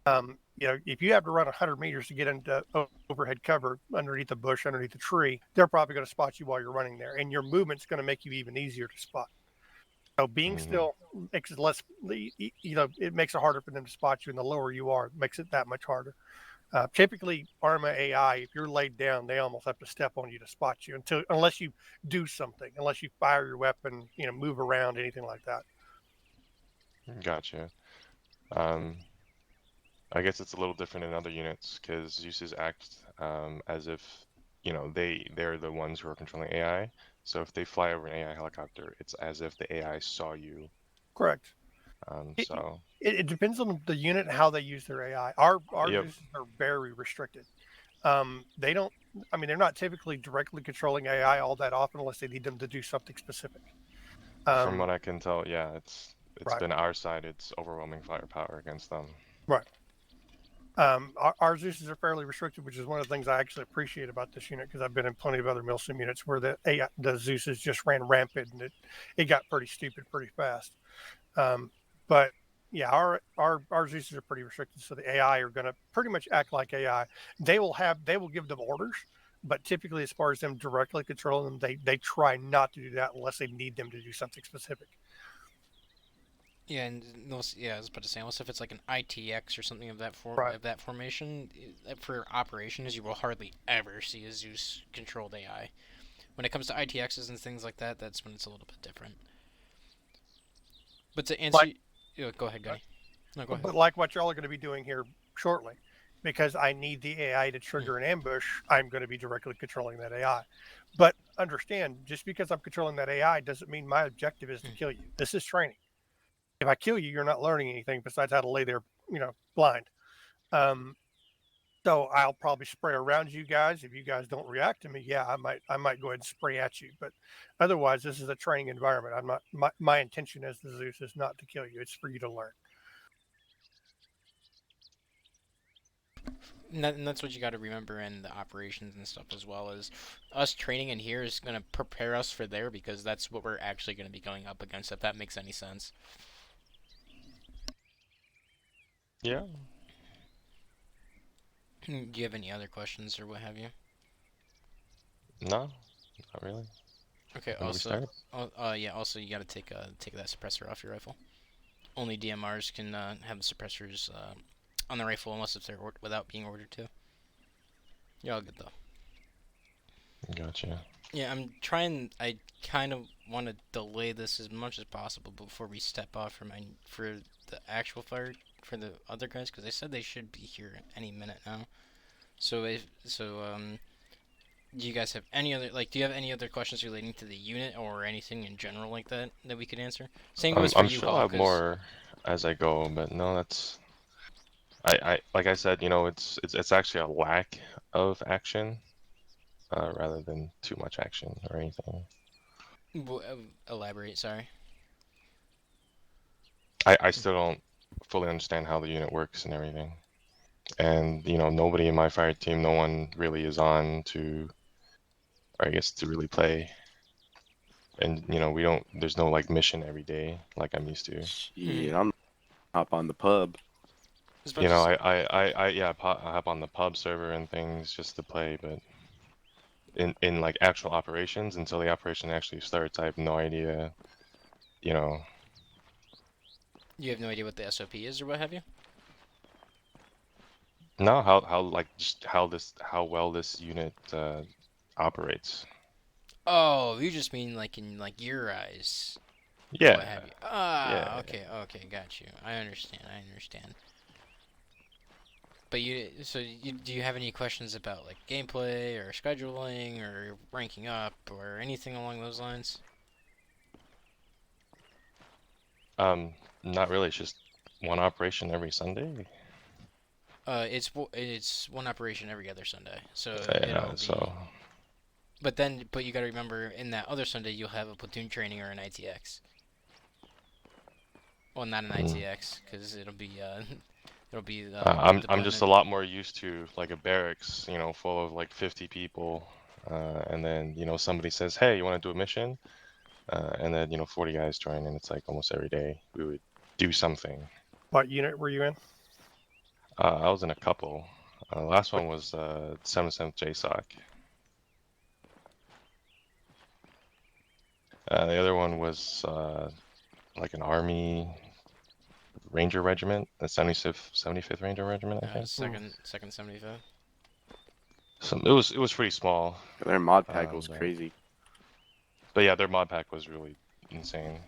If you have to run 100 meters to get into overhead cover underneath a bush, underneath a tree, they're probably going to spot you while you're running there, and your movement's going to make you even easier to spot. So being Mm, still makes it less, it makes it harder for them to spot you, and the lower you are, it makes it that much harder. Typically, Arma AI, if you're laid down, they almost have to step on you to spot you unless you do something, unless you fire your weapon, move around, anything like that. gotcha. Um, I guess it's a little different in other units because Zeus's act as if, they're the ones who are controlling AI. So if they fly over an AI helicopter, it's as if the AI saw you. Correct. It, So, it depends on the unit and how they use their AI. Our yep. uses are very restricted. They don't. I mean, they're not typically directly controlling AI all that often unless they need them to do something specific. From Um, what I can tell, yeah, it's right. been our side. It's overwhelming firepower against them. Right. Our Zeus's are fairly restricted, which is one of the things I actually appreciate about this unit because I've been in plenty of other Milsim units where the Zeus's just ran rampant and it got pretty stupid pretty fast. Um, but yeah, our Zeus's are pretty restricted, so the AI are going to pretty much act like AI. They will give them orders, but typically, as far as them directly controlling them, they try not to do that unless they need them to do something specific. Yeah, and yeah, I was about to say, unless if it's like an ITX or something of Right. that formation, for operations, you will hardly ever see a Zeus controlled AI. When it comes to ITXs and things like that, that's when it's a little bit different. But to answer, Like go ahead, Gunny. No, go ahead. but like what y'all are going to be doing here shortly, because I need the AI to Mm. trigger an ambush, I'm going to be directly controlling that AI. But understand, just because I'm controlling that AI doesn't mean my objective is to Mm. kill you. This is training. If I kill you, you're not learning anything besides how to lay there, blind. Um, so I'll probably spray around you guys. If you guys don't react to me, yeah, I might go ahead and spray at you. But otherwise, this is a training environment. I'm not my intention as the Zeus is not to kill you. It's for you to learn. And that's what you got to remember in the operations and stuff as well as us training in here is going to prepare us for there because that's what we're actually going to be going up against. If that makes any sense. Yeah. Do you have any other questions or what have you? No, not really. Okay. When do we Also, start? yeah. Also, you got to take that suppressor off your rifle. Only DMRs can have the suppressors on the rifle unless if they're without being ordered to. You're all good though. Gotcha. Yeah, I'm trying. I kind of want to delay this as much as possible before we step off for the actual fire for the other guys because they said they should be here any minute now. Do you guys have any other do you have any other questions relating to the unit or anything in general like that that we could answer? Same goes for I'm you, sure I'll Hall, have because more as I go, but no, that's I like I said, it's actually a lack of action, rather than too much action or anything. elaborate. Sorry. I still don't fully understand how the unit works and everything. And, nobody in my fire team, no one really is on to, or I guess to really play. And, we don't, there's no like mission every day like I'm used to. Mm-hmm. Shit, I'm hop on the pub. I was about to. Yeah, I hop on the pub server and things just to play, but in like actual operations, until the operation actually starts, I have no idea, you know, You have no idea what the SOP is or what have you? no, how like just how well this unit operates. Oh, you just mean like in your eyes or what Yeah, have you? Ah, yeah. okay, okay, got you. I understand. I understand. But do you have any questions about like gameplay or scheduling or ranking up or anything along those lines? Um, Not really. It's just one operation every Sunday. It's one operation every other Sunday, so Yeah, it'll so be. But you got to remember, in that other Sunday, you'll have a platoon training or an ITX. Well, not an mm, ITX, because it'll be I'm just a deployment. lot more used to like a barracks, full of like 50 people, and then somebody says, "Hey, you want to do a mission?" And then 40 guys join, and it's like almost every day we would do something. What unit were you in? I was in a couple. Last one was 77th JSOC. The other one was like an Army Ranger Regiment, the 75th Ranger Regiment, I think. Second 75. So it was pretty small. Their mod pack was but- crazy. But yeah, their mod pack was really insane.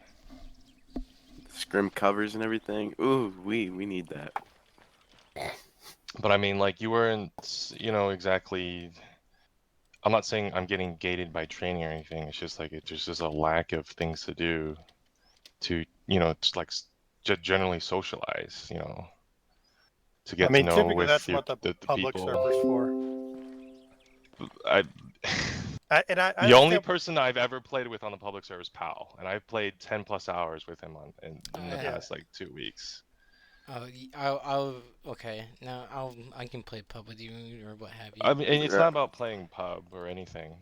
Scrim covers and everything. Ooh, we need that. But I mean, like, you weren't, exactly. I'm not saying I'm getting gated by training or anything. It's just like there's just a lack of things to do to, just like just generally socialize, to get I mean, to know typically with that's what the the public people. server's for. I I The only understand. person I've ever played with on the public server is Pal, and I've played 10+ hours with him in the Yeah. past like 2 weeks. I'll okay. Now I can play pub with you or what have you. I mean, and it's Yeah. not about playing pub or anything,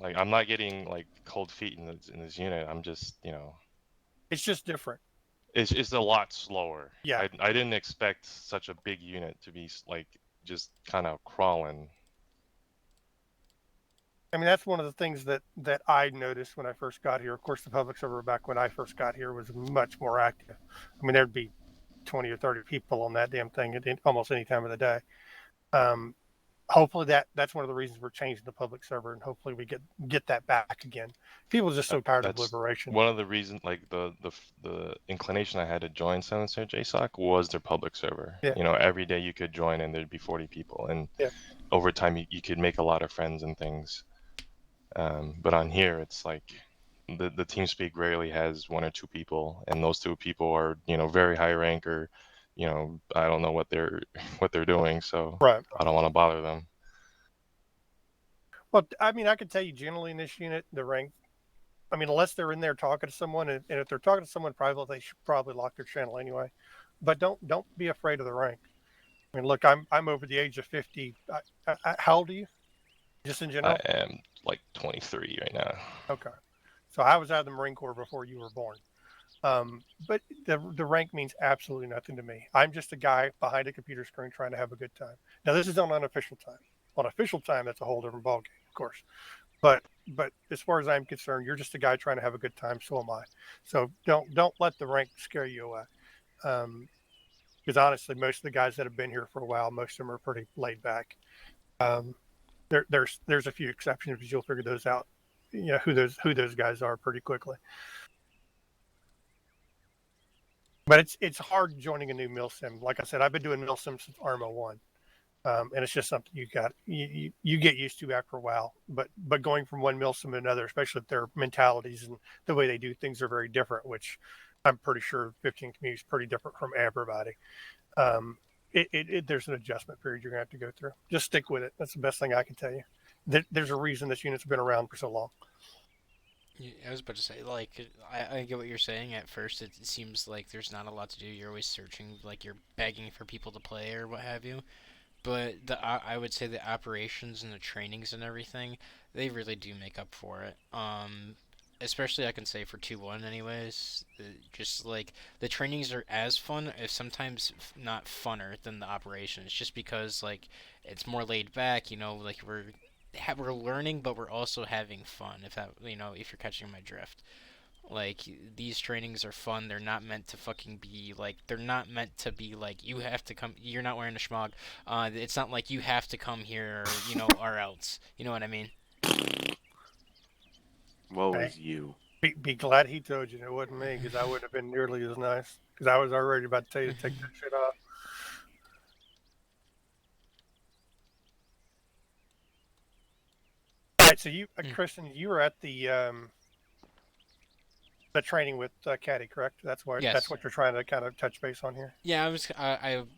Like, I'm not getting like cold feet in this unit. I'm just, It's just different. it's a lot slower. Yeah. I didn't expect such a big unit to be like just kind of crawling. I mean, that's one of the things that I noticed when I first got here. Of course, the public server back when I first got here was much more active. I mean, there'd be 20 or 30 people on that damn thing at almost any time of the day. Hopefully that's one of the reasons we're changing the public server, and hopefully we get that back again. People are just so tired of That's liberation. one of the reasons, like the inclination I had to join 7th JSOC was their public server. Yeah. Every day you could join and there'd be 40 people, and Yeah. over time you could make a lot of friends and things. But on here, it's like the TeamSpeak rarely has 1 or 2 people, and those 2 people are very high rank, or I don't know what they're doing, so Right. I don't want to bother them. Well, I mean, I can tell you generally in this unit, the rank, I mean, unless they're in there talking to someone, and if they're talking to someone privately, they should probably lock their channel anyway. But don't be afraid of the rank. I mean, look, I'm over the age of 50. How old are you? Just in general? I am like 23 right now. Okay. So I was out of the Marine Corps before you were born. But the rank means absolutely nothing to me. I'm just a guy behind a computer screen trying to have a good time. Now, this is on unofficial time. On official time, that's a whole different ballgame, of course. But as far as I'm concerned, you're just a guy trying to have a good time. So am I. So don't let the rank scare you away. Because honestly, most of the guys that have been here for a while, most of them are pretty laid back. There's a few exceptions, but you'll figure those out. Who those guys are pretty quickly. But it's hard joining a new milsim. Like I said, I've been doing milsim since Arma 1. And it's just something you get used to after a while. But going from one milsim to another, especially if their mentalities and the way they do things are very different, which I'm pretty sure 15 community is pretty different from everybody. There's an adjustment period you're gonna have to go through. Just stick with it. That's the best thing I can tell you. There's a reason this unit's been around for so long. Yeah, I was about to say, like, I get what you're saying. At first, it seems like there's not a lot to do. You're always searching, like, you're begging for people to play or what have you. But I would say the operations and the trainings and everything, they really do make up for it. Especially I can say for 2-1 anyways. Just like the trainings are as fun, if sometimes not funner than the operations, just because like it's more laid back. Like we're learning, but we're also having fun. If that if you're catching my drift. Like, these trainings are fun. They're not meant to fucking be, like, they're not meant to be, like, you have to come, you're not wearing a schmog. It's not like you have to come here, or else. You know what I mean? Woe Hey. is you. Be glad he told you it wasn't me, because I wouldn't have been nearly as nice. Because I was already about to tell you to take that shit off. All right, so you, Kristen, you were at the training with Caddy, correct? That's what Yes. you're trying to kind of touch base on here. Yeah,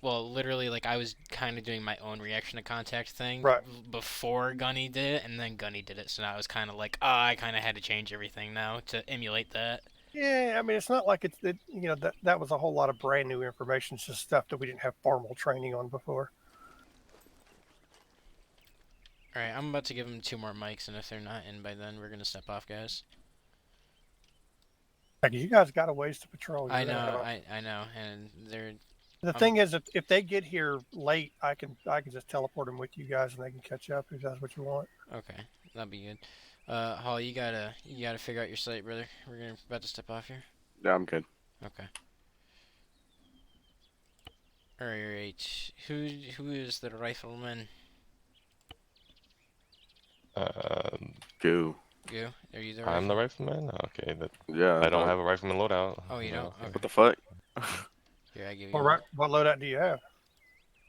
well, literally, like, I was kind of doing my own reaction to contact thing Right. before Gunny did it, and then Gunny did it, so now I was kind of like, I kind of had to change everything now to emulate that. Yeah, I mean, it's not like that was a whole lot of brand new information. It's just stuff that we didn't have formal training on before. Alright, I'm about to give them 2 more mics, and if they're not in by then, we're going to step off, guys. Like, you guys got a ways to patrol. I know, and they're... The thing is, if they get here late, I can just teleport them with you guys, and they can catch up if that's what you want. Okay, that'd be good. Hall, you gotta figure out your site, brother. We're about to step off here. Yeah, I'm good. Okay. All right. Who is the rifleman? Goo. You? Are you the I'm the rifleman? rifleman? Okay, Yeah. I don't have a rifleman loadout. Oh, you don't? Okay. Okay. What the fuck? Here, I give you. Well, right. What loadout do you have?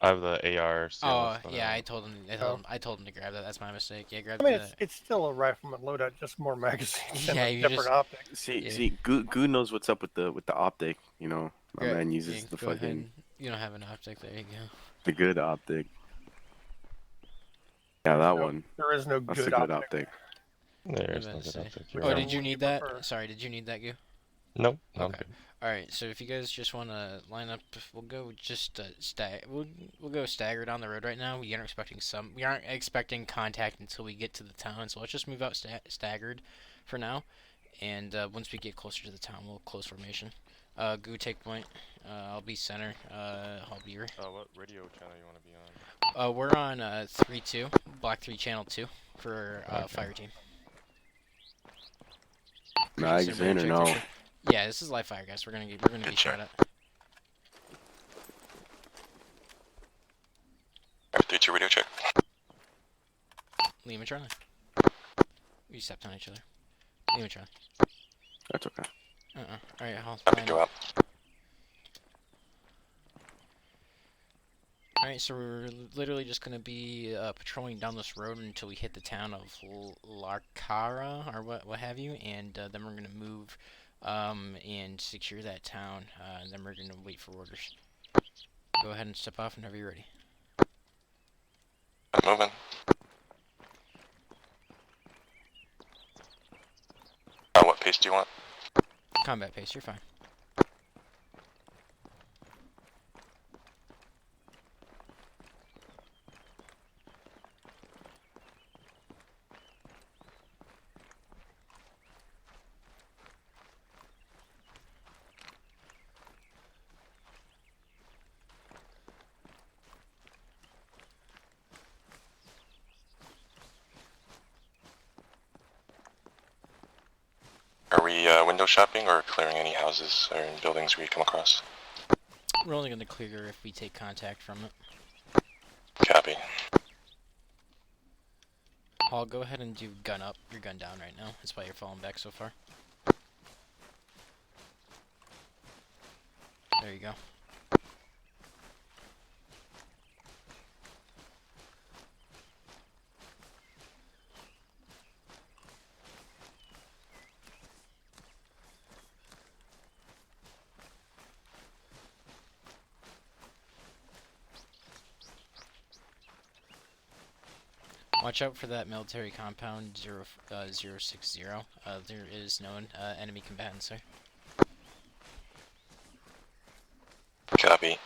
I have the AR Oh, CLS yeah, loadout. I told him to grab that. That's my mistake. Yeah, grab I mean, the. it's still a rifleman loadout, just more magazines and Yeah, a you different just- optics. See, Goo knows what's up with the optic. You know, my man uses yeah, the go ahead. fucking You don't have an optic. There you go. the good optic. Yeah, that one. There is no That's good the good optic. optic. There's about no to good say. optic. You're Oh, right. did you What do you need that? prefer? Sorry, did you need that, Goo? Nope. No, I'm Okay. good. All right. So if you guys just want to line up, we'll go just We'll go stagger down the road right now. We aren't expecting contact until we get to the town. So let's just move out staggered for now. And once we get closer to the town, we'll close formation. Goo, take point. I'll be center. I'll be your. What radio channel you want to be on? We're on 3-2, Block 3, Channel 2 for Okay. Fireteam. Mags in or no? Yeah, this is live fire, guys. We're gonna be shot at. F32 radio check. Lima Charlie. We stepped on each other. Lima Charlie. That's okay. Alright, Hall. Go out. Alright, so we're literally just gonna be patrolling down this road until we hit the town of Larcara or what have you, and then we're gonna move and secure that town, and then we're gonna wait for orders. Go ahead and step off whenever you're ready. I'm moving. What pace do you want? Combat pace, you're fine. Are we window shopping or clearing any houses or buildings we come across? We're only gonna clear if we take contact from it. Copy. Paul, go ahead and do gun up. You're gun down right now. That's why you're falling back so far. There you go. Watch out for that military compound 060. There is no enemy combatants there. Copy.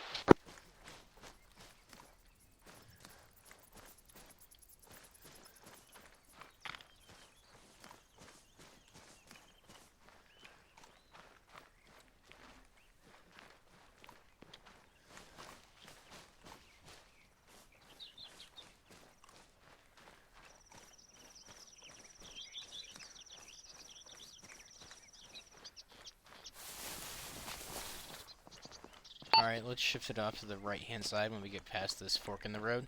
Alright, let's shift it off to the right hand side when we get past this fork in the road.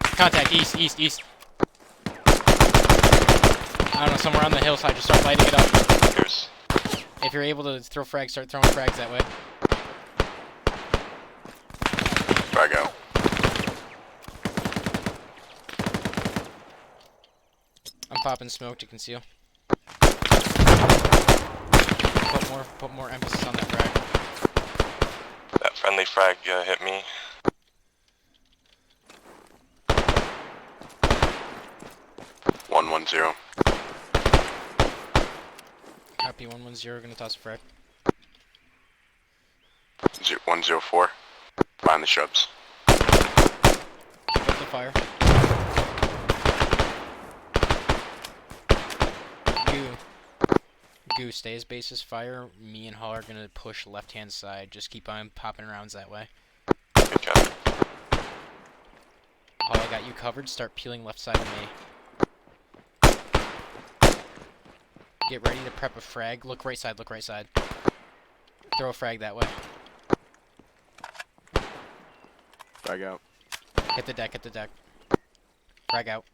Contact, east, east, east. I don't know, somewhere on the hillside, just start lighting it up. Cheers. If you're able to throw frags, start throwing frags that way. Frag out. I'm popping smoke to conceal. Put more emphasis on that frag. That friendly frag hit me. $110. Copy 110, gonna toss a frag. 104. Behind the shrubs. Keep up the fire. Goose, stay as basis fire. Me and Hall are gonna push left-hand side. Just keep on popping rounds that way. Good job. Hall, I got you covered. Start peeling left side of me. Get ready to prep a frag. Look right side, look right side. Throw a frag that way. Frag out. Hit the deck, hit the deck. Frag out.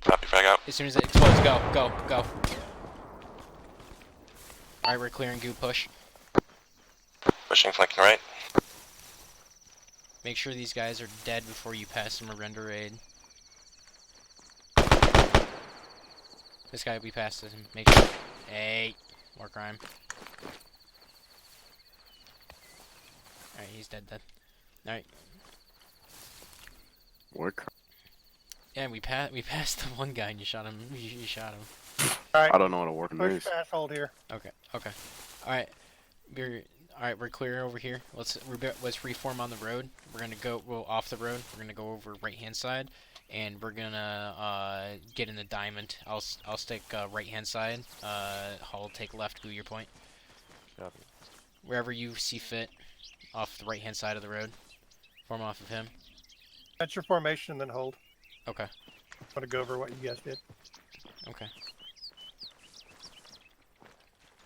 Copy, frag out. As soon as it explodes, go, go, go. Alright, we're clearing goo, push. Pushing, flanking right. Make sure these guys are dead before you pass them a render raid. This guy, we passed him. Make sure. Hey, more crime. Alright, he's dead, dead. Alright. Work. Yeah, we passed the one guy and you shot him. You shot him. All right. I don't know what a work Push is. fast hold here. Okay, okay. Alright. We're clear over here. Let's reform on the road. We're gonna go off the road. We're gonna go over right hand side, and we're gonna get in the diamond. I'll stick right hand side. I'll take left. Glue your point. Copy. Wherever you see fit, off the right hand side of the road. Form off of him. That's your formation, and then hold. Okay. I'm gonna go over what you guys did. Okay.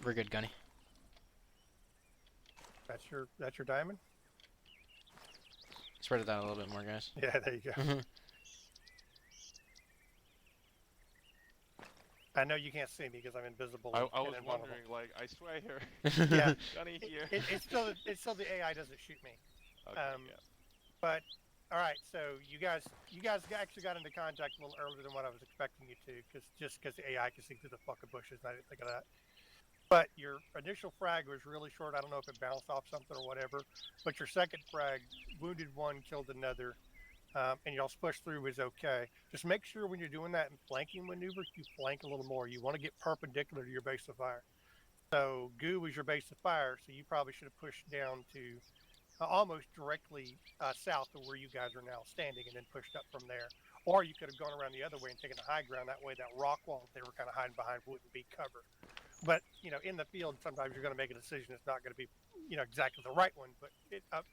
We're good, Gunny. That's your diamond. Spread it out a little bit more, guys. Yeah, there you go. I know you can't see me because I'm invisible. I and was invulnerable. wondering, like, I swear, Yeah, Gunny here. it's still the AI doesn't shoot me. Okay, yeah. But all right, so you guys actually got into contact a little earlier than what I was expecting you to, because the AI can see through the fucking bushes, and I didn't think of that. But your initial frag was really short. I don't know if it bounced off something or whatever. But your second frag wounded one, killed another, and y'all's push through was okay. Just make sure when you're doing that in flanking maneuvers, you flank a little more. You want to get perpendicular to your base of fire. So goo was your base of fire, so you probably should have pushed down to almost directly south of where you guys are now standing, and then pushed up from there. Or you could have gone around the other way and taken the high ground. That way, that rock wall they were kind of hiding behind wouldn't be covered. But, you know, in the field, sometimes you're going to make a decision that's not going to be, you know, exactly the right one. But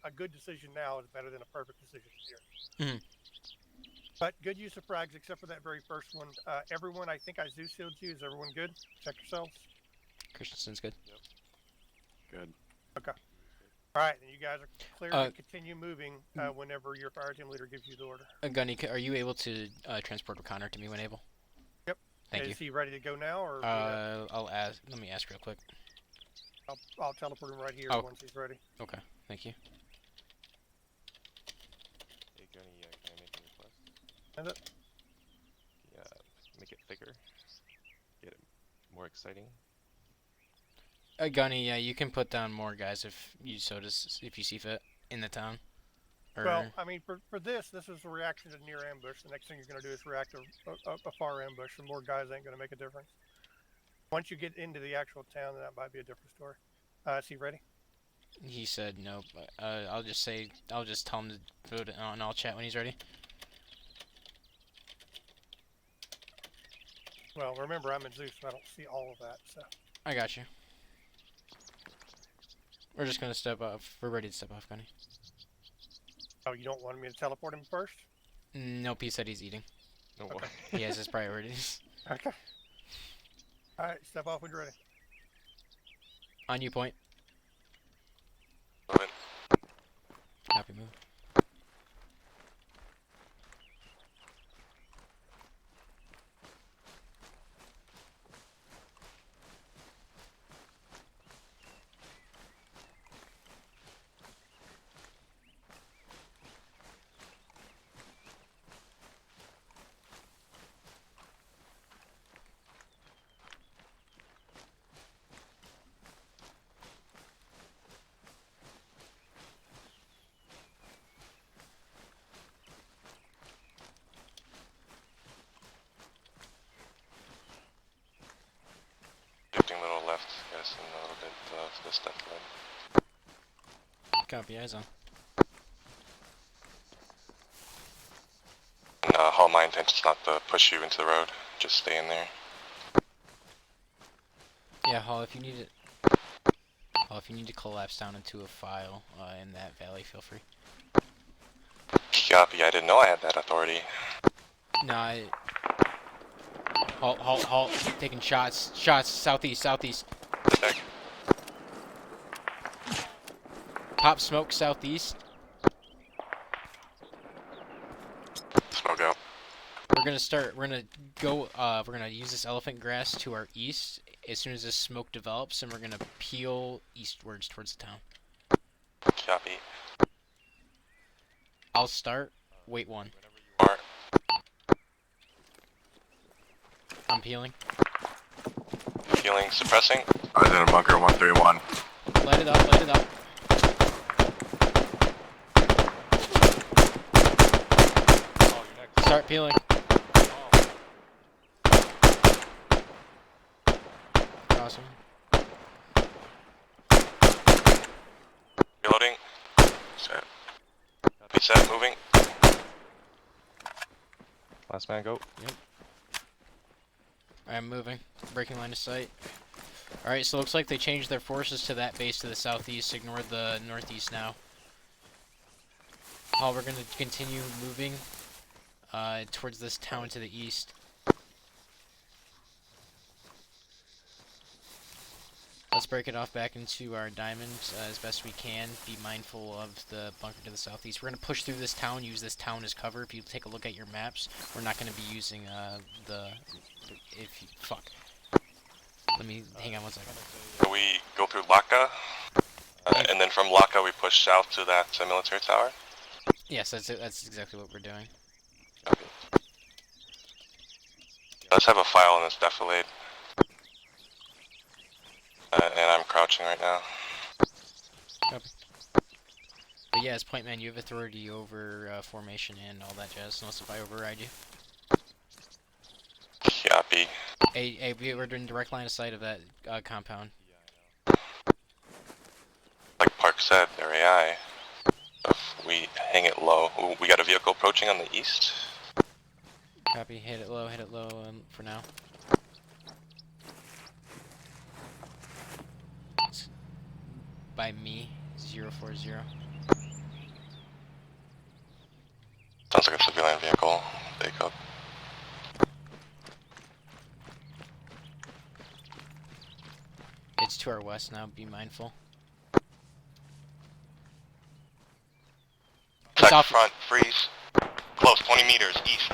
a good decision now is better than a perfect decision here. Mhm. But good use of frags, except for that very first one. Everyone, I think I Zeus healed you. Is everyone good? Check yourselves. Christensen's good. Good. Okay. All right, then you guys are clear to Uh, continue moving whenever your fire team leader gives you the order. Gunny, are you able to transport O'Connor to me when able? Yep. Thank you. Is he ready to go now, or I'll ask. Let me ask real quick. I'll teleport him right here Oh. once he's ready. Okay, thank you. Hey, Gunny, can I make a request? And it, Yeah, make it thicker. Get it more exciting. Gunny, yeah, you can put down more guys if you see fit in the town. Or, well, I mean, for this is a reaction to near ambush. The next thing you're going to do is react to a far ambush, and more guys ain't going to make a difference. Once you get into the actual town, then that might be a different story. Is he ready? he said no, but I'll just tell him to put it on. I'll chat when he's ready. Well, remember, I'm in Zeus, so I don't see all of that. So I got you. We're just gonna step off. We're ready to step off, Gunny. oh, you don't want me to teleport him first? Nope, he said he's eating. No Okay. way. He has his priorities. Okay. All right, step off when you're ready. On you, point. Move it. Happy move. Shifting a little left, yes, and a little bit to the step right. Copy, eyes on. And Hall, my intention's not to push you into the road. Just stay in there. Yeah, Hall, if you need it. Hall, if you need to collapse down into a file in that valley, feel free. Copy. I didn't know I had that authority. No, halt, taking shots, southeast. Check. Pop smoke, southeast. Smoke out. We're gonna use this elephant grass to our east as soon as this smoke develops, and we're gonna peel eastwards towards the town. Copy. I'll start. Wait one. You are. I'm peeling. Healing, suppressing. I was in a bunker 131. Light it up. Oh, you're next. Start peeling. Awesome. Reloading. Set. Copy, set. Moving. Last man go. I'm moving. Breaking line of sight. Alright, so it looks like they changed their forces to that base to the southeast. Ignore the northeast now. We're going to continue moving towards this town to the east. Let's break it off back into our diamond as best we can. Be mindful of the bunker to the southeast. We're going to push through this town, use this town as cover. If you take a look at your maps, we're not going to be using fuck. Let me hang on one second. We go through Laka, and then from Laka we push south to that military tower. Yes, that's exactly what we're doing. Copy. Let's have a file on this defilade. And I'm crouching right now. But yeah, as point man, you have authority over formation and all that jazz, unless if I override you. Copy. Hey, we're doing direct line of sight of that compound. Like Park said, they're AI. If we hang it low, ooh, we got a vehicle approaching on the east. Copy, hit it low for now. It's by me, 040. Sounds like a civilian vehicle. Take up. It's to our west now, be mindful. It's Attack off. front, freeze. Close, 20 meters, east.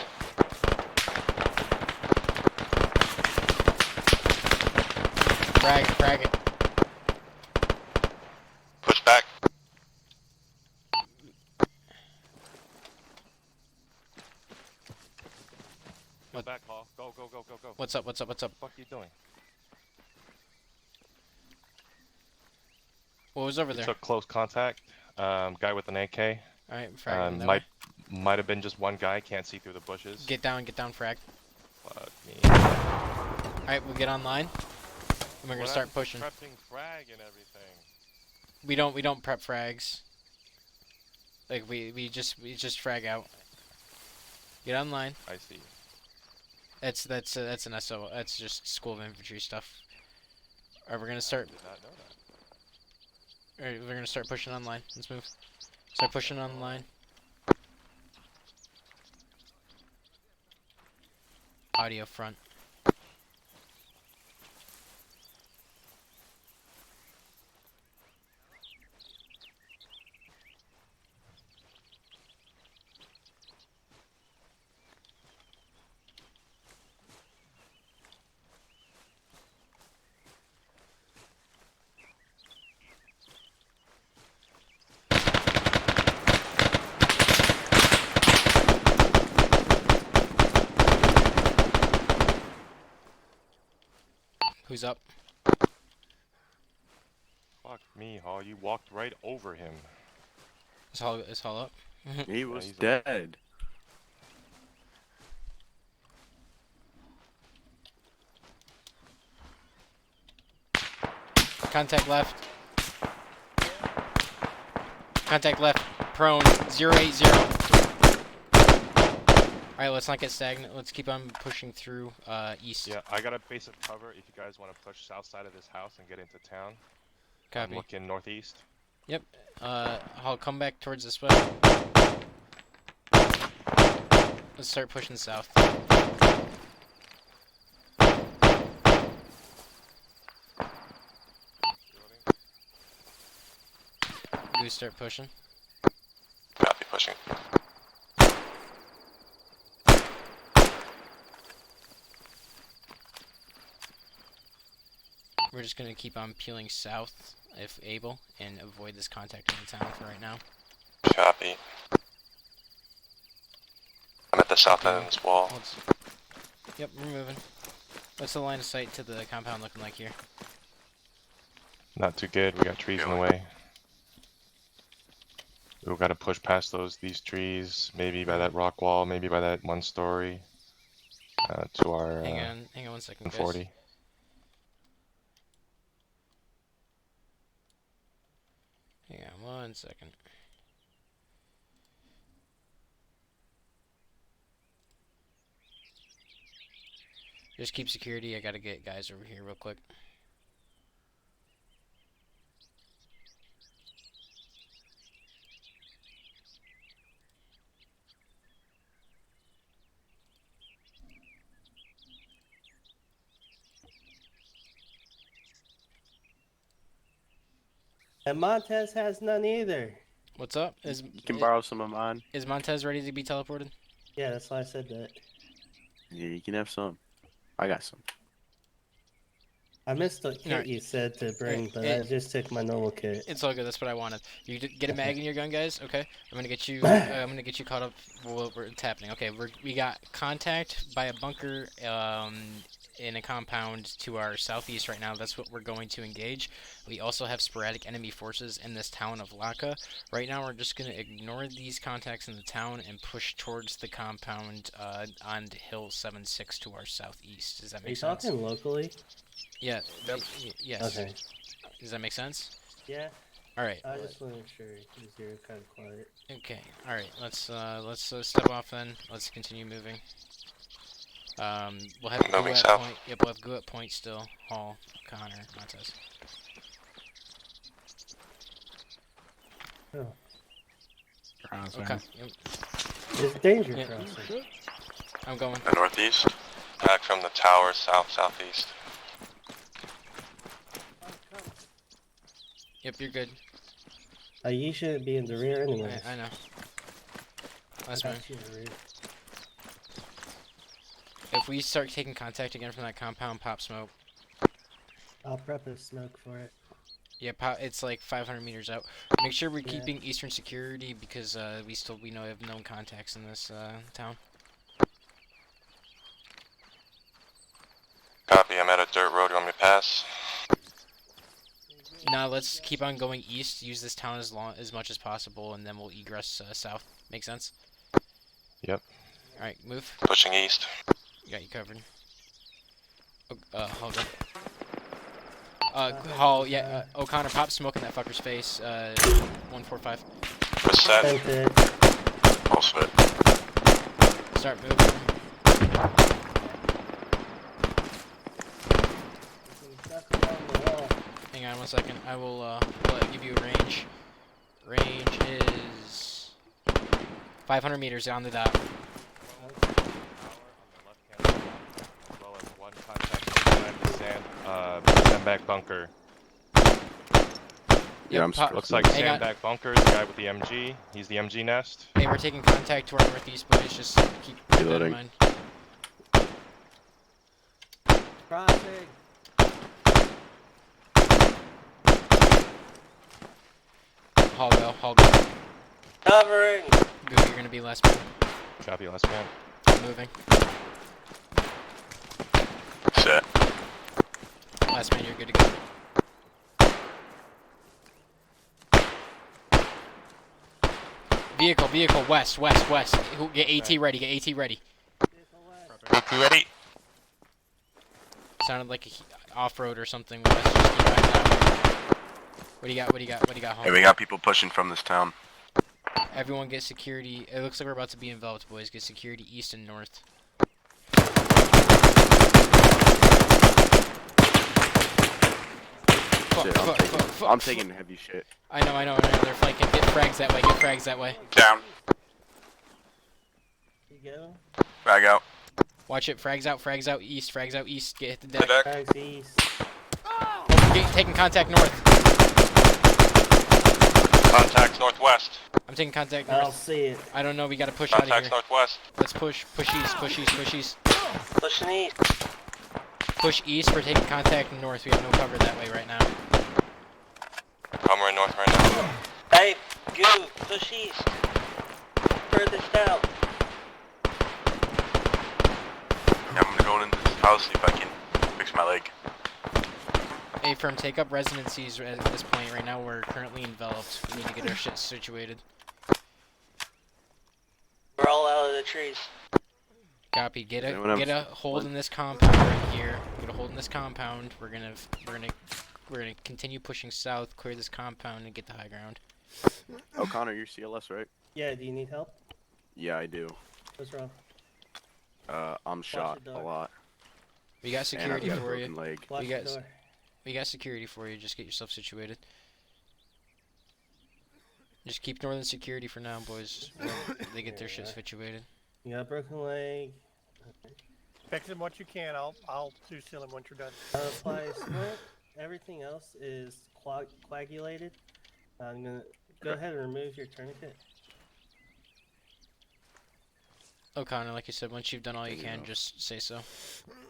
Frag it. Push back. What? Back, Paul. Go. What's up? What the fuck are you doing? What was over there? Took close contact. Guy with an AK. Alright, frag him that way. Might have been just one guy. Can't see through the bushes. Get down, frag. Fuck me. Alright, we'll get online. And we're gonna start pushing. Prepping frag and everything. We don't prep frags. Like we just frag out. Get online. I see. That's an SO. That's just School of Infantry stuff. Alright, we're gonna start. Did not know that. Alright, we're gonna start pushing online. Let's move. Start pushing online. Audio front. Who's up? Fuck me, Hall. You walked right over him. Is Hall up? He was he's dead. Contact left. Contact left. Prone. 080. Alright, let's not get stagnant. Let's keep on pushing through east. Yeah, I got a base of cover if you guys want to push south side of this house and get into town. Copy. I'm looking northeast. Yep. I'll come back towards this way. Let's start pushing south. Goose, start pushing. Copy, pushing. We're just gonna keep on peeling south, if able, and avoid this contact in the town for right now. Copy. I'm at the south end of this wall. Yep, we're moving. What's the line of sight to the compound looking like here? Not too good. We got trees in the way. We've got to push past these trees, maybe by that rock wall, maybe by that 1-story, to our Hang on 1 second, guys. 140. Hang on 1 second. Just keep security. I gotta get guys over here real quick. And Montez has none either. What's up? You can borrow some of mine. Is Montez ready to be teleported? Yeah, that's why I said that. Yeah, you can have some. I got some. I missed the kit Alright. you said to bring, but It- I just took my normal kit. It's all good. That's what I wanted. You get a mag in your gun, guys. Okay. I'm gonna get you. I'm gonna get you caught up. It's happening. Okay. We got contact by a bunker in a compound to our southeast right now. That's what we're going to engage. We also have sporadic enemy forces in this town of Laka. Right now, we're just gonna ignore these contacts in the town and push towards the compound on Hill 7-6 to our southeast. Does that Are you make sense? talking locally? Yeah. Yes. Okay. Does that make sense? Yeah, All right. I just want to make sure because you're kind of quiet. Okay. All right. Let's step off then. Let's continue moving. We'll have Moving Goo at south. point. Yep, we'll have Goo at point still. Hall, Connor, Montez. Oh, Okay. Yep. it's danger Yeah. crossing. I'm going. The northeast. Back from the tower, southeast. Yep, you're good. You shouldn't be in the rear anyway. I know. I Last one. got you in the rear. If we start taking contact again from that compound, pop smoke. I'll prep a smoke for it. Yeah, it's like 500 meters out. Make sure we're Yeah. keeping eastern security because we know we have known contacts in this town. Copy. I'm at a dirt road. You want me to pass? Now let's keep on going east. Use this town as much as possible, and then we'll egress south. Make sense? Yep. All right, move. Pushing east. Got you covered. Hold on. Hall, yeah. O'Connor, pop smoke in that fucker's face. 145. Set. Sent it. All set. Start moving. Duck along the wall. Hang on 1 second. I will give you a range. Range is 500 meters down the dot. Sandbag bunker. Yeah, I'm pop- Looks like Hang on. sandbag bunker is the guy with the MG. He's the MG nest. Hey, we're taking contact to our northeast, boys. Just keep that in Reloading. mind. Crossing. Hall go, Hall go. Covering. Go, you're gonna be last man. Copy, last man. Moving. Set. Last man, you're good to go. Vehicle, west. Get AT ready, get AT ready. AP ready. Sounded like a off-road or something. West, just keep riding that way. What do you got, Hall? Hey, we got people pushing from this town. Everyone get security. It looks like we're about to be enveloped, boys. Get security east and north. Shit, I'm taking heavy shit. I know. They're flanking. Get frags that way. Get frags that way. Down. You go. Frag out. Watch it. Frags out east. Frags out east. Get hit the The deck. deck. Frags east. Taking contact north. Contacts northwest. I'm taking contact I don't north. see it. I don't know. We gotta push out of Contacts here. northwest. Let's push. Push east. Push east. Push east. Pushing east. Push east. We're taking contact north. We have no cover that way right now. We're in north right now. Hey, go. Push east. Furthest out. Yeah, I'm gonna go into this house, see if I can fix my leg. A firm, take up residencies at this point. Right now, we're currently enveloped. We need to get our shit situated. We're all out of the trees. Copy. Get Anyone else? a hold in this compound right here. Get a hold in this compound. We're gonna continue pushing south, clear this compound, and get the high ground. O'Connor, you're CLS, right? Yeah, do you need help? Yeah, I do. What's wrong? I'm shot the a door. lot. We got And I've security got a for you. broken leg. Watch the guys- door. We got security for you. Just get yourself situated. Just keep northern security for now, boys. While they get their shit Yeah. situated. You got a broken leg. Fix him what you can. I'll do seal him once you're done. Apply smoke. Everything else is coagulated. I'm gonna go ahead and remove your tourniquet. O'Connor, like you said, once you've done all you can, Yeah. just say so.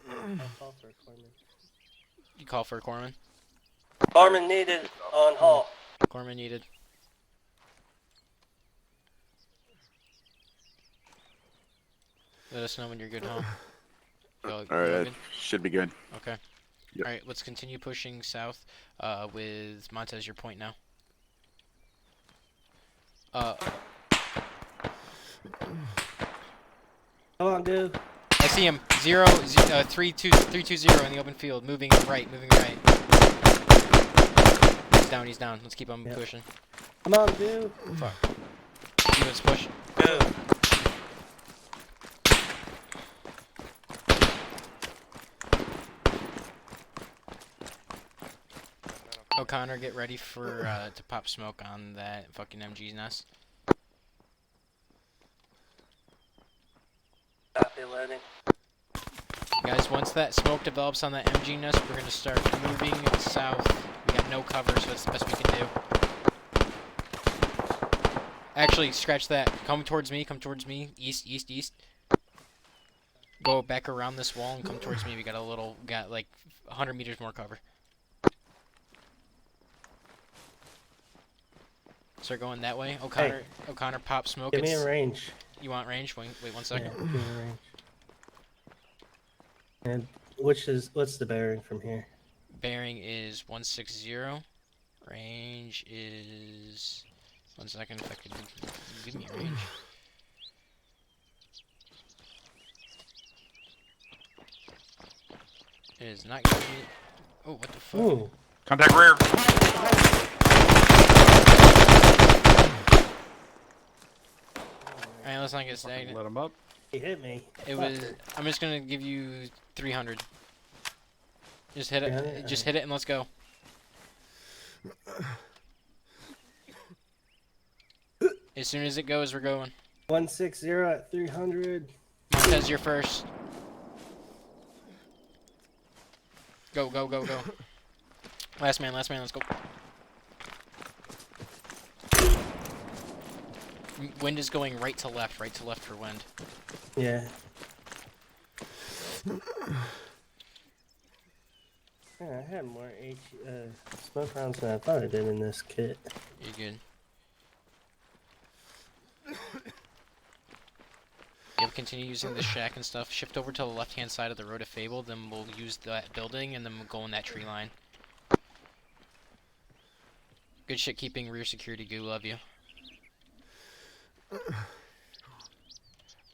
I'll call for a corpsman. You call for a corpsman? Corpsman needed on hall. Corpsman needed. Let us know when you're good home. Alright, good? should be good. Okay. Yep. Alright, let's continue pushing south with Montez, your point now. Come on, dude. I see him. 320 in the open field. Moving right, moving right. He's down. Let's keep on Yep. pushing. Come on, dude. Fuck. Let's push. Go. O'Connor, get ready for to pop smoke on that fucking MG's nest. Copy, loading. Guys, once that smoke develops on that MG nest, we're gonna start moving south. We got no cover, so that's the best we can do. Actually, scratch that. Come towards me. East, east, east. Go back around this wall and come towards me. We got like 100 meters more cover. Start going that way. O'Connor, pop smoke. Give me a range. You want range? Wait 1 Yeah, second. give me a range. And what's the bearing from here? Bearing is 160. Range is 1 second. If I could give me a range. It is not giving me. Oh, what the fuck? Ooh. Contact rear. Alright, let's not get stagnant. Let him up. He hit me. It was. I'm just gonna give you 300. Just hit 300? it. Just hit it and let's go. As soon as it goes, we're going. 160 at 300. Montez, you're first. Go, go, go, go. Last man, let's go. Wind is going right to left for wind. Yeah. Yeah, I had more smoke rounds than I thought I did in this kit. You're good. Yeah, we continue using the shack and stuff. Shift over to the left-hand side of the road to Fable, then we'll use that building, and then we'll go in that tree line. Good shit keeping rear security, goo, love you.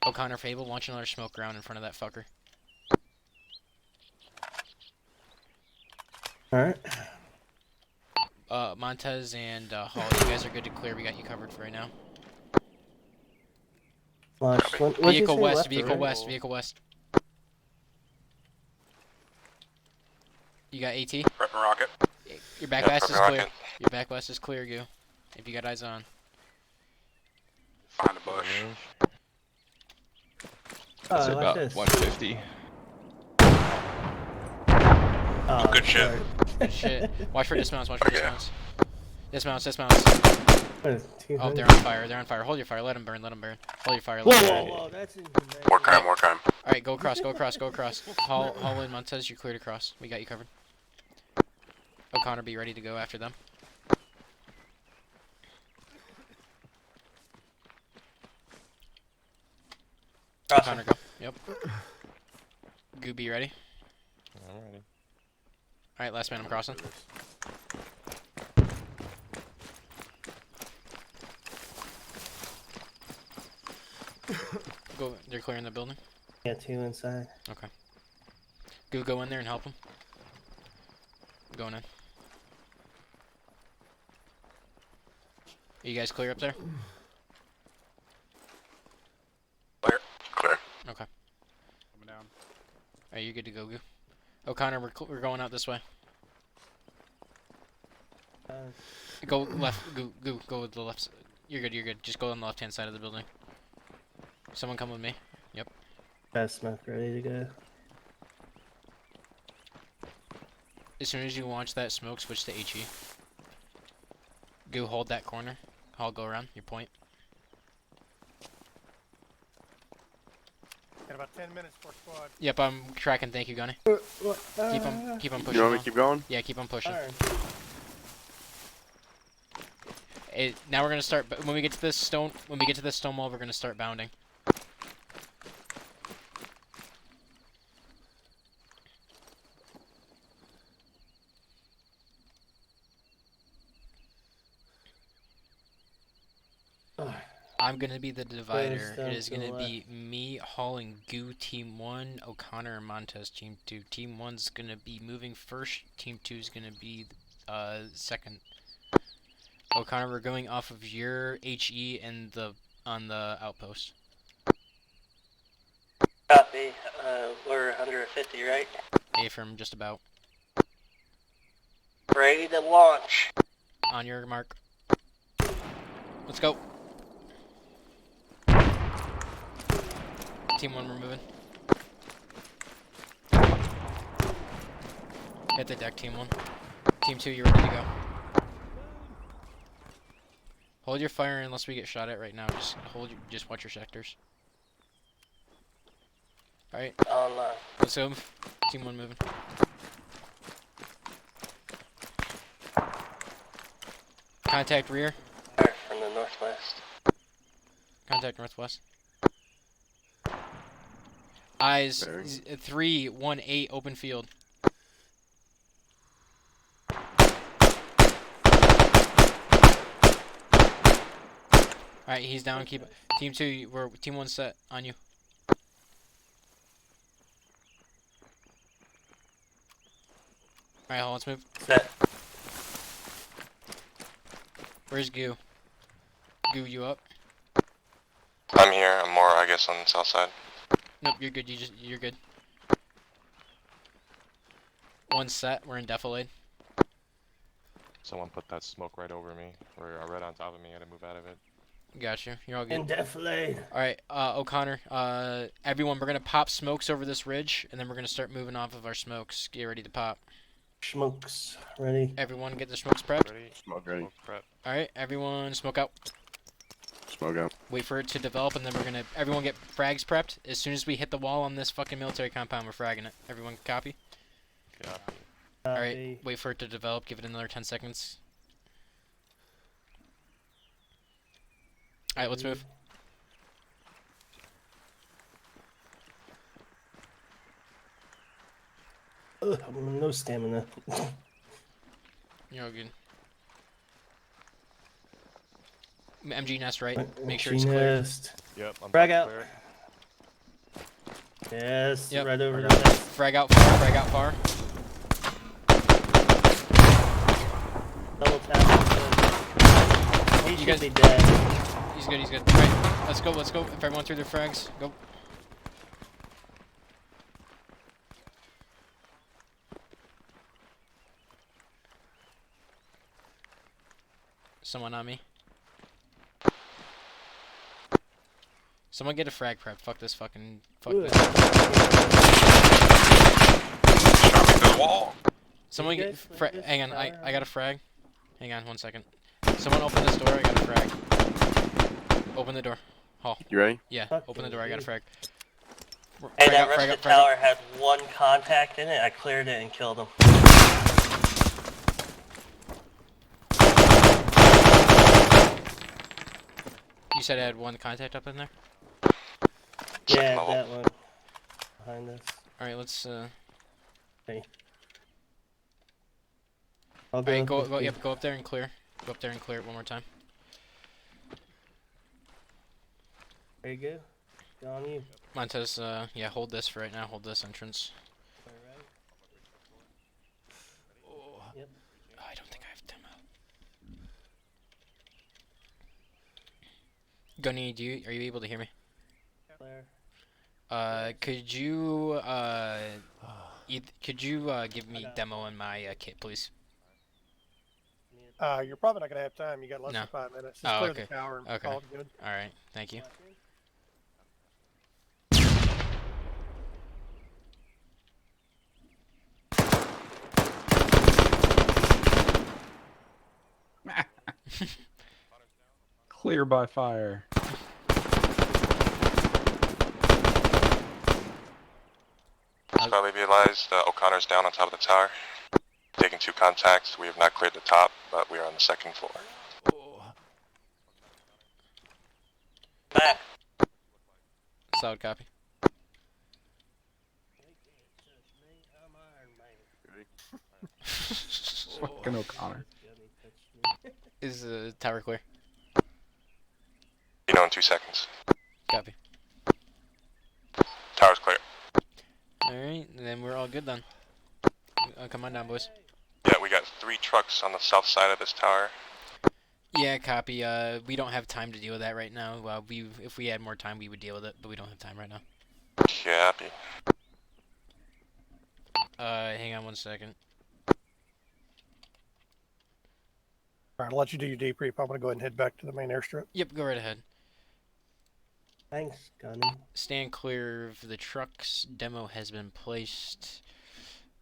O'Connor, Fable, launch another smoke round in front of that fucker. Alright. Montez and Hall, you guys are good to clear. We got you covered for right now. Launch. Copy. What'd you Vehicle say, west, left or vehicle right? west, vehicle west. You got AT? Prepping rocket. Your back Yeah, west is prepping clear. rocket. Your back west is clear, Goo. If you got eyes on. Find a bush. That's Oh, watch about this. 150. Oh, Good shit. sorry. Good shit. Watch for dismounts, watch for Okay. dismounts. Dismounts, dismounts. What is it, Oh, 200? they're on fire, they're on fire. Hold your fire, let them burn, let them burn. Hold your fire, Whoa, let them whoa, burn. whoa, that's inhumane. More crime, more crime. Alright, go across, go across, go across. Hall in Montez, you're cleared across. We got you covered. O'Connor, be ready to go after them. O'Connor, go. Yep. Goo, be ready. I'm ready. Alright, last man, I'm crossing. Go, they're clearing the building. Yeah, 2 inside. Goo, go in there and help them. Going in. Are you guys clear up there? Clear. Okay. Coming down. Are you good to go, Goo? O'Connor, we're going out this way. Go left, Goo, go with the left. You're good, you're good. Just go on the left-hand side of the building. Someone come with me. Got smoke ready to go. As soon as you launch that smoke, switch to HE. Goo, hold that corner. I'll go around, your point. Got about 10 minutes for squad. Yep, I'm tracking, thank you, Gunny. Keep on You pushing. want me now. to keep going? Yeah, keep on pushing. Fire. Now we're gonna start. When we get to this stone wall, we're gonna start bounding. I'm gonna be the divider. down It is to the gonna be me, Hall, and Goo, Team 1, O'Connor and Montez, Team 2. Team 1's gonna be moving first. Team 2's gonna be second. O'Connor, we're going off of your HE and on the outpost. Copy. We're under 50, right? Affirm, just about. Ready to launch. On your mark. Let's go. Team 1, we're moving. Hit the deck, Team 1. Team 2, you're ready to go. Hold your fire unless we get shot at right now. Just watch your sectors. Alright, let's go. Team 1 moving. Contact rear. From the northwest. Contact northwest. Eyes Bearing. 318 open field. Alright, he's down. Keep Team 2. We're Team 1 set on you. Alright, let's move. Set. Where's Goo? Goo, you up? I'm here. I'm more, I guess, on the south side. Nope, you're good. You're good. One set. We're in defilade. Someone put that smoke right over me, or right on top of me. I had to move out of it. Got you. You're all good. In defilade. Alright, O'Connor, everyone, we're gonna pop smokes over this ridge, and then we're gonna start moving off of our smokes. Get ready to pop. Smokes. Ready. Everyone get their smokes prepped. Ready? Smoke ready. Smoke prep. Alright, everyone smoke out. Smoke out. Wait for it to develop, and then we're gonna, everyone get frags prepped. As soon as we hit the wall on this fucking military compound, we're fragging it. Everyone copy? Copy. Alright, wait for it to develop, give it another 10 seconds. Alright, let's move. Ugh, no stamina. You're all good. MG nest right. Make sure it's clear. Nest. Yep. I'm Frag about out. to clear it. Yes, Yep. right over I the got nest. Frag out far, frag out far. Double tap. He You should guys- be dead. He's good. He's good. All right, let's go. Let's go. If everyone threw their frags, go. Someone on me. Someone get a frag prep. Fuck this fucking. Fuck Ooh, this. Shot me through the wall. Someone You get. guys Fra like this hang on. I tower? got a frag. Hang on 1 second. Someone open this door. I got a frag. Open the door. Hall. You ready? Yeah. Fuck Open the yeah, door. I got a dude. frag. Hey, Frag that up, frag rusted up, frag up. tower had 1 contact in it. I cleared it and killed him. You said I had 1 contact up in there. Yeah, level. that one behind us. All right, let's. I'll All right, go. go. Yep, go up there and clear. Go up there and clear it 1 more time. There you go. Go on you. Montez, yeah, hold this for right now. Hold this entrance. Alright. Oh, Yep. I don't think I have demo. Gunny, are you able to hear me? Claire. Could you give me demo in my kit, please? You're probably not gonna have time. You got less No. than 5 minutes. Just Oh, clear okay. the tower and Okay. call it good. All right, thank you. Clear by fire. Scully, be advised, O'Connor's down on top of the tower. Taking 2 contacts. We have not cleared the top, but we are on the 2nd floor. Back. Solid copy. Fucking O'Connor. Is the tower clear? You know in 2 seconds. Copy. Tower's clear. All right, then we're all good then. Come on down, boys. Yeah, we got 3 trucks on the south side of this tower. Yeah, copy. We don't have time to deal with that right now. If we had more time, we would deal with it, but we don't have time right now. Copy. Hang on 1 second. All right, I'll let you do your debrief. I'm gonna go ahead and head back to the main airstrip. Yep, go right ahead. Thanks, Gunny. Stand clear of the trucks. Demo has been placed.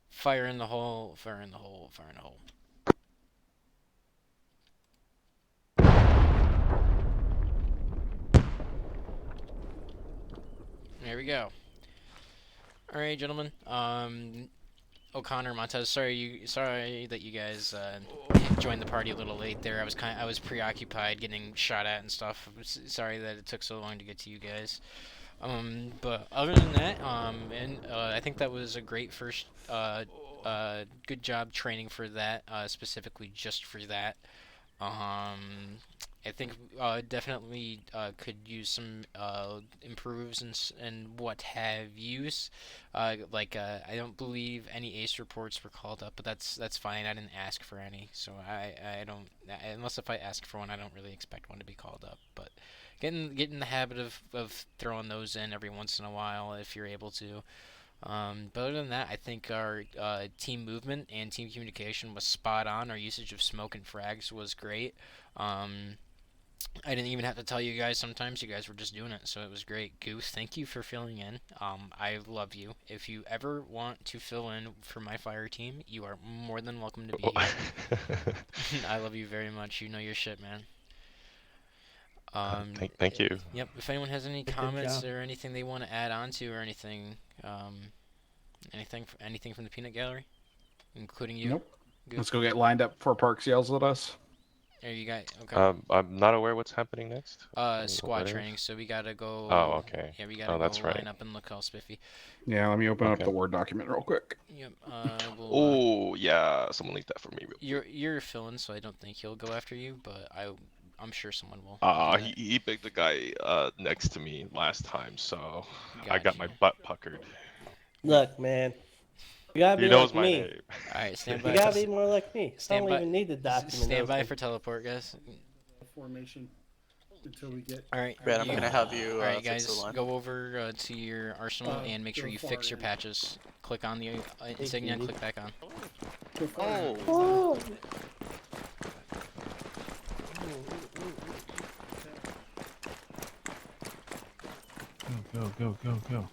Fire in the hole. Fire in the hole. Fire in the hole. There we go. All right, gentlemen. O'Connor, Montez, sorry that you guys joined the party a little late there. I was preoccupied getting shot at and stuff. Sorry that it took so long to get to you guys. But other than that, I think that was a great first good job training for that, specifically just for that. I think definitely could use some improves and what have yous. I don't believe any ACE reports were called up, but that's fine. I didn't ask for any, so I don't, unless if I ask for one, I don't really expect one to be called up. But get in the habit of throwing those in every once in a while if you're able to. But other than that, I think our team movement and team communication was spot on. Our usage of smoke and frags was great. I didn't even have to tell you guys. Sometimes you guys were just doing it, so it was great. Goose, thank you for filling in. I love you. If you ever want to fill in for my fire team, you are more than welcome to be here. I love you very much. You know your shit, man. Thank you. Yep. If anyone has any Good comments job. or anything they want to add on to or anything, anything from the peanut gallery, including you. Nope. Good. Let's go get lined up before Parks yells at us. There you got. Okay. I'm not aware what's happening next. Squad What is? training. So we gotta go. Oh, okay. Yeah, we gotta Oh, go that's line right. up and look all spiffy. Yeah, let me open up Okay. the Word document real quick. Yep. Oh, yeah. Someone leave that for me. You're filling, so I don't think he'll go after you, but I'm sure someone will. do that. He picked the guy next to me last time, so I got Gotcha. my butt puckered. Look, man. You gotta be He knows like my me. name. All right, stand You by. gotta be more like me. I Stand don't by- even need the document. Stand those by things. for teleport, guys. Formation. until we get. All right. Ben, I'm gonna have you All right, fix the guys, line. go over to your arsenal and make sure go you far fix your in. patches. Click on the insignia and cutie. click back on. Go far in. Oh. Go.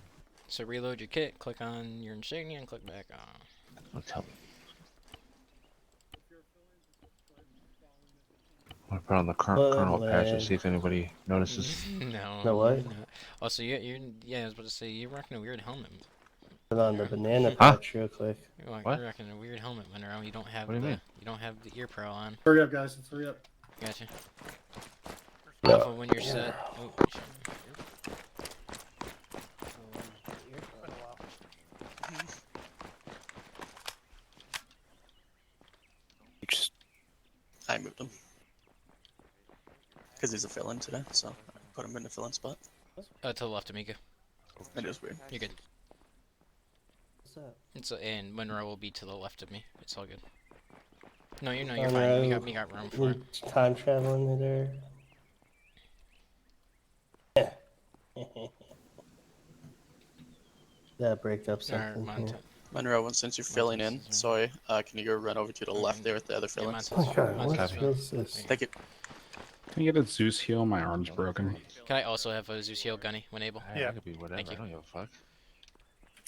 So reload your kit, click on your insignia, and click back on. Let's help. I'm gonna put on the kernel patch and see if anybody notices. No. No what? No. Also, yeah, I was about to say, you're rocking a weird helmet. Put on the banana Huh? patch real quick. What? You're rocking a weird helmet, Monroe. You don't have What do you mean? You don't have the ear pro on. Hurry up, guys. Let's hurry up. Gotcha. Yeah. Alpha, when you're set. Oh, shit. I moved him. Because he's a fill-in today, so I put him in the fill-in spot. To the left, Amiga. It is weird. You're good. What's up? And Monroe will be to the left of me. It's all good. No, you're Monroe, fine. We got room for it. Time traveling there. That break up something. Alright, here. Monroe, since you're filling in, sorry, can you go run over to the left there with the other fill-ins? Oh god, what Montez, is this? Thank you. Can you get a Zeus heal? My arm's broken. Can I also have a Zeus heal gunny when able? Yeah, I could be whatever. Thank you. I don't give a fuck.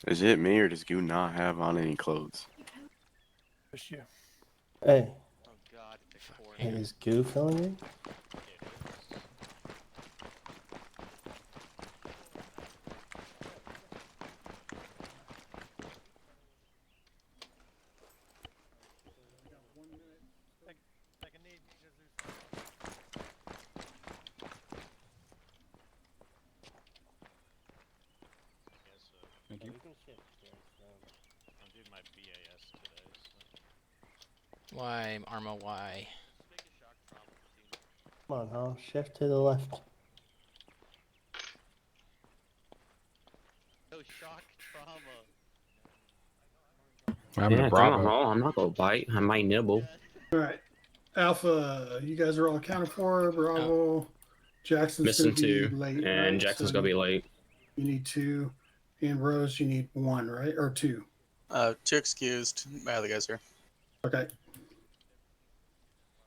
Is it me or does Goo not have on any clothes? Just you. Hey, Oh god, Hang on. is Goo filling in? Thank you. I'm doing my BAS today, so. Why, Arma, why? Come on, huh? Shift to the left. No shock trauma. What happened to Yeah, Bravo? come on, I'm not gonna bite. I might nibble. All right. Alpha, you guys are all accounted for. Bravo. Jackson's Missing gonna be 2, late, and right? Jackson's So gonna be late. You need 2, and Rose, you need 1, right? Or 2. 2 excused. My other guys here. Okay.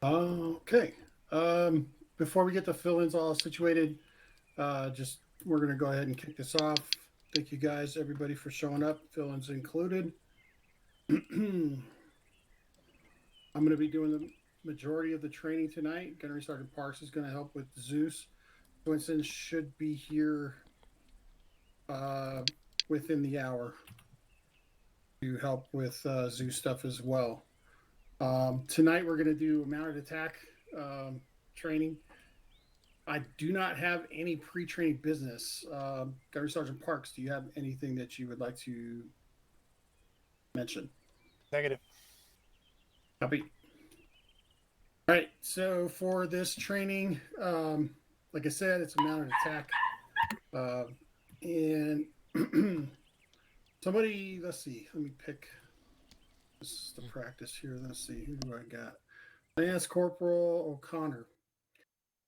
Okay. Before we get the fill-ins all situated, we're gonna go ahead and kick this off. Thank you guys, everybody, for showing up. Fill-ins included. I'm gonna be doing the majority of the training tonight. Gunnery Sergeant Parks is gonna help with Zeus. Winston should be here within the hour to help with Zeus stuff as well. Tonight we're going to do mounted attack training. I do not have any pre-training business. Gunnery Sergeant Parks, do you have anything that you would like to mention? Negative. Copy. All right, so for this training, like I said, it's a mounted attack. And somebody, let's see, let me pick. This is the practice here. Let's see, who do I got? Lance Corporal O'Connor.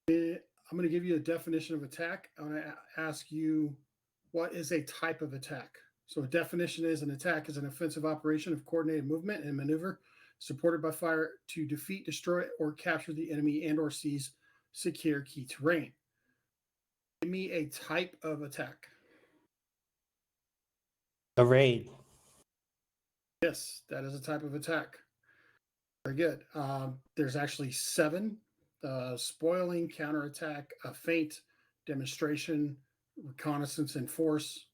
I'm going to give you a definition of attack. I'm going to ask you, what is a type of attack? So a definition is an attack is an offensive operation of coordinated movement and maneuver supported by fire to defeat, destroy, or capture the enemy and or seize secure key terrain. Give me a type of attack. A raid. Yes, that is a type of attack. Very good. There's actually 7. Spoiling, counterattack, a feint, demonstration, reconnaissance and force,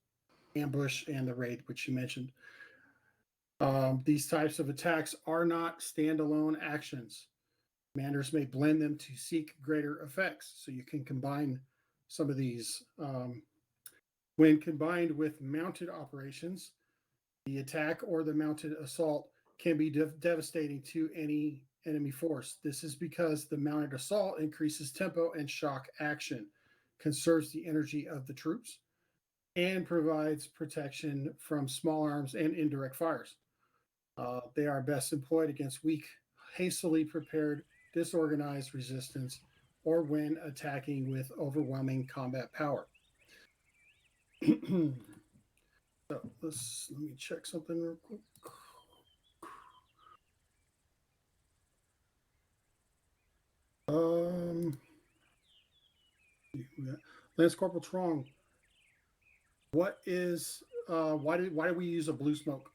ambush, and the raid, which you mentioned. These types of attacks are not standalone actions. Commanders may blend them to seek greater effects. So you can combine some of these. When combined with mounted operations, the attack or the mounted assault can be devastating to any enemy force. This is because the mounted assault increases tempo and shock action, conserves the energy of the troops, and provides protection from small arms and indirect fires. They are best employed against weak, hastily prepared, disorganized resistance or when attacking with overwhelming combat power. So let me check something real quick. Lance Corporal Trong, what is why did we use a blue smoke?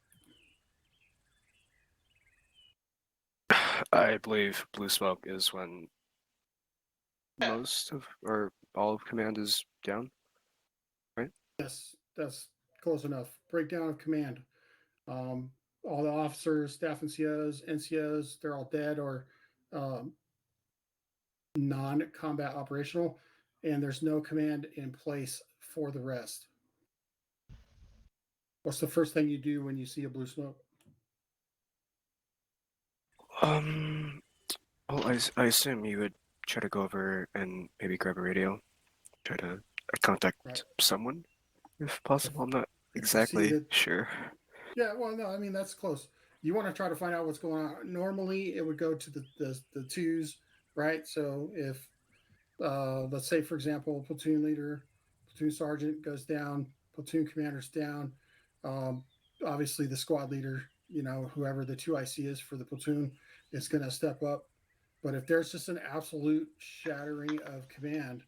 I believe blue smoke is when most of or all of command is down, right? Yes, that's close enough. Breakdown of command. All the officers, staff NCOs, NCOs, they're all dead or non-combat operational, and there's no command in place for the rest. What's the first thing you do when you see a blue smoke? Well, I assume you would try to go over and maybe grab a radio, try to contact someone, if possible. I'm not exactly sure. Yeah, well, no, I mean that's close. You want to try to find out what's going on. Normally, it would go to the twos, right? So if let's say, for example, platoon leader, platoon sergeant goes down, platoon commander's down. Obviously, the squad leader, whoever the 2IC is for the platoon, is going to step up. But if there's just an absolute shattering of command,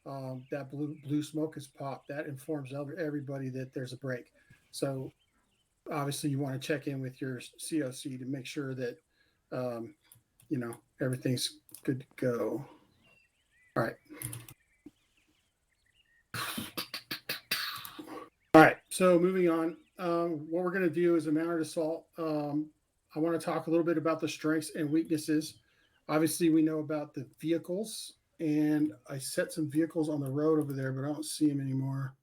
that blue smoke is popped. That informs everybody that there's a break. So obviously, you want to check in with your COC to make sure that everything's good to go. All right. All right, so moving on. What we're going to do is a mounted assault. I want to talk a little bit about the strengths and weaknesses. Obviously, we know about the vehicles, and I set some vehicles on the road over there, but I don't see them anymore.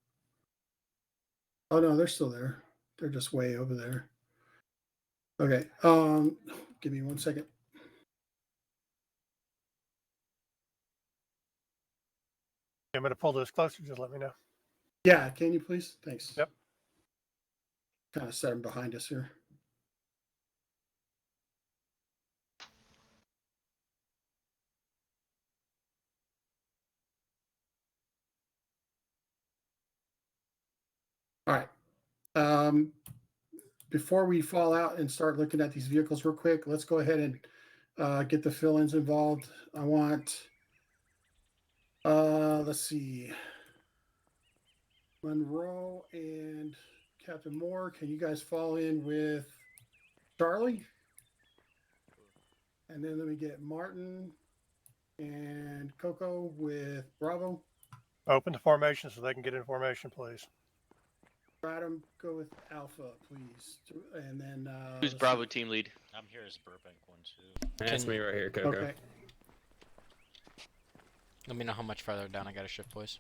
Oh, no, they're still there. They're just way over there. Okay, give me 1 second. I'm going to pull those closer. Just let me know. Yeah, can you please? Thanks. Yep. Kind of set them behind us here. All right. Before we fall out and start looking at these vehicles real quick, let's go ahead and get the fill-ins involved. I want, let's see, Monroe and Captain Moore. Can you guys fall in with Charlie? And then let me get Martin and Coco with Bravo. Open the formation so they can get in formation, please. Adam, go with Alpha, please. And then who's Bravo team lead? I'm here as Burbank 1-2. That's me right here, Coco. Okay. Let me know how much farther down I gotta shift, boys.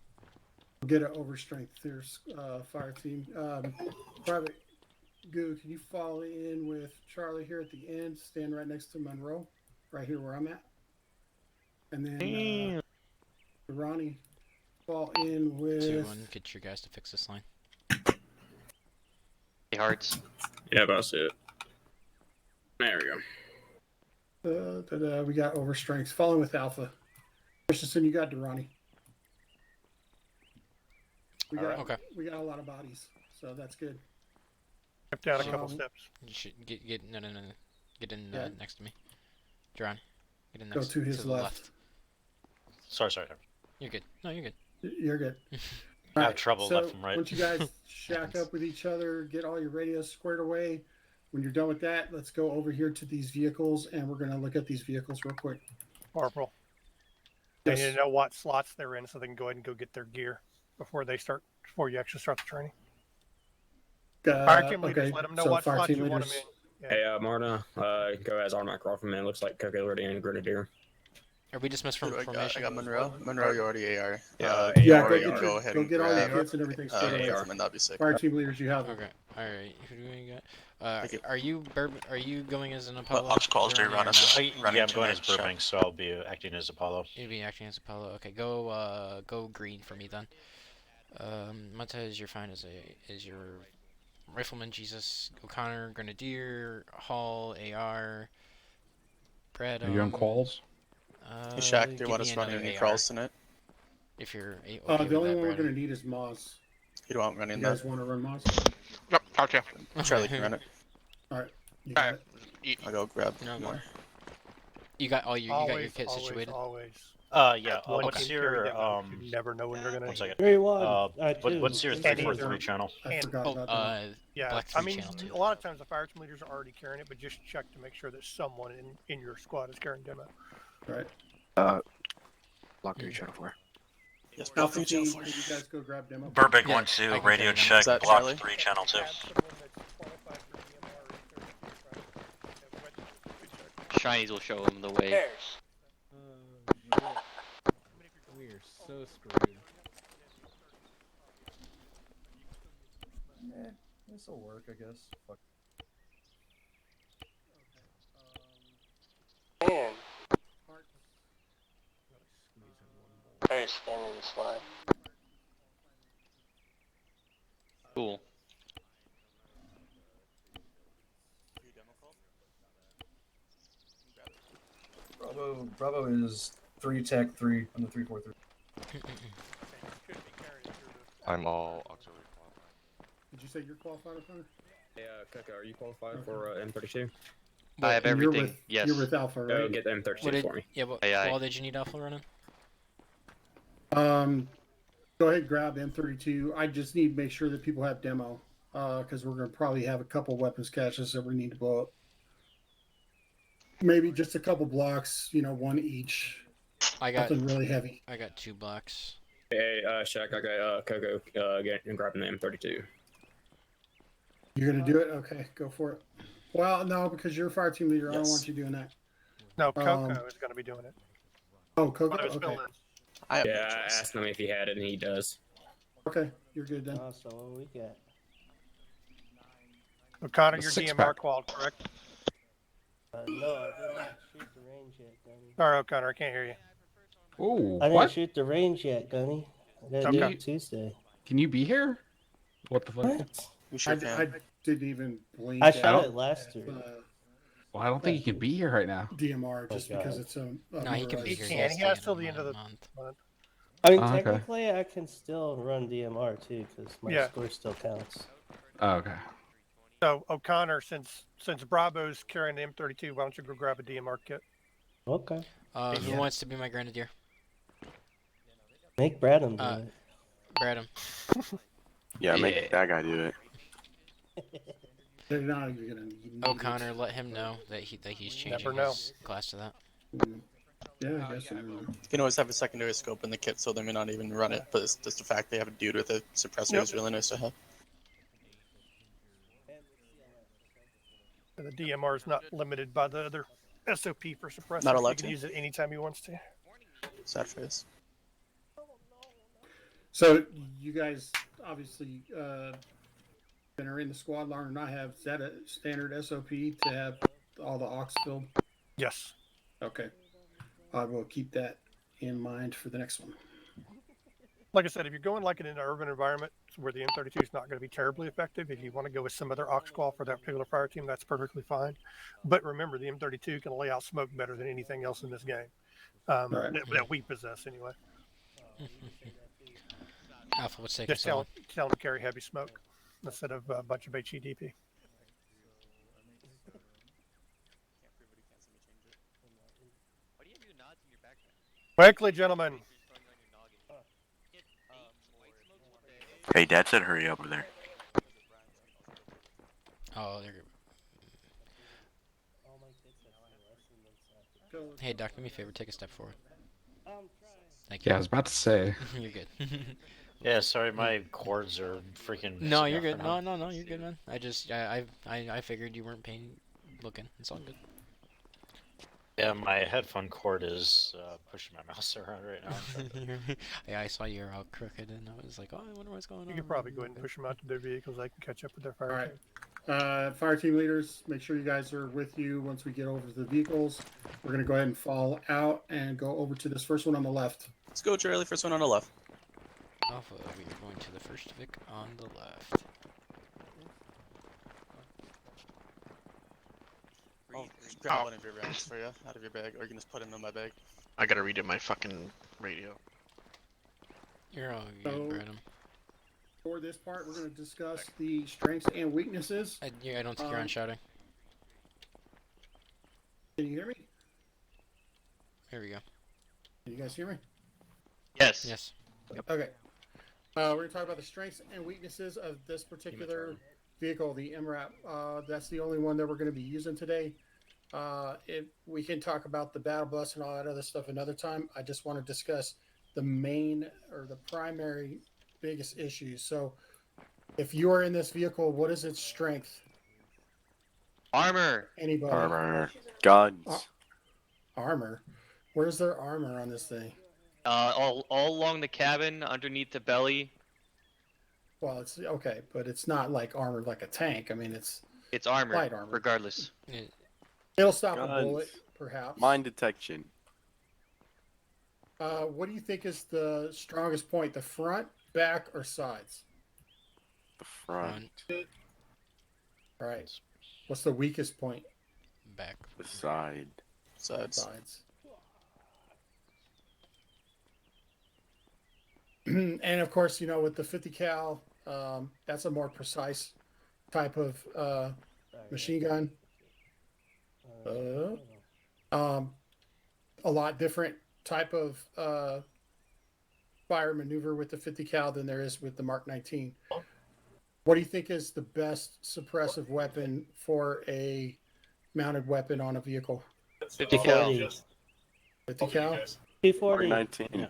We'll get an overstrength. There's fire team. Private Goo, can you fall in with Charlie here at the end? Stand right next to Monroe, right here where I'm at. And then Ronnie, fall in with 2-1. Get your guys to fix this line. Hey, Hearts. Yeah, that's it. There we go. We got overstrength. Following with Alpha. Christensen, you got Durrani. We got a lot of bodies, so that's good. Step down a couple steps. You should get no. Get in next to me. Duran, get in Go next to his the left. Sorry. You're good. No, you're good. You're good. I have trouble so left from right. Once you guys shack up with each other, get all your radios squared away. When you're done with that, let's go over here to these vehicles, and we're going to look at these vehicles real quick. Corporal. Yes. They need to know what slots they're in so they can go ahead and go get their gear before you actually start the training. Fire team leaders, let them know what slots you want them in. Yeah. Hey, Marta, go as Armac Rifleman. Looks like Coco already and Grenadier. Are we dismissed from formation? I got Monroe. Monroe, you already AR. Go get all your kits and everything straight away. That'd be sick. Fire team leaders, you have them. Okay. All right. Who do we got? Are you going as an Apollo? Ops calls do run us. Yeah, I'm going as Burbank, so I'll be acting as Apollo. You'll be acting as Apollo. Okay, go green for me then. Montez, you're fine as your Rifleman, Jesus, O'Connor, Grenadier, Hall, AR, Brad. Are you on calls? Hey Shaq, do you give want me us running another any AR, crawls tonight? if you're okay The with only that, one we're Brandon. gonna need is Moz. You don't want running You that? guys want to run Moz? Yep, gotcha. Charlie can run it. All right, you got it. I'll go grab No, more. You got all your, you got your kit always, situated? always. Yeah. One What's team carry your demo. You never know when you're gonna. One second. 3-1. What's your 343 channel? I forgot about that. Yeah, Black I 3 mean, channel 2. a lot of times the fire team leaders are already carrying it, but just check to make sure that someone in your squad is carrying demo. Right. Block 3 channel 4. Yes, Alpha team, can you guys go grab demo? Burbank Yeah, 1-2, I can radio carry them. check, Is that block Charlie? 3, channel 2. Shinies will show him the way. We are so screwed. This'll work, I guess. Fuck. Man. Hey, spamming the slide. Cool. Bravo is 3 tech 3 on the 343. I'm all auxiliary qualified. Did you say you're qualified, O'Connor? Yeah, Coco, are you qualified for M32? I have And you're everything. with- Yes. You're with Alpha, Go right? get the M32 for me. Yeah, but Aye. wall did you need Alpha running? Go ahead, grab M32. I just need to make sure that people have demo, because we're gonna probably have a couple weapons caches that we need to blow up. Maybe just a couple blocks, one each. I got Nothing really heavy. I got 2 blocks. Hey, Shaq, I got Coco getting grabbing the M32. You're gonna do it? Okay, go for it. Well, no, because you're a fire team leader. I don't Yes. want you doing that. No, Coco is going to be doing it. Oh, Coco. One of his Okay. buildings. I have Yeah, no I choice. asked him if he had it, and he does. Okay, you're good then. So what we got? O'Connor, A your six DMR pack. qual, correct? No, I did not shoot the range yet, Gunny. Sorry, O'Connor, I can't hear you. Oh, I didn't what? shoot the range yet, Gunny. I gotta do Okay. it Tuesday. Can you be here? What the fuck? What? We sure I can. didn't even blink. I at shot it last year. Well, I don't think you can be here right now. DMR just Oh, because God. it's a. No, he can be He here. can. He has till the end end of the month. month. I mean, Oh, okay. technically, I can still run DMR too, because my Yeah. score still counts. Oh, okay. So O'Connor, since Bravo's carrying the M32, why don't you go grab a DMR kit? Okay. Who Yeah. wants to be my grenadier? Make Bradham do it. Bradham. Yeah, make that guy do it. They're not even gonna need O'Connor, let him know that he's changing know. his class to that. Yeah, I guess. You can always have a secondary scope in the kit, so they may not even run it. But it's just the fact they have a dude with a suppressor is really nice to have. The DMR is not limited by the other SOP for suppressors. Not allowed He can to. use it anytime he wants to. Sad face. So you guys obviously that are in the squad line or not have, is that a standard SOP to have all the aux filled? Yes. Okay. I will keep that in mind for the next one. Like I said, if you're going like in an urban environment where the M32 is not going to be terribly effective, if you want to go with some other aux qual for that particular fire team, that's perfectly fine. But remember, the M32 can lay out smoke better than anything else in this game that we possess anyway. Alpha, what's taking Just so long? tell them to carry heavy smoke instead of a bunch of HEDP. Quickly, gentlemen. Hey, Dad said hurry up over there. Oh, they're good. Hey, Doc, do me a favor, take a step forward. Thank you. Yeah, I was about to say. You're good. Yeah, sorry, my cords are freaking. No, messing you're up good. right now. No, you're good, man. I figured you weren't looking. It's all good. Yeah, my headphone cord is pushing my mouse around right now. Yeah, I saw you were all crooked, and I was like, oh, I wonder what's going on. You could probably go ahead and push them out to their vehicles. They can catch up with their fire All team. right. Fire team leaders, make sure you guys are with you once we get over to the vehicles. We're going to go ahead and fall out and go over to this first one on the left. Let's go, Charlie. First one on the left. Alpha, we are going to the first Vic on the left. I'll grab one of your rounds for you out of your bag, or you can just put them in my bag. I gotta read in my fucking radio. You're all So- good, Brenham. For this part, we're going to discuss the strengths and weaknesses. I don't think you're on shouting. Can you hear me? Here we go. Can you guys hear me? Yes. Yes. Okay. We're going to talk about the strengths and weaknesses of this particular vehicle, the MRAP. That's the only one that we're going to be using today. If we can talk about the battle bus and all that other stuff another time. I just want to discuss the main or the primary biggest issues. So if you are in this vehicle, what is its strength? Armor. Anybody? Armor. Guns. Armor. Where's their armor on this thing? All along the cabin, underneath the belly. Well, it's okay, but it's not like armor like a tank. I mean, it's armor, light armor. regardless. It'll stop Guns. a bullet, perhaps. Mine detection. What do you think is the strongest point? The front, back, or sides? The front. All right. What's the weakest point? Back. The side. Sides. And of course, you know, with the 50 cal, that's a more precise type of machine gun. A lot different type of fire maneuver with the 50 cal than there is with the Mark 19. What do you think is the best suppressive weapon for a mounted weapon on a vehicle? 50 cal. 50 cal? 240. Mark 19. Yeah.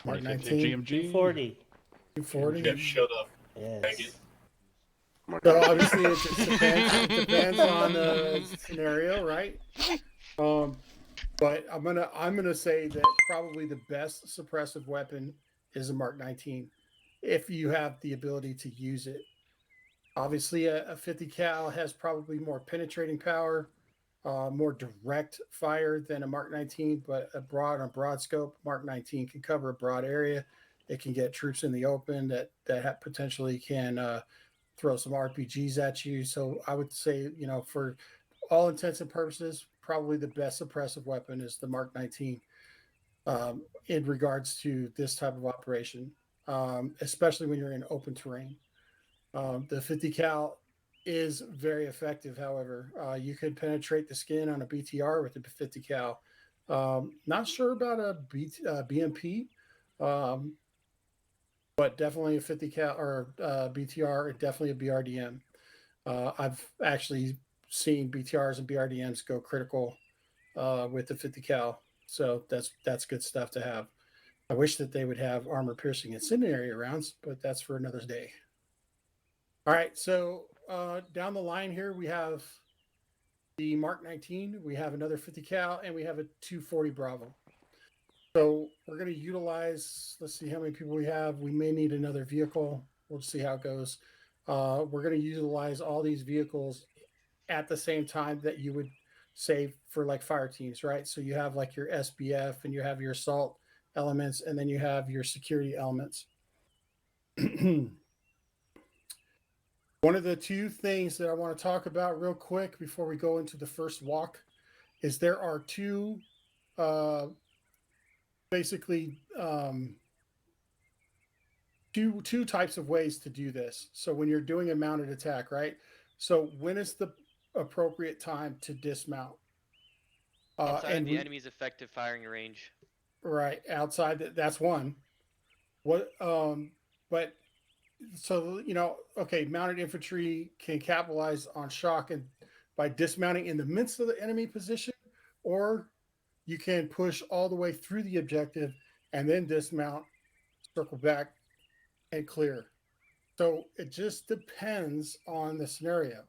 Mark M20 19. GMG. 240. 240. Shut up. Yes. So obviously it just depends on the scenario, right? But I'm gonna say that probably the best suppressive weapon is a Mark 19, if you have the ability to use it. Obviously, a 50 cal has probably more penetrating power, more direct fire than a Mark 19, but a broad scope, Mark 19 can cover a broad area. It can get troops in the open that potentially can throw some RPGs at you. So I would say, you know, for all intents and purposes, probably the best suppressive weapon is the Mark 19 in regards to this type of operation, especially when you're in open terrain. The 50 cal is very effective. However, you could penetrate the skin on a BTR with the 50 cal. Not sure about a BMP, but definitely a 50 cal or BTR, definitely a BRDM. I've actually seen BTRs and BRDMs go critical with the 50 cal, so that's good stuff to have. I wish that they would have armor piercing incendiary rounds, but that's for another day. All right, so down the line here we have the Mark 19, we have another 50 cal, and we have a 240 Bravo. So we're going to utilize, let's see how many people we have. We may need another vehicle. We'll see how it goes. We're going to utilize all these vehicles at the same time that you would say for like fire teams, right? So you have like your SBF and you have your assault elements, and then you have your security elements. One of the two things that I want to talk about real quick before we go into the first walk is there are two basically two types of ways to do this. So when you're doing a mounted attack, right? So when is the appropriate time to dismount? Outside the enemy's effective firing range. Right, outside that's one. What but so you know, okay, mounted infantry can capitalize on shock and by dismounting in the midst of the enemy position, or you can push all the way through the objective and then dismount, circle back, and clear. So it just depends on the scenario.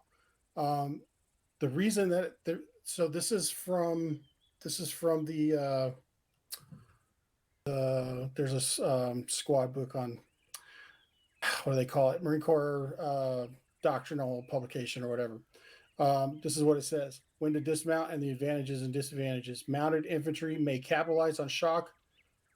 The reason that so this is from the there's a squad book on what do they call it, Marine Corps doctrinal publication or whatever. This is what it says: when to dismount and the advantages and disadvantages. Mounted infantry may capitalize on shock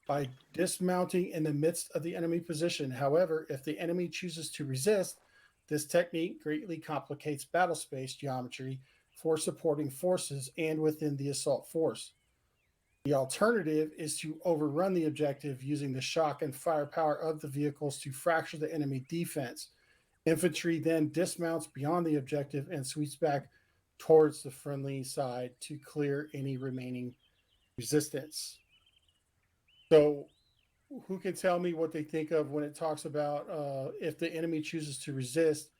by dismounting in the midst of the enemy position. However, if the enemy chooses to resist, this technique greatly complicates battle space geometry for supporting forces and within the assault force. The alternative is to overrun the objective using the shock and firepower of the vehicles to fracture the enemy defense. Infantry then dismounts beyond the objective and sweeps back towards the friendly side to clear any remaining resistance. So, who can tell me what they think of when it talks about if the enemy chooses to resist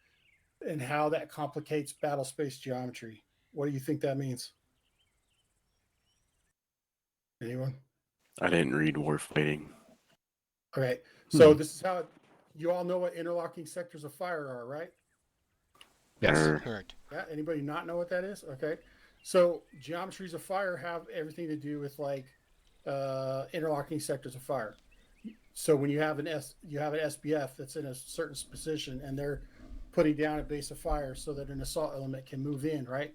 and how that complicates battle space geometry? What do you think that means? Anyone? I didn't read warfighting. Okay, so this is how you all know what interlocking sectors of fire are, right? Yes. Correct. Yeah. Anybody not know what that is? Okay. So geometries of fire have everything to do with like interlocking sectors of fire. So when you have an SBF that's in a certain position and they're putting down a base of fire so that an assault element can move in, right?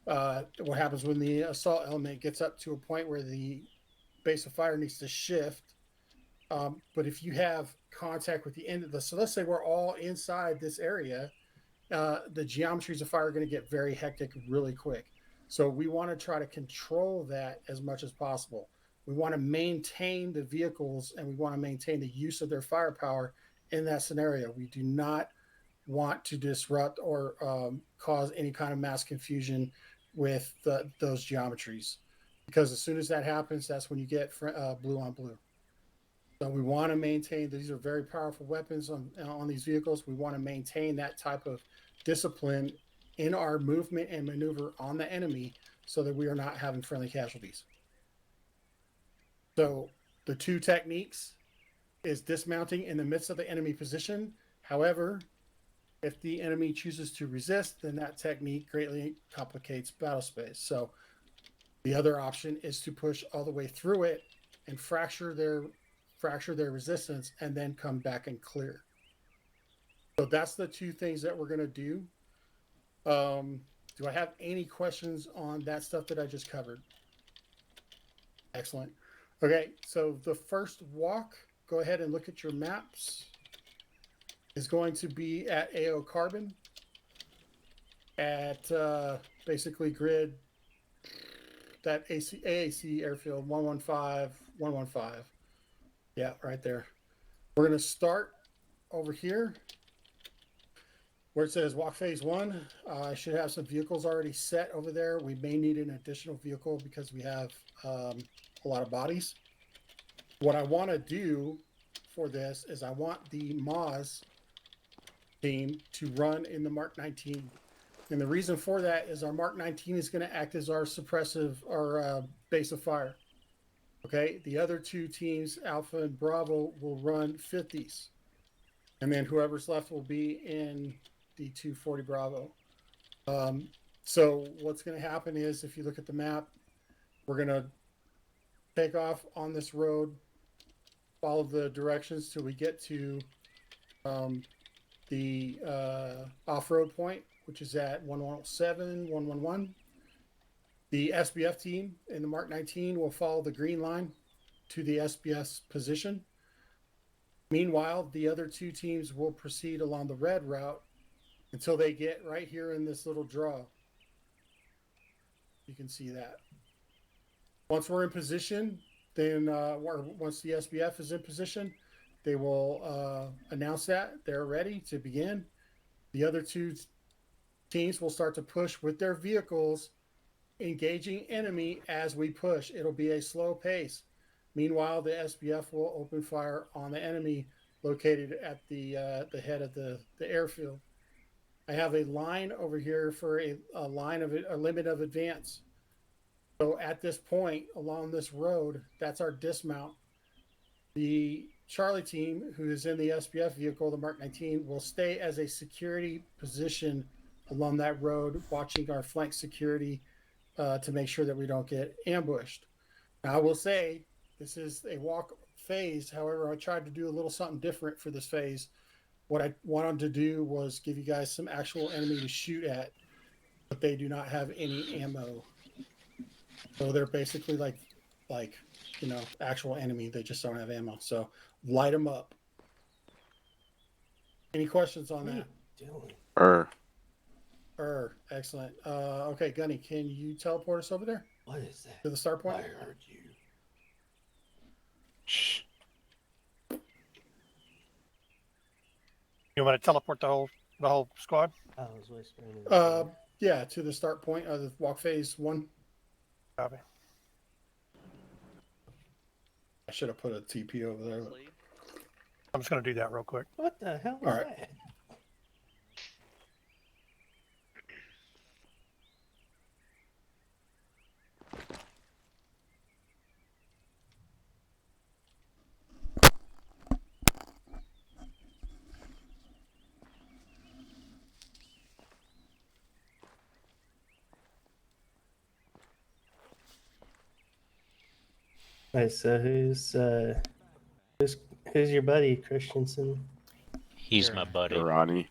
What happens when the assault element gets up to a point where the base of fire needs to shift? But if you have contact with the end of so let's say we're all inside this area, the geometries of fire are going to get very hectic really quick. So we want to try to control that as much as possible. We want to maintain the vehicles and we want to maintain the use of their firepower in that scenario. We do not want to disrupt or cause any kind of mass confusion with those geometries, because as soon as that happens, that's when you get blue on blue. So we want to maintain, these are very powerful weapons on these vehicles. We want to maintain that type of discipline in our movement and maneuver on the enemy so that we are not having friendly casualties. So the two techniques is dismounting in the midst of the enemy position. However, if the enemy chooses to resist, then that technique greatly complicates battle space. So the other option is to push all the way through it and fracture their resistance and then come back and clear. So that's the two things that we're going to do. Do I have any questions on that stuff that I just covered? Excellent. Okay, so the first walk, go ahead and look at your maps, is going to be at AO Carbon at basically grid that AAC airfield 115. Yeah, right there. We're going to start over here where it says walk phase 1. I should have some vehicles already set over there. We may need an additional vehicle because we have a lot of bodies. What I want to do for this is I want the Moz team to run in the Mark 19. And the reason for that is our Mark 19 is going to act as our suppressive or base of fire. Okay, the other two teams, Alpha and Bravo, will run 50s. And then whoever's left will be in the 240 Bravo. So what's going to happen is, if you look at the map, we're going to take off on this road, follow the directions till we get to the off-road point, which is at 107, 111. The SBF team in the Mark 19 will follow the green line to the SBF's position. Meanwhile, the other two teams will proceed along the red route until they get right here in this little draw. You can see that. Once we're in position, then once the SBF is in position, they will announce that they're ready to begin. The other two teams will start to push with their vehicles, engaging enemy as we push. It'll be a slow pace. Meanwhile, the SBF will open fire on the enemy located at the head of the airfield. I have a line over here for a limit of advance. So at this point along this road, that's our dismount. The Charlie team, who is in the SBF vehicle, the Mark 19, will stay as a security position along that road, watching our flank security to make sure that we don't get ambushed. Now, I will say this is a walk phase. However, I tried to do a little something different for this phase. What I wanted to do was give you guys some actual enemy to shoot at, but they do not have any ammo. So they're basically like actual enemy. They just don't have ammo. So light them up. Any questions on that? Excellent. Okay, Gunny, can you teleport us over there? What is that? To the start point? I heard you. Shh. You want to teleport the whole squad? I was whispering. in the ear. Yeah, to the start point of the walk phase 1. Copy. I should have put a TP over there. But... I'm just going to do that real quick. What the hell was All right. that? Alright, so who's your buddy, Christensen? He's my buddy. Ronnie.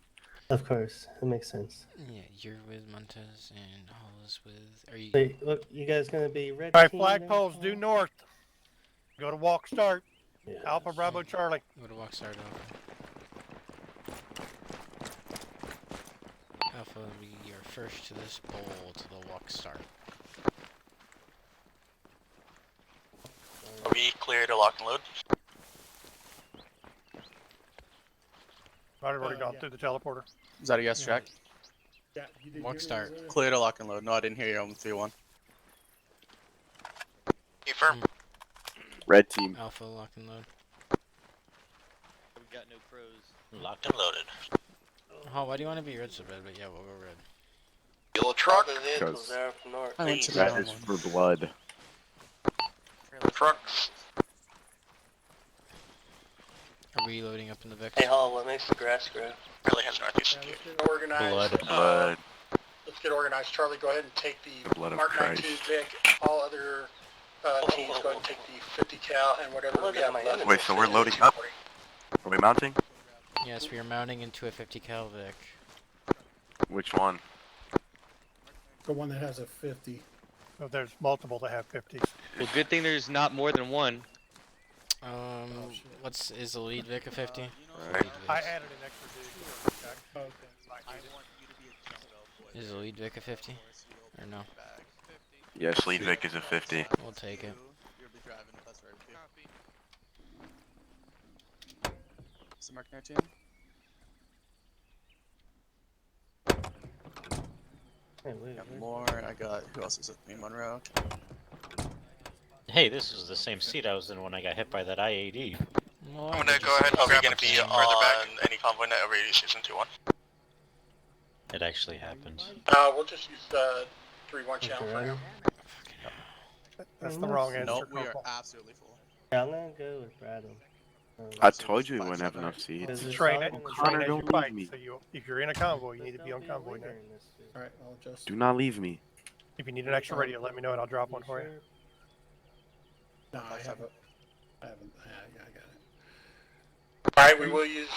Of course, that makes sense. Yeah, you're with Montez and Hall is with. Are you? Wait, look, you guys gonna be red? All right, team flagpoles there? due north. Go to walk start. Yeah. Alpha Bravo Charlie. Go to walk start over. Alpha, we are first to this bowl to the walk start. Are we clear to lock and load? I've already gone through the teleporter. Is that a yes, Jack? Yeah, you did Walk hear me start. earlier? Clear to lock and load. No, I didn't hear you on 3-1. Confirm. Red team. Alpha, lock and load. We got no pros. Locked and loaded. Hall, why do you want to be red so bad? But yeah, we'll go red. Yellow truck. Because I went to that that is one. for blood. Trucks. Are we loading up in the Vex? Hey, Hall, what makes the grass grow? Really has northeast. Blood. Blood. Let's get organized. Charlie, go ahead and take the The blood of Mark Christ. 19 Vic. All other teams, go ahead and take the 50 cal and whatever Look we at have my left. enemy. Wait, so we're loading up? Are we mounting? Yes, we are mounting into a 50 cal Vic. Which one? The one that has a 50. So there's multiple that have 50s. Well, good thing there's not more than one. Is the lead Vic a 50? Right. I added an extra dig. Is the lead Vic a 50? Or no? Yes, lead Vic is a 50. We'll take it. You'll be driving. That's right with you. Is the Mark 19? Hey, wait, Got wait. more. I got. Who else is with me? Monroe. Hey, this is the same seat I was in when I got hit by that IAD. Well, I'm gonna go ahead and Are we grab gonna a be team on further back. Any convoy net over 80 season 2-1. It actually happened. We'll just use 3-1 channel for now. That's the wrong answer. Nope, we are Corporal. absolutely full. Yeah, I'm gonna go with Bradham. I told you we wouldn't have enough seats. Because it's Train all it. gonna be- Train as you don't leave fight. me. So if you're in a convoy, you need to be on convoy now. All right, I'll adjust. Do not leave me. If you need an extra radio, let me know and I'll drop one for you. No, I haven't. I got it. All right, we will use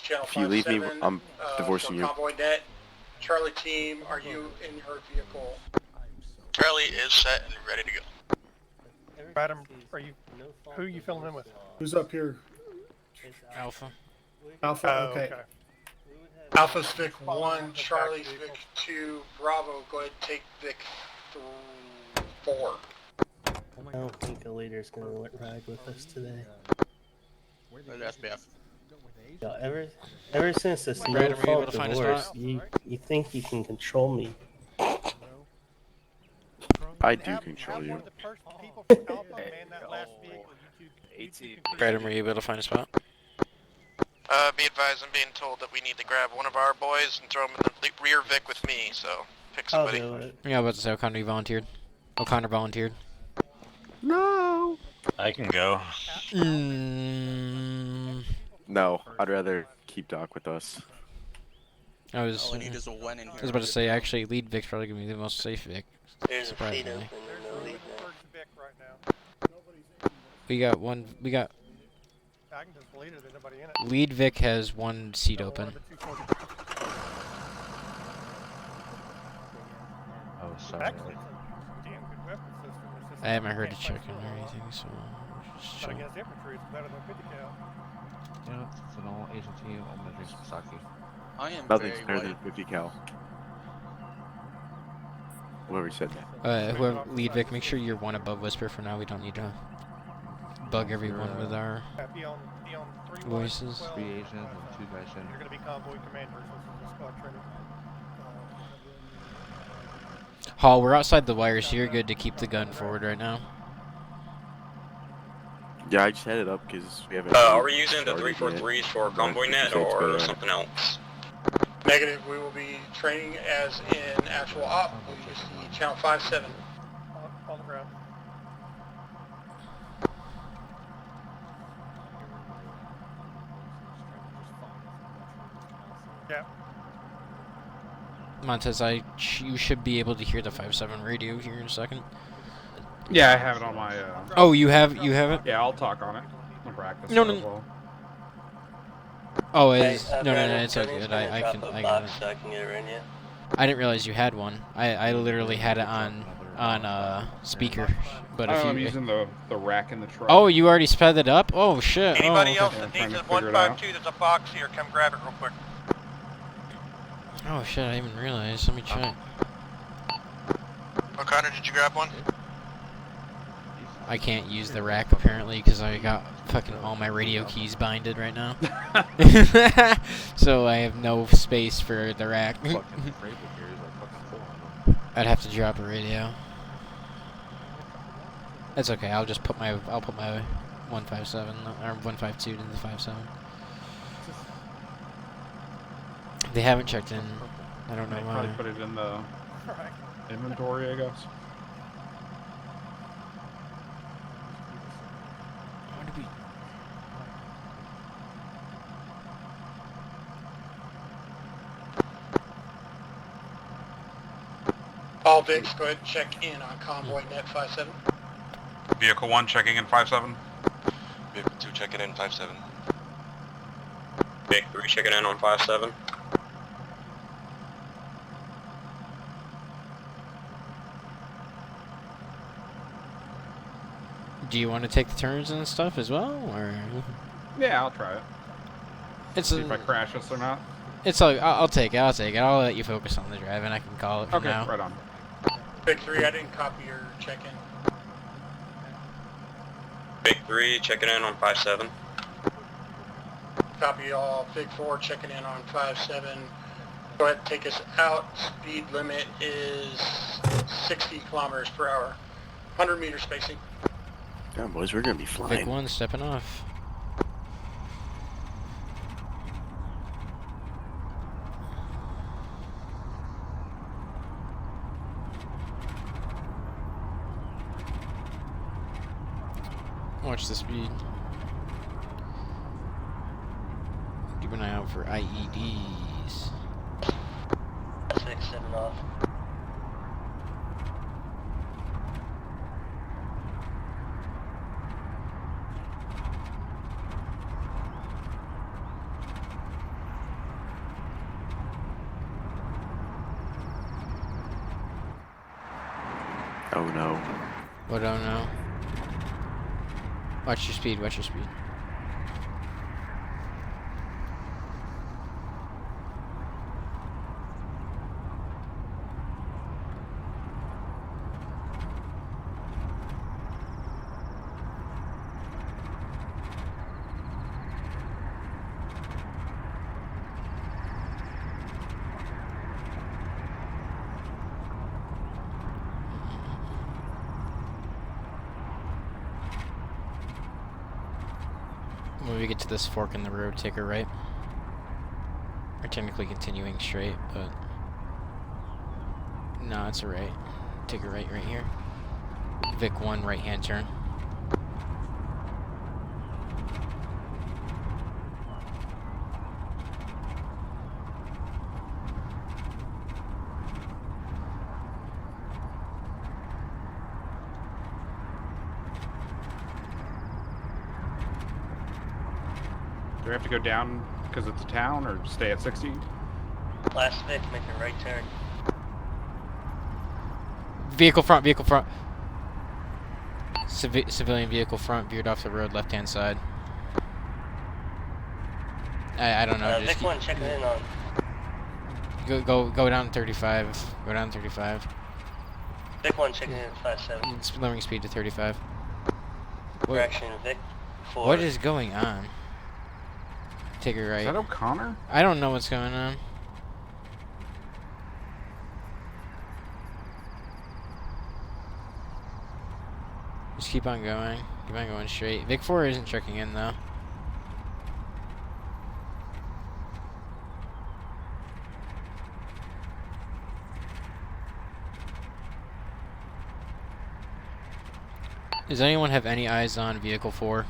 channel 5-7. If you leave me, I'm divorcing for you. convoy net. Charlie team, are you in her vehicle? Charlie is set and ready to go. Adam, who are you filling in with? Who's up here? Alpha. Alpha. Oh, Okay. Alpha's Vic 1, Charlie's Vic 2, Bravo, go ahead and take Vic 4. I don't think a leader's gonna ride with us today. There's SBF. Yeah, ever since this Brad, are we able no-fault to find a divorce, spot? you think you can control me. I do control you. Brad, are you able to find a spot? Be advised, I'm being told that we need to grab one of our boys and throw him in the rear Vic with me, so pick I'll somebody. do it. Yeah, I was about to say O'Connor volunteered. O'Connor volunteered. No. I can go. No, I'd rather keep Doc with us. I was. All we need is a win in here. I was about to say actually, lead Vic's probably gonna be the most safe Vic. There's a seat Surprisingly. open and no lead now. We got one. We got I can just delete it. There's nobody in it. lead Vic has one seat open. Oh, sorry. Actually, it's a damn good weapon system. It's just I haven't heard can't it fight checking full or on. anything, so just But chill. against infantry, it's better than 50 cal. Yeah, it's an all agency on the Saki. I am Nothing's very better than white. 50 cal. Whoever said that. Whoever lead Vic, make sure you're one above Whisper for now. We don't need to bug everyone with our Be on 3-1, voices. 12, 3 and Asians and 2 5-7. Daishin. You're going to be convoy commanders. This is a squad training. Hall, we're outside the wire, so you're good to keep the gun forward right now. Yeah, I just had it up because we haven't. Are we using the started 343s yet. for convoy net or something else? Negative. We will be training as in actual op. We use the channel 5-7. On the ground. Yeah. Montez, you should be able to hear the 5-7 radio here in a second. Yeah, I have it on my. Oh, you have it? Yeah, I'll talk on it. I'll practice. No. As well. Oh, it is. No, it's all good. I got it. So I can get it in yet. I didn't realize you had one. I literally had it on speaker. But if I'm you using the rack in the truck. Oh, you already sped it up? Oh shit. Anybody oh, else that needs a 152, there's a box here. Come grab it real quick. Oh shit, I didn't even realize. Let me check. O'Connor, did you grab one? I can't use the rack apparently because I got fucking all my radio keys binded right now. So I have no space for the rack. I'd have to drop a radio. That's okay. I'll put my 157 or 152 into the 5-7. They haven't checked in. I don't know why. Probably put it in the inventory, I guess. All Vics, go ahead and check in on convoy net 5-7. Vehicle 1 checking in 5-7. Vehicle 2 checking in 5-7. Vic 3 checking in on 5-7. Do you want to take the turns and stuff as well, or? Yeah, I'll try it. See if I It's crash this or not. I'll take it. I'll let you focus on the drive, and I can call it for Okay, now. right on. Vic 3, I didn't copy your check-in. Vic 3 checking in on 5-7. Copy all. Vic 4 checking in on 5-7. Go ahead and take us out. Speed limit is 60 kilometers per hour. 100 meter spacing. Damn, boys, we're gonna be flying. Vic 1 stepping off. Watch the speed. Keep an eye out for IEDs. 6-7 off. Oh no. What? Oh no. Watch your speed, watch your speed. When we get to this fork in the road, take a right. We're technically continuing straight, but no, it's a right. Take a right here. Vic 1 right hand turn. Do we have to go down because it's a town, or stay at 60? Last Vic, make a right turn. Vehicle front, vehicle front. Civilian vehicle front, veered off the road, left hand side. I don't know. Vic 1 checking in on. Go down 35. Go down 35. Vic 1 checking in at 5-7. It's lowering speed to 35. Correction, Vic 4. What is going on? Take it right. Is that O'Connor? I don't know what's going on. Just keep on going. Keep on going straight. Vic 4 isn't checking in though. Does anyone have any eyes on Vehicle 4?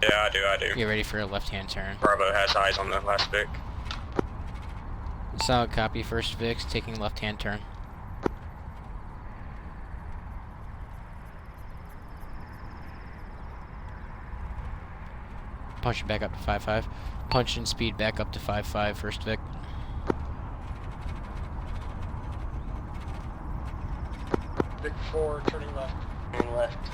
Yeah, I do. Get ready for a left-hand turn. Bravo has eyes on the last Vic. Solid copy. First Vic's taking left-hand turn. Punch it back up to 5.5. Punch and speed back up to 5.5. First Vic. Vic 4, turning left. Turning left.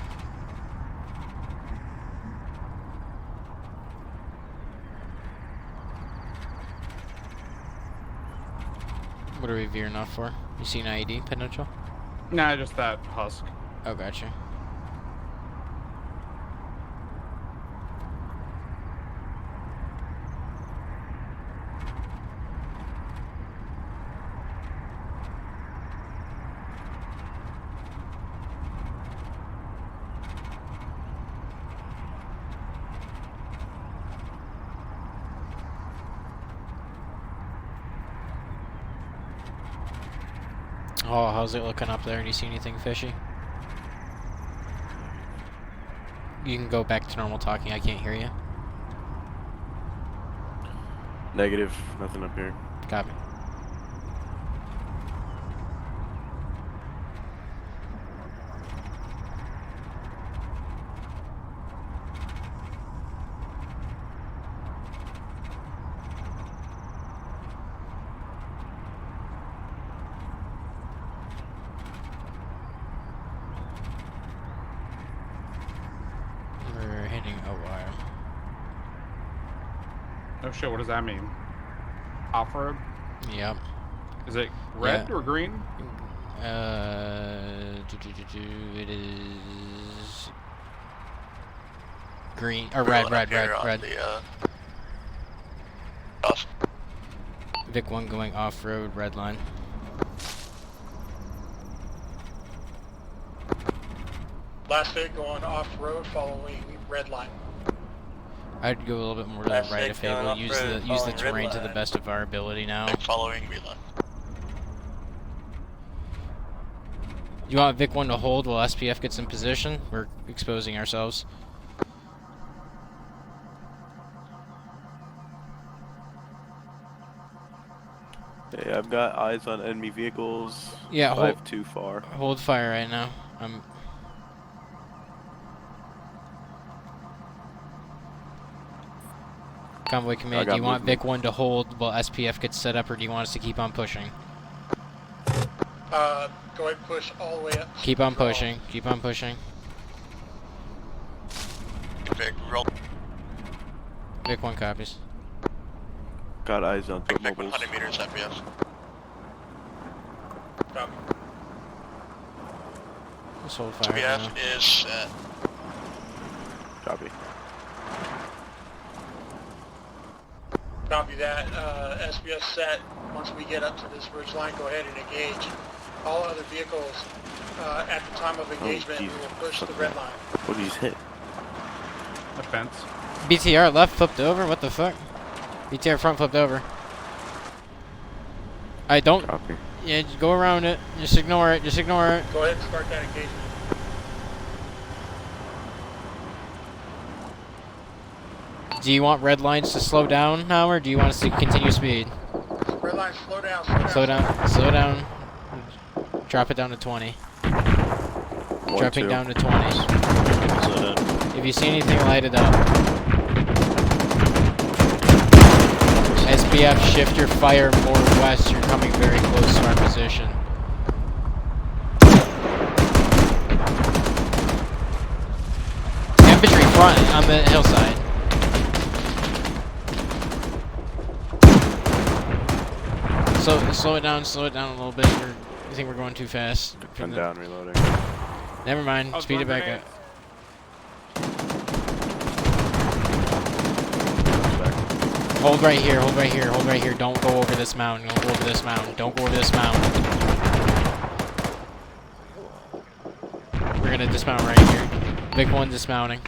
What are we veering off for? You see an IED potential? Nah, just that husk. Oh, gotcha. Oh, how's it looking up there? Do you see anything fishy? You can go back to normal talking. I can't hear you. Negative. Nothing up here. Copy. We're hitting a wire. Oh shit, what does that mean? Off-road? Yep. Is it red Yeah. or green? It is green or red. Vic 1 going off-road, red line. Last Vic going off-road, following red line. I'd go a little bit more to the right if able. Use the terrain to the best of our ability now. Following reline. You want Vic 1 to hold while SPF gets in position? We're exposing ourselves. Hey, I've got eyes on enemy vehicles. Yeah, hold too far. Hold fire right now. Convoy command, do you want Vic 1 to hold while SPF gets set up, or do you want us to keep on pushing? Go ahead and push all the way up. Keep on pushing. Keep on pushing. Vic, roll. Vic 1 copies. Got eyes on Vic, mobiles. 100 meters FPS. Copy. Just hold fire. SPF is set. Copy. Copy that. SBS set. Once we get up to this ridge line, go ahead and engage. All other vehicles at the time of engagement, we will push the red line. What did you hit? A fence. BTR left flipped over? What the fuck? BTR front flipped over. I don't. Copy. Yeah, just go around it. Just ignore it. Just ignore it. Go ahead and start that engagement. Do you want red lines to slow down now, or do you want us to continue speed? Red line, slow down. Slow down. Slow down. Drop it down to 20. Dropping down to 20. If you see anything, light it up. SBF, shift your fire more west. You're coming very close to our position. Infantry front on the hillside. Slow it down a little bit. I think we're going too fast. I'm down reloading. Never mind. Speed it back up. Hold right here, hold right here, hold right here. Don't go over this mountain. Don't go over this mountain. Don't go over this mountain. We're gonna dismount right here. Vic 1 dismounting.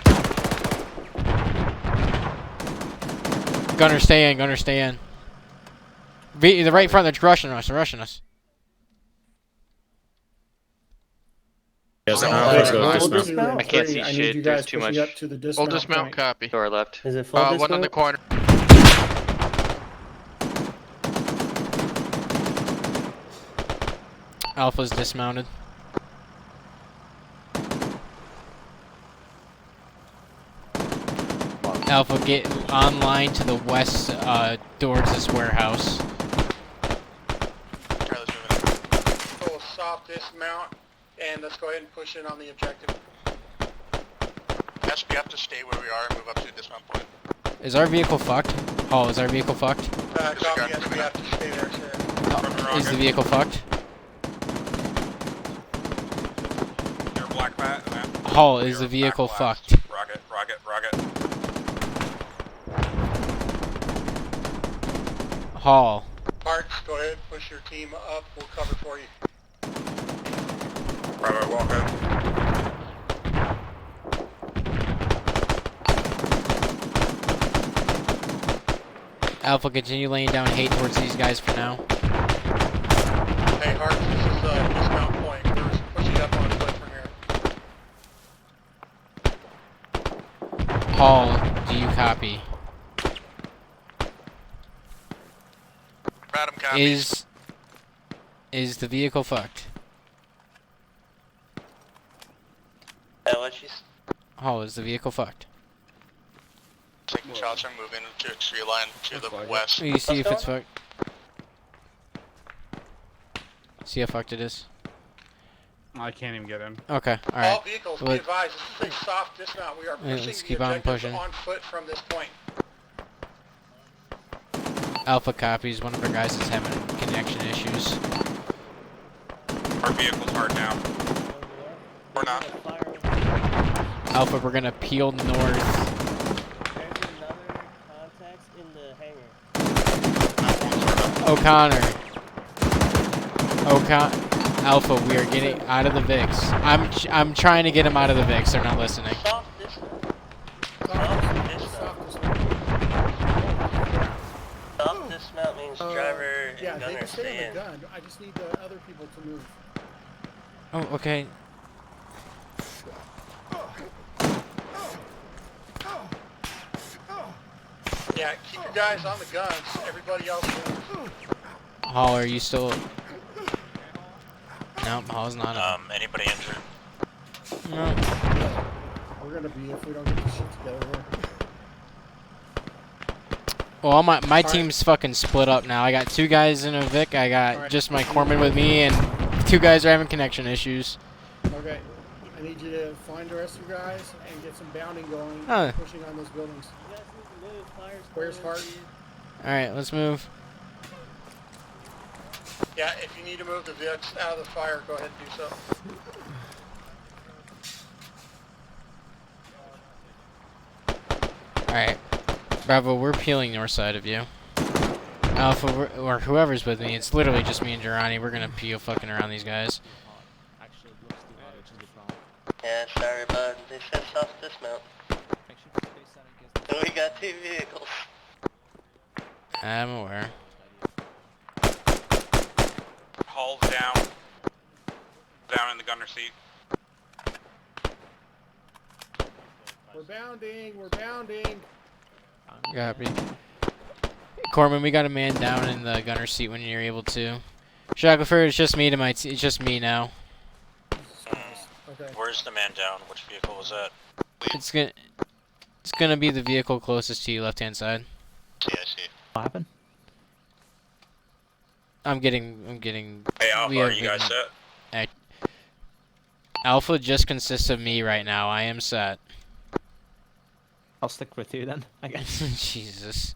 Gunner, stay in. Gunner, stay in. The right front, they're rushing us. They're rushing us. Yes, I can't see I need shit. you There's guys too pushing much. up to the Full dismount dismount point. copy. To our left. Is it full dismount? One on the corner. Alpha's dismounted. Alpha, get online to the west towards this warehouse. Full soft dismount, and let's go ahead and push in on the objective. Yes, we have to stay where we are and move up to the dismount point. Is our vehicle fucked? Oh, is our vehicle fucked? Copy, yes, we have to stay there, sir. Oh, is the vehicle fucked? Your black mat. Hull, is the vehicle fucked? Rocket, rocket, rocket. Hull. Parks, go ahead, push your team up. We'll cover for you. Bravo, walk in. Alpha, continue laying down hate towards these guys for now. Hey, Hart, this is dismount point. We're pushing up on foot from here. Hull, do you copy? Madam copy. Is the vehicle fucked? What's she? Hull, is the vehicle fucked? Taking shots and moving to a tree line to the west. You see if it's fucked? See how fucked it is? I can't even get in. Okay, All alright. vehicles, be advised, this is a soft dismount. We are pushing let's the keep on objectives pushing. on foot from this point. Alpha copies. One of our guys is having connection issues. Our vehicle's hard now. Or not. Alpha, we're gonna peel north. There's another contact in the hangar. O'Connor. Alpha, we are getting out of the VIX. I'm trying to get him out of the VIX. They're not listening. Soft dismount. Soft dismount means driver and Yeah, they gunner can stay stay in in. the gun. I just need the other people to move. Oh, okay. Yeah, keep your guys on the guns. Everybody else moves. Hall, are you still? Nope, Hall's not. Anybody injured? No. We're gonna be if we don't get this shit together here. Well, my team's fucking split up now. I got 2 guys in a Vic. I got just my corpsman with me, and 2 guys are having connection issues. Okay. I need you to find the rest of you guys and get some bounding going, Huh. pushing on those buildings. Where's Hart? Alright, let's move. Yeah, if you need to move the VIX out of the fire, go ahead and do so. Alright. Bravo, we're peeling north side of you. Alpha, or whoever's with me, it's literally just me and Durrani. We're gonna peel fucking around these guys. Yeah, sorry about it. They said soft dismount. So we got 2 vehicles. I'm aware. Hull's down. Down in the gunner seat. We're bounding. We're bounding. Copy. Corman, we got a man down in the gunner seat when you're able to. Shackleford, it's just me to it's just me now. Okay. Where's the man down? Which vehicle was that? It's gonna be the vehicle closest to you, left hand side. Yeah, I see. What happened? I'm getting. Hey, Alpha, we are you guys set? Alpha just consists of me right now. I am set. I'll stick with you then, I guess. Jesus.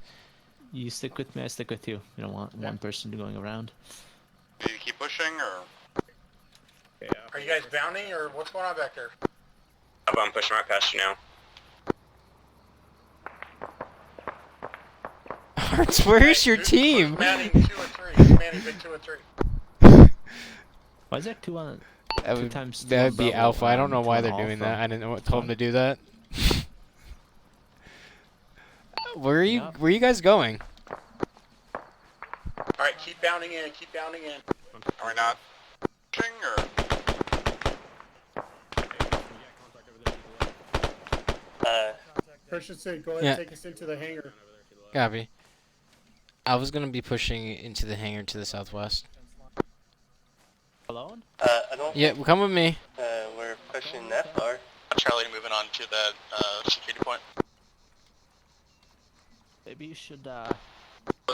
You stick with me, I stick with you. You don't want one person going around. Do you keep pushing or? Yeah, Are you guys bounding or what's going on back there? I'm pushing right past you now. Hearts, where's your team? Manning 2 and 3. Manning big 2 and 3. Why is that 2 on? That Two would, times two that on would be Bravo Alpha. I don't and know 2 why on they're doing Alpha? that. I didn't know what told them to do that. Where are you? Yep. Where are you guys going? All right, keep bounding in. Keep bounding in. Are we not pushing or? Christian said, go ahead Yeah. and take us into the hangar. Copy. I was gonna be pushing into the hangar to the southwest. Alone? I don't Yeah, well, come with me. we're pushing that far. Charlie moving on to the security point. Maybe you should. Let's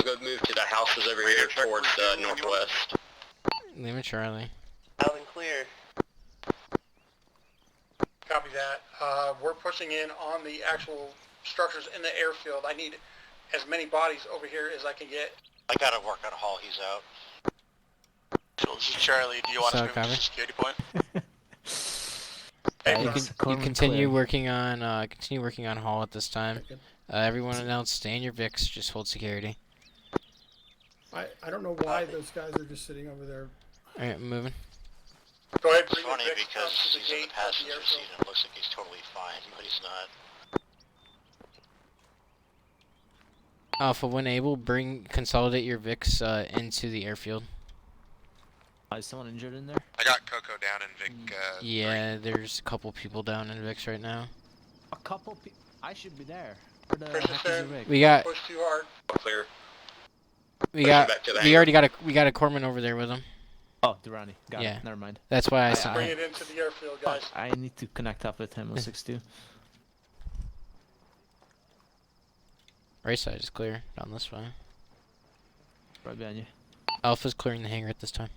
go move to the houses over here towards the northwest. Leave it, Charlie. Out and clear. Copy that. We're pushing in on the actual structures in the airfield. I need as many bodies over here as I can get. I gotta work on Hall, he's out. Charlie, do you want us to move to the security point? You continue working on Hall at this time. Everyone else, stay in your VIX. Just hold security. I don't know why those guys are just sitting over there. All right, moving. Go ahead, It's bring funny the VIX because up to the he's in gate the of the passenger airfield. seat and it looks like he's totally fine, but he's not. Alpha, when able, consolidate your VIX into the airfield. Is someone injured in there? I got Coco down in Vic. Yeah, there's a couple people down in VIX right now. A couple people. I should be there. Where the Christian heck is said, the rig? We got. push too hard. Clear. We already got a corpsman over there with him. Oh, Durrani. Got Yeah. it. Never mind. That's why I sent Bring him. it into the airfield, guys. I need to connect up with him on 6-2. Right side is clear. Down this way. Right behind you. Alpha's clearing the hangar at this time.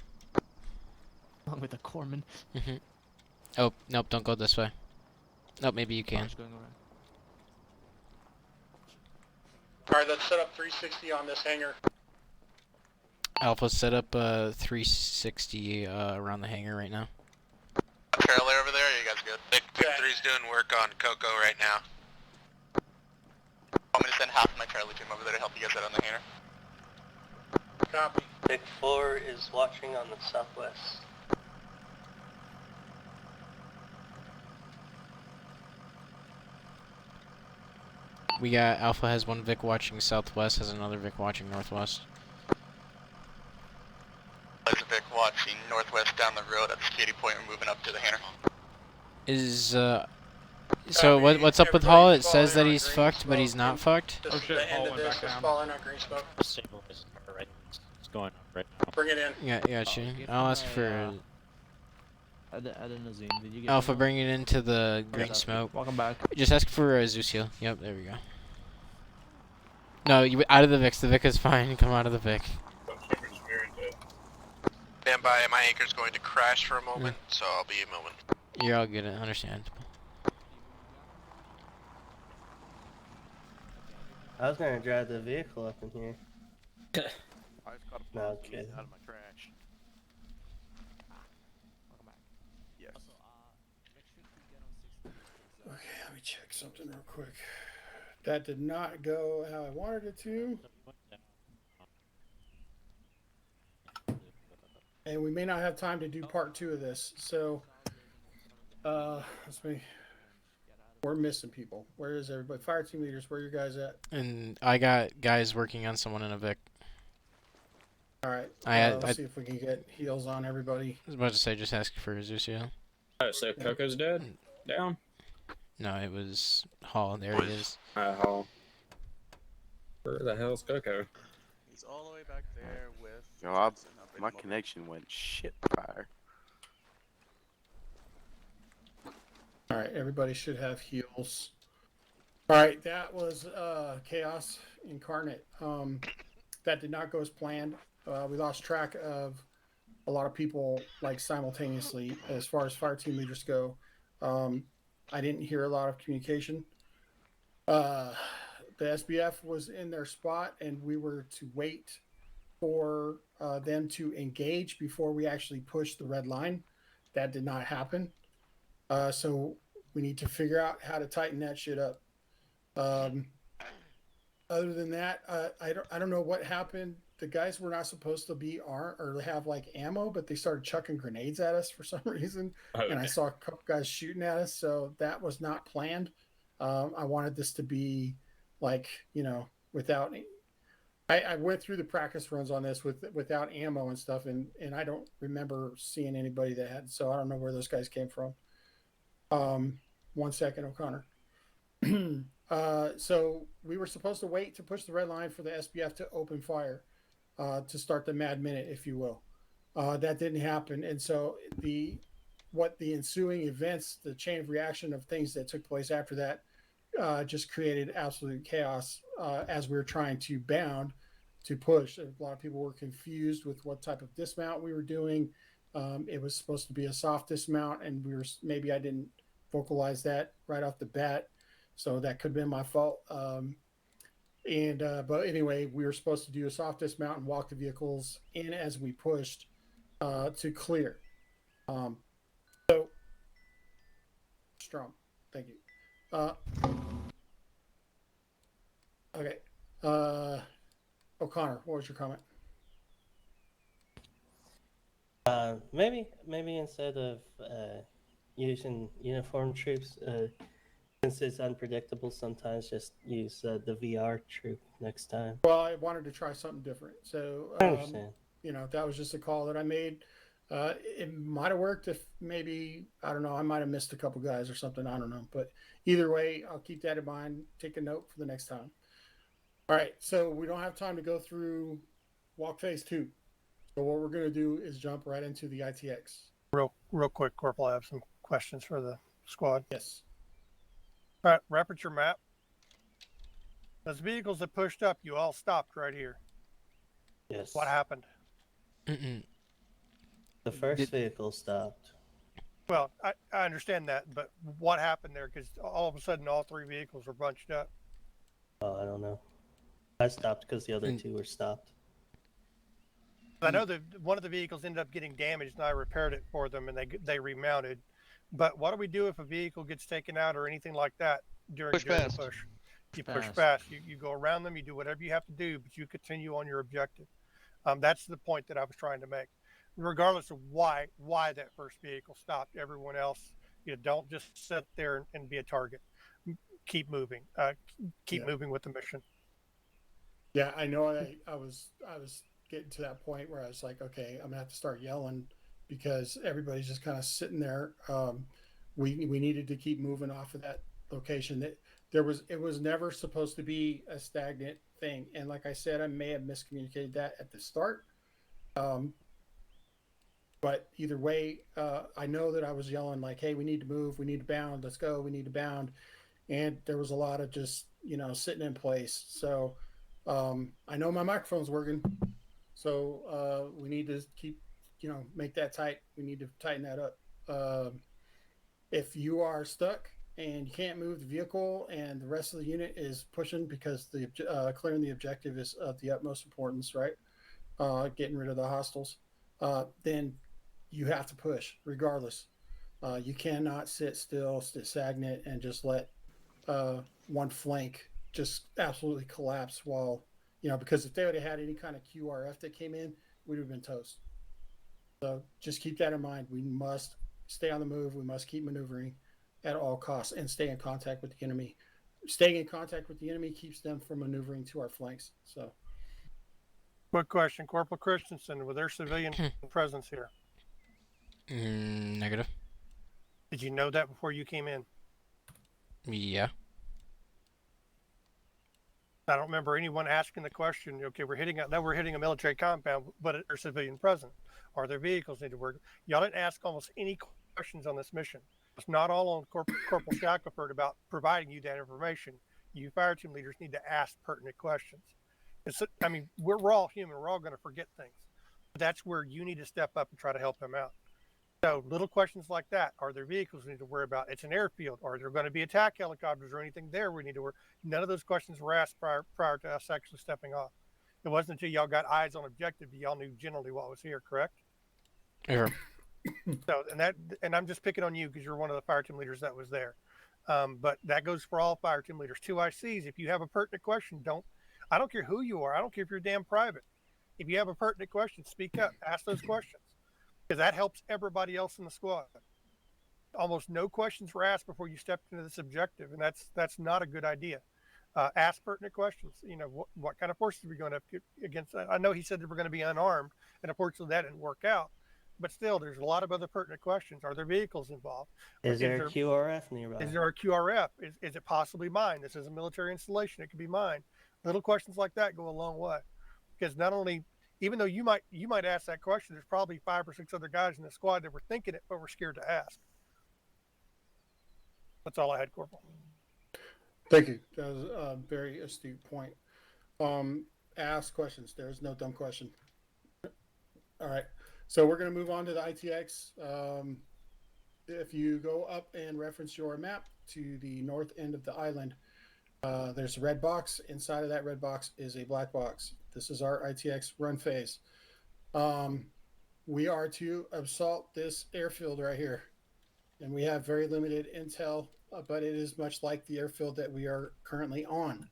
Along with the corpsman. Oh, nope, don't go this way. Nope, maybe you can. Going around. All right, let's set up 360 on this hangar. Alpha, set up 360 around the hangar right now. Charlie over there, you guys good? Vic 3's doing work on Coco right now. I'm gonna send half of my Charlie team over there to help you guys out on the hangar. Copy. Vic 4 is watching on the southwest. We got Alpha has one Vic watching southwest, has another Vic watching northwest. There's a Vic watching northwest down the road at the security point. We're moving up to the hangar. So what's up with Hall? It says that he's fucked, but he's not fucked. This is the end of this. Let's fall in on green smoke. Stabilize right. It's going on right now. Bring it in. Yeah, got you. I'll ask for Adenosine. Did you get Alpha, bring it into the green smoke. Welcome back. Just ask for Zucio. Yep, there we go. No, you out of the Vic. The Vic is fine. Come out of the Vic. Stand by. My anchor's going to crash for a moment, so I'll be a moment. You're all good. Understandable. I was gonna drive the vehicle up in here. I just got a No, I'm piece kidding. out of my trash. Yes. Okay, let me check something real quick. That did not go how I wanted it to. And we may not have time to do part 2 of this. So, let's see. We're missing people. Where is everybody? Fire team leaders, where are you guys at? And I got guys working on someone in a Vic. All right. I Let's see if we can get heals on everybody. was about to say, just ask for Zucio. Oh, so Coco's dead? Down? No, it was Hall. There he is. Hall. Where the hell's Coco? He's all the way back there with. Yo, my connection went shit fire. All right, everybody should have heals. All right, that was Chaos Incarnate. That did not go as planned. We lost track of a lot of people like simultaneously as far as fire team leaders go. I didn't hear a lot of communication. The SBF was in their spot, and we were to wait for them to engage before we actually pushed the red line. that did not happen. So we need to figure out how to tighten that shit up. Other than that, I don't know what happened. The guys were not supposed to be armed or have like ammo, but they started chucking grenades at us for some reason. Okay. And I saw a couple guys shooting at us, so that was not planned. I wanted this to be like, without. I went through the practice runs on this without ammo and stuff, and I don't remember seeing anybody that had. So I don't know where those guys came from. 1 second, O'Connor. So we were supposed to wait to push the red line for the SBF to open fire, to start the mad minute, if you will. That didn't happen, and so the ensuing events, the chain of reaction of things that took place after that, just created absolute chaos as we were trying to bound to push. A lot of people were confused with what type of dismount we were doing. It was supposed to be a soft dismount, and maybe I didn't vocalize that right off the bat. So that could have been my fault. But anyway, we were supposed to do a soft dismount and walk the vehicles in as we pushed to clear. So, Strom, thank you. Okay. O'Connor, what was your comment? Maybe instead of using uniformed troops, since it's unpredictable, sometimes just use the VR troop next time. Well, I wanted to try something different, so I understand. That was just a call that I made. It might have worked if maybe, I don't know, I might have missed a couple guys or something. I don't know, but either way, I'll keep that in mind. Take a note for the next time. All right, so we don't have time to go through walk phase 2. So what we're going to do is jump right into the ITX. Real quick, Corporal, I have some questions for the squad. Yes. All right, repertoire map. Those vehicles that pushed up, you all stopped right here. Yes. What happened? The first vehicle stopped. Well, I understand that, but what happened there? Because all of a sudden, all 3 vehicles were bunched up. Oh, I don't know. I stopped because the other 2 were stopped. I know that one of the vehicles ended up getting damaged, and I repaired it for them, and they remounted. But what do we do if a vehicle gets taken out or anything like that during the push? You push fast. You go around them. You do whatever you have to do, but you continue on your objective. That's the point that I was trying to make. Regardless of why that first vehicle stopped, everyone else, don't just sit there and be a target. Keep moving. Keep moving with the mission. Yeah, I know. I was getting to that point where I was like, okay, I'm gonna have to start yelling because everybody's just kind of sitting there. We needed to keep moving off of that location. It was never supposed to be a stagnant thing, and like I said, I may have miscommunicated that at the start. But either way, I know that I was yelling like, hey, we need to move, we need to bound, let's go, we need to bound. And there was a lot of just, sitting in place. So I know my microphone's working. So we need to keep, make that tight. We need to tighten that up. If you are stuck and you can't move the vehicle and the rest of the unit is pushing because the clearing the objective is of the utmost importance, right? Getting rid of the hostiles, then you have to push regardless. You cannot sit still, sit stagnant, and just let one flank just absolutely collapse while, because if they would have had any kind of QRF that came in, we'd have been toast. So just keep that in mind. We must stay on the move. We must keep maneuvering at all costs and stay in contact with the enemy. Staying in contact with the enemy keeps them from maneuvering to our flanks. So, quick question, Corporal Christensen, was there civilian presence here? Negative. Did you know that before you came in? Yeah. I don't remember anyone asking the question, okay, we're hitting a military compound, but there's civilian present. Are there vehicles need to work? Y'all didn't ask almost any questions on this mission. It's not all on Corporal Shackelford about providing you that information. You fire team leaders need to ask pertinent questions. We're all human. We're all going to forget things. But that's where you need to step up and try to help them out. So little questions like that. Are there vehicles we need to worry about? It's an airfield. Are there going to be attack helicopters or anything there we need to worry? None of those questions were asked prior to us actually stepping off. It wasn't until y'all got eyes on objective that y'all knew generally what was here, correct? Yeah. So, and I'm just picking on you because you're one of the fire team leaders that was there. But that goes for all fire team leaders. 2ICs, if you have a pertinent question, I don't care who you are. I don't care if you're damn private. If you have a pertinent question, speak up, ask those questions, because that helps everybody else in the squad. Almost no questions were asked before you stepped into this objective, and that's not a good idea. Ask pertinent questions. You know, what kind of forces are we going up against? I know he said that we're going to be unarmed, and unfortunately that didn't work out. But still, there's a lot of other pertinent questions. Are there vehicles involved? Is there a QRF nearby? Is there a QRF? Is it possibly mine? This is a military installation. It could be mine. Little questions like that go a long way, because not only, even though you might ask that question, there's probably 5 or 6 other guys in the squad that were thinking it but were scared to ask. That's all I had, Corporal. Thank you. That was a very astute point. Ask questions. There's no dumb question. All right. So we're going to move on to the ITX. If you go up and reference your map to the north end of the island, there's a red box. Inside of that red box is a black box. This is our ITX run phase. We are to assault this airfield right here. And we have very limited intel, but it is much like the airfield that we are currently on.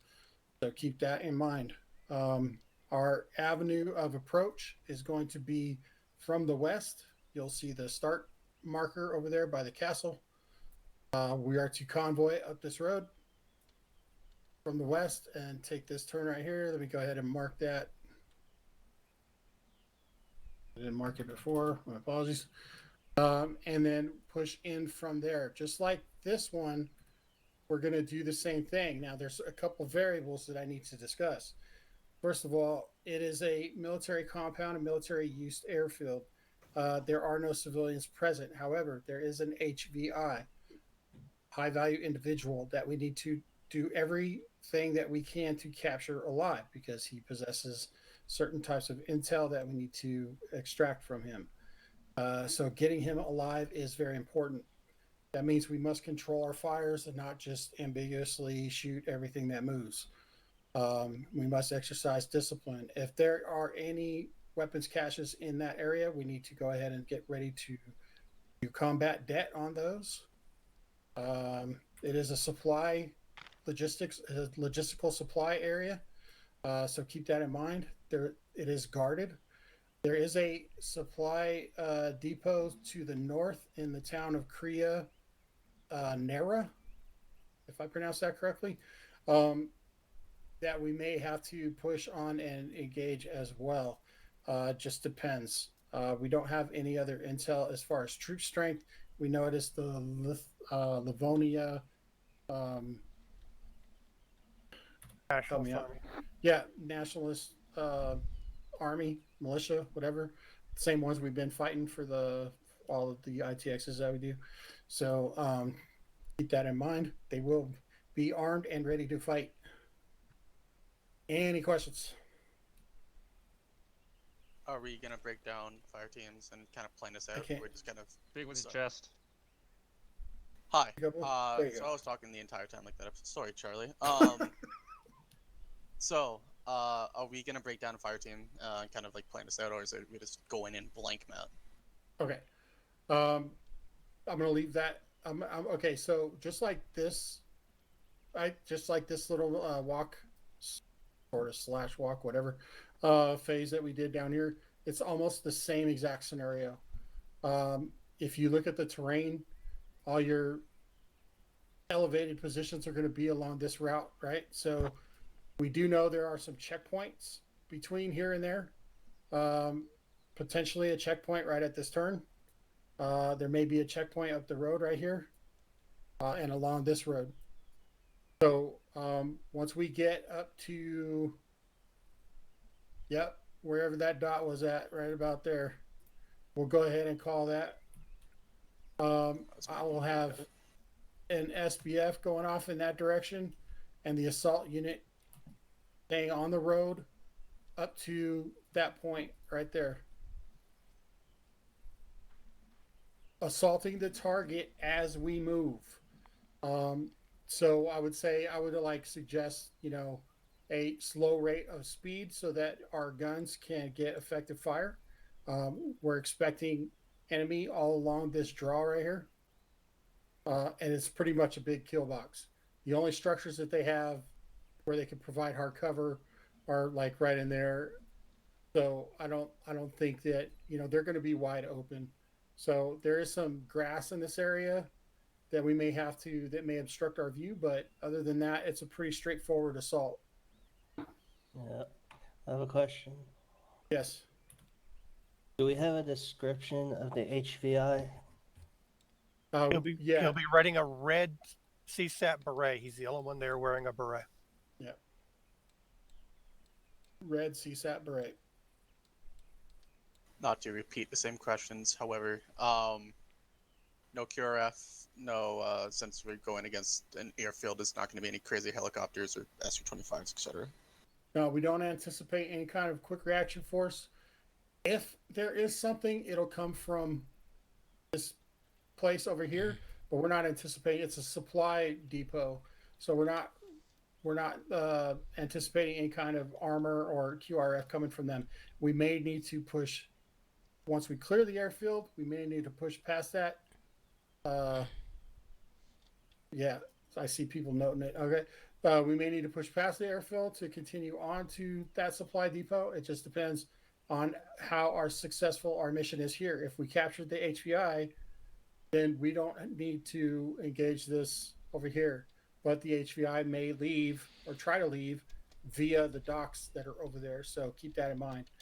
So keep that in mind. Our avenue of approach is going to be from the west. You'll see the start marker over there by the castle. We are to convoy up this road from the west and take this turn right here. Let me go ahead and mark that. I didn't mark it before. My apologies. And then push in from there. Just like this one, we're going to do the same thing. Now, there's a couple variables that I need to discuss. First of all, it is a military compound, a military use airfield. There are no civilians present. However, there is an HVI, high value individual, that we need to do everything that we can to capture alive because he possesses certain types of intel that we need to extract from him. So getting him alive is very important. That means we must control our fires and not just ambiguously shoot everything that moves. We must exercise discipline. If there are any weapons caches in that area, we need to go ahead and get ready to combat debt on those. It is a logistical supply area, so keep that in mind. It is guarded. There is a supply depot to the north in the town of Kriya Nera, if I pronounce that correctly, that we may have to push on and engage as well. Just depends. We don't have any other intel as far as troop strength. We know it is the Livonia Nationalist Army, militia, whatever. Same ones we've been fighting for all of the ITXs that we do. So keep that in mind. They will be armed and ready to fight. Any questions? Are we gonna break down fire teams and kind of plan this out? We're just kind of big with the chest. Hi. So I was talking the entire time like that. Sorry, Charlie. So are we gonna break down a fire team and kind of like plan this out, or is it we just go in blank map? Okay. I'm gonna leave that. Okay. So just like this little walk, sort of slash walk, whatever phase that we did down here, it's almost the same exact scenario. If you look at the terrain, all your elevated positions are going to be along this route, right? So we do know there are some checkpoints between here and there. Potentially a checkpoint right at this turn. There may be a checkpoint up the road right here and along this road. So once we get up to, wherever that dot was at, right about there, we'll go ahead and call that. I will have an SBF going off in that direction and the assault unit staying on the road up to that point right there. Assaulting the target as we move. So I would suggest, a slow rate of speed so that our guns can get effective fire. We're expecting enemy all along this draw right here. And it's pretty much a big kill box. The only structures that they have where they can provide hard cover are like right in there. So I don't think that, you know, they're going to be wide open. So there is some grass in this area that we may have to, that may obstruct our view, but other than that, it's a pretty straightforward assault. Yeah. I have a question. Yes. Do we have a description of the HVI? He'll be riding a red CSAT beret. He's the only one there wearing a beret. Yeah. Red CSAT beret. Not to repeat the same questions, however, no QRF, no, since we're going against an airfield, there's not going to be any crazy helicopters or Su-25s, etc. No, we don't anticipate any kind of quick reaction force. If there is something, it'll come from this place over here, but we're not anticipating. It's a supply depot, so we're not anticipating any kind of armor or QRF coming from them. We may need to push once we clear the airfield. We may need to push past that. Yeah, so I see people noting it. Okay. We may need to push past the airfield to continue on to that supply depot. It just depends on how successful our mission is here. If we captured the HVI, then we don't need to engage this over here. But the HVI may leave or try to leave via the docks that are over there. So keep that in mind.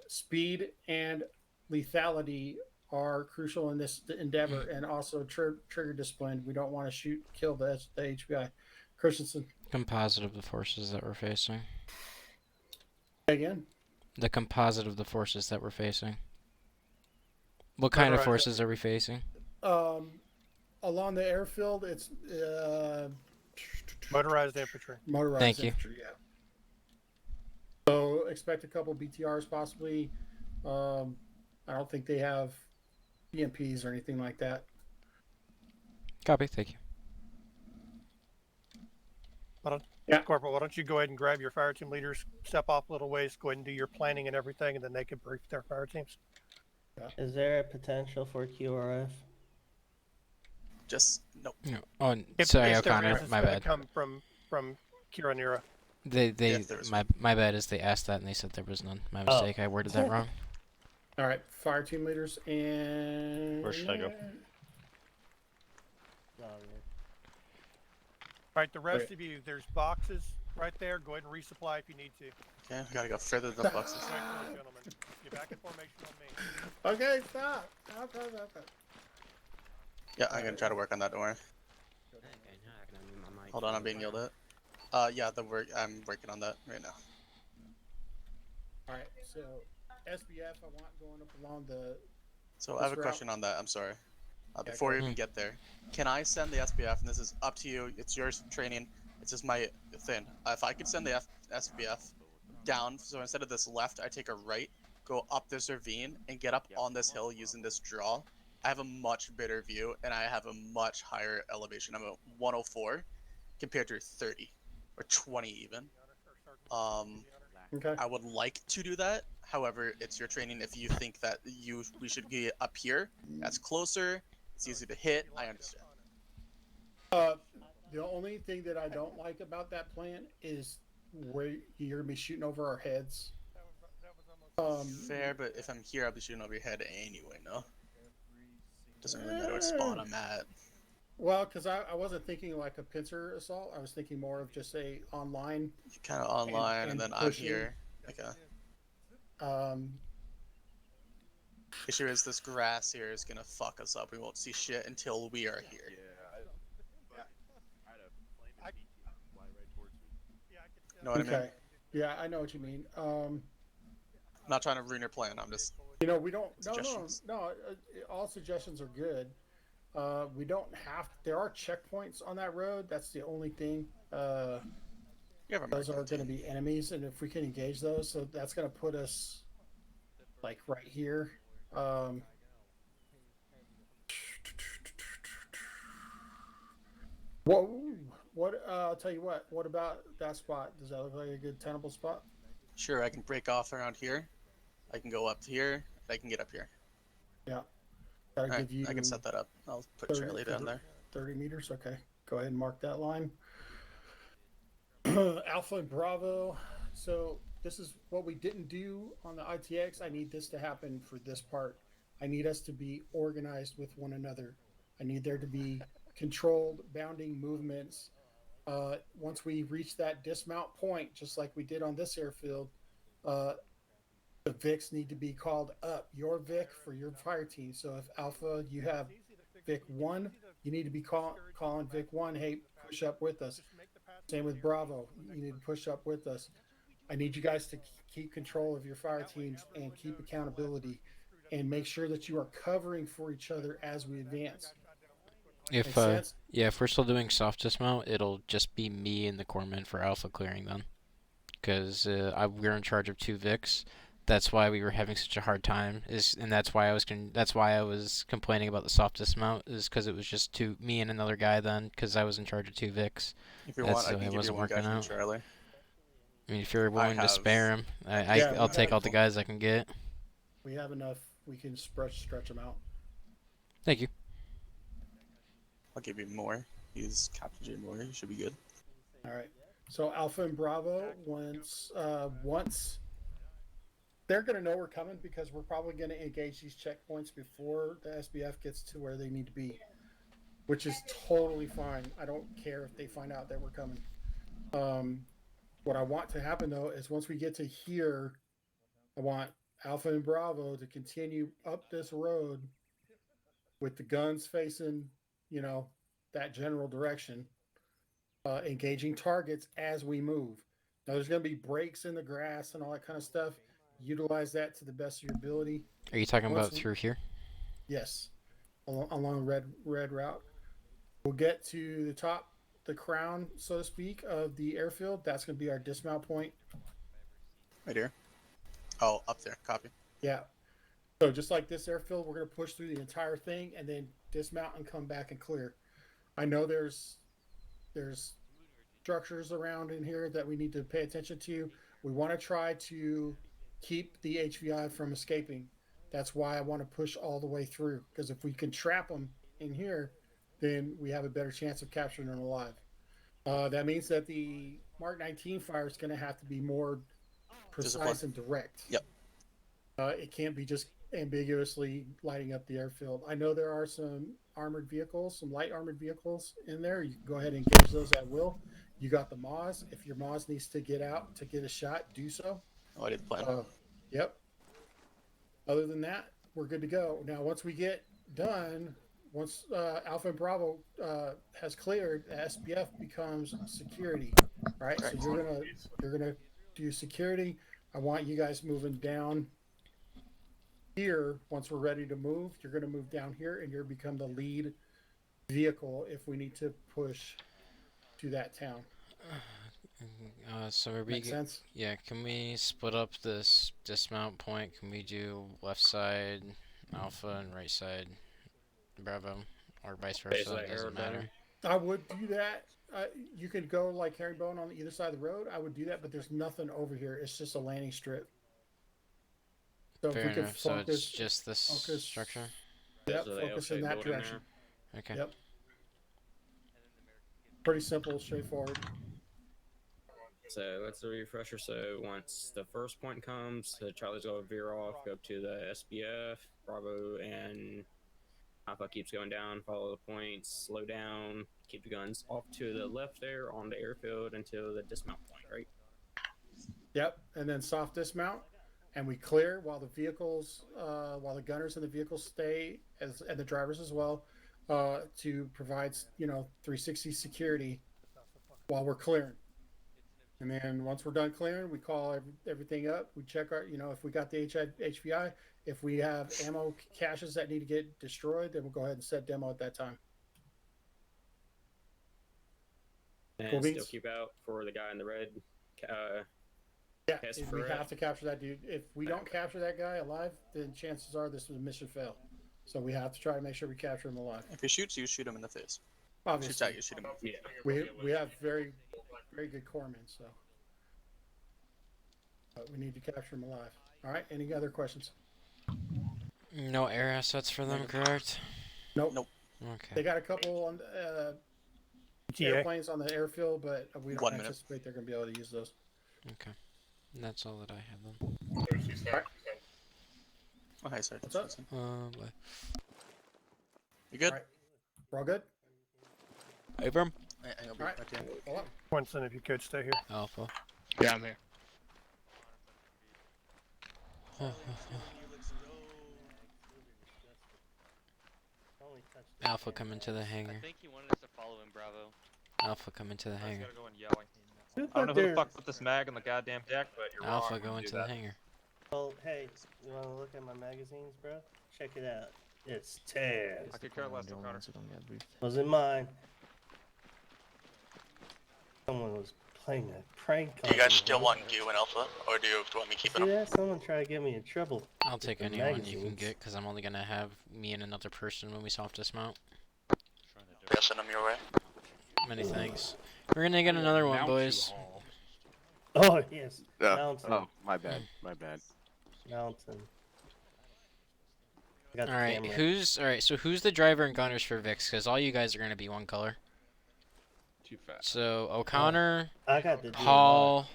Speed and lethality are crucial in this endeavor, and also trigger discipline. We don't want to kill the HVI. Christensen. Composite of the forces that we're facing. Again? The composite of the forces that we're facing. What kind of forces are we facing? Along the airfield, it's motorized infantry. Thank you. Infantry, yeah. So expect a couple BTRs possibly. I don't think they have EMPs or anything like that. Copy. Thank you. Corporal, why don't you go ahead and grab your fire team leaders, step off a little ways, go ahead and do your planning and everything, and then they can brief their fire teams. Is there a potential for QRF? Just no. Oh, sorry, if O'Connor. there is, My bad. Come from Kira Nira. My bad is they asked that and they said there was none. My mistake. I worded that wrong. All right, fire team leaders and. Where should I go? All right, the rest of you, there's boxes right there. Go ahead and resupply if you need to. Okay, we gotta go further than the boxes. Gentlemen, get back in formation on me. Okay, stop. Yeah, I'm gonna try to work on that. Don't worry. Hold on, I'm being yelled at. Yeah, I'm working on that right now. All right, so SBF, I want going up along the. So I have a question on that. I'm sorry. Before you even get there, can I send the SBF? And this is up to you. It's your training. It's just my thing. If I could send the SBF down, so instead of this left, I take a right, go up this ravine, and get up on this hill using this draw. I have a much better view, and I have a much higher elevation. I'm at 104 compared to 30 or 20 even. Okay. I would like to do that. However, it's your training. If you think that we should be up here, that's closer. It's easy to hit. I understand. The only thing that I don't like about that plan is where you're gonna be shooting over our heads. Fair, but if I'm here, I'll be shooting over your head anyway. No. Doesn't really matter what spawn I'm at. Well, because I wasn't thinking like a pincer assault. I was thinking more of just a online. Kind of online, and then pushing. I'm here. Okay. Issue is this grass here is gonna fuck us up. We won't see shit until we are here. Know what I mean? Yeah, I know what you mean. I'm not trying to ruin your plan. I'm just. We don't. No. All suggestions are good. We don't have. There are checkpoints on that road. That's the only thing. Those are going to be enemies, and if we can engage those, so that's going to put us like right here. What? I'll tell you what. What about that spot? Does that look like a good tenable spot? Sure, I can break off around here. I can go up here. I can get up here. Yeah. Gotta Alright, give you. I can set that up. I'll put 30 Charlie down there. 30 meters. Okay, go ahead and mark that line. Alpha and Bravo. So this is what we didn't do on the ITX. I need this to happen for this part. I need us to be organized with one another. I need there to be controlled bounding movements. Once we reach that dismount point, just like we did on this airfield, the VICs need to be called up. Your VIC for your fire team. So if Alpha, you have VIC 1, you need to be calling VIC 1, hey, push up with us. Same with Bravo. You need to push up with us. I need you guys to keep control of your fire teams and keep accountability and make sure that you are covering for each other as we advance. If if we're still doing soft dismount, it'll just be me and the corpsman for Alpha clearing then, because we're in charge of 2 Vics. That's why we were having such a hard time. And that's why I was complaining about the soft dismount, is because it was just me and another guy then, because I was in charge of 2 Vics. If you want, I can give you one guy from Charlie. I mean, if you're willing to spare him, I'll take all the guys I can get. We have enough. We can stretch them out. Thank you. I'll give you more. He's Captain J. Moore. He should be good. All right. So Alpha and Bravo, once they're going to know we're coming, because we're probably going to engage these checkpoints before the SBF gets to where they need to be, which is totally fine. I don't care if they find out that we're coming. What I want to happen, though, is once we get to here, I want Alpha and Bravo to continue up this road with the guns facing, that general direction, engaging targets as we move. Now, there's going to be breaks in the grass and all that kind of stuff. Utilize that to the best of your ability. Are you talking about through here? Yes, along red route. We'll get to the top, the crown, so to speak, of the airfield. That's going to be our dismount point. Right here. Oh, up there. Copy. Yeah. So just like this airfield, we're going to push through the entire thing and then dismount and come back and clear. I know there's structures around in here that we need to pay attention to. We want to try to keep the HVI from escaping. That's why I want to push all the way through, because if we can trap them in here, then we have a better chance of capturing them alive. That means that the Mark 19 fire is going to have to be more precise and direct. Yep. It can't be just ambiguously lighting up the airfield. I know there are some armored vehicles, some light armored vehicles in there. You can go ahead and engage those at will. You got the Moz. If your Moz needs to get out to get a shot, do so. Oh, I didn't plan. Yep. Other than that, we're good to go. Now, once we get done, once Alpha and Bravo has cleared, the SBF becomes security, right? So you're gonna do security. I want you guys moving down here. Once we're ready to move, you're gonna move down here, and you're become the lead vehicle if we need to push to that town. So Make sense? Yeah, can we split up this dismount point? Can we do left side Alpha and right side Bravo, or vice versa? It doesn't matter. I would do that. You could go like herringbone on either side of the road. I would do that, but there's nothing over here. It's just a landing strip. So Fair if we could enough. So focus, it's just this structure? Yep, So focus in that direction. Okay. Yep. Pretty simple, straightforward. So that's a refresher. So once the first point comes, Charlie's going to veer off, go up to the SBF, Bravo, and Alpha keeps going down, follow the points, slow down, keep the guns off to the left there on the airfield until the dismount point, right? Yep, and then soft dismount, and we clear while the vehicles, while the gunners in the vehicles stay, and the drivers as well, to provide 360 security while we're clearing. And then once we're done clearing, we call everything up. We check our, if we got the HVI. If we have ammo caches that need to get destroyed, then we'll go ahead and set demo at that time. And Cool still beans. keep out for the guy in the red. Yeah, we have to capture that dude. If we don't capture that guy alive, then chances are this was a mission fail. So we have to try to make sure we capture him alive. If he shoots you, shoot him in the face. Obviously. Shoots at you, shoot him. Yeah. We have very good corpsmen, so but we need to capture him alive. All right. Any other questions? No air assets for them, correct? Nope. Okay. They got a couple on airplanes on the airfield, but we don't anticipate they're going to be able to use those. Okay. That's all that I have then. Right. Oh, hi, sir. What's up? Bye. You good? All right. We're all good? Abram? I'll be All right. back in. Hold on. Winston, if you could stay here. Alpha. Yeah, I'm here. Alpha, come into the hangar. I think he wanted us to follow him, Bravo. Alpha, come into the hangar. Go in yelling. I don't know who the fuck put this mag on the goddamn deck, but you're Alpha, wrong. go into the hangar. Well, hey, you want to look at my magazines, bro? Check it out. It's 10. I could care less, O'Connor. Wasn't mine. Someone was playing a prank on Do you guys me, still bro. want you and Alpha, or do you want me keeping See them? that? Someone tried to get me in trouble. I'll take with the anyone you can magazines. get, because I'm only going to have me and another person when we soft dismount. Yeah, send them your way. Many thanks. We're going to get another one, boys. Oh, yes. Oh, Mountain. oh, my bad. My bad. Mountain. I got the Alright, camera. so who's the driver and gunners for Vix? Because all you guys are going to be one color. Too fast. So, O'Connor, I got the Paul,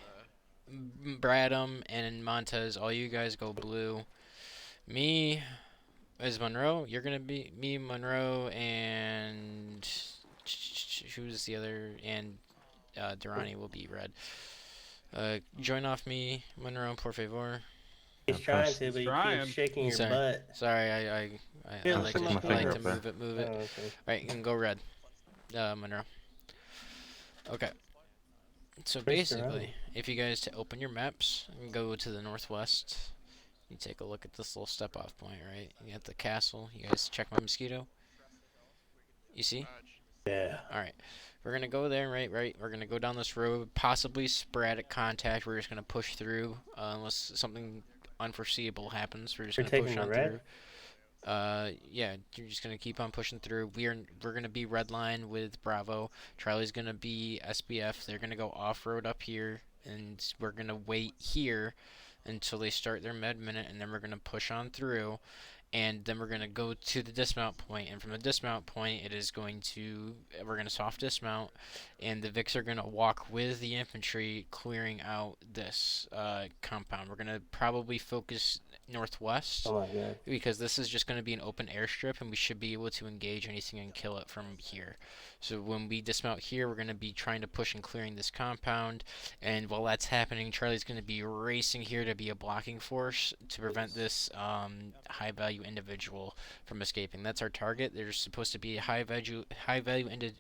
Bradham, and Montez, all you guys go blue. Me, is Monroe? You're going to be me, Monroe, and who's the other? And Durrani will be red. Join off me, Monroe, por favor. He's trying to, but you keep shaking your butt. Sorry, I like to move it. Oh, okay. Alright, you can go red, Monroe. Okay. So Where's basically, Durrani? if you guys open your maps and go to the northwest, you take a look at this little step-off point, right? You got the castle. You guys check my mosquito. You see? Yeah. Alright. We're going to go there, right? We're going to go down this road, possibly sporadic contact. We're just going to push through, unless something unforeseeable happens. We're just going to push on through. Yeah, you're just going to keep on pushing through. We're going to be red line with Bravo. Charlie's going to be SBF. They're going to go off-road up here, and we're going to wait here until they start their med minute, and then we're going to push on through. And then we're going to go to the dismount point, and from the dismount point, we're going to soft dismount, and the Vics are going to walk with the infantry, clearing out this compound. We're going to probably focus northwest, because this is just going to be an open airstrip, and we should be able to engage anything and kill it from here. So when we dismount here, we're going to be trying to push and clearing this compound, and while that's happening, Charlie's going to be racing here to be a blocking force to prevent this high-value individual from escaping. That's our target. There's supposed to be a high-value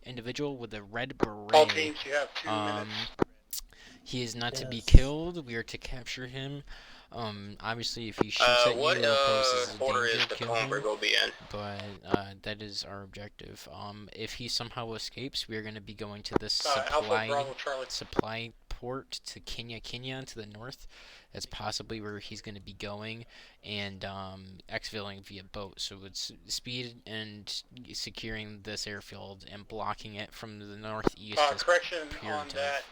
individual with a red beret. All teams, you have 2 minutes. He is not to be killed. We are to capture him. Obviously, if he shoots at you, What it poses a order danger is to the kill him. Conver will be in? But that is our objective. If he somehow escapes, we are going to be going to this Alpha Bravo Charlie. supply port to Kenya to the north. That's possibly where he's going to be going, and exfilling via boat. So it's speed and securing this airfield and blocking it from the northeast. Correction on that.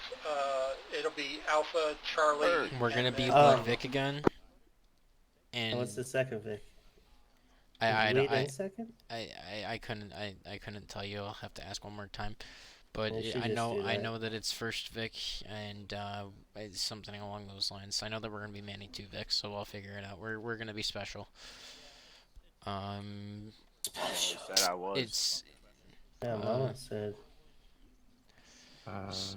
It'll be Alpha Charlie. We're going to be led Vic again. And what's the second Vic? I second? I couldn't tell you. I'll have to ask one more time. But Yeah, I know that it's first Vic, and it's something along those lines. I know that we're gonna be manning 2 Vics, so I'll figure it out. We're gonna be special. Said I was. It's. Yeah, Mama said.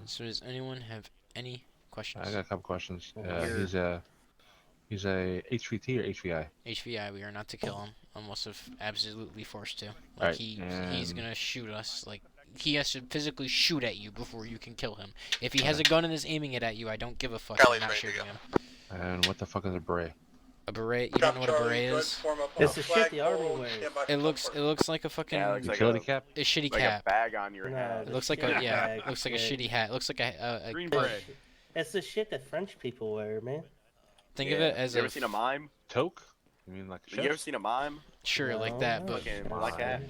So does anyone have any questions? I got a couple questions. He's a HVT or HVI? HVI. We are not to kill him unless if absolutely forced to. Like Right, he's gonna shoot us. Like he has to physically shoot at you before you can kill him. If he has a gun and is aiming it at you, I don't give a fuck. I'm not shooting him. And what the fuck is a beret? A beret? You don't know what a beret is? It's the shit the army wears. It looks like a fucking utility cap. A shitty like cap. a bag on your head. It looks like a It looks like a shitty hat. It looks like a green beret. It's the shit that French people wear, man. Think of it as you ever seen a mime? Toque? You mean like a You ever seen a mime? Sure, like that, but Fucking black hat.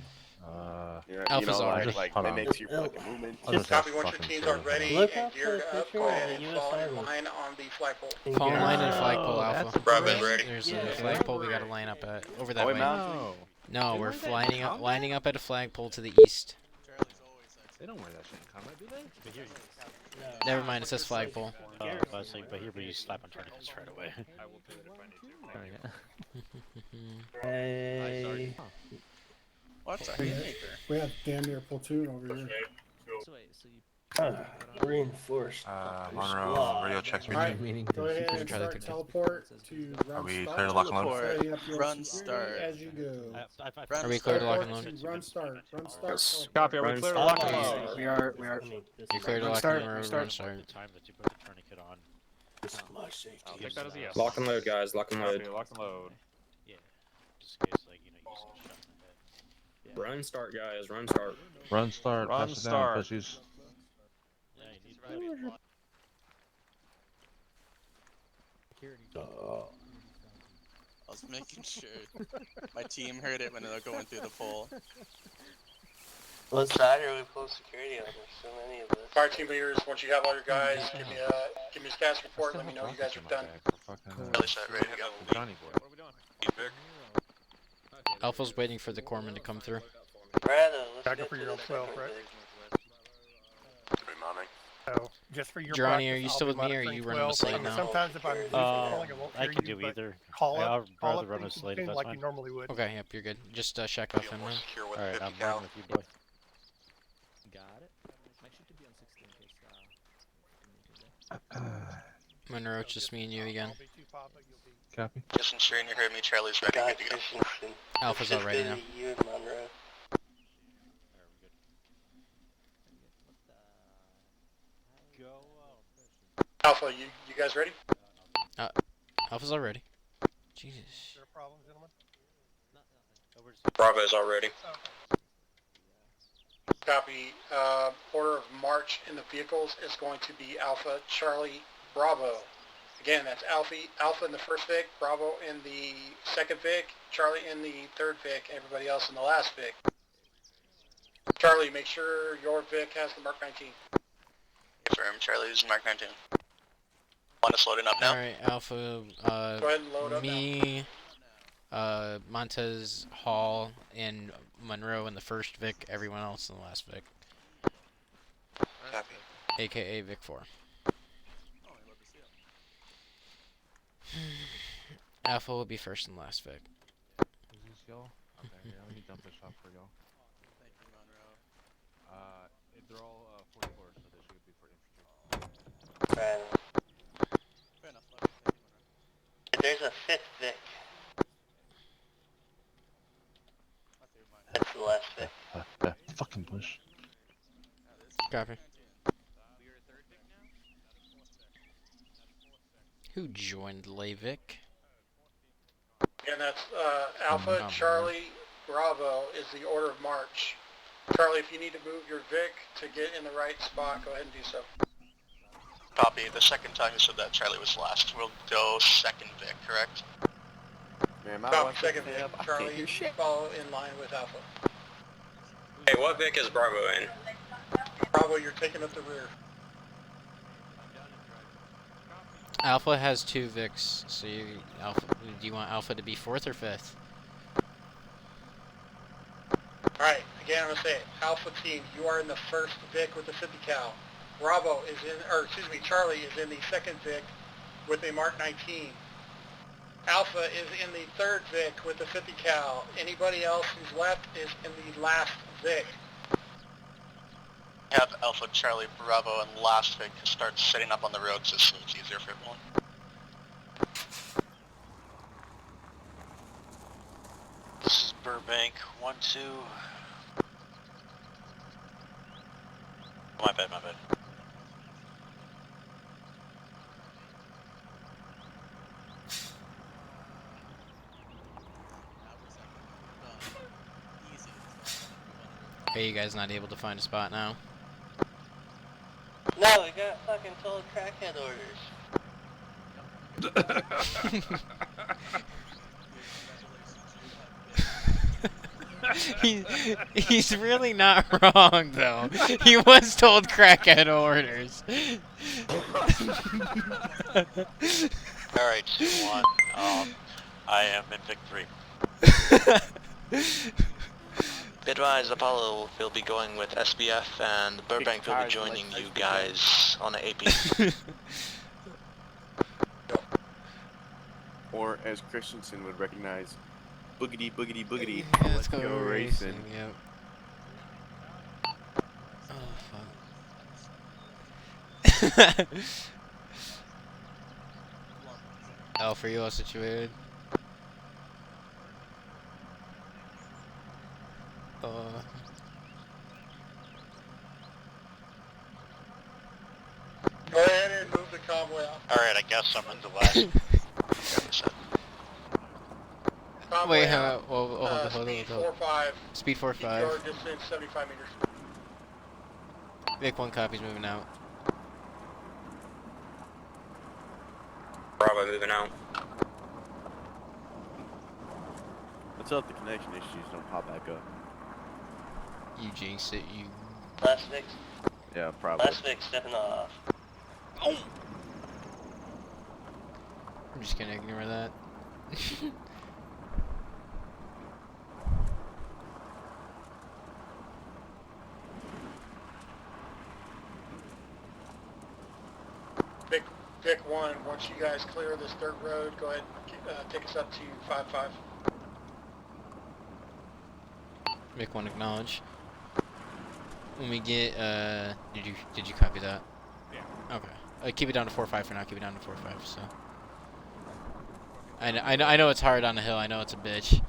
Alpha's already. like mimics your fucking movement. Copy 115s are ready Look and up the geared up. picture Go of ahead the and U.S. fall in Army. line on the flagpole. Fall in line and flagpole that's Alpha. Bravo's ready. There's a flagpole we gotta line up at. Over that Oh, wait, way. Mountain? No, They we're wear that in lining up combat? at a flagpole to the east. They don't wear that shit in combat, do they? But here, Never mind, it says flagpole. but here we slap on tourniquets right away. I will do it if I need to. Hey. What's a We haymaker? we have damn near platoon over here. So wait, so you Reinforced. Monroe, radio checks me. Alright, meaning go ahead and Charlie start took teleport to Are run we start. clear to lock and load? Teleport. Setting up your Run security start. as you go. Run Are we clear to lock and Teleport load? to Run start. Run start. Yes. teleport. Copy. Are we Run clear to start. lock and load? We are. You clear to Run lock start, and run load, start. run start. The time that you put the tourniquet on. I'll take that as a yes. Lock and load, guys. Lock and load. Copy, lock and load. Yeah. Just in case, like, you get some shot in the head. Run start, guys. Run start. Run start, Run pass it start. down, pussies. Yeah, you need to I was making sure my team heard it when they were going through the pole. What side are we pull security on? There's so many of us. Fire team leaders, once you have all your guys, give me a status report. Let me know you guys are done. Really set, ready to go. Johnny boy. What are we doing? Vic. Alpha's waiting for the corpsman to come through. Brado, let's Back get up for to your own the 12, second right? big. Good morning. So, just for your Johnny, are practice, you I'll still be with me, or are monitoring you running a 12. slate I mean, now? sometimes if I'm calling, I won't I hear can you, do but either. call I'd up rather run a things slate if in that's like fine. you normally would. Okay, yep, you're good. Just check off him More then. secure with Alright, 50 I'm cal. running with you, boy. got it. Make sure to be on 16 in case Monroe, it's just me and you again. Copy. Just ensuring you heard me. Charlie's ready. Got Good to go. Christensen. Alpha's It's all ready just now. busy, you and Monroe. Alpha, you guys ready? Alpha's all ready. Jesus. Is there a problem, gentlemen? Bravo's already. Copy. Order of march in the vehicles is going to be Alpha, Charlie, Bravo. Again, that's Alpha in the first Vic, Bravo in the second Vic, Charlie in the third Vic, everybody else in the last Vic. Charlie, make sure your Vic has the Mark 19. Confirm. Charlie's Mark 19. Want us loading up now? Alright, Alpha, Go ahead and load up now. me, Montez, Hall, and Monroe in the first Vic, everyone else in the last Vic. Copy. AKA Vic 4. Alpha will be first and last Vic. Is this y'all? Okay, yeah, let me dump this off for y'all. Thank you, Monroe. They're all 44, so they should be for infantry. Brado. Fair enough. Thank you, Monroe. There's a fifth Vic. That's the last Vic. Fucking bush. Copy. Who joined Layvic? And that's Alpha, Charlie, Bravo is the order of march. Charlie, if you need to move your Vic to get in the right spot, go ahead and do so. Copy. The second time you said that Charlie was last, we'll go second Vic, correct? Man, my Copy, wife second said, Vic. I can't Charlie, hear shit. follow in line with Alpha. Hey, what Vic is Bravo in? Bravo, you're taking up the rear. Alpha has 2 Vics, so Alpha. Do you want Alpha to be 4th or 5th? Alright, again, I'm going to say it. Alpha team, you are in the first Vic with the 50 cal. Bravo is in, or excuse me, Charlie is in the second Vic with a Mark 19. Alpha is in the third Vic with the 50 cal. Anybody else who's left is in the last Vic. Have Alpha, Charlie, Bravo, and last Vic start setting up on the roads just so it's easier for everyone. This is Burbank 1-2. My bad. Are you guys not able to find a spot now? No, we got fucking told crackhead orders. He's really not wrong though. He was told crackhead orders. Alright, 2-1. I am in victory. Bitwise, Apollo will be going with SBF, and Burbank will be joining you guys on the AP. Or as Christensen would recognize, boogity boogity boogity. Yeah, let's go racing. Yep. Oh fuck. Alpha, you all situated? Go ahead and move the convoy out. Alright, I guess I'm in the last. Wait, Convoy hold on. Speed 4-5. Speed 4-5. Your distance 75 meters. Vic 1 copies moving out. Bravo moving out. Let's hope the connection issues don't pop back up. You jinx it, you. Last Vic. Yeah, probably. Last Vic stepping off. Oh! I'm just gonna ignore that. Vic 1, once you guys clear this dirt road, go ahead and take us up to 5-5. Vic 1 acknowledge. When we get, did you copy that? Yeah. Okay. Keep it down to 4-5 for now. Keep it down to 4-5. So. I know it's hard on the hill. I know it's a bitch.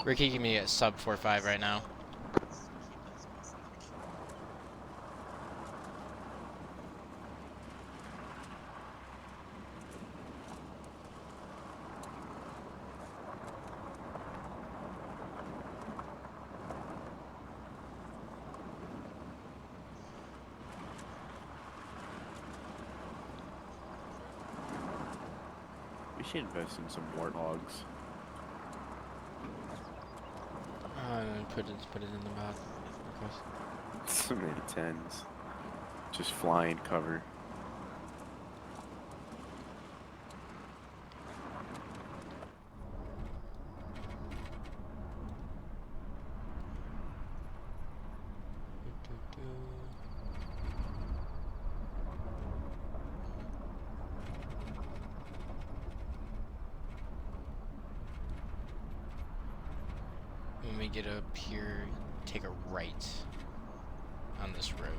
Ricky, give me a sub 4-5 right now. We should invest in some warthogs. Put it in the map. So many 10s. Just flying cover. When we get up here, take a right on this road.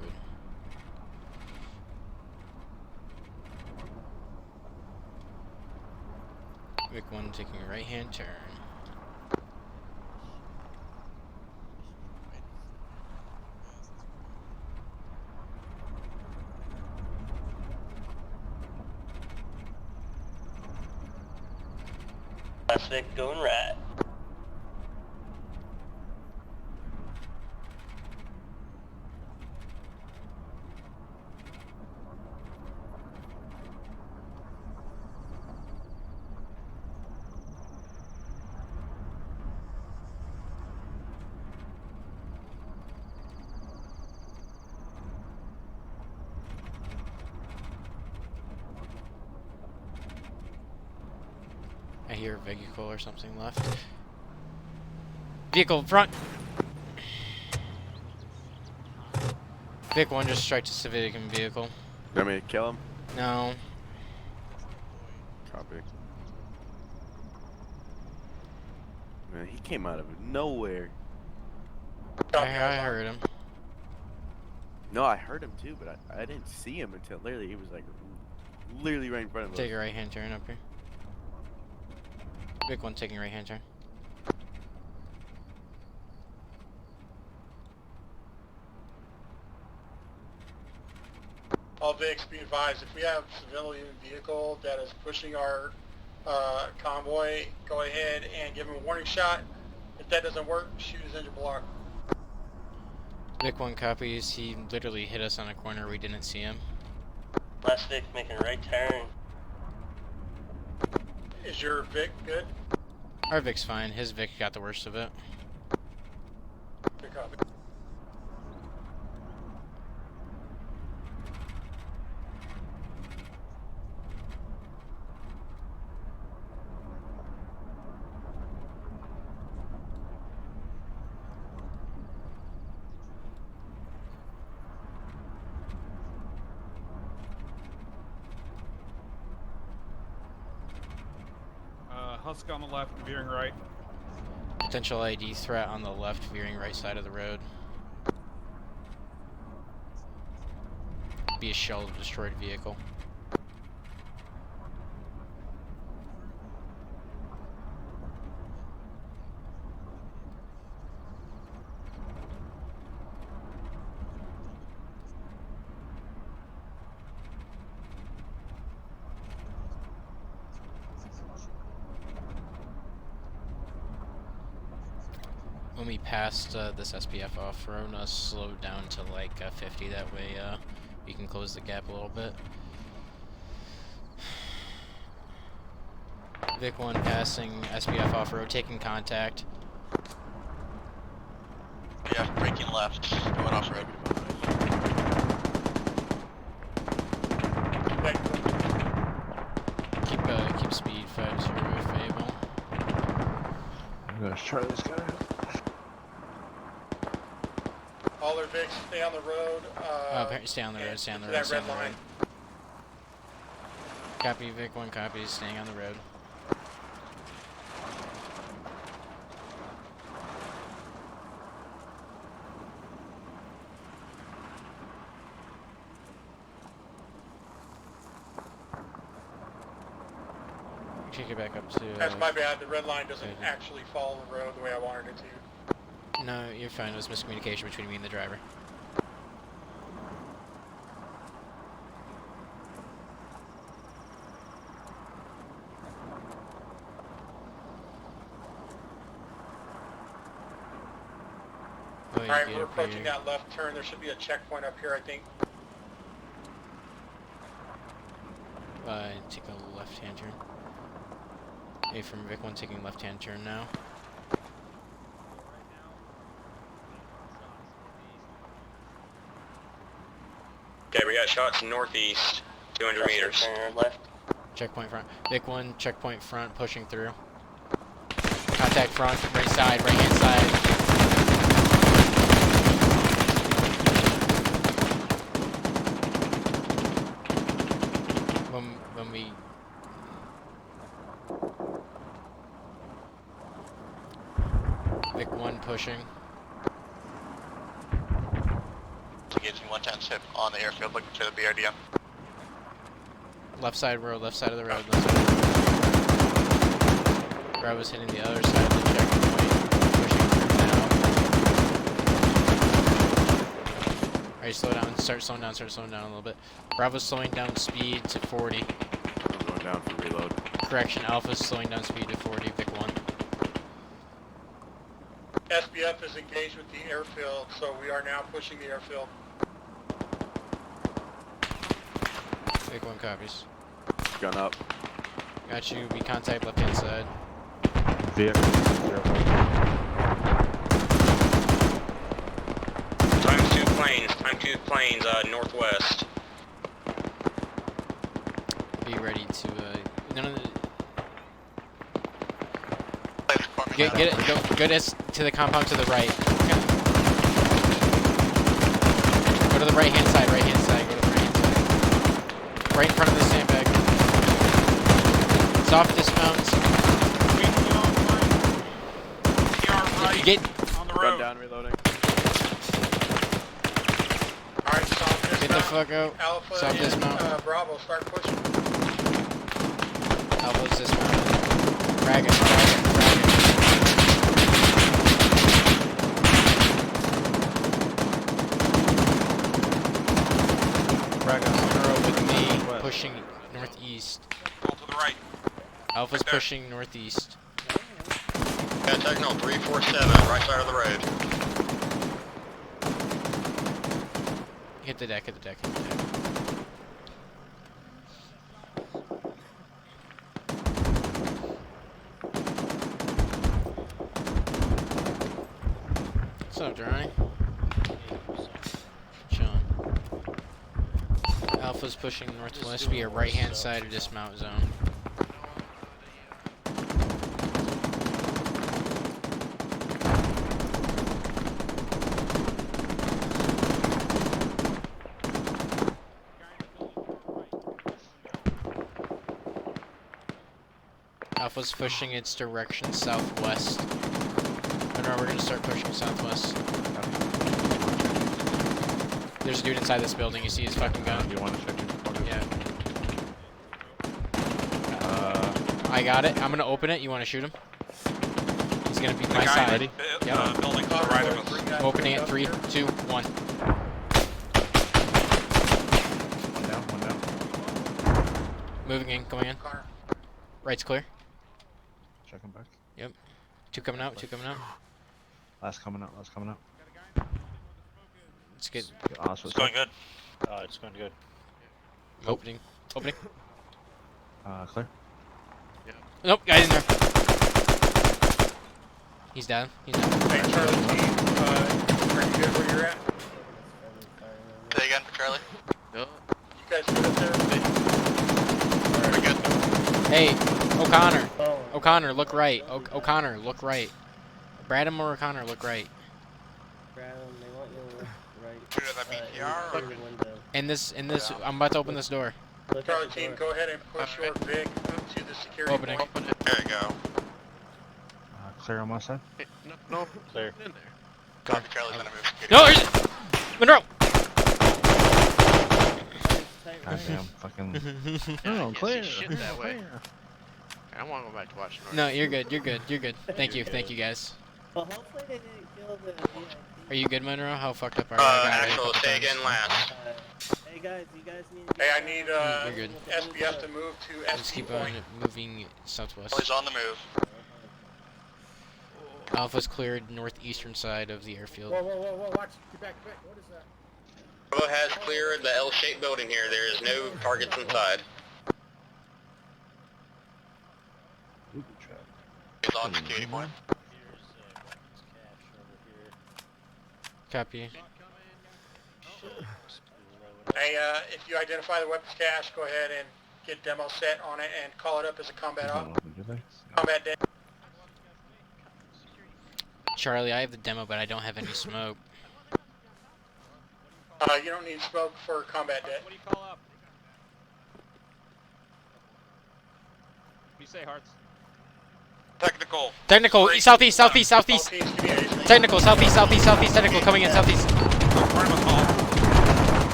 Vic 1 taking a right hand turn. Last Vic going right. I hear a vehicle or something left. Vehicle front! Vic 1 just strike to civilian vehicle. You want me to kill him? No. Copy. Man, he came out of nowhere. I heard him. No, I heard him too, but I didn't see him until literally he was like literally right in front of us. Take a right hand turn up here. Vic 1 taking right hand turn. All Vics, be advised, if we have civilian vehicle that is pushing our convoy, go ahead and give him a warning shot. If that doesn't work, shoot his engine block. Vic 1 copies. He literally hit us on a corner. We didn't see him. Last Vic making a right turn. Is your Vic good? Our Vic's fine. His Vic got the worst of it. Good copy. Husk on the left, veering right. Potential ID threat on the left, veering right side of the road. Be a shell of a destroyed vehicle. When we passed this SPF off, Verona slowed down to like 50, that way we can close the gap a little bit. Vic 1 passing SPF off-road, taking contact. Yeah, braking left, going off-road. Keep speed 50 if able. I'm gonna try this guy. All their Vics, stay on the road. Stay on the road, stay on the road, That stay red on the road. line. Copy, Vic 1 copies, staying on the road. Take it back up to... That's my bad. The red line doesn't actually follow the road the way I wanted it to. No, you're fine. It was miscommunication between me and the driver. Alright, we're approaching that left turn. There should be a checkpoint up here, I think. Take a left-hand turn. A from Vic 1 taking left-hand turn now. Okay, we got shots northeast, 200 meters. Left. Checkpoint front. Vic 1, checkpoint front, pushing through. Contact front, right side, right hand side. When we... Vic 1 pushing. Engaging 110 tip on the airfield, looking for the BRDM. Left side road, left side of the road, left side of the road. Bravo's hitting the other side of the checkpoint, pushing through now. Alright, slow down, start slowing down a little bit. Bravo's slowing down speed to 40. I'm going down for reload. Correction, Alpha's slowing down speed to 40, Vic 1. SBF is engaged with the airfield, so we are now pushing the airfield. Vic 1 copies. Gun up. Got you, we contact left hand side. Vehicle. Time 2 planes, northwest. Be ready to, none of the... Get it, go to the compound to the right. Okay. Go to the right hand side, go to the right hand side. Right in front of the sandbag. Soft dismounts. Right. Get on the road. Gun down, reloading. Alright, soft dismount. Get the fuck out. Alpha Soft and dismount. Bravo, start pushing. Alpha's dismounted. Dragon. With me, pushing northeast. Pull to the right. Alpha's pushing northeast. Got Techno 347, right side of the road. Hit the deck, hit the deck, hit the deck. What's up, Johnny? Chilling. Alpha's pushing northwest via right-hand side of dismount zone. Alpha's pushing its direction southwest. And we're gonna start pushing southwest. There's a dude inside this building. You see his fucking gun? You want to check it? Yeah. I got it. I'm gonna open it. You want to shoot him? He's gonna be my side. Ready? Yep. Building to the right of us. Opening it. 3, 2, 1. One down. Moving in. Going in. Right's clear. Check him back. Yep. 2 coming out. 2 coming out. Last coming out. It's good. Awesome. It's going good. It's going good. Opening. Opening. Clear. Nope. Guy in there. He's down. He's down. Hey, Charlie, are you good where you're at? Say again, Charlie. No. You guys good up there? We're good. Hey, O'Connor. O'Connor, look right. O'Connor, look right. Bradham or O'Connor, look right. Bradham, they want you to look right. Clear that BTR through the window. In this, I'm about to open this door. Look Charlie at the team, door. go ahead and push your VIC up to the security Opening. point. There you go. Clear on my side. No. Clear. In there. Copy, Charlie's gonna move. No, there's Monroe. Goddamn fucking. No, clear. Shit that way. I don't want to go back to watch North. No, you're good. You're good. You're good. Thank you. Thank you, guys. Well, hopefully they didn't kill the VIP. Are you good, Monroe? How fucked up are you? I got it a Axel, couple say times. again last. Hey guys, you guys need to Hey, I need You're good. SBF to move to Let's SP keep on point. moving southwest. Charlie's on the move. Alpha's cleared northeastern side of the airfield. Whoa, watch. Get back. What is that? Bravo has cleared the L-shaped building here. There is no targets inside. He's on security point. Copy. Hey, if you identify the weapons cache, go ahead and get demo set on it and call it up as a combat op. Combat day. Charlie, I have the demo, but I don't have any smoke. You don't need smoke for combat day. What do you call up? What do you say, Hearts? Technical. Technical, southeast. All teams, give me anything. Technical, southeast. Technical, coming in, southeast.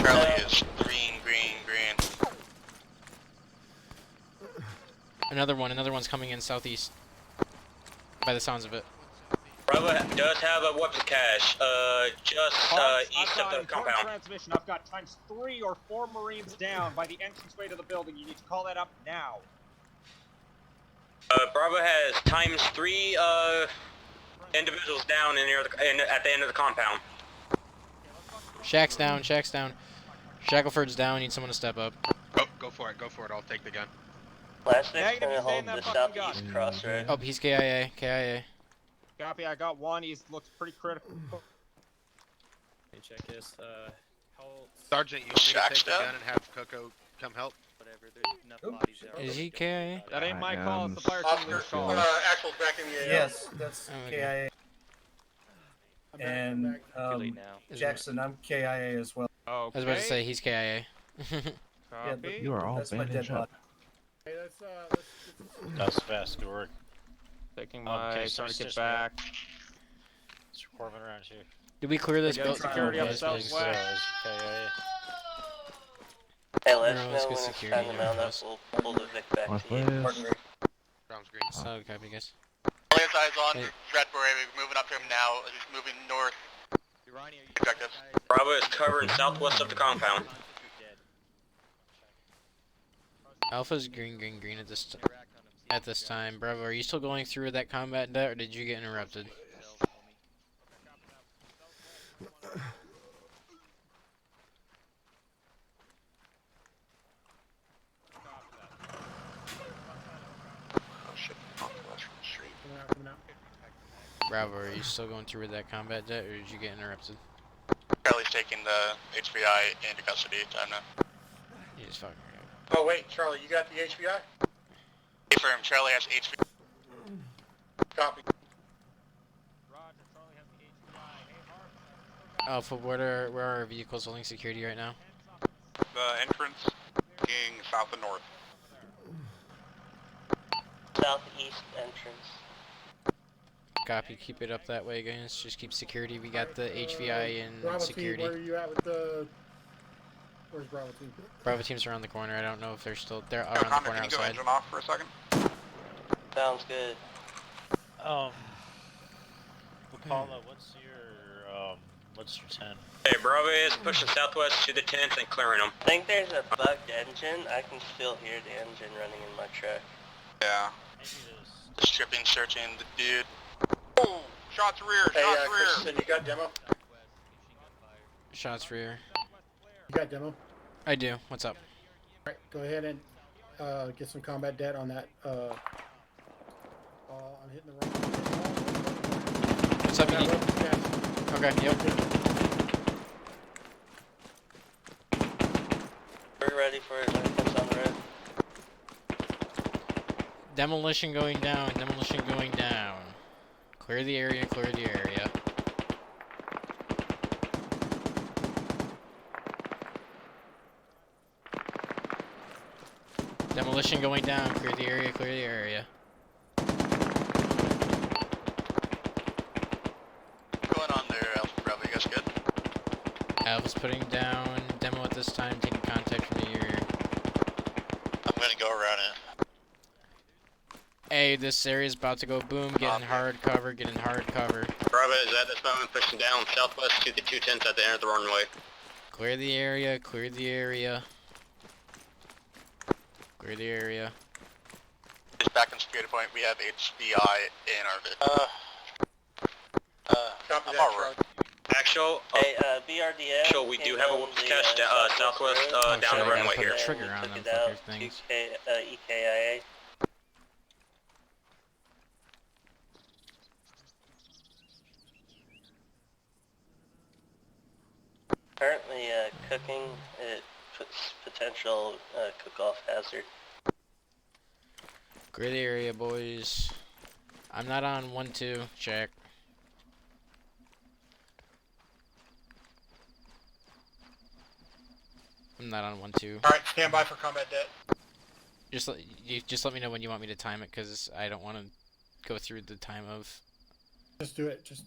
Charlie is green. Another one's coming in southeast. By the sounds of it. Bravo does have a weapons cache, just east of the compound. Transmission. I've got times 3 or 4 Marines down by the entranceway to the building. You need to call that up now. Bravo has times 3 individuals down at the end of the compound. Shack's down. Shackleford's down, need someone to step up. Oh, go for it. I'll take the gun. Plastic's gonna hold the southeast crossroad. Oh, he's KIA. Copy, I got one. He looks pretty critical. Let me check this. Sergeant, you want me to take the gun and have Coco come help? Whatever, there's enough bodies there. Is he KIA? That ain't my call, it's the fire team's Oscar, call. Axel's back in the AO. Yes, that's Oh, okay. KIA. And Too late now. Jackson, I'm KIA as well. Okay. I was about to say he's KIA. Copy. You are all That's my dead bandaged up. body. Hey, let's That was fast. Good work. Taking my Okay, trying to get just back. It's Corbin around here. Did we clear this Again, building? security up Yes, southwest. please. Hey, let No, us let's know get when it's security time to mount up. first. We'll pull the Vic back to you. Sounds green. Oh, copy, guys. Charlie's eyes on Hey. Redbury. We're moving up to him now. He's moving north. Objectives. Bravo is covering southwest of the compound. Alpha's green at this time. Bravo, are you still going through that combat debt, or did you get interrupted? Northwest from the street. Coming out. Bravo, are you still going through with that combat jet, or did you get interrupted? Charlie's taking the HVI into custody. Time now. You just fucking. Oh wait, Charlie, you got the HVI? Confirm. Charlie has HVI. Copy. Alpha, where are our vehicles holding security right now? The entrance being south and north. Southeast entrance. Copy, keep it up that way, guys. Just keep security. We got the HVI and Bravo security. Team, where are you at with the... Where's Bravo Team? Bravo Team's around the corner. I don't know if they're still... They're around the corner Can you go outside. engine off for a second? Sounds good. Apollo, what's your 10? Hey, Bravo is pushing southwest to the 10th and clearing them. I think there's a bugged engine. I can still hear the engine running in my truck. Yeah. Stripping, searching the dude. Oh! Shots rear! Hey, Shots rear! Christensen, you got demo? Shots rear. You got demo? I do. What's up? Alright, go ahead and get some combat debt on that. I'm hitting the wrong. What's up, you need? Okay, yep. We're ready for it when it comes on the road. Demolition going down. Demolition going down. Clear the area. Clear the area. Demolition going down. Clear the area. Clear the area. What's going on there, Alpha Bravo? You guys good? Alpha's putting down demo at this time. Taking contact from the rear. I'm gonna go around it. Hey, this area's about to go boom. Getting hard cover. Getting hard cover. Bravo is at this moment pushing down southwest to the 210th at the end of the runway. Clear the area. Clear the area. Clear the area. Just back on security point, we have HVI in our vehicle. Copy I'm that, alright. Actual, Hey, BRDM. actual, we do have a whoop's test southwest down shit, the I gotta runway put here. a trigger on them Took it out fucker things. to EKIA. Currently cooking, it puts potential cook-off hazard. Clear the area, boys. I'm not on 1-2. Check. I'm not on 1-2. Alright, stand by for combat debt. Just let me know when you want me to time it, cause I don't want to go through the time of. Just do it. Just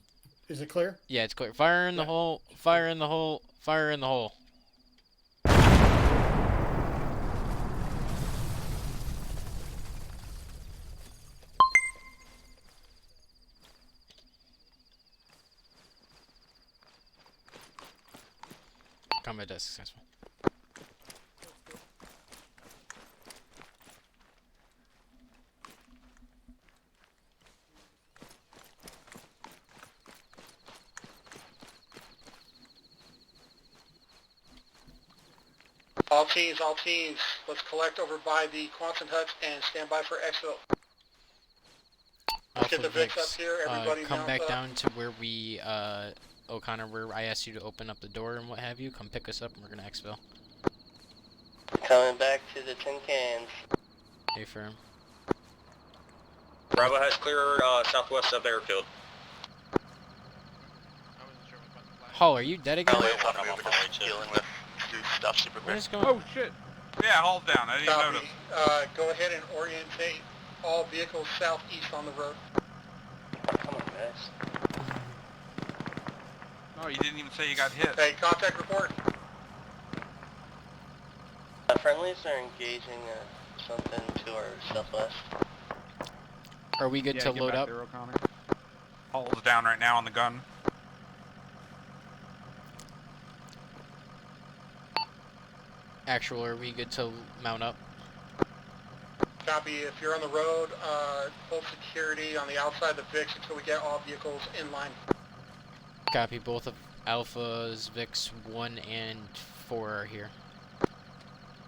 is it clear? Yeah, it's clear. Fire in the hole. Fire in the hole. Fire in the hole. Combat desk successful. All teams, let's collect over by the Quantum huts and stand by for exfil. Let's get the Vicks up here, everybody come mount back up. down to where we, O'Connor, where I asked you to open up the door and what have you. Come pick us up and we're gonna exfil. Coming back to the tin cans. Hey, firm. Bravo has clear southwest of the airfield. Hall, are you dead again? Dealing with stuff super What quick. is going Oh shit! Yeah, Hall's down. I didn't Copy. notice. Go ahead and orientate all vehicles southeast on the road. Come on, guys. No, you didn't even say you got hit. Hey, contact report. Friendlies are engaging something to our southwest. Are we good Yeah, to get load back up? there, O'Connor. Hall's down right now on the gun. Actual, are we good to mount up? Copy. If you're on the road, hold security on the outside of the VIX until we get all vehicles in line. Copy. Both of Alphas, VIX 1 and 4 are here.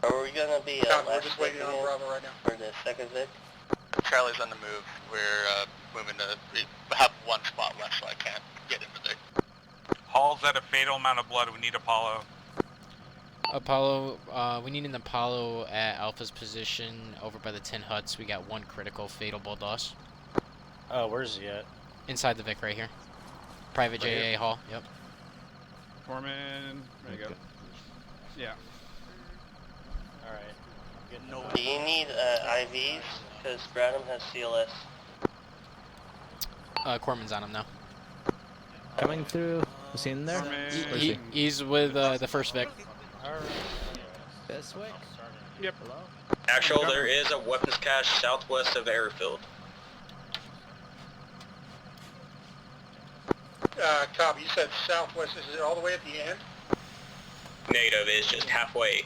Are we gonna be Copy. We're last just waiting on again Bravo right now. for the second Vic? Charlie's on the move. We're moving to. We have one spot left, so I can't get into there. Hall's at a fatal amount of blood. We need Apollo. Apollo, we need an Apollo at Alpha's position over by the tin huts. We got one critical fatal blood loss. Where's he at? Inside the Vic right here. Private Right JA here? Hall, yep. Foreman, there you go. Yeah. Alright. Do you need IVs? Because Bradham has CLS. Corman's on him now. Coming through. Was he in there? He's with the first Vic. This way? Yep. Hello? Actual, there is a weapons cache southwest of airfield. Cobb, you said southwest. Is it all the way at the end? Native is just halfway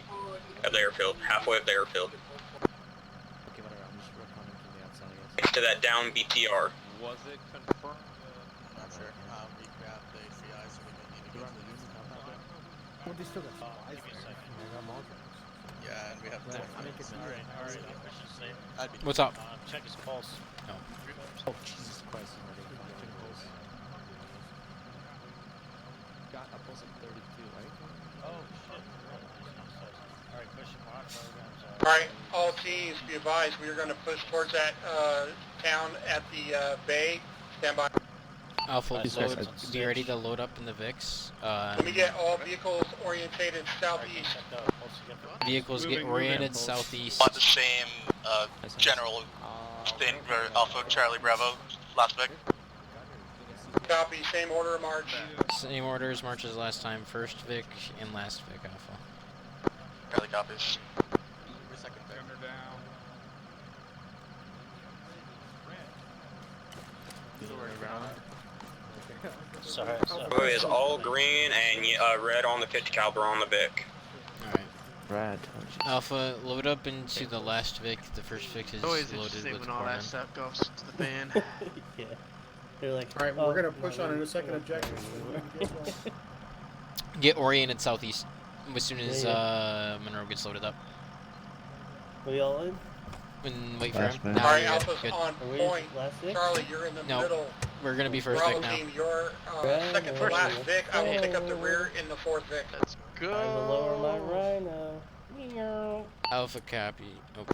of the airfield. Halfway of the airfield. Okay, whatever. I'm just recording from the outside, I guess. Next to that down BTR. Was it confirmed? Not sure. We grabbed the CI, so we don't need to go to the Well, they still got supplies there. Yeah, and we have Right, different. make it Alright, I should say. I'd be What's up? Check his pulse. No. Oh, Jesus Christ. Got a pulse of 32, right? Oh, shit. Alright, push him on. All right, all teams, be advised, we are going to push towards that town at the bay. Stand by. Alpha, be ready to load up in the Vics. Let me get all vehicles orientated southeast. Vehicles get oriented southeast. Want the same general thing for Alpha Charlie Bravo, last Vic. Copy, same order of march. Same orders, march as last time. First Vic and last Vic Alpha. Charlie copies. Second Vic. Sorry. It is all green and red on the 50 caliber on the Vic. Alright. Rad. Alpha, load up into the last Vic. The first Vic is loaded with when all that Corman. stuff goes to the fan. Yeah. They're like, All right, oh, we're gonna push on a second objective. Get oriented southeast as soon as Monroe gets loaded up. We all in? And wait for Last him. Vic. Nah, All right, you're Alpha's good. on Are we point. last Vic? Charlie, you're in the No. middle. We're gonna be first Bravo Vic now. team, you're Right, second to right, last right. Vic. I will pick up the rear in the fourth Vic. Let's Time to lower my go. rhino. Meow. Alpha copy. Oh.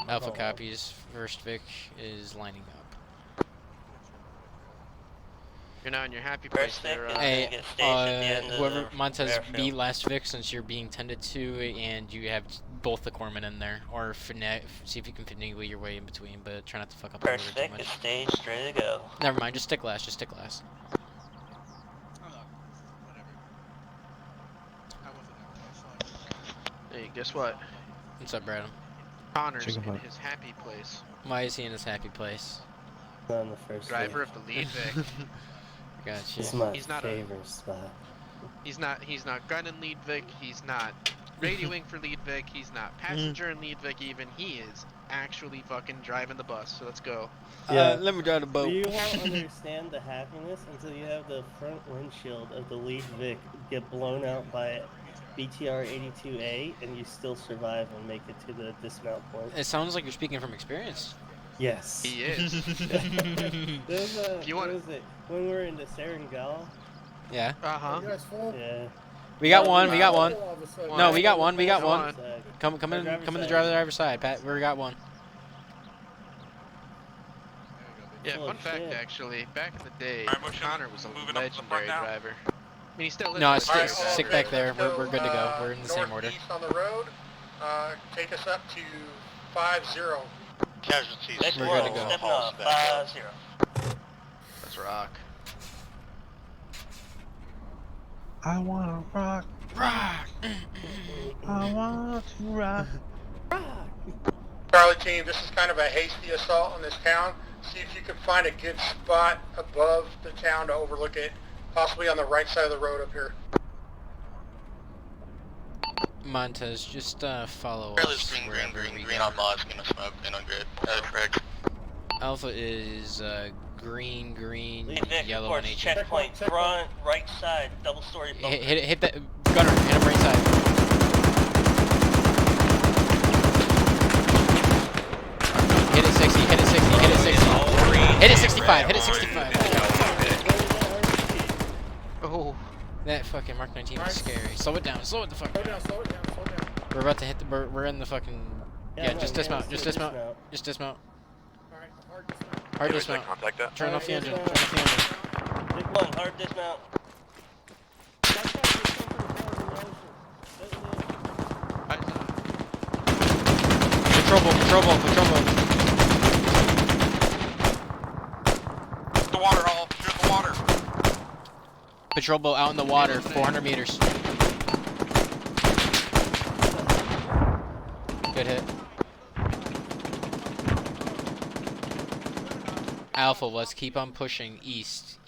Alpha copies. First Vic is lining up. You're now in your happy place First Vic there. is Hey, gonna get stationed at the end of whoever the Montez, airfield. be last Vic since you're being tended to, and you have both the corpsmen in there, or see if you can finagle your way in between, but try not to fuck up the First order too Vic much. is staged, ready to go. Never mind, just stick last. Just stick last. Hey, guess what? What's up, Brad? Connor's Chicken in butt. his happy place. Why is he in his happy place? Not on the first Driver Vic. of the lead Vic. Gotcha. This is my He's not favorite spot. He's not gunning lead Vic. He's not radioing for lead Vic. He's not passenger in lead Vic even. He is actually fucking driving the bus. So let's go. Yeah. Let me drive the boat. You won't understand the happiness until you have the front windshield of the lead Vic get blown out by BTR 82A and you still survive and make it to the dismount point. It sounds like you're speaking from experience. Yes. He is. There's a, If you what want- was it? When we were in the Serengal? Yeah. Uh-huh. You guys full? Yeah. We got one. We got one. All of a sudden. No, we got one. We got Come one. on. Come in the driver's side, Pat. We got one. Yeah, Full fun of fact shit. actually, back in the day, Alright, motion, Connor was a moving up to the front legendary now. driver. I mean, he still is. No, but stick, he's a stick driver. back there. We're good to go. We're in the same order. Northeast on the road. Take us up to 5-0. Casualties. Next We're one, good to go. stepping off, 5-0. Let's rock. I wanna rock. Rock. I want to rock. Charlie team, this is kind of a hasty assault on this town. See if you can find a good spot above the town to overlook it, possibly on the right side of the road up here. Montez, just follow Charlie's us. green, wherever we green go. on mods, gonna smoke in on grid. Correct. Alpha is green, Lead Vic yellow, and reports HE. checkpoint, front, right side, double story bunker. Hit that gunner. Hit him right side. Hit it 60. Hit it 60. Hit 65. Hit it 65. Oh, that fucking Mark 19 was scary. Slow it down. Slow it the fuck down. Slow it down. We're about to hit the. We're in the fucking. Yeah, just dismount. Just dismount. Just dismount. Alright, hard dismount. Hard dismount. Contact that. Turn off the engine. Turn off the engine. Big one, hard dismount. Patrol boat. Patrol boat. Patrol boat. The water hole. Here's the water. Patrol boat out in the water. 400 meters. Good hit. Alpha, let's keep on pushing east,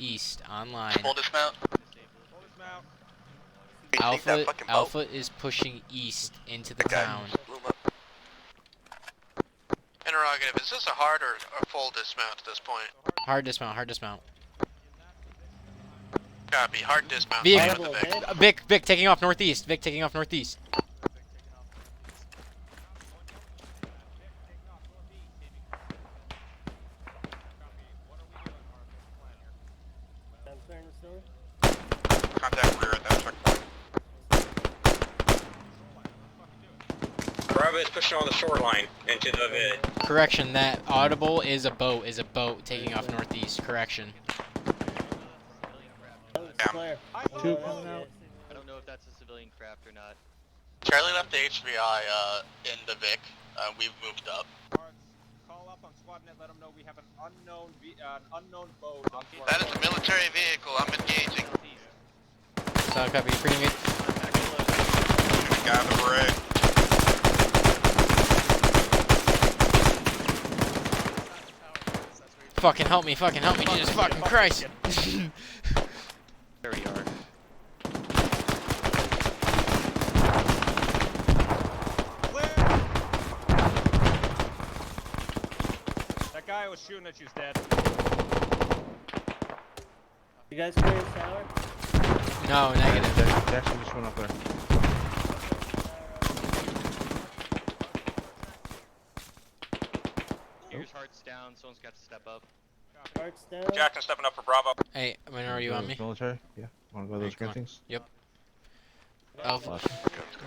online. Full dismount. Alpha is pushing east into the town. Interrogative, is this a hard or a full dismount at this point? Hard dismount, hard dismount. Copy, hard dismount. Vic taking off northeast. Vic taking off northeast. Contact rear at that checkpoint. Bravo is pushing on the shoreline into the vid. Correction, that audible is a boat taking off northeast. Correction. I don't know if that's a civilian craft or not. Charlie left the HVI in the Vic. We've moved up. Call up on SquadNet, let them know we have an unknown boat. That is a military vehicle. I'm engaging. Solid copy. Pretty good. Guy in the beret. Fucking help me, Jesus fucking Christ. There we are. That guy was shooting at you's dead. You guys clear the tower? No, negative. Jackson just went up there. Here's hearts down. Someone's got to step up. Hearts down. Jackson stepping up for Bravo. Hey, when are you on me? Military? Yeah. Wanna go to those Come on. things? Yep. Alpha.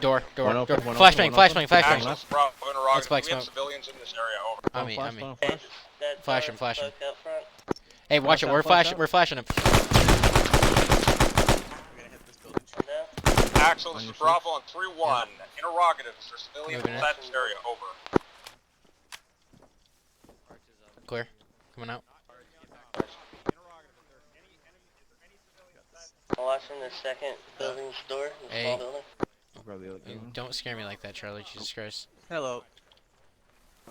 Door. One open. Flashbang. Access Bravo, interrogative. Let's black We have smoke. civilians in this area, over. On me. Hey, that Flash him. fuck out front. Hey, watch it. We're flashing him. Axel, this is Bravo on 3-1. Interrogatives for civilians in Moving that area, over. Clear. Coming out. I'm watching the second building's door, the small building. Don't scare me like that, Charlie. Jesus Christ. Hello.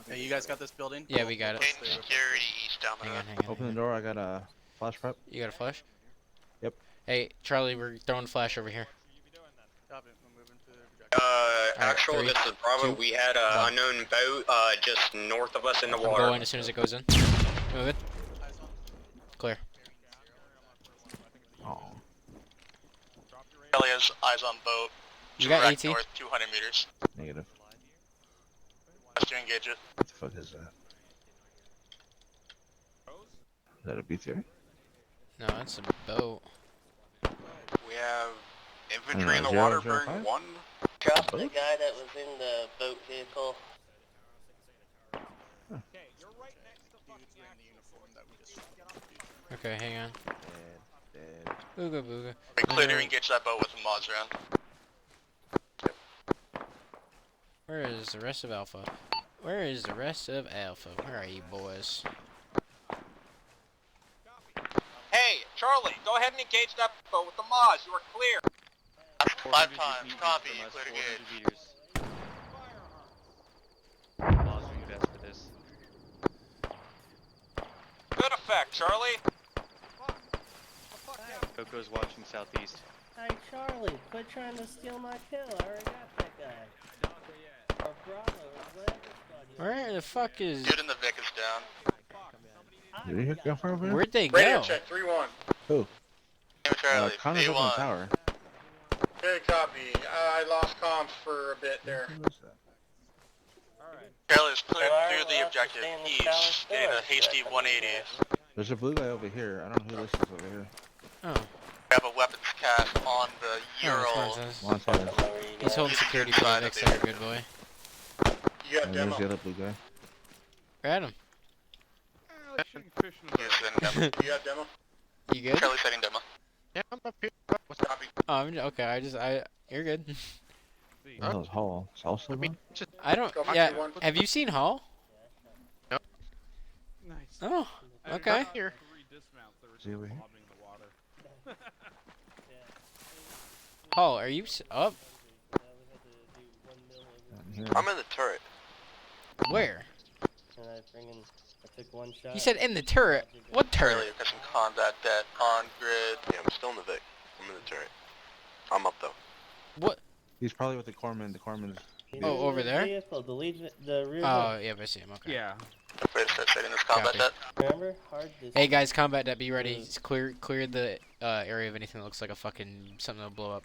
Hey, you guys got this building? Yeah, we got it. Security east down the road. Hang on. Open the door. I got a flash prep. You got a flash? Yep. Hey, Charlie, we're throwing flash over here. Actual, Alright, this is Bravo. 2, We had an 1. unknown boat just north of us in the I'm water. going as soon as it goes in. Move it. Clear. Oh. Charlie has eyes on boat. You got Direct AT? north, 200 meters. Negative. Has to engage it. What the fuck is that? Is that a B-theory? No, that's a boat. We have infantry in the 005? water bearing 1. Drop the guy that was in the boat vehicle. Okay, hang on. Booga booga. We clear to engage that boat with a mods round. Where is the rest of Alpha? Where is the rest of Alpha? Where are you boys? Hey, Charlie, go ahead and engage that boat with the Maz. You are clear. 5 times. Copy. Clear to engage. Laws are your best for this. Good effect, Charlie. Coco's watching southeast. Hey Charlie, quit trying to steal my kill. I already got that guy. Or Bravo, or whatever squad you Where the fuck is... Dude in the Vic is down. Did he hit gunfire over there? Where'd they Radio go? check 3-1. Who? Charlie, Connor's up on the B1. tower. Good copy. I lost comms for a bit there. Charlie is cleared Alright, through the we'll have to objective stay in the east tower in a still, hasty but- 180. There's a blue guy over here. I don't know who this is over here. Oh. We have a weapons cache on the Ural. Montez. He's holding security for the Vix there, good boy. You got And demo. there's the other blue guy. Grab him. You got demo? You good? Charlie setting demo. Yeah, I'm up here. What's Copy. Okay, you're good. Oh, that was Hall. Is Hall still gone? I don't, yeah, have you seen Hall? Nope. Nice. Oh, okay. Here. Is he over here? Hall, are you up? I'm in the turret. Where? And I took one shot. You said in the turret. What turret? Charlie, I've got some combat debt on grid. Yeah, I'm still in the Vic. I'm in the turret. I'm up though. What? He's probably with the corpsman. The corpsman's. Oh, over there? Vehicle, the rear Oh, yeah, I see him. Okay. Yeah. Wait, setting this combat Copy. debt. Remember? Hard Hey guys, combat debt, be ready. Just clear the area of anything that looks like a fucking something that'll blow up.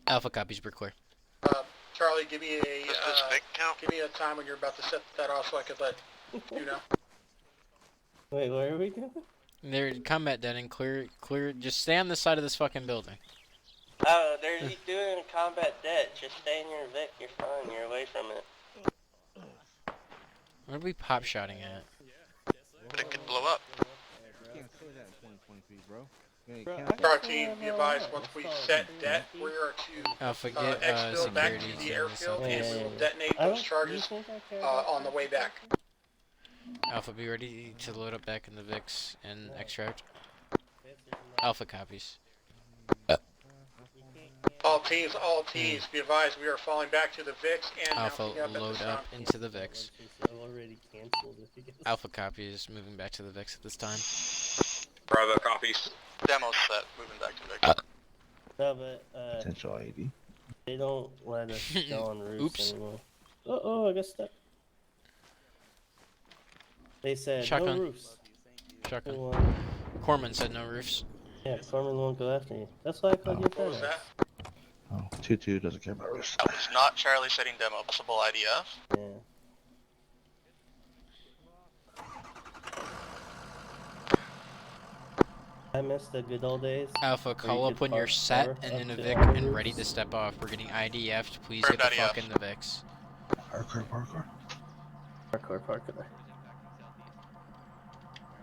Alpha copies, we're clear. Charlie, give me a time when you're about to set that off so I could let you know. Wait, what are we doing? They're combat dead and clear. Just stay on the side of this fucking building. Oh, they're doing combat debt. Just stay in your Vic. You're fine. You're away from it. What are we pop shotting at? But it could blow up. You can't say that in 2023, bro. Fireteam, be advised, once we set debt, we are to Alpha, get exfil back to security the to airfield, the and we will detonate those charges on the way back. Alpha, be ready to load up back in the Vix and extract. Alpha copies. All teams, be advised, we are falling back to the VIX and Alpha, mounting up at the load front. up into the Vix. Already canceled. Alpha copies, moving back to the Vix at this time. Bravo copies. Demo set, moving back to Vic. No, but Potential ID. they don't let us go on roofs Oops. anymore. Oh, I got stuck. They said Shotgun. no roofs. Shotgun. Everyone- Corman said no roofs. Yeah, Corman won't go after you. That's why I called you What was that? Oh, 2-2 doesn't care about risk. That was not Charlie setting demo. Possible IDF. Yeah. I miss the good old days. Alpha, where call you up could when you're park set car and in a up to Vic all the and roofs. ready to step off. We're getting IDF. Please Where's get the IDF? fuck in the Vix. Parkour. Parkour.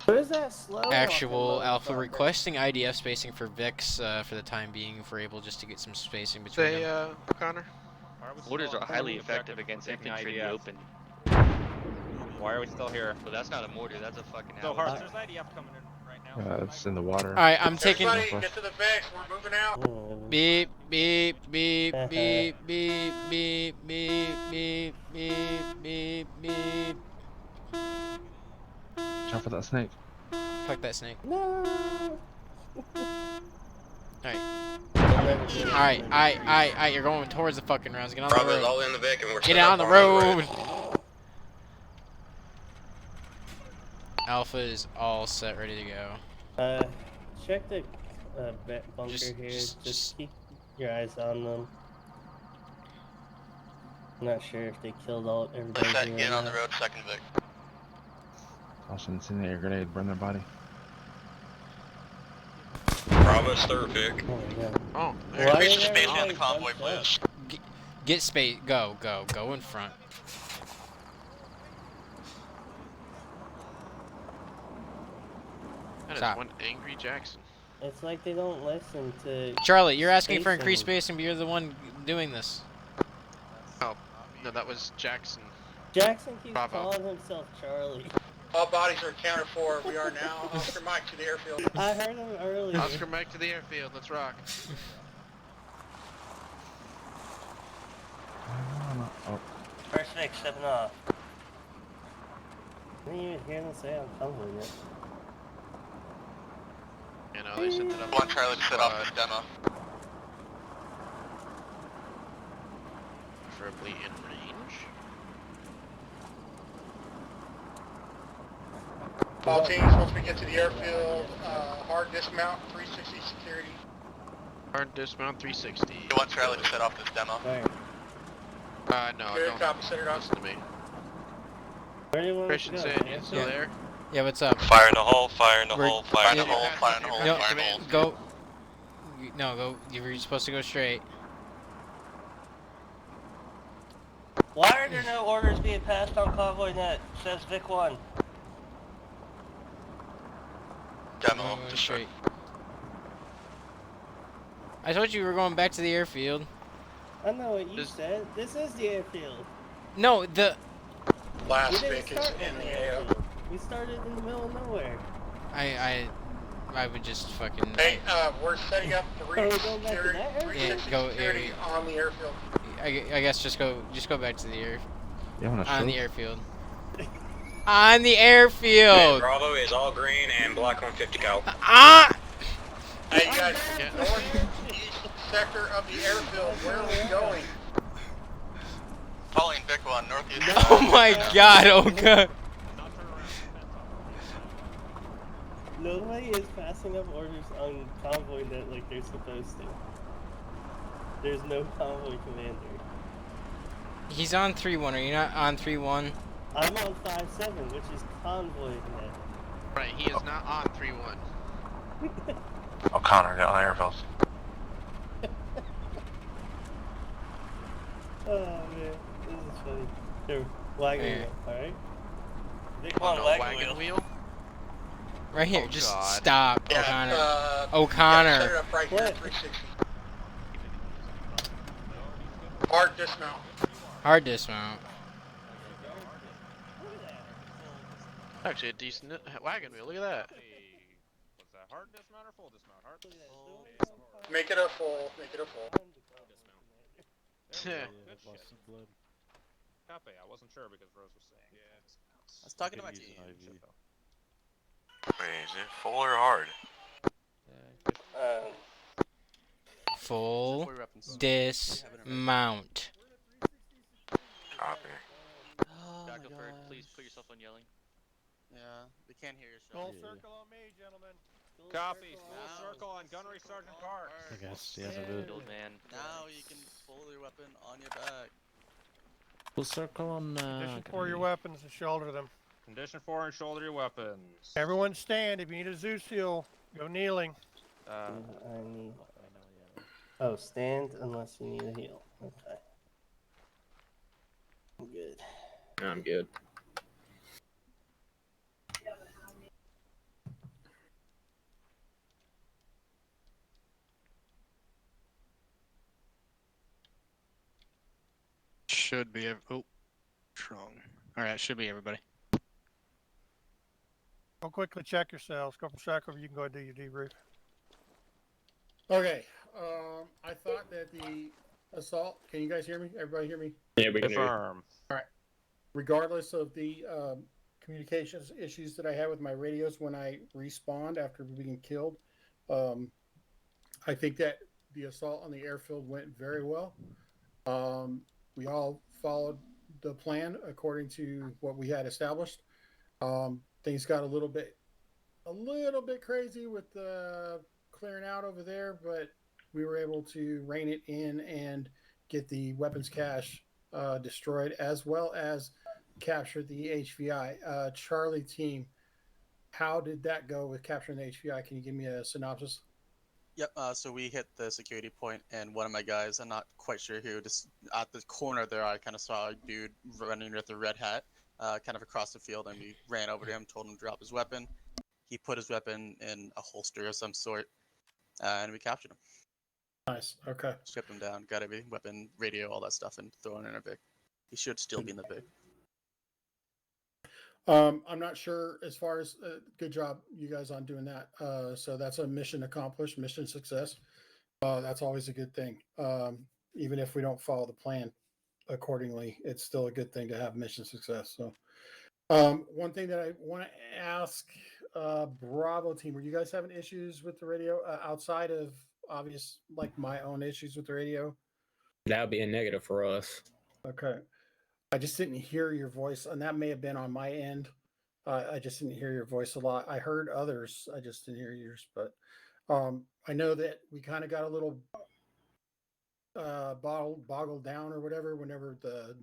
Who is that slow? Actual walking Alpha motherfucker? requesting IDF spacing for Vix for the time being, if we're able just to get some spacing between them. Connor. Mortars are highly effective against infantry in the open. Why are we still here? But that's not a mortar, that's a fucking So, ally. Hart, there's IDF coming in right now. It's in the water. Alright, I'm taking. Everybody, get to the VIX, we're moving out. Beep, beep, beep, beep, beep, beep, beep, beep, beep, beep, beep. Jump for that snake. Fuck that snake. No. Alright, you're going towards the fucking rounds. Get on the Bravo's road. all in the Vic and we're Get set on up the road. road. Alpha is all set, ready to go. Check the bunker Just- here. just- Just keep your eyes on them. I'm not sure if they killed everybody. Let's here or get on the not. road, second Vic. Toss an incendiary grenade, burn their body. Bravo's third Vic. Oh my god. Oh, Why Increase did the spacing on the everybody convoy, bunch up? please. Get space. Go in front. That is Stop. one angry Jackson. It's like they don't listen to. Charlie, you're asking for increased spacing. spacing, but you're the one doing this. Oh, no, that was Jackson. Jackson keeps Bravo. calling himself Charlie. All bodies are accounted for. We are now Oscar Mike to the airfield. I heard him earlier. Oscar Mike to the airfield, let's rock. Oh, First Vic, stepping off. I didn't even hear them say I'm coming yet. You know, they sent it up. One Charlie to set off this demo. Preferably in range. All teams, once we get to the airfield, hard dismount, 360 security. Hard dismount 360. You want Charlie to set off this demo. Alright. No, Good, don't copy, set it up. listen to me. Where do you want us to Christian go? saying you still Yeah. there? Yeah, what's up? Fire in the hole, fire in the We're- hole, fire in the yeah, hole, fire in the hole, No, fire in the hole. go. No, go. You were supposed to go straight. Why are there no orders being passed on convoy net? Says Vic 1. Demo, Go straight. I told you we were going back to the airfield. I know what you said. This is the airfield. No, the Last We didn't Vic is start in at the the AO. airfield. We started in the middle of nowhere. I would just fucking. Hey, we're setting up 360 security, Yeah, go security on the airfield. I guess just go back to the air. You wanna On the show? airfield. On the Man, airfield. Bravo is all green and black 150 cal. Ah! Hey, you guys, northeast sector of the airfield, where are we going? Following Vic 1, northeast. Oh my God! Oh God! Nobody is passing up orders on convoy net like they're supposed to. There's no convoy commander. He's on 3-1. Are you not on 3-1? I'm on 5-7, which is convoy net. Right, he is not on 3-1. O'Connor, get on the airfields. Oh man, this is funny. Here, wagon Yeah. wheel, alright? Vic Oh, 1 no, wagon wheel. Right here. Oh, just God. stop, Yeah, O'Connor. Yeah, set O'Connor. it up right here, 360. Hard dismount. Hard dismount. Actually, a decent wagon wheel. Look at that. Was that hard dismount or full dismount? Hard dismount. Make it a full, make it a full. Yeah. Copy. I wasn't sure because Rose was saying. Yeah. I was talking to my team. Wait, is it full or hard? Full Four weapons. dismount. Copy. Oh my Shackleford, God. please put yourself on yelling. Yeah, we can't hear your Full show. circle on me, gentlemen. Copy. Full circle on Gunnery Sergeant Park. I guess, yeah, the good. Old man. Now you can pull your weapon on your back. Full circle on. Condition for your weapons and shoulder them. Condition 4 and shoulder your weapons. Everyone stand. If you need a Zeus heal, go kneeling. I need... Oh, stand unless you need a heal. Okay. I'm good. I'm good. Should be. Oh, wrong. All right, should be everybody. Go quickly check yourselves. Go from Shackleford. You can go ahead and do your debrief. Okay, I thought that the assault, can you guys hear me? Everybody hear me? Yeah, we can hear you. Confirm. Alright. Regardless of the communications issues that I had with my radios when I respawned after being killed, I think that the assault on the airfield went very well. We all followed the plan according to what we had established. Things got a little bit crazy with the clearing out over there, but we were able to rein it in and get the weapons cache destroyed, as well as capture the HVI. Charlie team, how did that go with capturing the HVI? Can you give me a synopsis? Yep, so we hit the security point, and one of my guys, I'm not quite sure who, just at the corner there, I kind of saw a dude running with a red hat, kind of across the field, and we ran over to him, told him to drop his weapon. He put his weapon in a holster of some sort, and we captured him. Nice, okay. Stripped him down, got every weapon, radio, all that stuff, and thrown in a Vic. He should still be in the Vic. I'm not sure as far as good job you guys on doing that. So that's a mission accomplished, mission success. That's always a good thing. Even if we don't follow the plan accordingly, it's still a good thing to have mission success. So one thing that I want to ask Bravo team, are you guys having issues with the radio outside of obvious, like my own issues with the radio? That would be a negative for us. Okay. I just didn't hear your voice, and that may have been on my end. I just didn't hear your voice a lot. I heard others, I just didn't hear yours. But I know that we kind of got a little boggled down or whatever whenever the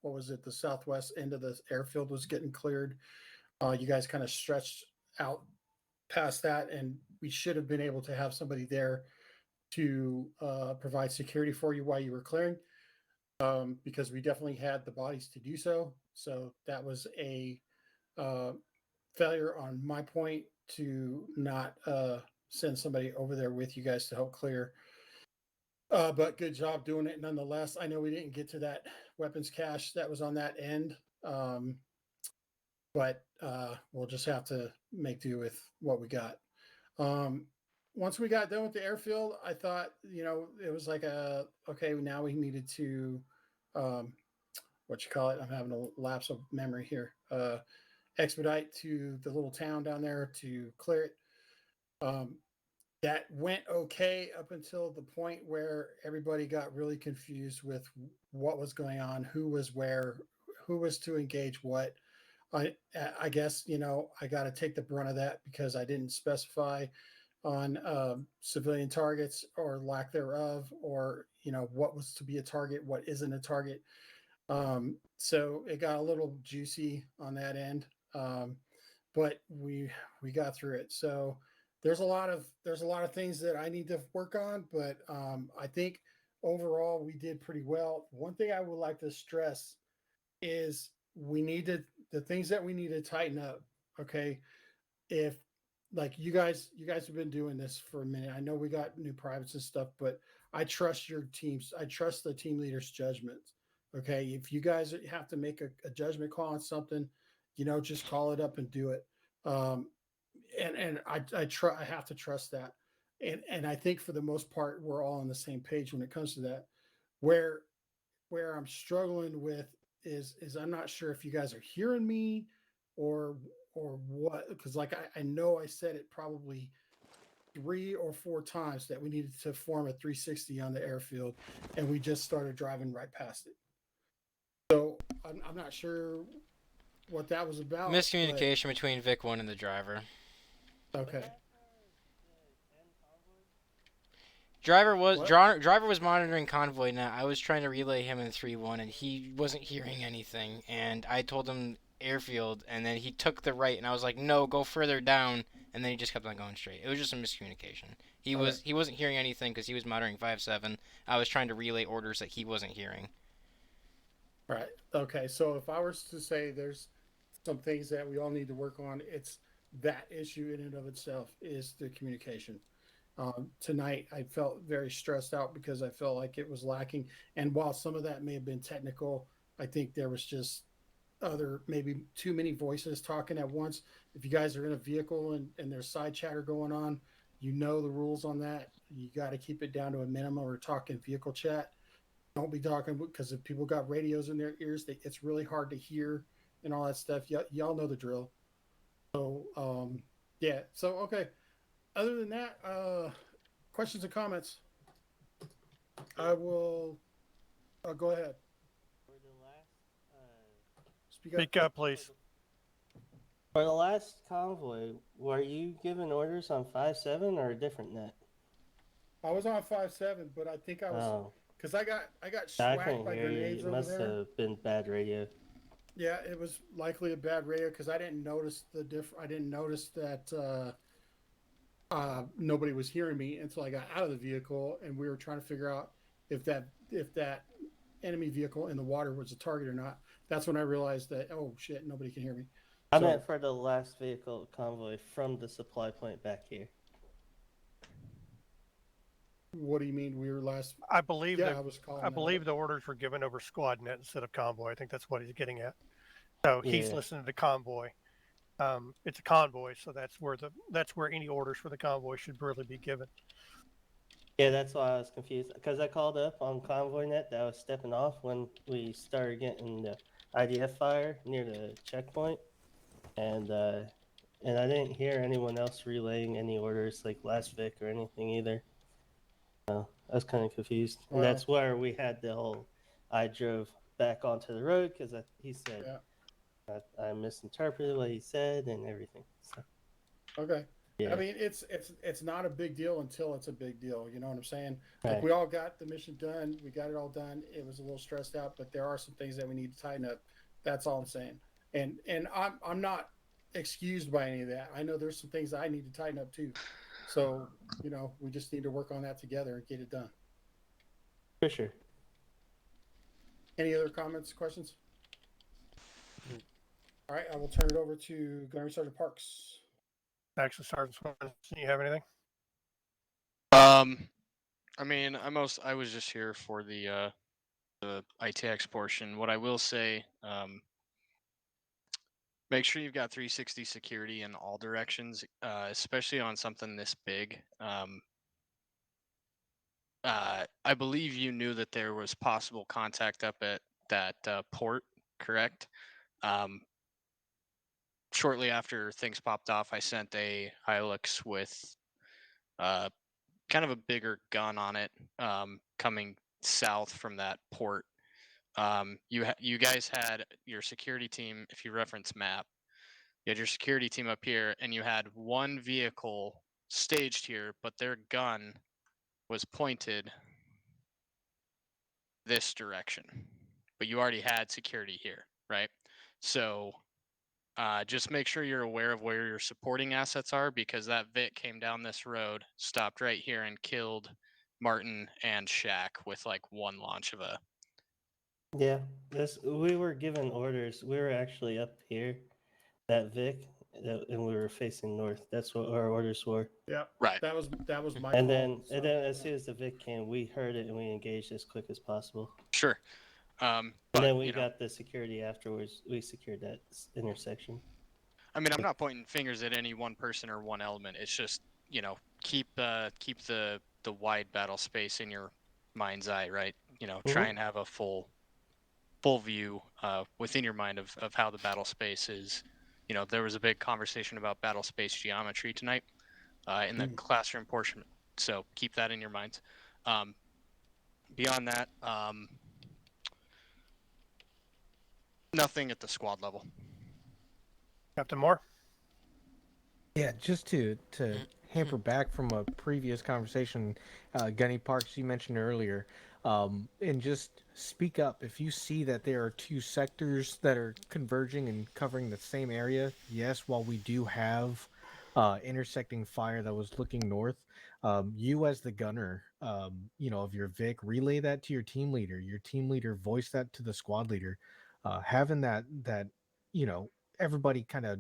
what was it, the southwest end of the airfield was getting cleared. You guys kind of stretched out past that, and we should have been able to have somebody there to provide security for you while you were clearing, because we definitely had the bodies to do so. So that was a failure on my point to not send somebody over there with you guys to help clear. But good job doing it nonetheless. I know we didn't get to that weapons cache that was on that end, but we'll just have to make do with what we got. Once we got done with the airfield, I thought, it was like okay, now we needed to, what you call it? I'm having a lapse of memory here. Expedite to the little town down there to clear it. That went okay up until the point where everybody got really confused with what was going on, who was where, who was to engage what. I guess, I got to take the brunt of that because I didn't specify on civilian targets or lack thereof, or, what was to be a target, what isn't a target. So it got a little juicy on that end. But we got through it. So there's a lot of things that I need to work on, but I think overall we did pretty well. One thing I would like to stress is the things that we need to tighten up. Okay, if like you guys have been doing this for a minute. I know we got new privates and stuff, but I trust your teams. I trust the team leader's judgment. Okay, if you guys have to make a judgment call on something, just call it up and do it. And I have to trust that. And I think for the most part, we're all on the same page when it comes to that. Where I'm struggling with is I'm not sure if you guys are hearing me or what, because like I know I said it probably 3 or 4 times that we needed to form a 360 on the airfield, and we just started driving right past it. So I'm not sure what that was about. Miscommunication between Vic 1 and the driver. Okay. Driver was monitoring convoy net. I was trying to relay him in 3-1, and he wasn't hearing anything. And I told him airfield, and then he took the right, and I was like, no, go further down. And then he just kept on going straight. It was just a miscommunication. He wasn't hearing anything because he was monitoring 5-7. I was trying to relay orders that he wasn't hearing. Right. Okay. So if I was to say there's some things that we all need to work on, it's that issue in and of itself is the communication. Tonight, I felt very stressed out because I felt like it was lacking. And while some of that may have been technical, I think there was just maybe too many voices talking at once. If you guys are in a vehicle and there's side chatter going on, the rules on that. You got to keep it down to a minimum or talking vehicle chat. Don't be talking, because if people got radios in their ears, it's really hard to hear and all that stuff. Y'all know the drill. So, yeah. So, okay. Other than that, questions and comments? I will go ahead. Speak up, please. For the last convoy, were you given orders on 5-7 or a different net? I was on 5-7, but I think I was because I got swacked by grenades over there. It must have been bad radio. Yeah, it was likely a bad radio because I didn't notice I didn't notice that nobody was hearing me until I got out of the vehicle, and we were trying to figure out if that enemy vehicle in the water was a target or not. That's when I realized that, oh shit, nobody can hear me. I meant for the last vehicle convoy from the supply point back here. What do you mean we were last? I believe I was calling. I believe the orders were given over squad net instead of convoy. I think that's what he's getting at. So he's listening to convoy. It's a convoy, so that's where any orders for the convoy should really be given. Yeah, that's why I was confused, because I called up on convoy net that I was stepping off when we started getting the IDF fire near the checkpoint, and I didn't hear anyone else relaying any orders like last Vic or anything either. So I was kind of confused, and that's where we had the whole I drove back onto the road because he said I misinterpreted what he said and everything. So. Okay. Yeah. I mean, it's not a big deal until it's a big deal. You know what I'm saying? Right. Like we all got the mission done. We got it all done. It was a little stressed out, but there are some things that we need to tighten up. That's all I'm saying. And I'm not excused by any of that. I know there's some things I need to tighten up too. So, we just need to work on that together and get it done. For sure. Any other comments, questions? All right, I will turn it over to Gunnery Sergeant Parks. Actually, Sergeant Swenson, you have anything? I mean, I was just here for the ITX portion. What I will say, make sure you've got 360 security in all directions, especially on something this big. I believe you knew that there was possible contact up at that port, correct? Shortly after things popped off, I sent a Hilux with kind of a bigger gun on it, coming south from that port. You guys had your security team, if you reference map, you had your security team up here, and you had one vehicle staged here, but their gun was pointed this direction. But you already had security here, right? So just make sure you're aware of where your supporting assets are, because that Vic came down this road, stopped right here, and killed Martin and Shaq with like one launch of a. Yeah, we were given orders. We were actually up here, that Vic, and we were facing north. That's what our orders were. Yeah, right. That was my And call. then as soon as the Vic came, we heard it and we engaged as quick as possible. Sure. And then we got the security afterwards. We secured that intersection. I mean, I'm not pointing fingers at any one person or one element. It's just, keep the wide battle space in your mind's eye, right? Try and have a full view within your mind of how the battle space is. There was a big conversation about battle space geometry tonight in the classroom portion, so keep that in your minds. Beyond that, nothing at the squad level. Captain Moore? Yeah, just to hamper back from a previous conversation, Gunny Parks, you mentioned earlier, and just speak up if you see that there are two sectors that are converging and covering the same area. Yes, while we do have intersecting fire that was looking north, you as the gunner, of your Vic, relay that to your team leader. Your team leader voice that to the squad leader. Having that everybody kind of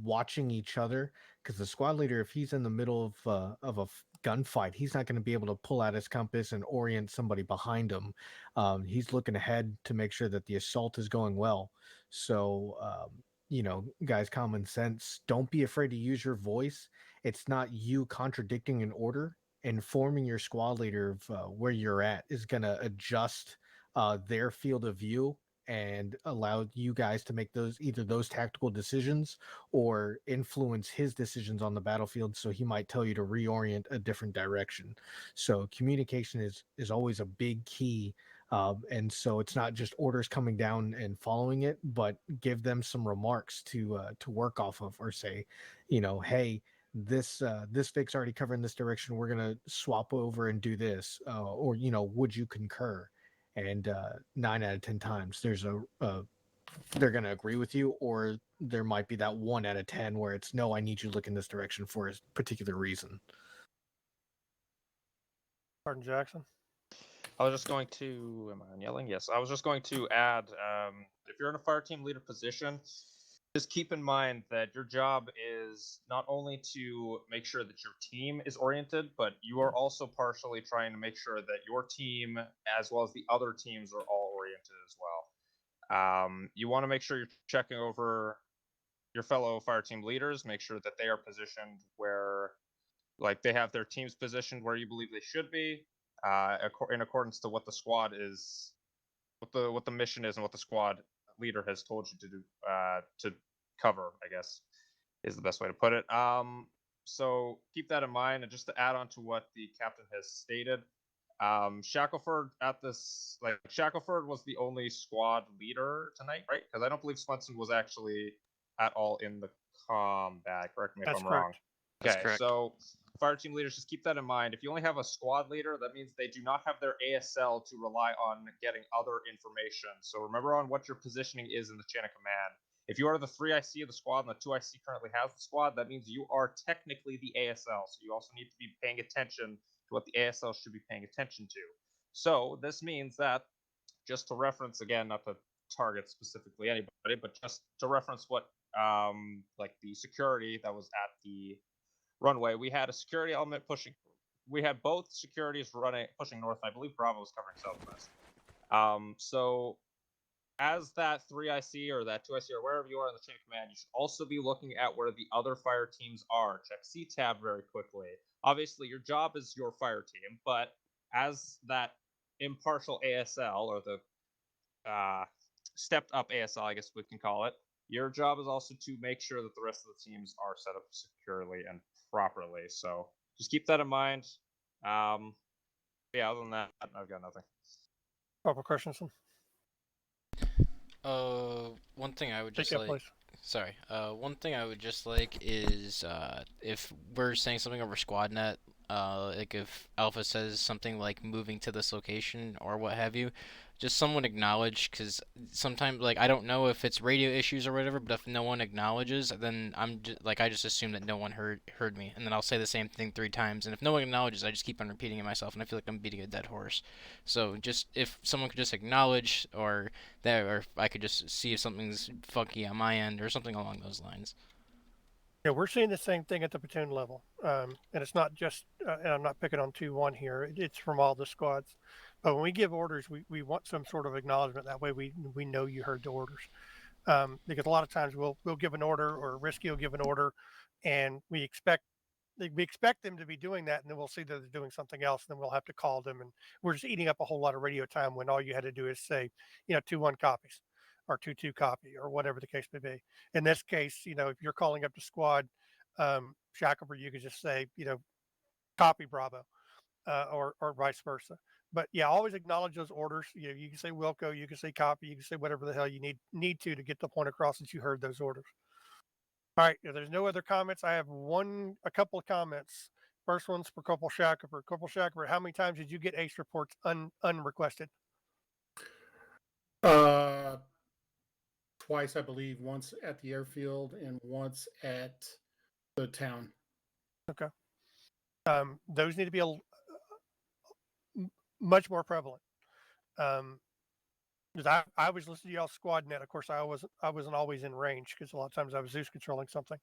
watching each other, because the squad leader, if he's in the middle of a gunfight, he's not going to be able to pull out his compass and orient somebody behind him. He's looking ahead to make sure that the assault is going well. So guys, common sense, don't be afraid to use your voice. It's not you contradicting an order. Informing your squad leader of where you're at is going to adjust their field of view and allow you guys to make either those tactical decisions or influence his decisions on the battlefield. So he might tell you to reorient a different direction. So communication is always a big key. And so it's not just orders coming down and following it, but give them some remarks to work off of, or say, hey, this Vic's already covering this direction. We're gonna swap over and do this, or would you concur? And 9 out of 10 times there's they're going to agree with you, or there might be that 1 out of 10 where it's no, I need you to look in this direction for a particular reason. Sergeant Jackson? I was just going to, am I yelling? Yes, I was just going to add, if you're in a fire team leader position, just keep in mind that your job is not only to make sure that your team is oriented, but you are also partially trying to make sure that your team, as well as the other teams, are all oriented as well. You want to make sure you're checking over your fellow fire team leaders, make sure that they are positioned where, like, they have their teams positioned where you believe they should be, in accordance to what the squad is, what the mission is, and what the squad leader has told you to do, to cover, I guess, is the best way to put it. So keep that in mind. And just to add on to what the captain has stated, Shackelford Shackelford was the only squad leader tonight, right? Because I don't believe Swenson was actually at all in the combat. Correct me if I'm wrong. That's Okay, correct. so fire team leaders, just keep that in mind. If you only have a squad leader, that means they do not have their ASL to rely on getting other information. So remember on what your positioning is in the chain of command. If you are the 3IC of the squad and the 2IC currently has the squad, that means you are technically the ASL. So you also need to be paying attention to what the ASL should be paying attention to. So this means that, just to reference again, not to target specifically anybody, but just to reference what like the security that was at the runway, we had a security element pushing. We had both securities pushing north. I believe Bravo was covering southwest. So as that 3IC or that 2IC or wherever you are in the chain of command, you should also be looking at where the other fire teams are. Check C-tab very quickly. Obviously, your job is your fire team, but as that impartial ASL, or the stepped up ASL, I guess we can call it, your job is also to make sure that the rest of the teams are set up securely and properly. So just keep that in mind. Yeah, other than that, I've got nothing. Corporal Christensen. One thing I would just Take it, like. please. Sorry. One thing I would just like is if we're saying something over SquadNet, like if Alpha says something like moving to this location or what have you, just someone acknowledge, because sometimes like I don't know if it's radio issues or whatever, but if no one acknowledges, then I just assume that no one heard me, and then I'll say the same thing 3 times, and if no one acknowledges, I just keep on repeating it myself, and I feel like I'm beating a dead horse. So just if someone could just acknowledge, or that, or if I could just see if something's funky on my end or something along those lines. Yeah, we're seeing the same thing at the platoon level, and it's not just. And I'm not picking on 2-1 here. It's from all the squads. But when we give orders, we want some sort of acknowledgement. That way, we know you heard the orders. Because a lot of times we'll give an order, or Risky will give an order, and we expect them to be doing that, and then we'll see that they're doing something else, and then we'll have to call them, and we're just eating up a whole lot of radio time when all you had to do is say, 2-1 copies, or 2-2 copy, or whatever the case may be. In this case, if you're calling up the squad, Shackelford, you could just say, copy Bravo, or vice versa. But yeah, always acknowledge those orders. You can say Wilco, you can say copy, you can say whatever the hell you need to get the point across that you heard those orders. All right, if there's no other comments, I have a couple of comments. First one's for Corporal Shackelford. Corporal Shackelford, how many times did you get ACE reports unrequested? Twice, I believe. Once at the airfield and once at the town. Okay. Those need to be much more prevalent. Because I was listening to y'all SquadNet. Of course, I wasn't always in range, because a lot of times I was Zeus controlling something.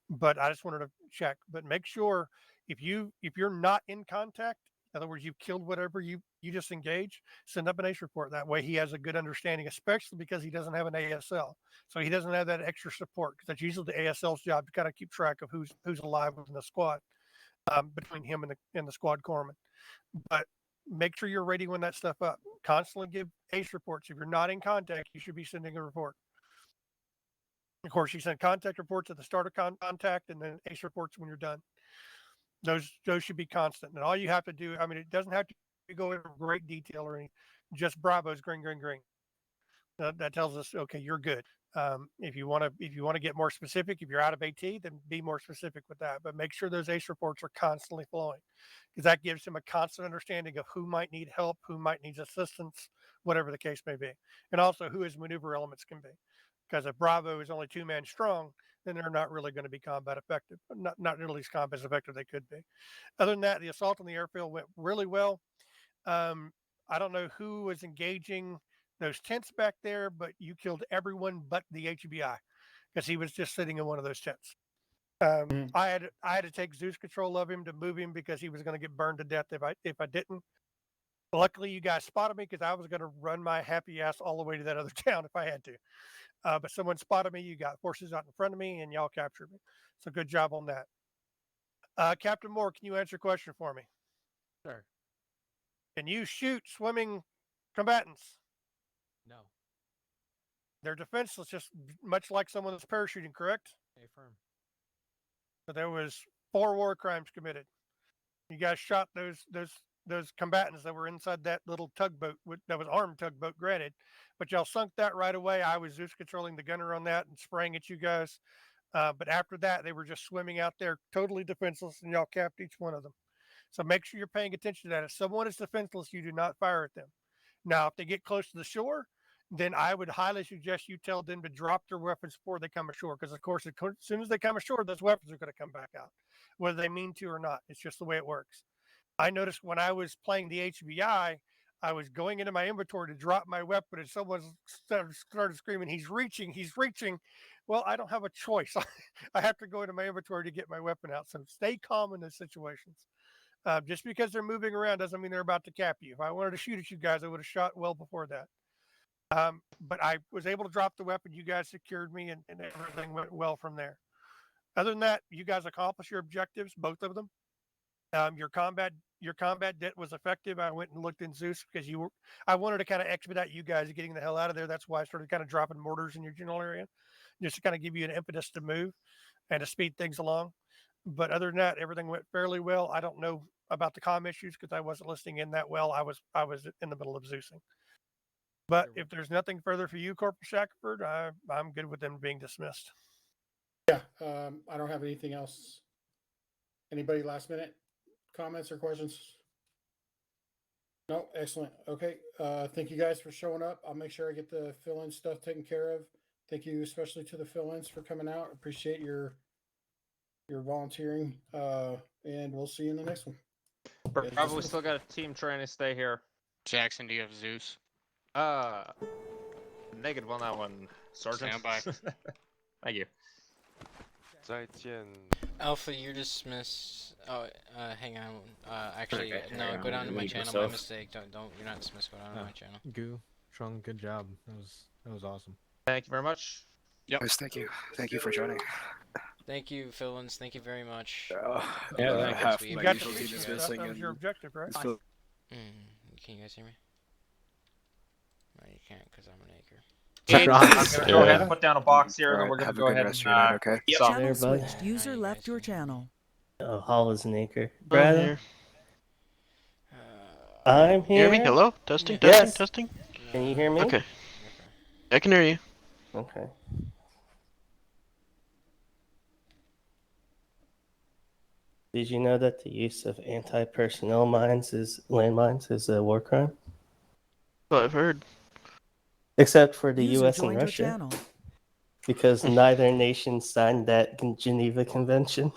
But I just wanted to check. But make sure if you're not in contact, in other words, you've killed whatever you just engage, send up an ACE report. That way he has a good understanding, especially because he doesn't have an ASL. So he doesn't have that extra support, because that's usually the ASL's job to kind of keep track of who's alive within the squad, between him and the squad corpsman. But make sure you're radioing that stuff up. Constantly give ACE reports. If you're not in contact, you should be sending a report. Of course, you send contact reports at the start of contact, and then ACE reports when you're done. Those should be constant. And all you have to do, it doesn't have to go into great detail or anything. Just Bravo's green, green, green. That tells us, okay, you're good. If you want to get more specific, if you're out of AT, then be more specific with that. But make sure those ACE reports are constantly flowing, because that gives him a constant understanding of who might need help, who might need assistance, whatever the case may be, and also who his maneuver elements can be. Because if Bravo is only 2-man strong, then they're not really going to be combat effective. Not nearly as combat effective they could be. Other than that, the assault on the airfield went really well. I don't know who was engaging those tents back there, but you killed everyone but the HBI, because he was just sitting in one of those tents. I had to take Zeus control of him to move him, because he was going to get burned to death if I didn't. Luckily, you guys spotted me, because I was going to run my happy ass all the way to that other town if I had to. But someone spotted me. You got forces out in front of me, and y'all captured me. So good job on that. Captain Moore, can you answer a question for me? Sure. Can you shoot swimming combatants? No. They're defenseless, just much like someone that's parachuting, correct? Affirm. But there was 4 war crimes committed. You guys shot those combatants that were inside that little tugboat, that was armed tugboat, granted, but y'all sunk that right away. I was Zeus controlling the gunner on that and spraying at you guys. But after that, they were just swimming out there, totally defenseless, and y'all capped each one of them. So make sure you're paying attention to that. If someone is defenseless, you do not fire at them. Now, if they get close to the shore, then I would highly suggest you tell them to drop their weapons before they come ashore. Because, of course, as soon as they come ashore, those weapons are going to come back out, whether they mean to or not. It's just the way it works. I noticed when I was playing the HBI, I was going into my inventory to drop my weapon, and someone started screaming, he's reaching, he's reaching. Well, I don't have a choice. I have to go into my inventory to get my weapon out. So stay calm in those situations. Just because they're moving around doesn't mean they're about to cap you. If I wanted to shoot at you guys, I would have shot well before that. But I was able to drop the weapon. You guys secured me, and everything went well from there. Other than that, you guys accomplished your objectives, both of them. Your combat debt was effective. I went and looked in Zeus because I wanted to kind of expedite you guys getting the hell out of there. That's why I started kind of dropping mortars in your general area, just to kind of give you an impetus to move and to speed things along. But other than that, everything went fairly well. I don't know about the comm issues because I wasn't listening in that well. I was in the middle of Zeusing. But if there's nothing further for you, Corporal Shackelford, I'm good with them being dismissed. Yeah, I don't have anything else. Anybody last minute comments or questions? No, excellent. Okay, thank you guys for showing up. I'll make sure I get the fill-in stuff taken care of. Thank you especially to the fill-ins for coming out. Appreciate your volunteering, and we'll see you in the next one. Probably still got a team trying to stay here. Jackson, do you have Zeus? Negative on that one, Sergeant. Stand by. Thank you. Alpha, you're dismissed. Oh, hang on. Actually, Okay, no, go down to my channel. myself. My mistake. Don't. You're not dismissed. Go down to my channel. Goo, Trung, good job. That was awesome. Thank you very much. Yep. Yes, thank you. Thank you for joining. Thank you, Philins. Thank you very much. Half You my got usual the team mission is stuff. missing, That was and your objective, right? still Can you guys hear me? No, you can't because I'm an acre. I'm gonna go ahead and put down a box here, and then we're gonna go ahead and okay? Channel switched. User left your channel. Oh, Hall is an acre. I'm Brad, here. I'm here. Hear me? Hello? Testing, testing, Yes. testing. Can you hear me? Okay. I can hear you. Okay. Did you know that the use of anti-personnel landmines is a war crime? Well, I've heard. Except for the User U.S. and joined your Russia, channel. because neither nation signed that Geneva Convention.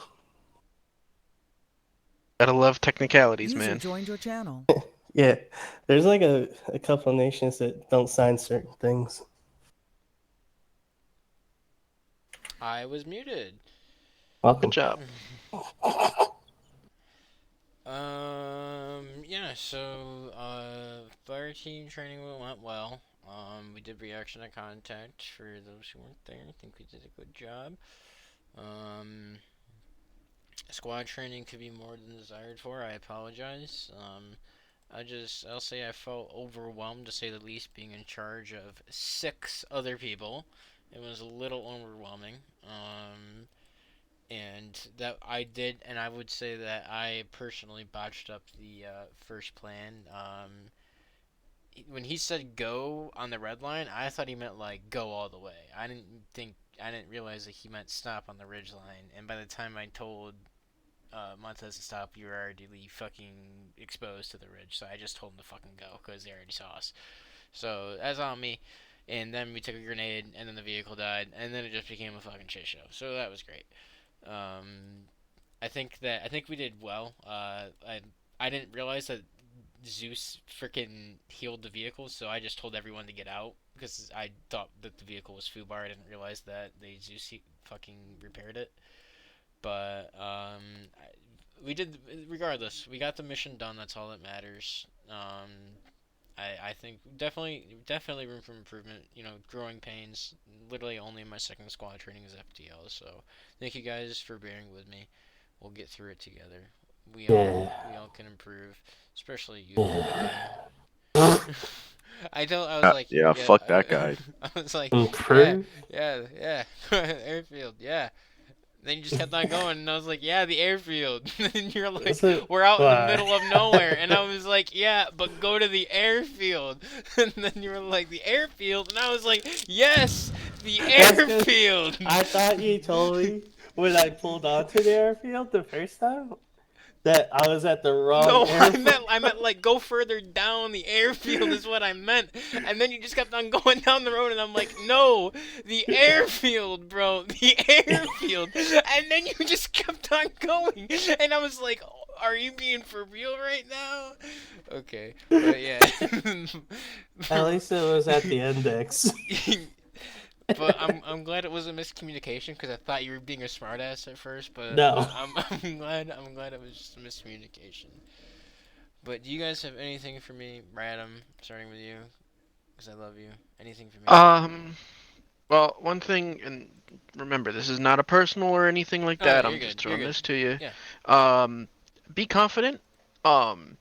Gotta love technicalities, User man. joined your channel. Yeah, there's like a couple of nations that don't sign certain things. I was muted. Welcome. Good job. Yeah, so, Fireteam training went well. We did reaction to contact for those who weren't there. I think we did a good job. Squad training could be more than desired for. I apologize. I'll say I felt overwhelmed, to say the least, being in charge of 6 other people. It was a little overwhelming. And that I would say that I personally botched up the first plan. When he said go on the red line, I thought he meant like go all the way. I didn't realize that he meant stop on the ridge line. And by the time I told Montez to stop, you were already fucking exposed to the ridge. So I just told him to fucking go because they already saw us. So that's on me. And then we took a grenade, and then the vehicle died, and then it just became a fucking shit show. So that was great. I think we did well. I didn't realize that Zeus freaking healed the vehicle, so I just told everyone to get out because I thought that the vehicle was FUBAR. I didn't realize that Zeus fucking repaired it. But we did. Regardless, we got the mission done. That's all that matters. I think definitely room for improvement. You know, growing pains. Literally only my second squad training is FTL. So thank you guys for bearing with me. We'll get through it together. We all can improve, especially you. I was like, yeah, fuck that guy. I was like, Improve? yeah, airfield, yeah. Then you just kept on going, and I was like, yeah, the airfield. And you're like, we're out in the middle of nowhere. And I was like, yeah, but go to the airfield. And then you were like, the airfield? And I was like, yes, the airfield. I thought you told me when I pulled onto the airfield the first time. that I was at the wrong No, airport. I meant like go further down the airfield is what I meant. And then you just kept on going down the road, and I'm like, no, the airfield, bro, the airfield. And then you just kept on going, and I was like, are you being for real right now? Okay, but yeah. At least it was at the index. But I'm glad it was a miscommunication because I thought you were being a smartass at first. But No. I'm glad it was just a miscommunication. But do you guys have anything for me, Brad? I'm starting with you because I love you. Anything for me? Well, one thing, and remember, this is not a personal or anything like Oh, yeah, that. you're I'm just good. You're throwing good. this to you. Yeah. Be confident.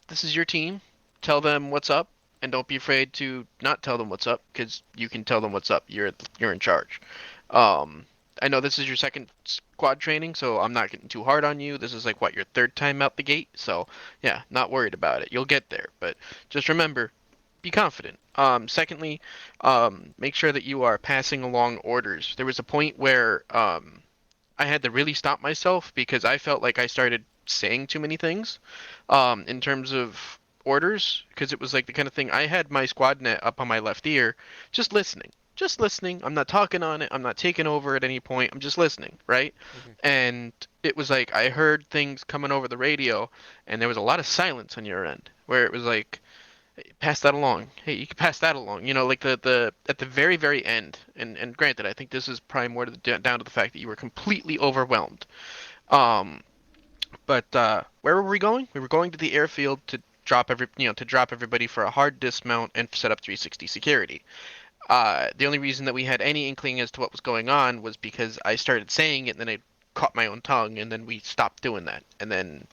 This is your team. Tell them what's up, and don't be afraid to not tell them what's up, because you can tell them what's up. You're in charge. I know this is your second squad training, so I'm not getting too hard on you. This is like what, your third time out the gate, so yeah, not worried about it. You'll get there, but just remember, be confident. Secondly, make sure that you are passing along orders. There was a point where I had to really stop myself because I felt like I started saying too many things in terms of orders, because it was like the kind of thing I had my squad net up on my left ear, just listening. Just listening. I'm not talking on it. I'm not taking over at any point. I'm just listening, right? And it was like I heard things coming over the radio, and there was a lot of silence on your end, where it was like, pass that along. Hey, you can pass that along. You know, like the at the very very end. And granted, I think this is probably more down to the fact that you were completely overwhelmed. But where were we going? We were going to the airfield to drop everybody for a hard dismount and set up 360 security. The only reason that we had any inkling as to what was going on was because I started saying it, and then I caught my own tongue, and then we stopped doing that, and then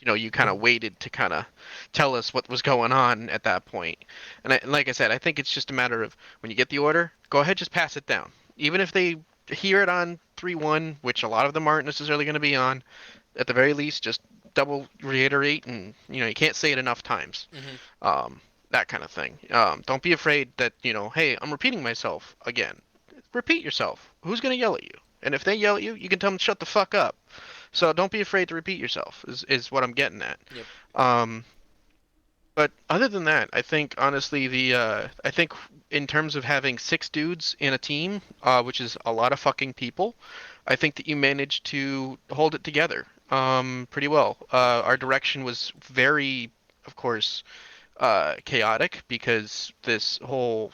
you kind of waited to kind of tell us what was going on at that point. And like I said, I think it's just a matter of when you get the order, go ahead, just pass it down. Even if they hear it on 3-1, which a lot of them aren't necessarily going to be on, at the very least, just double reiterate, and you can't say it enough times. That kind of thing. Don't be afraid that hey, I'm repeating myself again. Repeat yourself. Who's going to yell at you? And if they yell at you, you can tell them to shut the fuck up. So don't be afraid to repeat yourself, is what I'm getting at. Yep. But other than that, I think honestly I think in terms of having 6 dudes in a team, which is a lot of fucking people, I think that you managed to hold it together pretty well. Our direction was very, of course, chaotic because the whole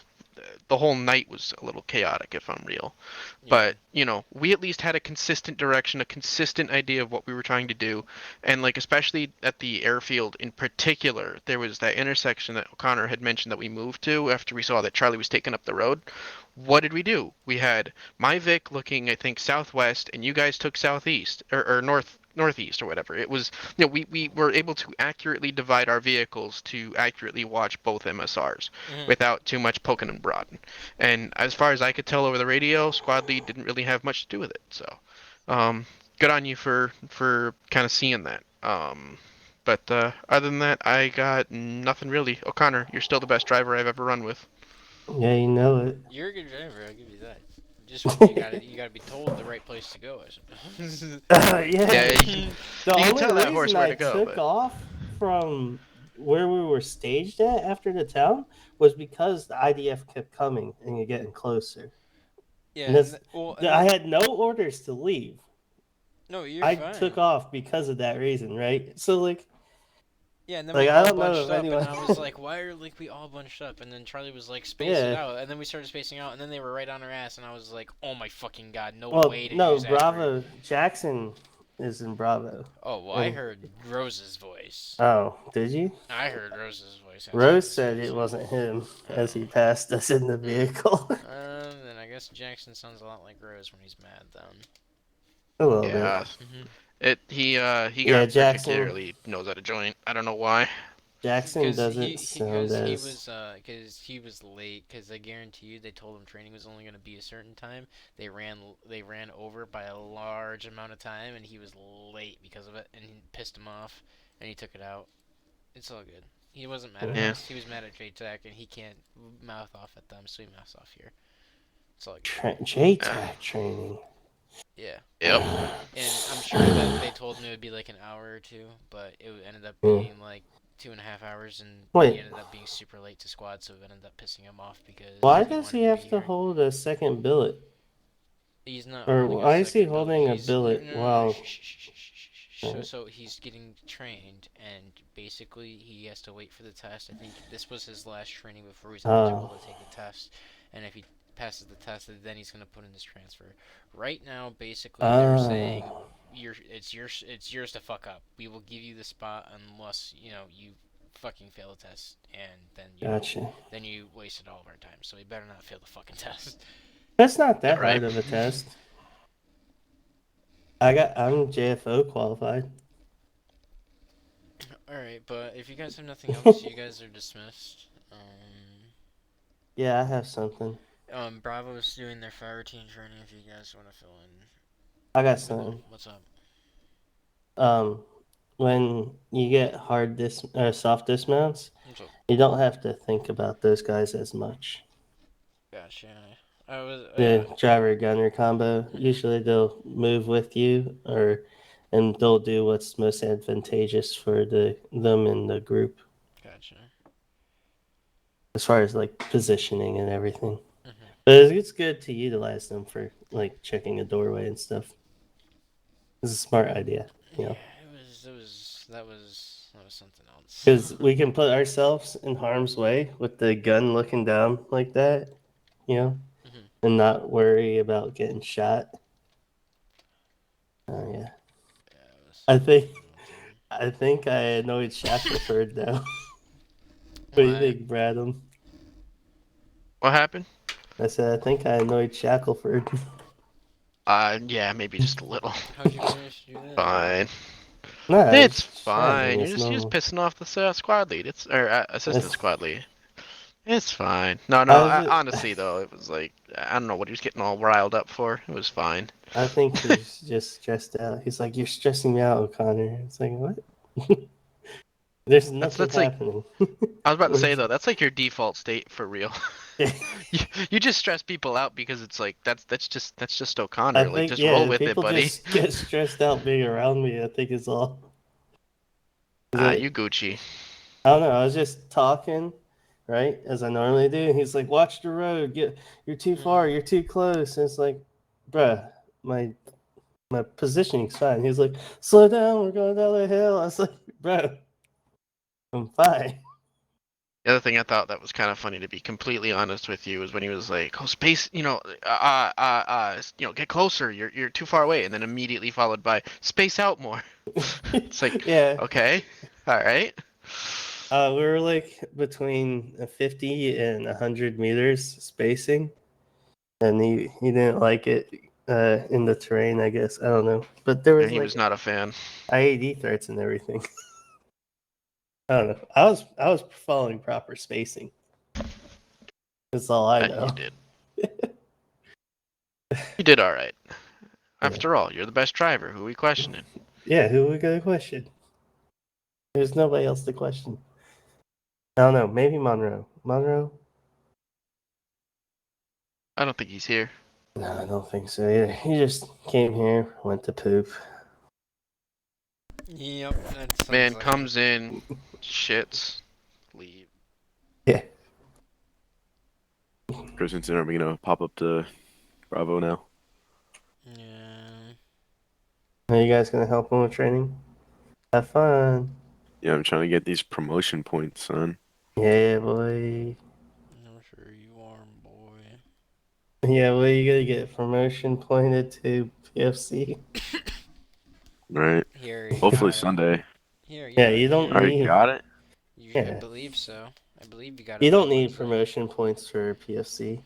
night was a little chaotic, if I'm real. But we at least had a consistent direction, a consistent idea of what we were trying to do, and like especially at the airfield in particular, there was that intersection that O'Connor had mentioned that we moved to after we saw that Charlie was taking up the road. What did we do? We had my Vic looking, I think, southwest, and you guys took southeast or northeast or whatever. It was, we were able to accurately divide our vehicles to accurately watch both MSRs without too much poking and prodding. And as far as I could tell over the radio, squad lead didn't really have much to do with it. So, good on you for kind of seeing that. But other than that, I got nothing really. O'Connor, you're still the best driver I've ever run with. Yeah, you know it. You're a good driver. I'll give you that. Just you gotta be told the right place to go, I suppose. Yeah. You The can only tell that horse reason where I to go. took off from where we were staged at after the town was because the IDF kept coming and you're getting closer. Yeah. I had no orders to leave. No, you're I fine. took off because of that reason, right? So like. Yeah, and then Like, we I all don't know bunched if up, anyone... and I was like, why are we all bunched up? And then Charlie was like, space it out, and then we started spacing out, and then they were right on our ass, and I was like, oh my fucking god, no way to use Bravo. Jackson is in Bravo. Oh, well, I heard Rose's voice. Oh, did you? I heard Rose's voice. Rose said it wasn't him as he passed us in the vehicle. Then I guess Jackson sounds a lot like Rose when he's mad, then. A little bit. He got particularly knows how to joint. I don't know why. Jackson doesn't sound as... Because he was late, because I guarantee you they told him training was only going to be a certain time. They ran over by a large amount of time, and he was late because of it, and he pissed him off, and he took it out. It's all good. He wasn't mad at us. He was mad at JTAC, and he can't mouth off at them, so he mouths off here. It's all good. JTAC training. Yeah. Yep. And I'm sure that they told told me it would be like an hour or two, but it ended up Yeah. being like 2.5 hours, and Wait. he ended up being super late to squad, so it ended up pissing him off because Why he does wanted he to have be to here. hold a second billet? He's not Or holding a why is he second billet. holding a He's billet while? So he's getting trained, and basically he has to wait for the test. I think this was his last training before he's eligible to take the test, and if he passes the test, then he's gonna put in his transfer. Right now, basically, they're saying it's yours to fuck up. We will give you the spot unless you fucking fail the test, and then Gotcha. then you wasted all of our time. So we better not fail the fucking test. That's not that hard of a test. I'm JFO qualified. Alright, but if you guys have nothing else, you guys are dismissed. Yeah, I have something. Bravo's doing their Fireteam training if you guys want to fill in. I got something. What's up? When you get soft dismounts, you don't have to think about those guys as much. Gotcha. The driver gunner combo. Usually they'll move with you, and they'll do what's most advantageous for them in the group. Gotcha. As far as like positioning and everything. But it's good to utilize them for like checking a doorway and stuff. It's a smart idea, you know. That was something else. Because we can put ourselves in harm's way with the gun looking down like that, you know, and not worry about getting shot. Oh yeah. I think I annoyed Shackelford now. What do you think, Bradham? What happened? I said I think I annoyed Shackelford. Yeah, maybe just a little. How'd you manage to do that? Fine. No, It's it's fine. shagging, You're it's just normal. pissing off the squad lead. Assistant squad lead. It's fine. No, honestly though, it was like I don't know what he was getting all riled up for. It was fine. I think he's just stressed out. He's like, "You're stressing me out, O'Connor." It's like, what? There's nothing happening. I was about to say though, that's like your default state for real. you just stress people out because it's like that's just O'Connor. I Like think just roll with it, people buddy. just get stressed out being around me. I think it's all. You Gucci. I don't know. I was just talking, right, as I normally do. And he's like, "Watch the road. You're too far. You're too close." And it's like, bruh, my positioning's fine. He's like, "Slow down. We're going down the hill." I was like, "Bro, I'm fine." The other thing I thought that was kind of funny, to be completely honest with you, is when he was like, "Oh, space, get closer. You're too far away," and then immediately followed by "space out more." It's like, Yeah. Okay, all right. We were like between 50 and 100 meters spacing, and he didn't like it in the terrain. I guess I don't know, but there was He was not a fan. IED threats and everything. I don't know. I was following proper spacing. That's all I know. You did. You did all right. After all, you're the best driver. Who are we questioning? Yeah, who are we gonna question? There's nobody else to question. I don't know. Maybe Monroe. Monroe? I don't think he's here. No, I don't think so either. He just came here, went to poop. Yep. Man comes in, shits, leave. Yeah. Prison Center, are we gonna pop up to Bravo now? Are you guys gonna help him with training? Have fun. Yeah, I'm trying to get these promotion points, son. Yeah, boy. I'm sure you are, boy. Yeah, well, you gotta get promotion pointed to PFC. Right. Here, you Hopefully got it. Sunday. Here, Yeah, you don't Already need. got it? I Yeah. believe so. I believe you got it. You don't need promotion points for PFC.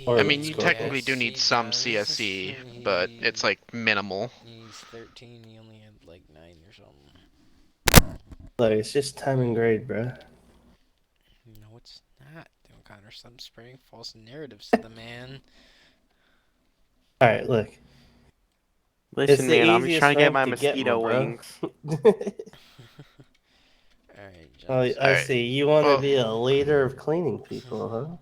I mean, you technically do need some CSC, but it's like minimal. He's 13. He only had like 9 or something. Look, it's just time and grade, bro. No, it's not. O'Connor, stop spreading false narratives to the man. All right, look. Listen, man, I'm just trying to get my mosquito wings. Alright, Oh, I see. You want to be a leader of cleaning people, huh?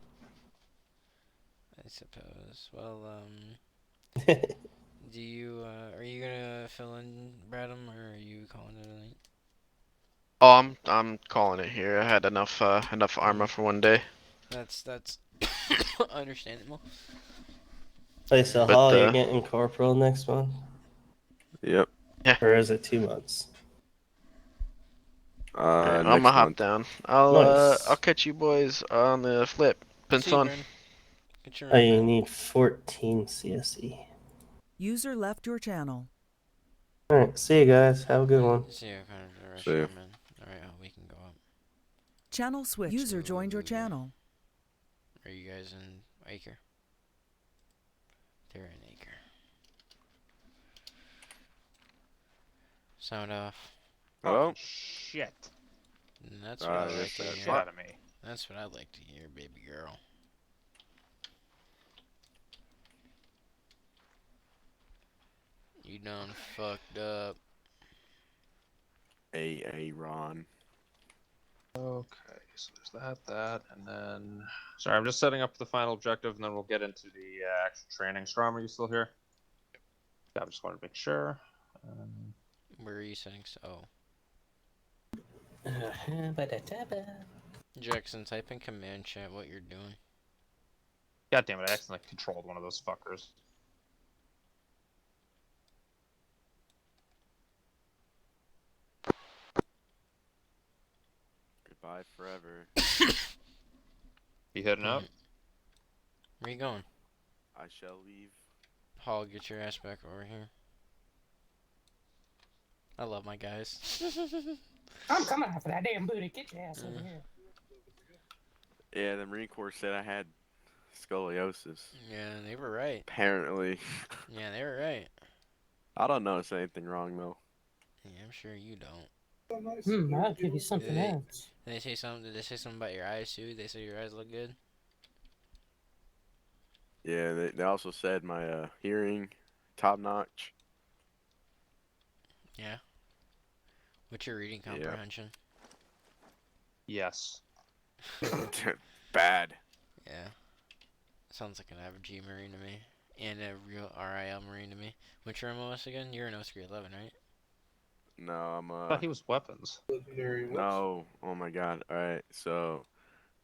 I suppose. Well, do you, are you gonna fill in, Bradham, or are you calling it a night? Oh, I'm calling it here. I had enough armor for one day. That's understandable. Wait, so But, Hall, you're getting corporal next month? Yep. Yeah. Or is it 2 months? I'm Next gonna hop month. down. Nice. I'll catch you boys on the flip. Been See you, fun. Brandon. Get your Oh, room, you man. need 14 CSE. User left your channel. Alright, see you guys. Have a good one. See you, kind of the rest See of ya. your man. Alright, we can go up. Channel switched. User joined your channel. Are you guys in Acre? They're in Acre. Sound off. Hello? Shit. And that's what I like to Shit hear. out of me. That's what I like to hear, baby girl. You done fucked up. Hey, Ron. Okay, so there's that, and then... Sorry, I'm just setting up the final objective, and then we'll get into the actual training. Strom, are you still here? Yeah, I just wanted to make sure. Where are you setting? Oh. Jackson, type in command chat what you're doing. God damn it, I accidentally controlled one of those fuckers. Goodbye forever. You heading out? Where you going? I shall leave. Hall, get your ass back over here. I love my guys. I'm coming out for that damn booty. Get your ass over here. Yeah, the Marine Corps said I had scoliosis. Yeah, they were right. Apparently. Yeah, they were right. I don't notice anything wrong though. Yeah, I'm sure you don't. I'll give you something else. Did they say something? Did they say something about your eyes too? They say your eyes look good. Yeah, they also said my hearing top notch. Yeah. What's your reading comprehension? Yes. Bad. Yeah. Sounds like an average E Marine to me. And a real RIL Marine to me. What's your MOS again? You're an 0311, right? No, I'm I thought he was weapons. No. Oh my god. Alright, so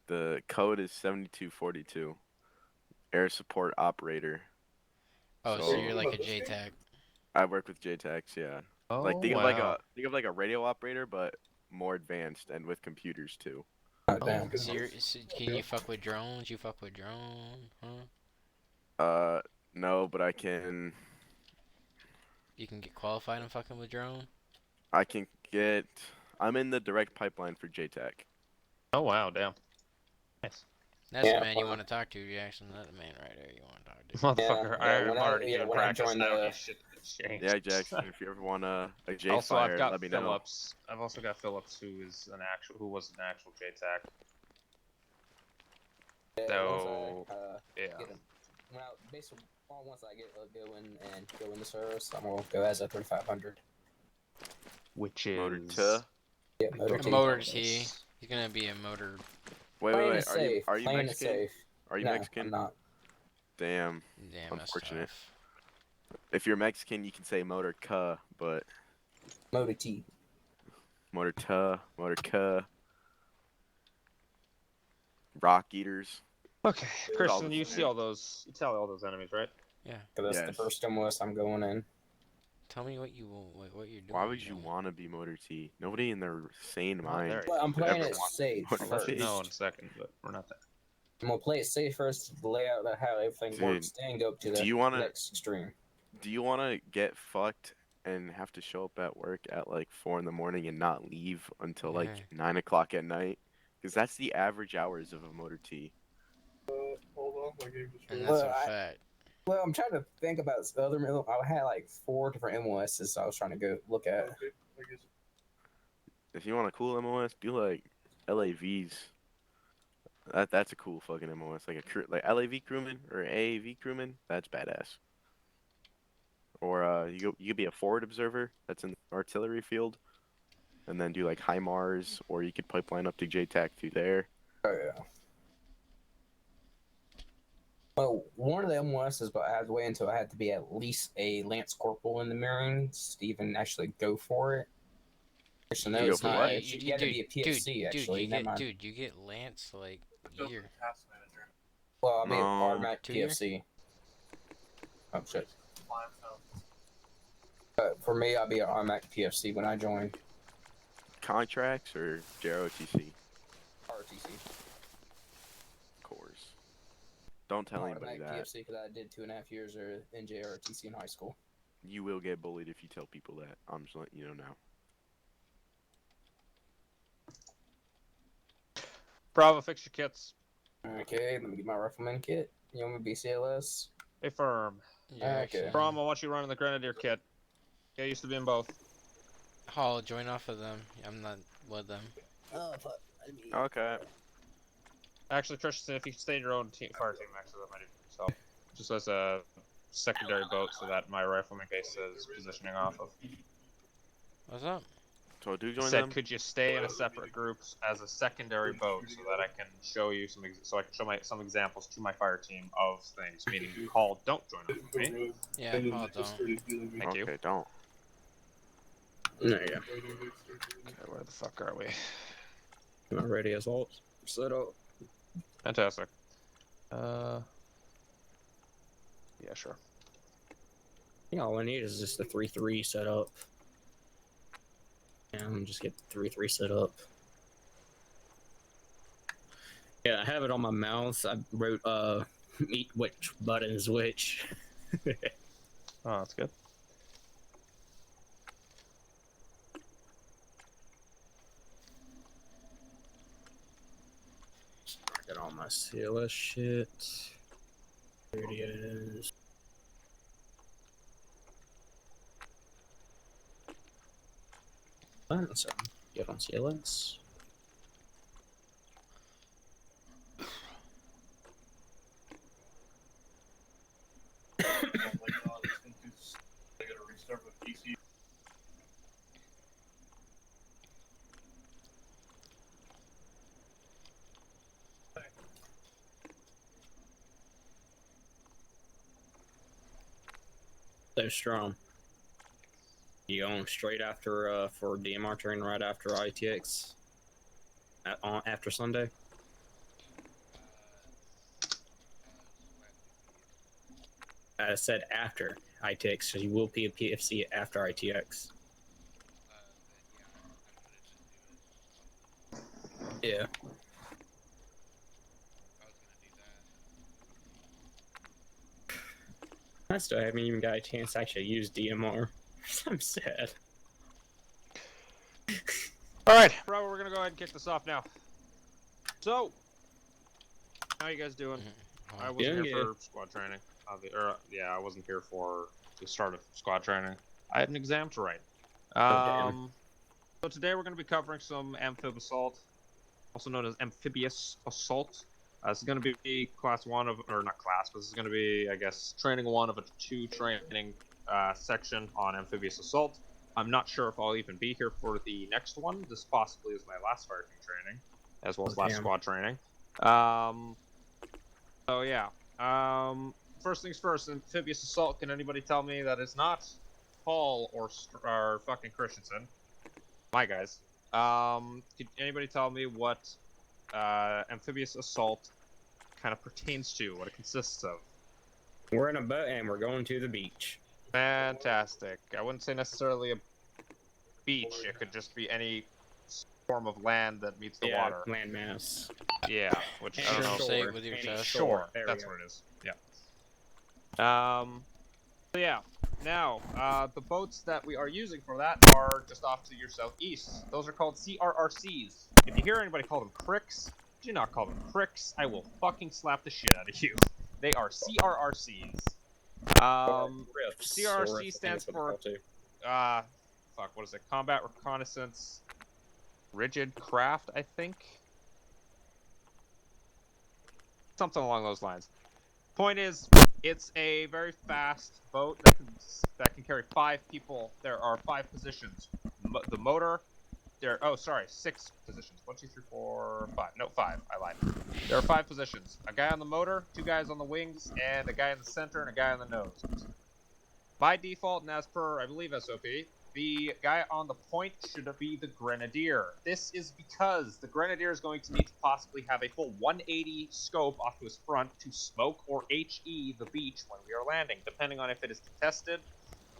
the code is 7242. Air support operator. Oh, so you're like a JTAC. I work with JTACs, yeah. Oh, like think wow. of like a radio operator, but more advanced and with computers too. So can you fuck with drones? You fuck with drone, huh? No, but I can. You can get qualified in fucking with drone? I can get. I'm in the direct pipeline for JTAC. Oh wow, damn. Nice. That's the man you want to talk to, Jackson. That's the man right there you want to talk to. Motherfucker, I'm already doing practice now. Shit changed. Yeah, Jackson. If you ever want a J also, Fire, I've got let me Phillips. I've also got Phillips, who was an actual JTAC. So Basically, once I get go in the service, I'm gonna go as a 3500. Which is Motor T. Yeah, Motor T. He's gonna be a motor. Wait. Are you Mexican? Safe. Are you No, Mexican? I'm not. Damn. That's Unfortunate. tough. If you're Mexican, you can say motor K, but Motor T. Motor T, motor K. Rock eaters. Okay, Christian, you see all those? You tell all those enemies, right? Yeah. That's the first MOS I'm going in. Tell me what you're doing. Why would you want to be motor T? Nobody in their sane mind. Well, I'm playing ever it wants safe motor first. T. No, in a second, but we're not there. I'm gonna play it safe first, lay out how everything works, then go up to the next extreme. Do you want to get fucked and have to show up at work at like 4 in the morning and not leave until like 9 o'clock at night? Because that's the average hours of a motor T. Hold on, and that's a fact. Well, I'm trying to think about the other. I had like 4 different MOSs I was trying to go look at. If you want a cool MOS, do like LAVs. That's a cool fucking MOS, like like LAV crewman or AAV crewman. That's badass. Or you could be a forward observer. That's in the artillery field, and then do like HIMARS, or you could pipeline up to JTAC through there. Oh yeah. Well, one of the MOSs, but I had to wait until I had to be at least a Lance Corporal in the Marines to even actually go for it. Actually, no, You go it's for not. what? You had to be a PFC, actually. Never mind. Dude, you get Lance like year. Well, I'll be an No. automatic 2 year? PFC. Oh, shit. For me, I'll be an automatic PFC when I join. Contracts or JROTC? ROTC. Of course. Don't tell anybody Automatic that. PFC because I did 2.5 years in JROTC in high school. You will get bullied if you tell people that. I'm just letting you know now. Bravo, fix your kits. Okay, let me get my rifleman kit. You want me BCLS? Stay firm. Yeah, Okay. Brom, I want you running the Grenadier kit. Yeah, I used to be in both. Hall, join off of them. I'm not with them. Oh, fuck. Okay. Actually, Christensen, if you stay in your own fire team, actually, that might even help. Just as a secondary boat so that my rifleman case is positioning off of. What's up? So do I join said, them? could you stay in a separate group as a secondary boat so that I can show you some, some examples to my fire team of things. Meaning, Hall, don't join up with me. Yeah, Hall, don't. Thank you. Okay, don't. There you go. Okay, where the fuck are we? Not ready as alt. Set up. Fantastic. Yeah, sure. Yeah, all I need is just the 3-3 set up. Yeah, I'm just get the 3-3 set up. Yeah, I have it on my mouth. I wrote which button is which. Oh, that's good. Get all my CLS shit. There it is. So, get on CLS. So strong. You going straight after for DMR turn right after ITX after Sunday? I said after ITX, so you will be a PFC after ITX. Yeah. I still haven't even got a chance to actually use DMR. I'm sad. Alright, Bravo, we're gonna go ahead and kick this off now. So, how you guys doing? I wasn't here for squad training. I wasn't here for the start of squad training. I had an exam to write. So today we're going to be covering some amphib assault, also known as amphibious assault. This is going to be class 1 of, or not class, but this is going to be, I guess, training 1 of a 2 training section on amphibious assault. I'm not sure if I'll even be here for the next one. This possibly is my last fireteam training, as well as last squad training. So yeah. First things first, amphibious assault. Can anybody tell me that is not Paul or fucking Christensen? My guys. Could anybody tell me what amphibious assault kind of pertains to, what it consists of? We're in a boat and we're going to the beach. Fantastic. I wouldn't say necessarily a beach. It could just be any form of land that meets the water. Land mass. Yeah, which I don't know. Say it with your chest. Sure, that's what it is. Yeah. So yeah. Now, the boats that we are using for that are just off to your southeast. Those are called CRRCs. If you hear anybody call them cricks, do not call them cricks. I will fucking slap the shit out of you. They are CRRCs. CRRC stands for fuck, what is it? Combat Reconnaissance Rigid Craft, I think. Something along those lines. Point is, it's a very fast boat that can carry 5 people. There are 5 positions: the motor, Oh, sorry, 6 positions. 1, 2, 3, 4, 5. No, 5. I lied. There are 5 positions. A guy on the motor, 2 guys on the wings, and a guy in the center, and a guy on the nose. By default, and as per, I believe, SOP, the guy on the point should be the Grenadier. This is because the Grenadier is going to need to possibly have a full 180 scope off to his front to smoke or HE the beach when we are landing, depending on if it is contested,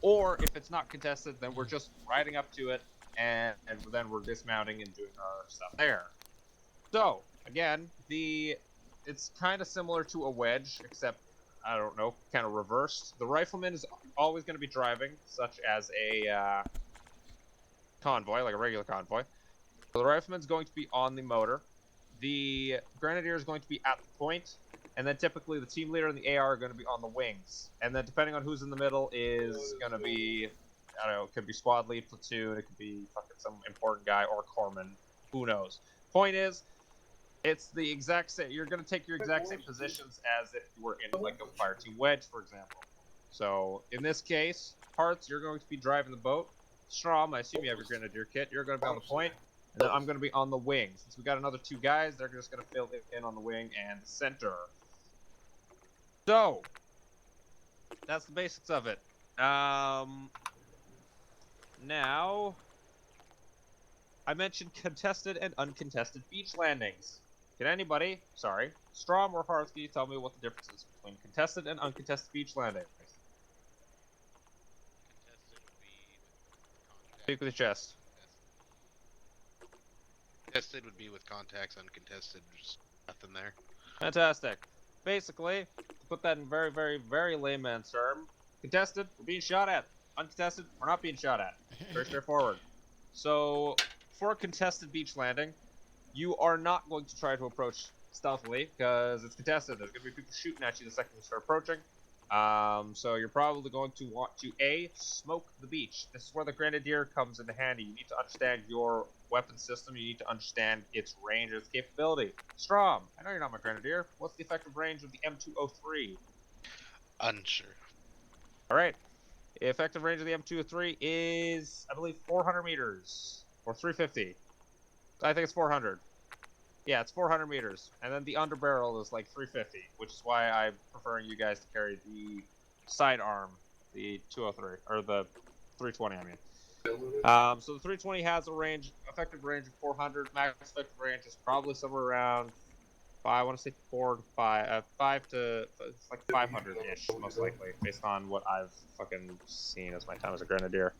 or if it's not contested, then we're just riding up to it, and then we're dismounting and doing our stuff there. So, again, it's kind of similar to a wedge, except, I don't know, kind of reversed. The rifleman is always going to be driving, such as a convoy, like a regular convoy. So the rifleman's going to be on the motor. The grenadier is going to be at the point, and then typically the team leader and the AR are going to be on the wings. And then depending on who's in the middle is going to be, I don't know, it could be squad lead, platoon, it could be fucking some important guy, or corpsman, who knows. Point is, it's the exact same. You're going to take your exact same positions as if you were in like a Fireteam wedge, for example. So in this case, Hearts, you're going to be driving the boat. Strom, I assume you have your Grenadier kit. You're going to be on the point, and then I'm going to be on the wing. Since we got another 2 guys, they're just going to fill in on the wing and the center. So that's the basics of it. Now, I mentioned contested and uncontested beach landings. Can anybody, Strom or Harsky, tell me what the difference is between contested and uncontested beach landings? Speak with your chest. Contested would be with contacts, uncontested, just nothing there. Fantastic. Basically, to put that in very, very, very layman's term, contested, we're being shot at. Uncontested, we're not being shot at. Very straightforward. So, for a contested beach landing, you are not going to try to approach stealthily, because it's contested. There's going to be people shooting at you the second you start approaching. So you're probably going to want to, A, smoke the beach. This is where the Grenadier comes into handy. You need to understand your weapon system. You need to understand its range, its capability. Strom, I know you're not my Grenadier. What's the effective range of the M203? Unsure. Alright. The effective range of the M203 is, I believe, 400 meters. Or 350. I think it's 400. Yeah, it's 400 meters. And then the underbarrel is like 350, which is why I'm preferring you guys to carry the sidearm, the 203, or the 320, I mean. So the 320 has a range, effective range of 400. Max effective range is probably somewhere around, I want to say 5 to, it's like 500-ish, most likely, based on what I've fucking seen as my time as a Grenadier.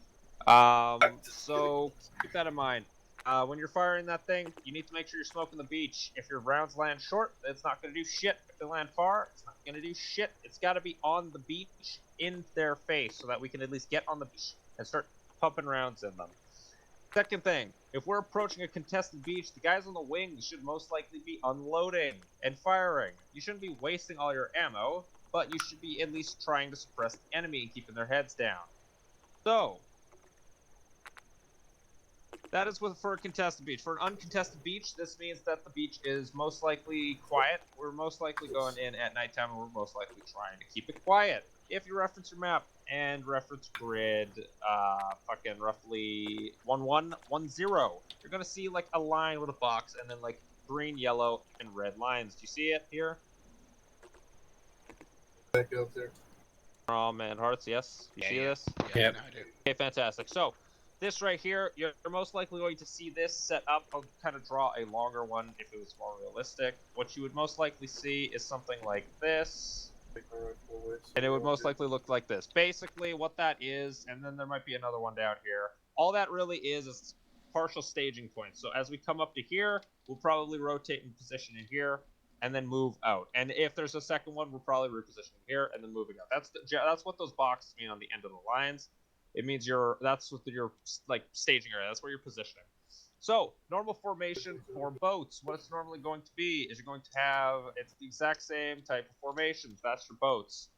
So keep that in mind. When you're firing that thing, you need to make sure you're smoking the beach. If your rounds land short, it's not going to do shit. If they land far, it's not going to do shit. It's got to be on the beach, in their face, so that we can at least get on the beach and start pumping rounds in them. Second thing, if we're approaching a contested beach, the guys on the wings should most likely be unloading and firing. You shouldn't be wasting all your ammo, but you should be at least trying to suppress the enemy and keeping their heads down. So, that is for a contested beach. For an uncontested beach, this means that the beach is most likely quiet. We're most likely going in at nighttime, and we're most likely trying to keep it quiet. If you reference your map and reference grid, fucking roughly 1110, you're gonna see like a line with a box, and then like green, yellow, and red lines. Do you see it here? Back up there. Oh man, Hearts, yes? You see this? Yeah, I do. Okay, fantastic. So, this right here, you're most likely going to see this set up. I'll kind of draw a longer one if it was more realistic. What you would most likely see is something like this. And it would most likely look like this. Basically, what that is, and then there might be another one down here. All that really is partial staging points. So as we come up to here, we'll probably rotate in position in here, and then move out. And if there's a second one, we're probably repositioning here and then moving out. That's what those boxes mean on the end of the lines. It means that's what your like staging area. That's where you're positioning. So normal formation for boats. What it's normally going to be is you're going to have it's the exact same type of formations. That's your boats.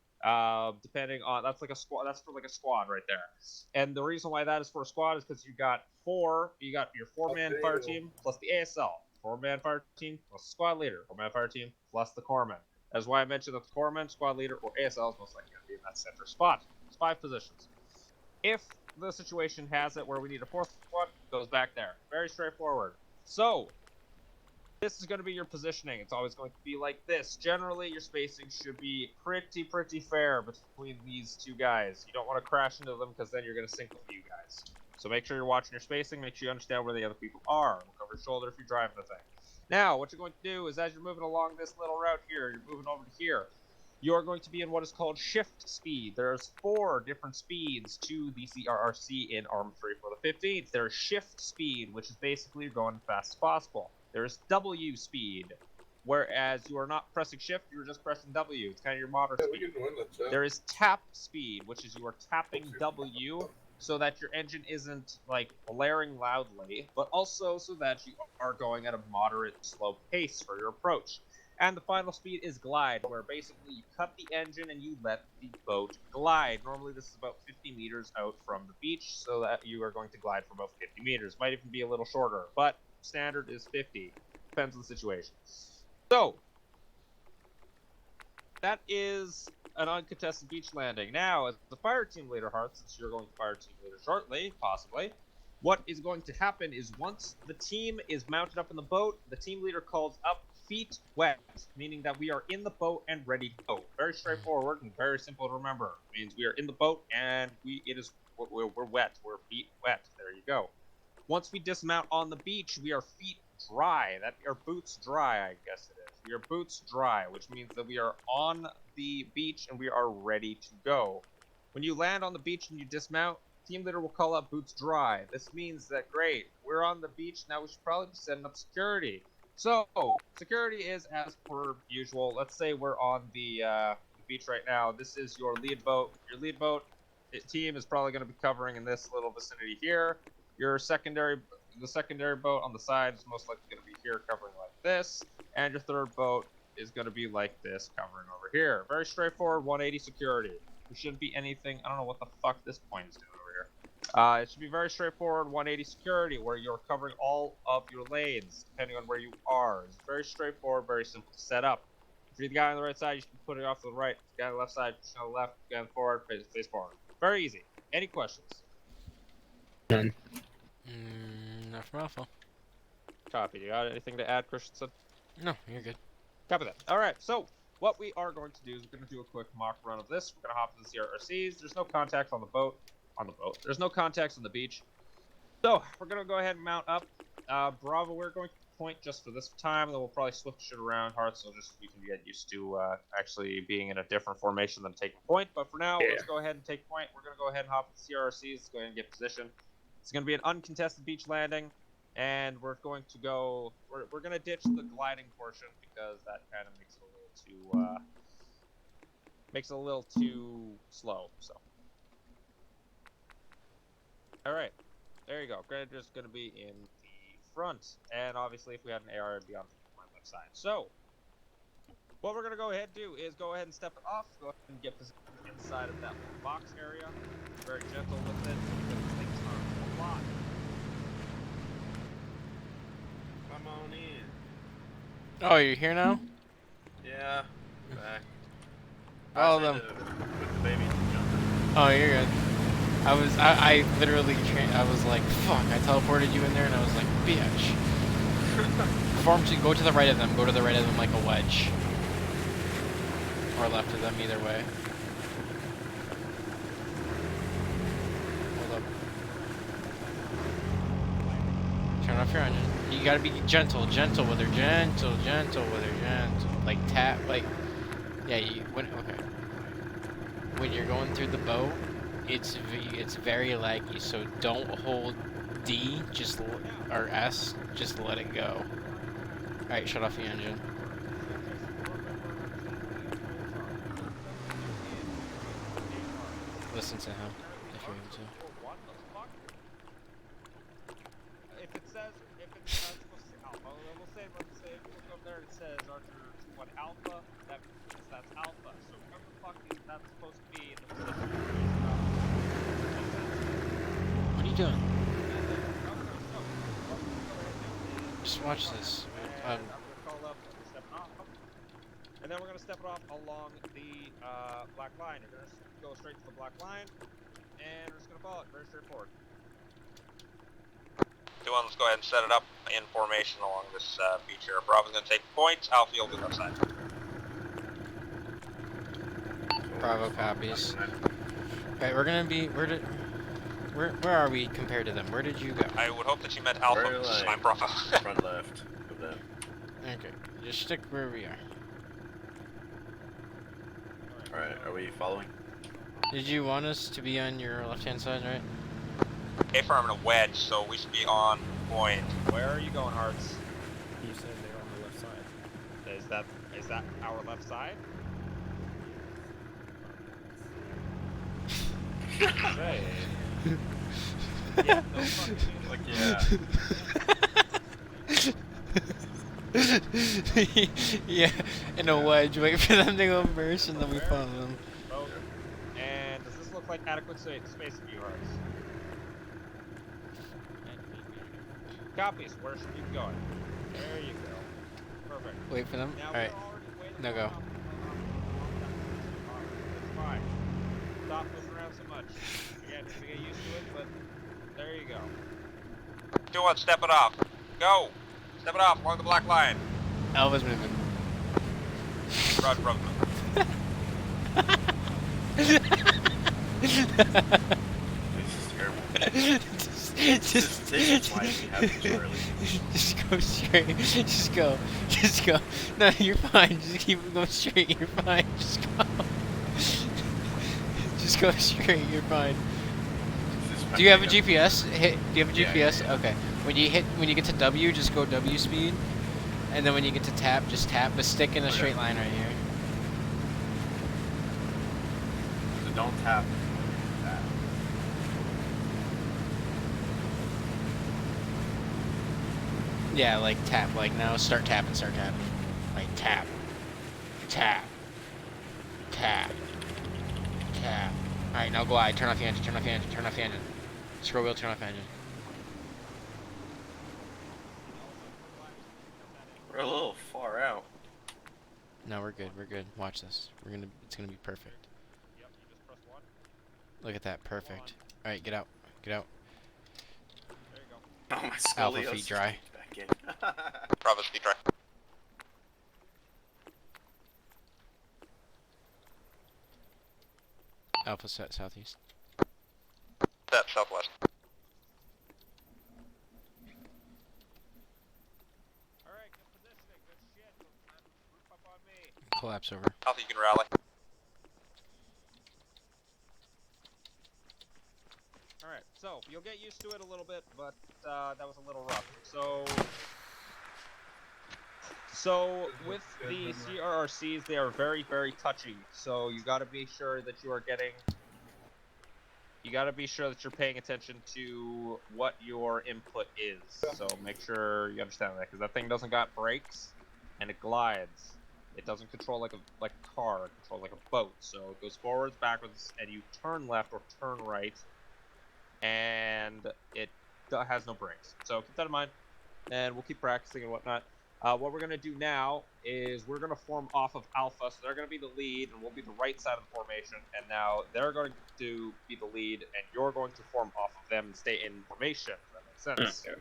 Depending on that's like a squad. That's for like a squad right there. And the reason why that is for a squad is because you got your 4-man fire team plus the ASL. 4-man fire team plus the squad leader. 4-man fire team plus the corpsman. That's why I mentioned that the corpsman, squad leader, or ASL is most likely going to be in that center spot. It's 5 positions. If the situation has it where we need a fourth one, goes back there. Very straightforward. So, this is going to be your positioning. It's always going to be like this. Generally, your spacing should be pretty fair between these two guys. You don't want to crash into them because then you're going to sink with you guys. So make sure you're watching your spacing. Make sure you understand where the other people are. Look over your shoulder if you're driving the thing. Now, what you're going to do is as you're moving along this little route here, you're moving over to here. You're going to be in what is called shift speed. There's 4 different speeds to the CRRC in Arm 3 for the 15th. There's shift speed, which is basically going as fast as possible. There's W speed, whereas you are not pressing shift, you're just pressing W. It's kind of your moderate speed. There is tap speed, which is you are tapping W so that your engine isn't like blaring loudly, but also so that you are going at a moderate slow pace for your approach. And the final speed is glide, where basically you cut the engine and you let the boat glide. Normally this is about 50 meters out from the beach, so that you are going to glide for about 50 meters. Might even be a little shorter, but standard is 50. Depends on the situation. So, that is an uncontested beach landing. Now, as the fire team leader, Hearth, since you're going to fire team leader shortly, possibly, what is going to happen is once the team is mounted up in the boat, the team leader calls up feet wet, meaning that we are in the boat and ready to go. Very straightforward and very simple to remember. It means we are in the boat and we're wet. We're feet wet. There you go. Once we dismount on the beach, we are feet dry. That our boots dry, I guess it is. We are boots dry, which means that we are on the beach and we are ready to go. When you land on the beach and you dismount, team leader will call up boots dry. This means that great, we're on the beach now. We should probably be setting up security. So security is as per usual. Let's say we're on the beach right now. This is your lead boat. Your lead boat team is probably going to be covering in this little vicinity here. Your the secondary boat on the side is most likely going to be here covering like this, and your third boat is going to be like this covering over here. Very straightforward 180 security. There shouldn't be anything, I don't know what the fuck this point is doing over here. It should be very straightforward 180 security where you're covering all of your lanes depending on where you are. It's very straightforward, very simple to set up. If you're the guy on the right side, you should be putting it off to the right. If you're the guy on the left side, pushing on the left, guy on the forward, face forward. Very easy. Any questions? None. Not from Alpha. Copy. You got anything to add, Christensen? No, you're good. Copy that. All right. So what we are going to do is we're going to do a quick mock run of this. We're going to hop into the CRRCs. There's no contacts on the boat. There's no contacts on the beach. So we're going to go ahead and mount up. Bravo, we're going to point just for this time. Then we'll probably switch it around. Heart, so just we can get used to actually being in a different formation than taking point. But for now, let's go ahead and take point. We're going to go ahead and hop into the CRRCs. Let's go ahead and get position. It's going to be an uncontested beach landing. And we're going to go. We're going to ditch the gliding portion because that kind of makes it a little too slow. So, all right, there you go. Grenadier's going to be in the front, and obviously, if we had an AR, it'd be on my left side. So, what we're going to go ahead and do is go ahead and step it off. Go ahead and get positioned inside of that little box area. Very gentle with it because things are a lot. Come on in. Oh, you're here now? Yeah, back. All of them. Put the baby in the jumper. Oh, you're good. I literally, I was like, fuck, I teleported you in there and I was like, bitch. Go to the right of them, like a wedge. Or left of them, either way. Hold up. Turn off your engine. You gotta be gentle with her, gentle with her, gentle. Like tap, like, yeah, okay. When you're going through the boat, it's very laggy, so don't hold D, or S, just let it go. Alright, shut off the engine. Listen to him, if you're able to. If it says supposed to say alpha, we'll say if you look over there and it says Archer 1 alpha, that means that's alpha. So whatever the fuck that's supposed to be in the position. What are you doing? Just watch this. And then we're gonna step it off along the black line. You're gonna go straight to the black line. and we're just gonna follow it. Very straightforward. 2-1, let's go ahead and set it up in formation along this beach here. Bravo's gonna take points. Alpha, you'll do left side. Bravo copies. Okay, we're gonna be. Where are we compared to them? Where did you go? I would hope that you meant Alpha. We're like I'm Bravo. front left of them. Okay, just stick where we are. Alright, are we following? Did you want us to be on your left-hand side, right? A-firm and a wedge, so we should be on point. Where are you going, Hearts? You said they're on the left side. Is that our left side? Say. Yeah, no fucking Like, yeah. Yeah, in a wedge. Wait for them to go first, and then we follow them. Oh, and does this look like adequate space for you, Hearts? Copies. Where should we be going? There you go. Perfect. Wait for them. Now All right. No go. It's fine. Stop moving around so much. Again, to get used to it, but there you go. 2-1, step it off. Go. Step it off along the black line. Alpha's moving. Roger, Bravo. This is terrible. Just go straight. Just go. Just go. No, you're fine. Just keep going straight. You're fine. Just go. Just go straight. You're fine. Do you have a GPS? Do you have a GPS? Yeah. Okay. When you get to W, just go W speed, and then when you get to tap, just tap. But stick in a straight line right here. So don't tap. Yeah, like tap. Like now, start tapping. Start tapping. Like tap, tap, tap, tap. All right, now glide. Turn off the engine. Turn off the engine. Turn off the engine. Scroll wheel. Turn off the engine. We're a little far out. No, we're good. We're good. Watch this. It's gonna be perfect. Yep, you just press 1. Look at that. Perfect. All right, get out. Get out. There you go. Oh, my Alpha scoliosis feet dry. back in. Bravo's feet dry. Alpha set southeast. Step southwest. Alright, good positioning. Good shit. Group up on me. Collapse over. Alpha, you can rally. Alright, so you'll get used to it a little bit, but that was a little rough. So with the CRRCs, they are very, very touchy. So you got to be sure that you are getting. You got to be sure that you're paying attention to what your input is. So make sure you understand that, because that thing doesn't got brakes, and it glides. It doesn't control like a car. It controls like a boat. So it goes forwards, backwards, and you turn left or turn right, and it has no brakes. So keep that in mind, and we'll keep practicing and whatnot. What we're going to do now is we're going to form off of Alpha, so they're going to be the lead, and we'll be the right side of the formation, and now they're going to be the lead, and you're going to form off of them and stay in formation. If that makes sense. Okay.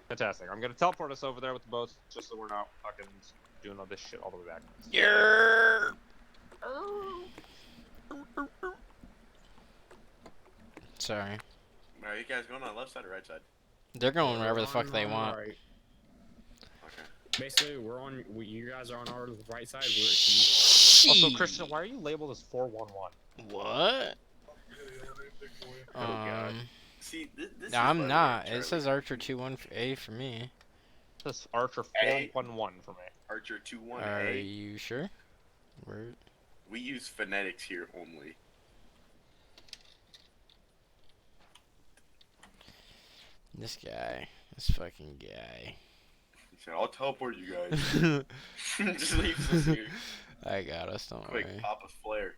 Fantastic. I'm going to teleport us over there with the boats, just so we're not fucking doing all this shit all the way back. Yeah. Sorry. Are you guys going on the left side or right side? They're going wherever the fuck they want. Right. Okay. Basically, you guys are on our right side. Also, Christian, why are you labeled as 411? What? Oh god. See, this No, is I'm why not. we're It says Archer 21A for me. This is Archer 411 for me. Archer 21A. Are you sure? Word. We use phonetics here only. This guy. This fucking guy. He said, I'll teleport you guys. Just leaves us here. I got us, don't Quick, worry. pop a flare.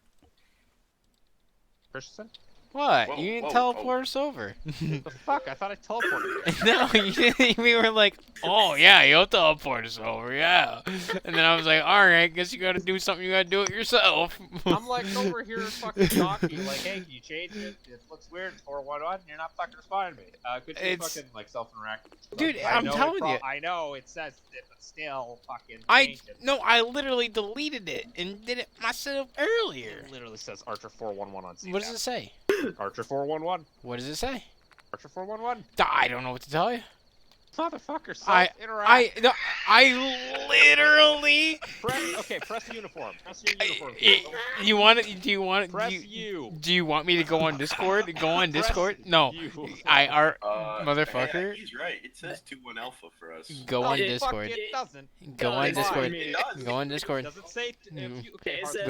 Christian? What? Whoa, You didn't whoa, teleport us over. The fuck? I thought I teleported. No, you didn't. We were like, oh yeah, you'll teleport us over, yeah. And then I was like, all right, guess you gotta do something. You gotta do it yourself. I'm like over here fucking talking, like, hey, can you change it? It looks weird. It's 411. You're not fucking responding to me. Could you fucking like self-interact? Dude, I'm telling you. I know it says it, but still, fucking change it. No, I literally deleted it and did it myself earlier. It literally says Archer 411 on CTAP. What does it say? Archer 411. What does it say? Archer 411. I don't know what to tell you. Motherfucker, I literally. Press uniform. Press your uniform. You want it? Do you want it? Press U. Do you want me to go on Discord? Go on Discord? No. Motherfucker. He's right. It says 2-1 alpha for us. Go on Discord. It doesn't. Go on Discord. It does. Go on Discord. Does it say? It says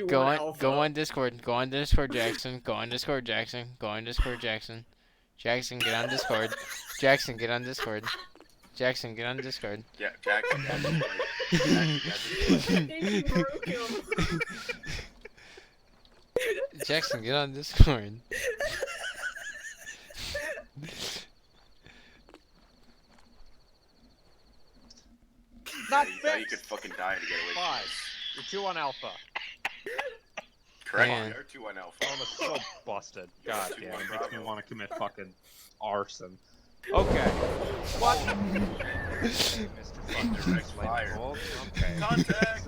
Go on Discord. Go on Discord, Jackson. Go on Discord, Jackson. Go on Discord, Jackson. Jackson, get on Discord. Jackson, get on Discord. Jackson, get on Discord. Yeah, Jackson. Jackson, get on Discord. Not Now you could fucking die to get away from us. You're 2 on alpha. Correct. Man. You're 2-1 alpha. Oh, that's so busted. God damn, it makes me want to commit fucking arson. Okay. What? Mr. Thunder, next fire. Okay. Contact!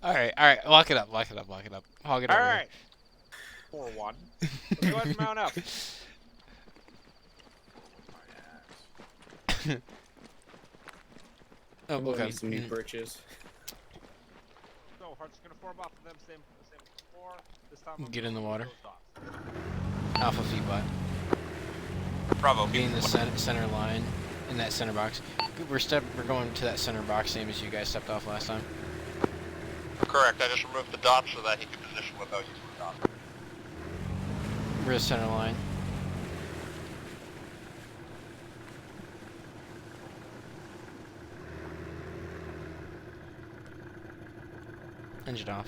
Alright, lock it up. Hog it over. Alright. 4-1. Let's go ahead and mount up. Oh, okay. Some new britches. So, Hart's gonna form off of them, same as before. This time Get in the water. Those Alpha feedback. Bravo. Be in the center line, in that center box. We're going to that center box, same as you guys stepped off last time. Correct. I just removed the dot so that he can position without using the dot. We're the center line. Engine off.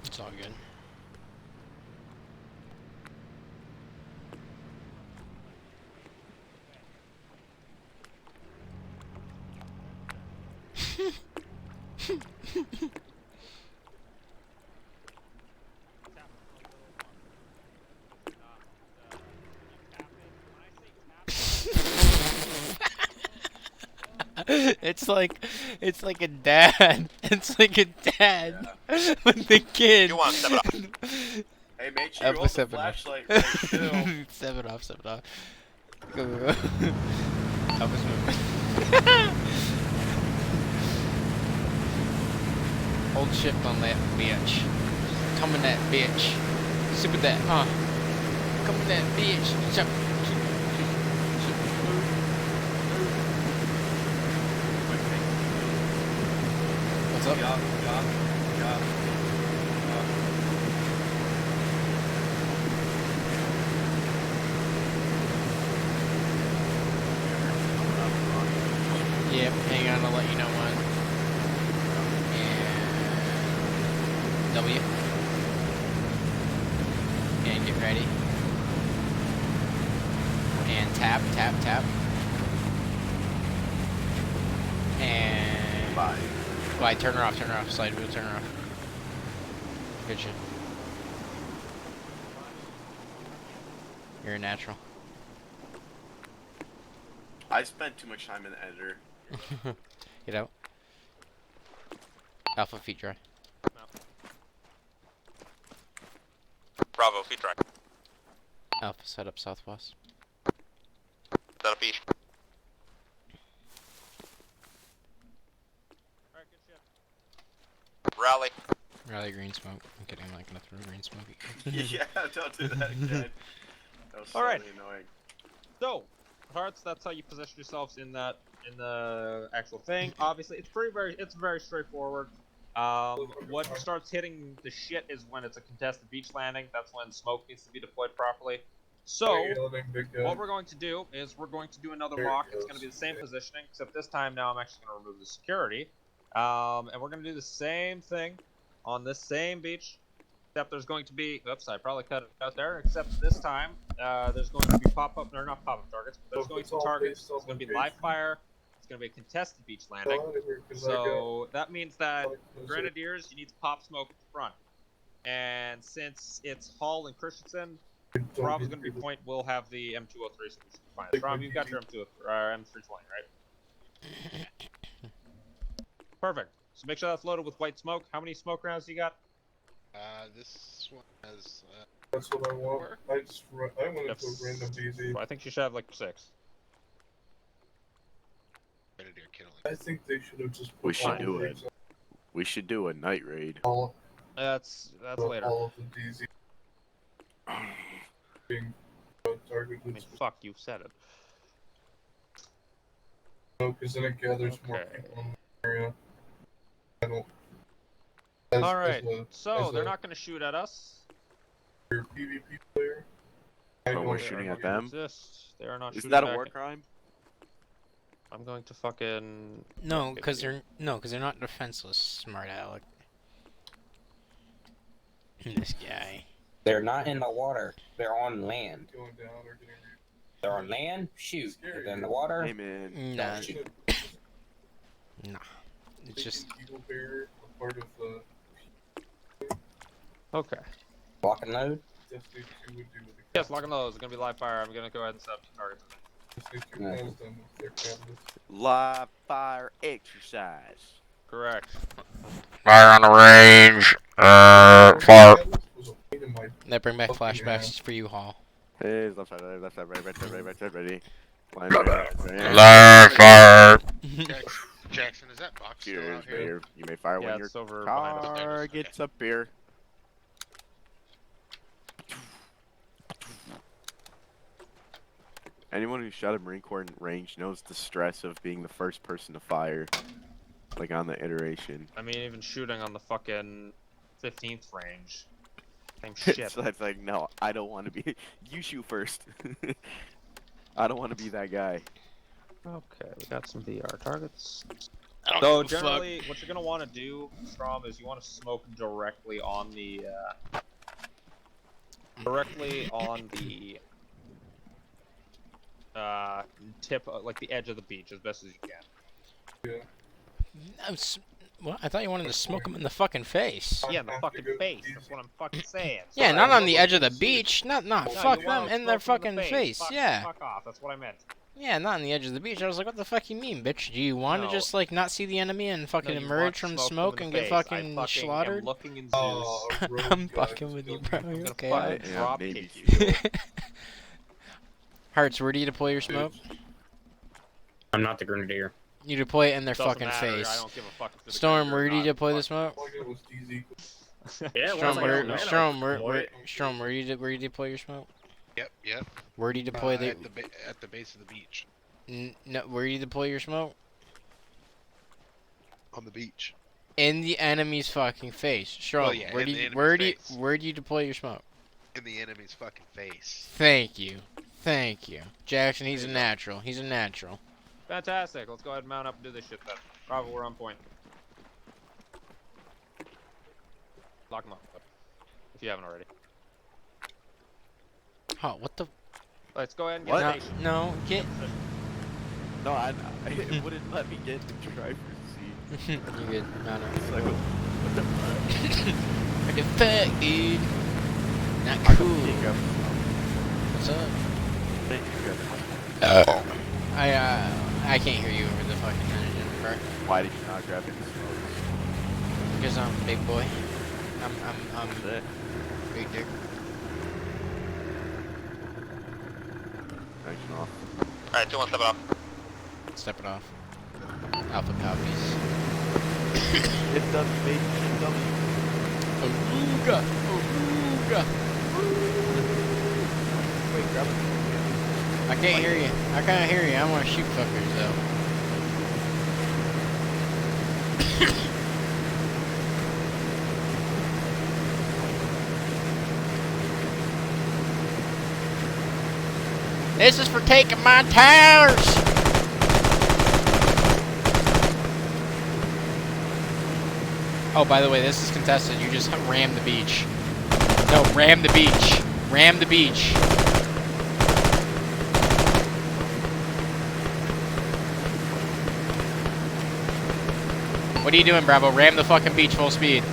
It's all good. It's like a dad. It's like a dad with the kid. You want to step it up? Hey, make sure you hold the flashlight right still. 7 off. Go. Help us move. Hold shift on that bitch. Come in that bitch. Super that, huh? Come in that bitch. What's up? Yeah. Yep, hang on, I'll let you know when. And W. And get ready. And tap. And bye. Turn her off. Slide wheel, turn her off. Good shit. You're a natural. I spent too much time in the editor. Get out. Alpha feet dry. Bravo, feet dry. Alpha set up southwest. Set up east. Alright, good shit. Rally Green smoke. I'm kidding, I'm not gonna throw green smoke at you. Yeah, don't do that again. That was so Alright. annoying. So, Hearts, that's how you position yourselves in the actual thing. Obviously, it's very straightforward. What starts hitting the shit is when it's a contested beach landing. That's when smoke needs to be deployed properly. So, what we're going to do is we're going to do another mock. It's going to be the same positioning, except this time now I'm actually going to remove the security. And we're going to do the same thing on this same beach, except there's going to be, oops, I probably cut it out there, except this time there's going to be pop-up, or not pop-up targets, but there's going to be targets. It's going to be live fire. It's going to be a contested beach landing. So that means that Grenadiers, you need to pop smoke at the front. And since it's Hall and Christensen, Rob's going to be point. We'll have the M203 solution. Fine. Rob, you've got your M2 M320, right? Perfect. So make sure that's loaded with white smoke. How many smoke rounds do you got? This one has. That's what I want. I went into a random DZ. I think you should have like 6. I think they should have just. We should do it. We should do a night raid. That's later. All of the DZ. Being targeted. I mean, fuck, you said it. No, because then it gathers more people in the area. I don't. Alright, so they're not going to shoot at us. Your PvP player. Oh, we're shooting at them? They are not Isn't shooting that a back war at... crime? I'm going to fucking... No, because they're not defenseless, smart Alec. This guy. They're not in the water. They're on land. Going down or getting... They're on land, shoot. If they're in the water, hey, man. Nah. don't shoot. Nah. It's just... Eagle Bear, a part of the... Okay. Lock and load? Destiny 2 would do with the... Yes, lock and load. It's going to be live fire. I'm going to go ahead and set up the targets. Destiny 2 has done with their cameras. Live fire exercise. Correct. Fire on the range. Fire. They bring back flashbacks for you, Hall. Hey, left side, right side, ready. Live fire. Jackson, is that box still out here? You may fire when your car gets up here. Anyone who shot a Marine Corps in range knows the stress of being the first person to fire, like on the iteration. I mean, even shooting on the fucking 15th range. Same shit. So it's like, no, I don't want to be. You shoot first. I don't want to be that guy. Okay, we got some VR targets. So generally, what you're gonna want to do, Strom, is you want to smoke directly on the tip, like the edge of the beach, as best as you can. Yeah. What? I thought you wanted to smoke him in the fucking face. Yeah, in the fucking face. That's what I'm fucking saying. Yeah, Sorry, not on the edge of the beach. Not No, fuck you them wanna in their smoke them fucking in the face. Yeah. Fuck off. That's what I meant. Yeah, not on the edge of the beach. I was like, what the fuck you mean, bitch? Do you want to No. just like not see the enemy and fucking No, you emerge want from smoke smoke them and in get the face. fucking I am slaughtered? looking in Zeus. I'm fucking with you, bro. I'm gonna Okay. fucking drop kick you. Hearts, where do you deploy your smoke? I'm not the Grenadier. You deploy it in their Doesn't fucking matter, I face. don't give a fuck if it's a Storm, Grenadier or where do you not. deploy the Fuck. smoke? Yeah, Strom, where do you deploy your smoke? Yep. Where do you deploy the? At the base of the beach. No, where do you deploy your smoke? On the beach. In the enemy's fucking face. Strom, Well, yeah, where in do the you enemy's face. where do you deploy your smoke? In the enemy's fucking face. Thank you. Jackson, he's a natural. He's a natural. Fantastic. Let's go ahead and mount up and do this shit then. Bravo, we're on point. Lock them up. If you haven't already. Oh, what the? Let's go ahead and get station. No, get. No, it wouldn't let me get the driver's seat. You good? No. It's like, what the fuck? Fucking fuck, dude. Not cool. What's up? I can't hear you over the fucking engine, bro. Why did you not grab any smokes? Because I'm a big boy. I'm big dick. Action off. Alright, 2-1, step it off. Step it off. Alpha copies. It's done, baby. It's done. Aruga! Wait, grab it. I can't hear you. I can't hear you. I want to shoot fuckers though. This is for taking my tires! Oh, by the way, this is contested. You just ram the beach. No, ram the beach. Ram the beach. What are you doing, Bravo? Ram the fucking beach full speed.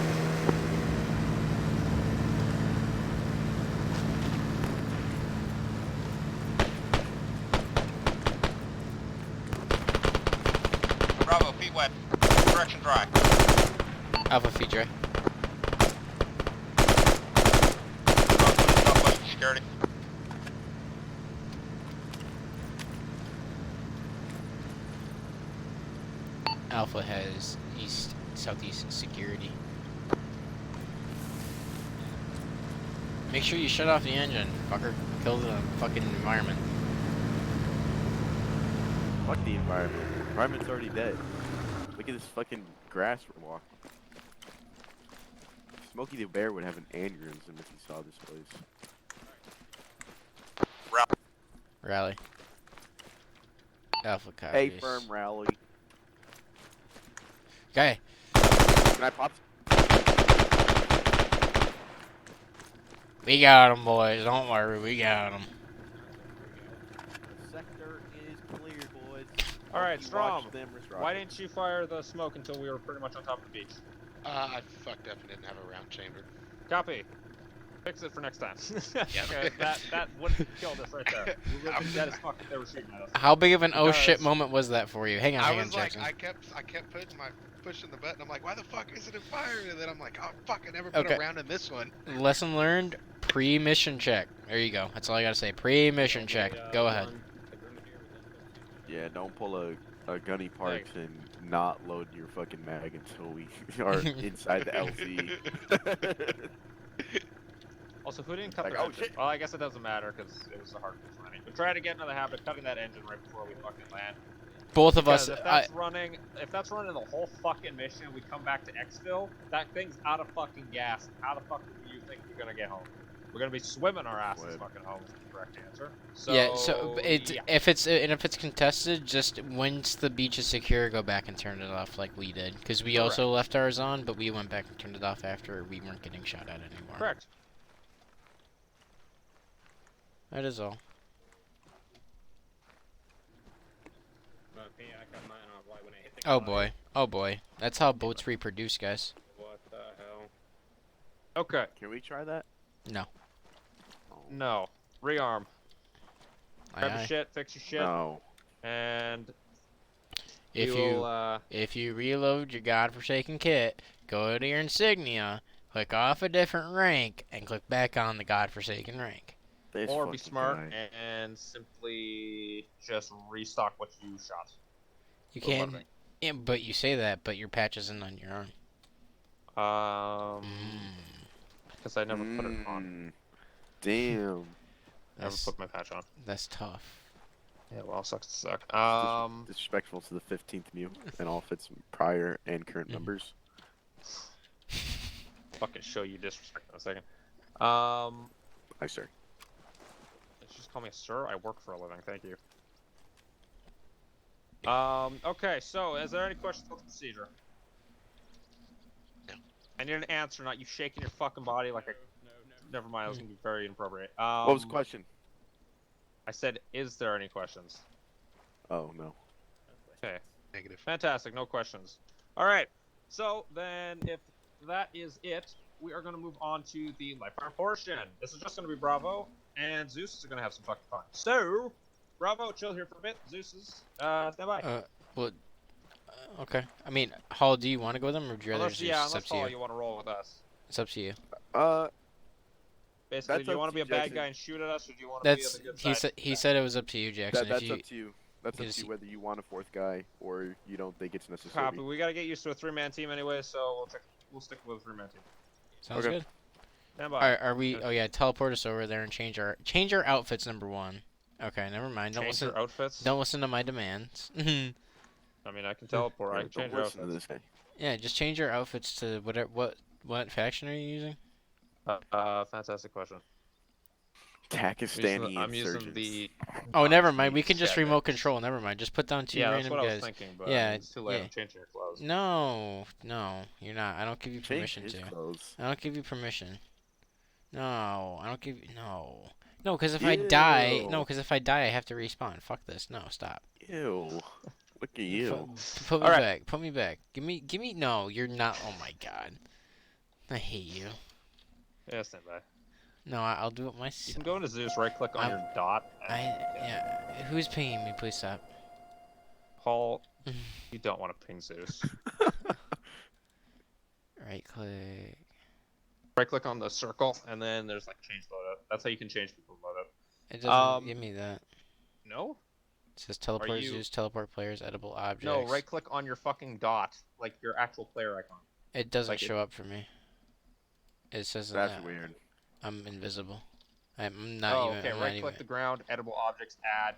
Bravo, feet wet. Direction dry. Alpha feed dry. Security. Alpha has southeast security. Make sure you shut off the engine, fucker. Kill the fucking environment. Fuck the environment. The environment's already dead. Look at this fucking grass we're walking. Smokey the Bear would have an aneurysm if he saw this place. Rally. Alpha copies. Hey, firm rally. Okay. Can I pop? We got him, boys. Don't worry, we got him. Sector is clear, boys. All right, Watch Strom. them Why didn't you fire the smoke until we were pretty much on top of the beach? I fucked up and didn't have a round chamber. Copy. Fix it for next time. Yep. that would have killed us right there. We would have been dead as fuck if they were shooting at us. How big of an oh shit moment was that for you? Hang on, I hang on, was like, Jackson. I kept pushing the button. I'm like, why the fuck isn't it firing? And then I'm like, oh fuck, I never put Okay. a round in this one. Lesson learned, pre-mission check. There you go. That's all I gotta say. Pre-mission check. Go ahead. Yeah, don't pull a Gunny Parks and not load your fucking mag until we are inside the LZ. Also, who didn't cut Like, their oh, engine? shit. Well, I guess it doesn't matter because it was a hard landing. But try to get into the habit of cutting that engine right before we fucking land. Both of Because us. if that's running the whole fucking mission, we come back to Xville, that thing's out of fucking gas. How the fuck do you think we're gonna get home? We're gonna be swimming our asses fucking home. Is the correct answer. So, Yeah. So yeah. if it's contested, just once the beach is secure, go back and turn it off like we did. Because we also left ours on, but we went back and turned it off after we weren't getting shot at anymore. Correct. That is all. Oh boy. Oh boy. That's how boats reproduce, guys. What the hell? Okay. Can we try that? No. No. Rearm. Aye, Grab aye. your shit, fix your shit. No. And If you reload your godforsaken kit, go to your insignia, click off a different rank, and click back on the godforsaken rank. This or be fucking smart guy. and simply just restock what you shot. You Or can, something. yeah, but you say that, but your patch isn't on your arm. Because I never put it on. Damn. Never put my patch on. That's tough. Yeah, well, sucks to suck. Disrespectful to the 15th MEU and all of its prior and current members. Fucking show you disrespect in a second. Hi, sir. Just call me sir. I work for a living. Thank you. Okay, so is there any questions about the procedure? No. I need an answer, not you shaking your fucking body like a... Never mind, that was gonna be very inappropriate. What was the question? I said, is there any questions? Oh, no. Okay. Negative. Fantastic, no questions. Alright, so then if that is it, we are going to move on to the life fire portion. This is just going to be Bravo, and Zeus is going to have some fucking fun. So, Bravo, chill here for a bit. Zeus is, stand by. Well, okay. I mean, Hall, do you want to go with them, or would you rather Unless, just... yeah, it's up unless to you. Paul, you want to roll with us. It's up to you. Basically, That's do you up want to to be a you, bad Jackson. guy and shoot at us, or do you want to be on the good side? He said it was up to you, Jackson. That's if you, up to you. That's up to you whether you want a fourth guy or you don't think it's necessary. Copy. We got to get used to a 3-man team anyway, so we'll stick with a 3-man team. Sounds good. Stand by. Are we? Oh yeah, teleport us over there and change our outfits. Number one. Okay, never mind. Don't Change listen. your outfits? Don't listen to my demands. I mean, I can teleport. I can change your listen to outfits. this guy. Yeah, just change your outfits to whatever. What faction are you using? Fantastic question. Pakistani I'm using insurgents. the. Oh, never mind. Sneak We can just Sky remote Deck. control. Never mind. Just put down two Yeah, that's random what I was guys. thinking, but yeah, I mean, it's too late. yeah. I'm changing your clothes. No, you're not. I don't give you Change permission his to. clothes. I don't give you permission. No, I don't give you. No. No, because if I die. No, because if I die, I have to respawn. Fuck this. No, stop. Ew. Look at you. Put me back. Put me back. Give me. No, you're not. Oh my god. I hate you. Yeah, stand by. No, I'll do it myself. You can go into Zeus, right click on your dot. Yeah. Who's pinging me? Please stop. Paul, you don't want to ping Zeus. Right click. Right click on the circle, and then there's like change loadout. That's how you can change people's loadout. It doesn't give me that. No? It says teleport Zeus, teleport players, edible objects. No, right click on your fucking dot, like your actual player icon. It doesn't show up for me. It says that's weird. I'm invisible. I'm not even. Okay. Right click the ground, edible objects, add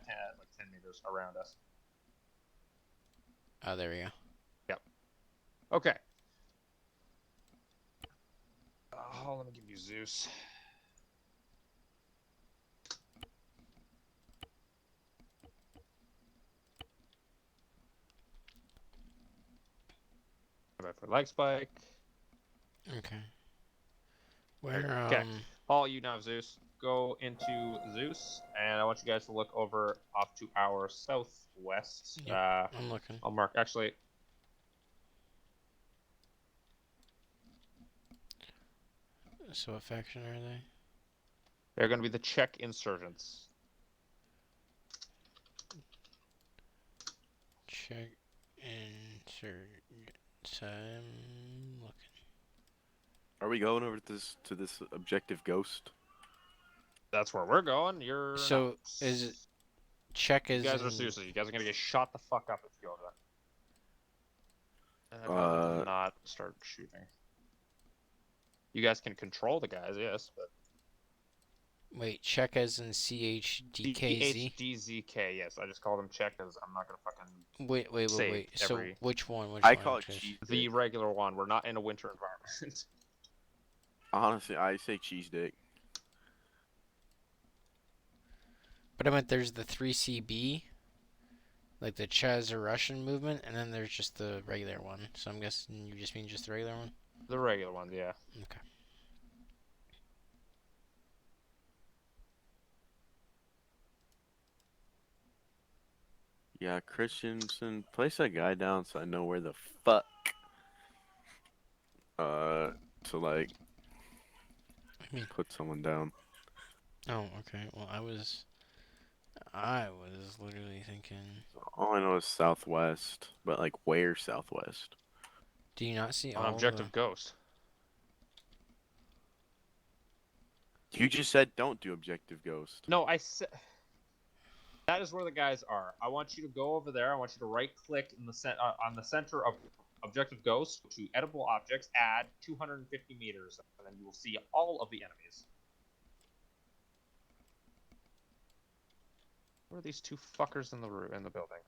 10 meters around us. Oh, there we go. Yep. Okay. Oh, let me give you Zeus. For leg spike. Okay. Where Okay. Paul, you now have Zeus. Go into Zeus, and I want you guys to look over off to our southwest. Yep, I'm looking. I'll mark. Actually. So what faction are they? They're going to be the Czech insurgents. Czech insurgents. I'm looking. Are we going over to this objective ghost? That's where we're going. You're so not. Is it Czech? You guys are seriously. You guys are gonna get shot the fuck up if you go over there. I'd rather not start shooting. You guys can control the guys, yes, but. Wait, Czech as in CHDKZ? CHDZK, yes. I just call them Czech because I'm not gonna fucking. Wait. So which one? I call it cheese. The regular one. We're not in a winter environment. Honestly, I say cheese dick. But I meant there's the 3CB, like the Chaz or Russian movement, and then there's just the regular one. So I'm guessing you just mean just the regular one? The regular one, yeah. Okay. Yeah, Christensen, place that guy down so I know where the fuck to like put someone down. Oh, okay. Well, I was literally thinking. All I know is southwest, but like where southwest? Do you not see on objective ghost? You just said don't do objective ghost. No, I said that is where the guys are. I want you to go over there. I want you to right click in the on the center of objective ghost to edible objects, add 250 meters, and then you will see all of the enemies. Where are these two fuckers in the building?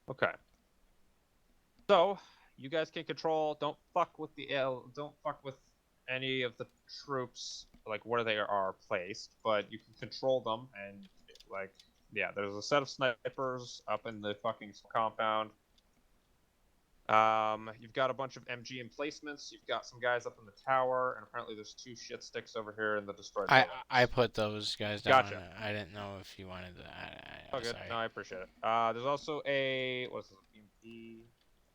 Okay. So you guys can control. Don't fuck with don't fuck with any of the troops, like where they are placed, but you can control them and like yeah. There's a set of snipers up in the fucking compound. You've got a bunch of MG emplacements. You've got some guys up in the tower, and apparently there's two shit sticks over here in the destroyed building. I put those guys down. Gotcha. I didn't know if you wanted to. Oh, good. Sorry. No, I appreciate it. There's also a what's this? BMP?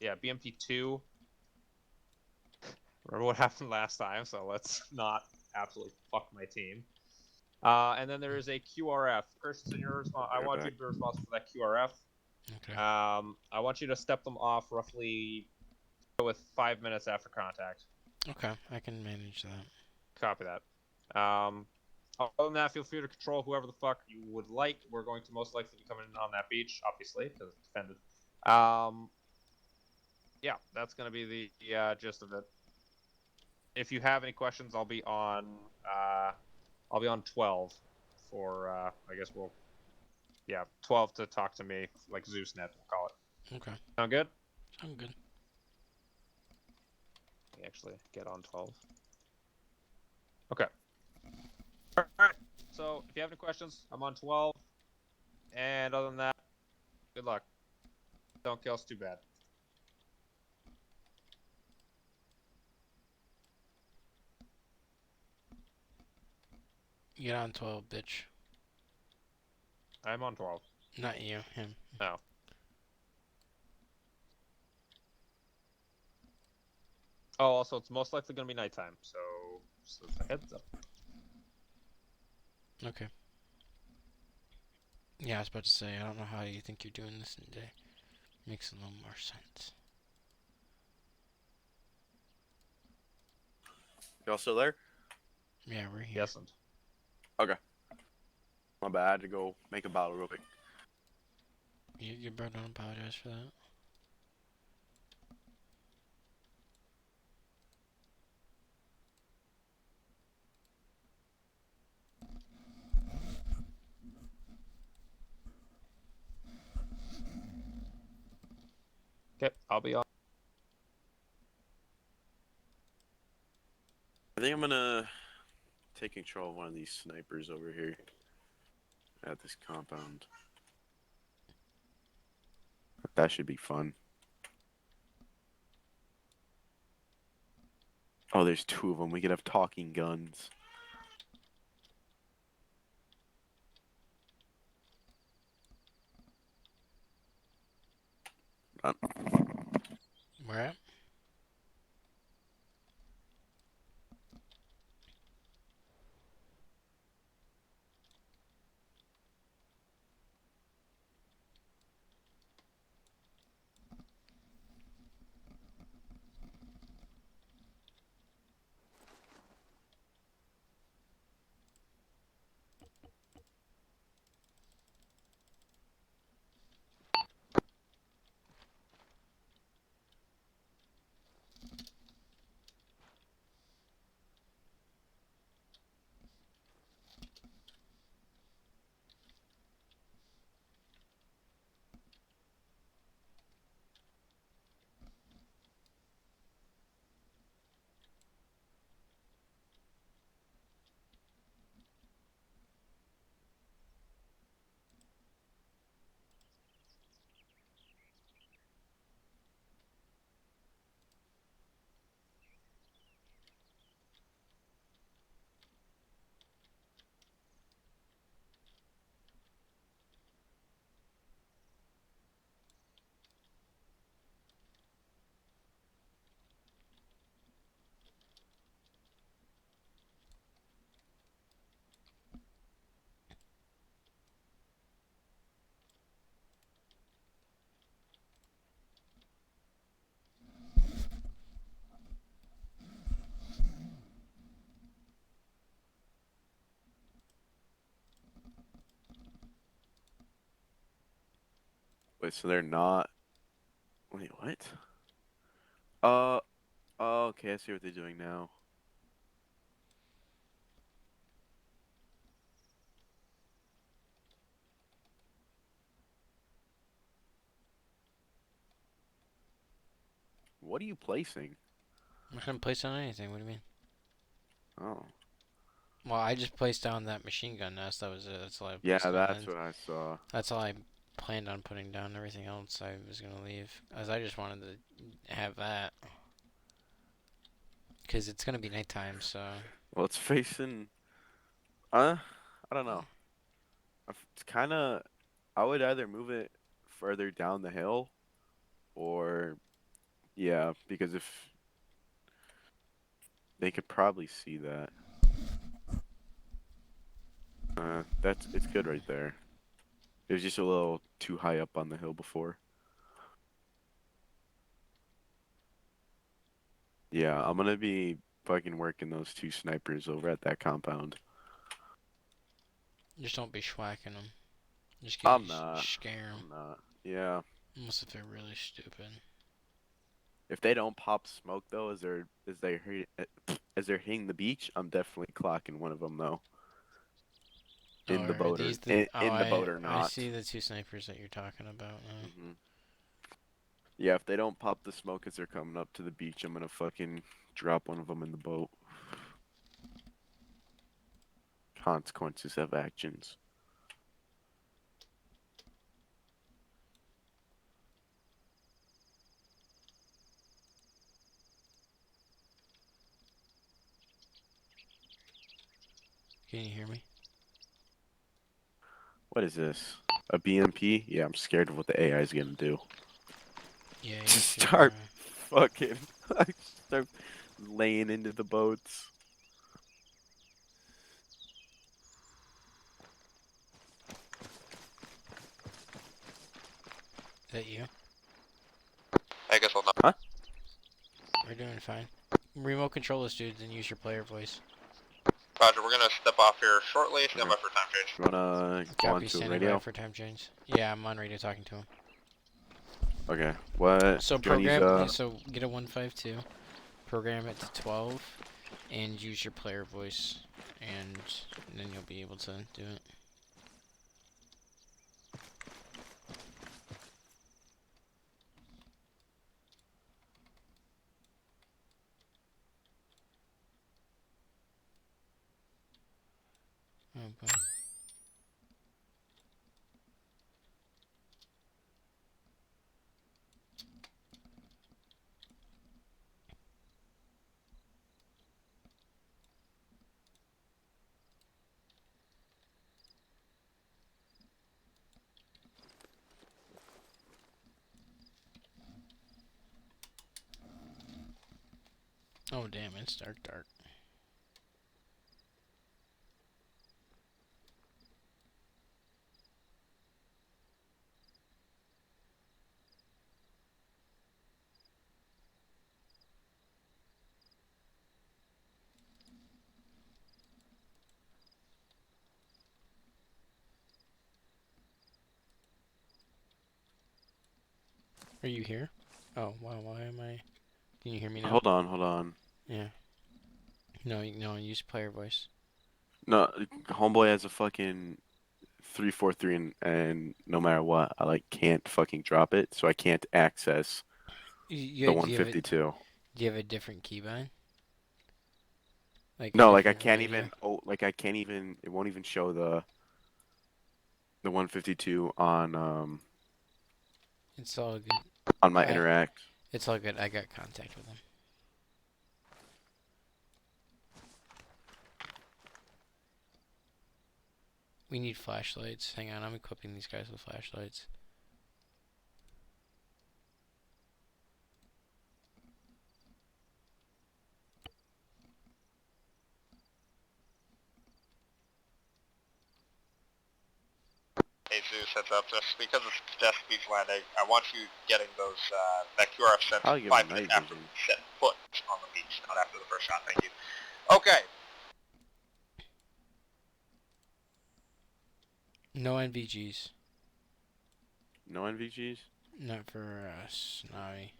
Yeah, BMP2. Remember what happened last time, so let's not absolutely fuck my team. And then there is a QRF. Kirsten, I want you to be responsible for that QRF. Okay. I want you to step them off roughly with 5 minutes after contact. Okay, I can manage that. Copy that. Other than that, feel free to control whoever the fuck you would like. We're going to most likely be coming in on that beach, obviously, because it's defended. Yeah, that's going to be the gist of it. If you have any questions, I'll be on 12 for I guess 12 to talk to me, like ZeusNet, we'll call it. Okay. Sound good? Sound good. actually get on 12. Okay. Alright, so if you have any questions, I'm on 12. And other than that, good luck. Don't kill us too bad. Get on 12, bitch. I'm on 12. Not you, him. No. Oh, also, it's most likely going to be nighttime, so just as a heads up. Okay. Yeah, I was about to say, I don't know how you think you're doing this in the day. Makes a little more sense. Y'all still there? Yeah, we're here. Yes, and. Okay. My bad. I had to go make a bottle real quick. You bro, don't apologize for that. Okay, I'll be on. I think I'm gonna take control of one of these snipers over here at this compound. That should be fun. Oh, there's two of them. We could have talking guns. Where at? Wait, so they're not. Wait, what? Oh, okay. I see what they're doing now. What are you placing? I couldn't place down anything. What do you mean? Oh. Well, I just placed down that machine gun nest. That was it. That's all I Yeah, placed down. that's what I saw. That's all I planned on putting down. Everything else I was gonna leave, as I just wanted to have that, because it's gonna be nighttime. So. Well, it's facing. I don't know. It's kind of. I would either move it further down the hill, or yeah, because if they could probably see that. It's good right there. It was just a little too high up on the hill before. Yeah, I'm gonna be fucking working those two snipers over at that compound. Just don't be schwacking them. Just I'm not. scare them. I'm not. Yeah. Unless if they're really stupid. If they don't pop smoke though, as they're hitting the beach, I'm definitely clocking one of them though. In the boat or in the boat or not. I see the two snipers that you're talking about now. Yeah, if they don't pop the smoke as they're coming up to the beach, I'm gonna fucking drop one of them in the boat. Consequences of actions. Can you hear me? What is this? A BMP? Yeah, I'm scared of what the AI is gonna do. Yeah, you Just should, start fucking start laying into the boats. Is that you? I guess I'll not. Huh? We're doing fine. Remote control this, dudes, and use your player voice. Roger, we're gonna step off here shortly. Stand by for time change. You wanna go on Copy, to standing radio? by for time change. Yeah, I'm on radio talking to him. Okay. What? So Gunny's, program, so get a 152, program it to 12, and use your player voice, and then you'll be able to do it. Oh boy. Oh damn, it's dark. Are you here? Oh wow, why am I? Can you hear me now? Hold on. Yeah. No, use player voice. No, homeboy has a fucking 343 and no matter what, I like can't fucking drop it, so I can't access the 152. Do you have a different keybind? Like No, like I different can't radio? even. Oh, like I can't even. It won't even show the 152 on It's all good. on my interact. It's all good. I got contact with him. We need flashlights. Hang on, I'm equipping these guys with flashlights. Hey Zeus, heads up, just because it's Death Beach Land, I want you getting those, that QRF sent I'll give 5 him minutes night after vision. set foot on the beach, not after the first shot, thank you. Okay. No NVGs. No NVGs? Not for Snavi.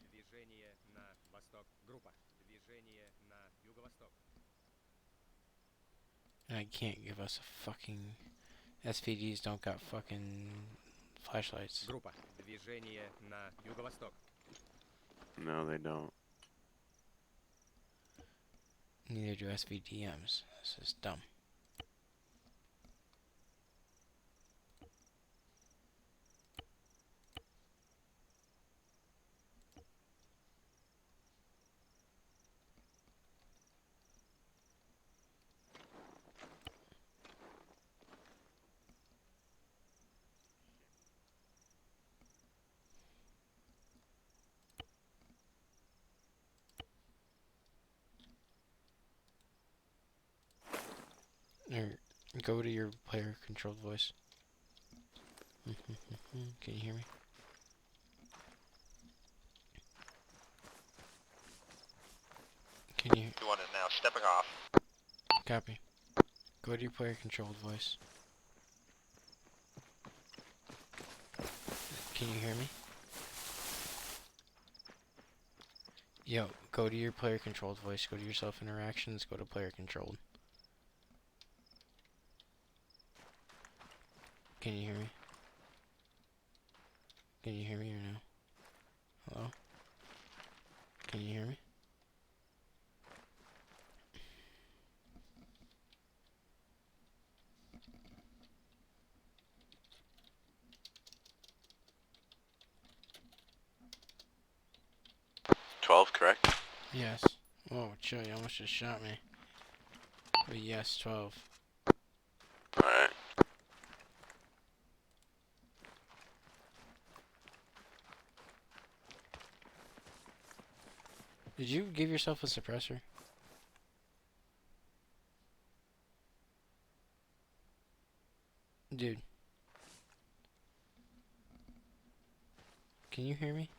And I can't give us a fucking... SPDs don't got fucking flashlights. No, they don't. Neither do SVDMs. This is dumb. Or go to your player controlled voice. Can you hear me? Can you? Doing it now, stepping off. Copy. Go to your player controlled voice. Can you hear me? Yo, go to your player controlled voice. Go to your self interactions. Go to player controlled. Can you hear me? Can you hear me or no? Hello? Can you hear me? 12, correct? Yes. Whoa, chill, you almost just shot me. But yes, 12. Alright. Did you give yourself a suppressor? Dude. Can you hear me?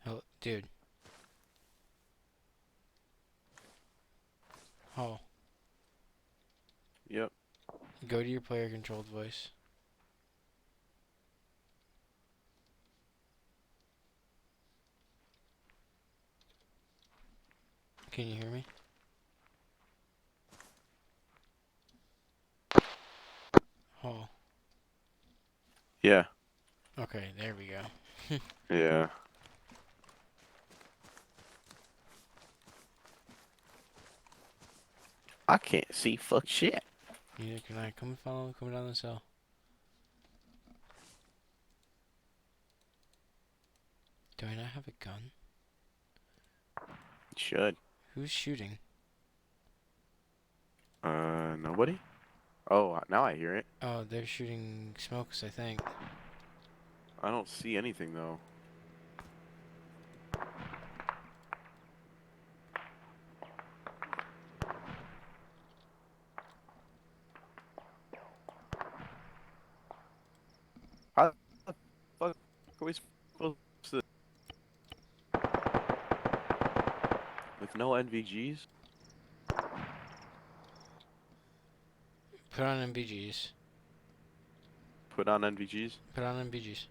Hello, dude. Oh. Yep. Go to your player controlled voice. Can you hear me? Oh. Yeah. Okay, there we go. Yeah. I can't see fuck shit. Neither can I. Come down this hill. Do I not have a gun? Should. Who's shooting? Nobody? Oh, now I hear it. Oh, they're shooting smokes, I think. I don't see anything though. How the fuck are we supposed to... With no NVGs? Put on MBGs. Put on NVGs? Put on MBGs.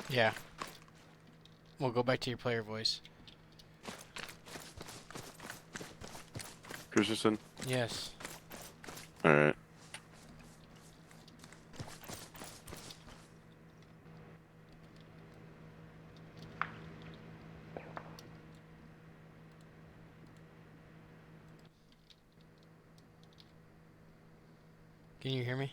Yeah. We'll go back to your player voice. Christensen? Yes. Alright. Can you hear me?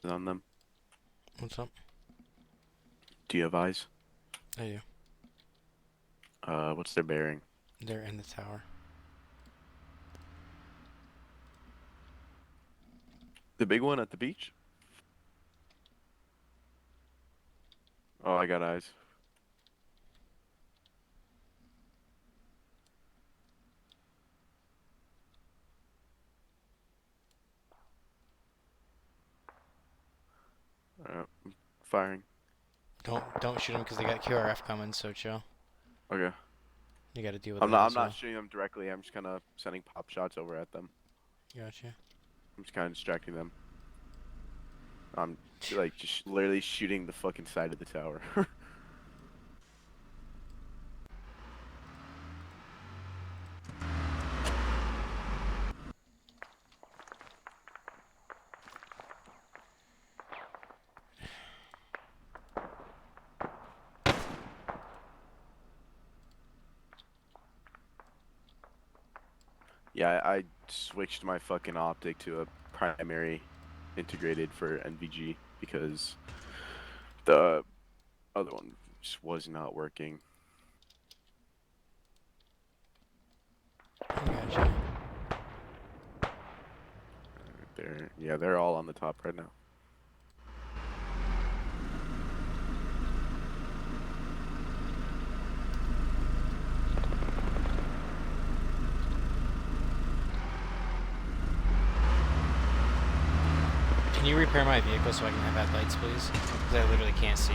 on them. What's up? Do you have eyes? I do. What's their bearing? They're in the tower. The big one at the beach? Oh, I got eyes. I'm firing. Don't shoot them because they got QRF coming. So chill. Okay. You got to deal with I'm that not. as I'm well. not shooting them directly. I'm just kind of sending pop shots over at them. Gotcha. I'm just kind of distracting them. I'm like just literally shooting the fucking side of the tower. Yeah, I switched my fucking optic to a primary integrated for NVG because the other one just was not working. Gotcha. They're all on the top right now. Can you repair my vehicle so I can have headlights, please? Because I literally can't see.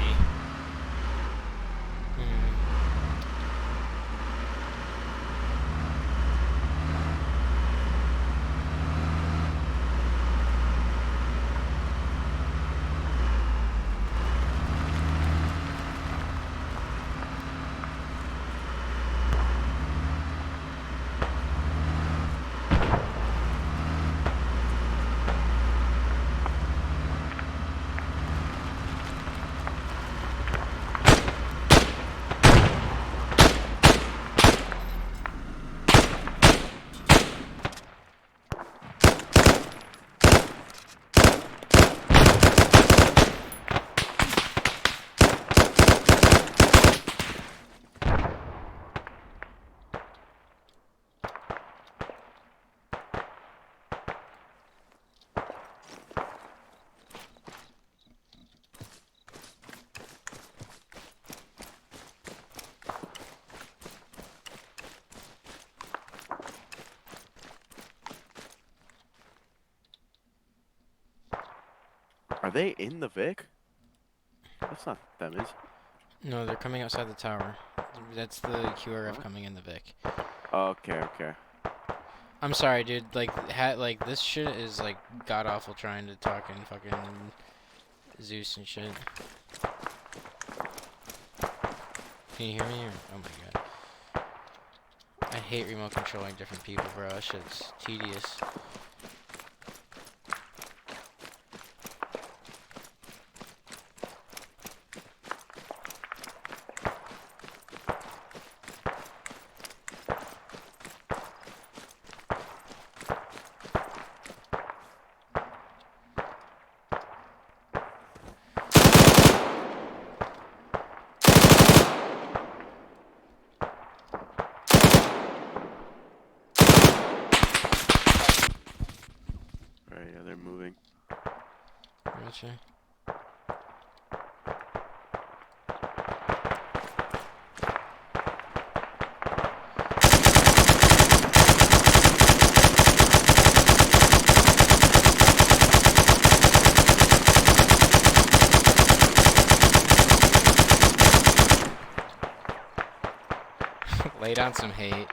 Are they in the Vic? That's not them, is it? No, they're coming outside the tower. That's the QRF coming in the Vic. Okay, okay. I'm sorry, dude. Like this shit is like god awful trying to talk in fucking Zeus and shit. Can you hear me? Oh my god. I hate remote controlling different people, bro. That shit's tedious. Right, yeah, they're moving. Gotcha. Lay down some hate.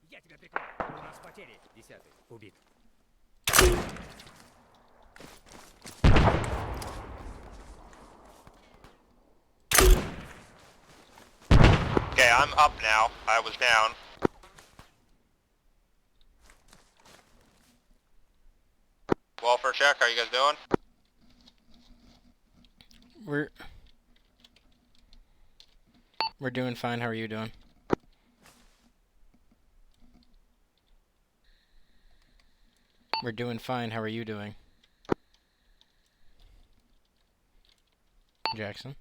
Я тебя прикрою. У нас потери. 10-й. Убит. Okay, I'm up now. I was down. Welfare check, how you guys doing? We're doing fine. How are you doing? We're doing fine. How are you doing? Jackson?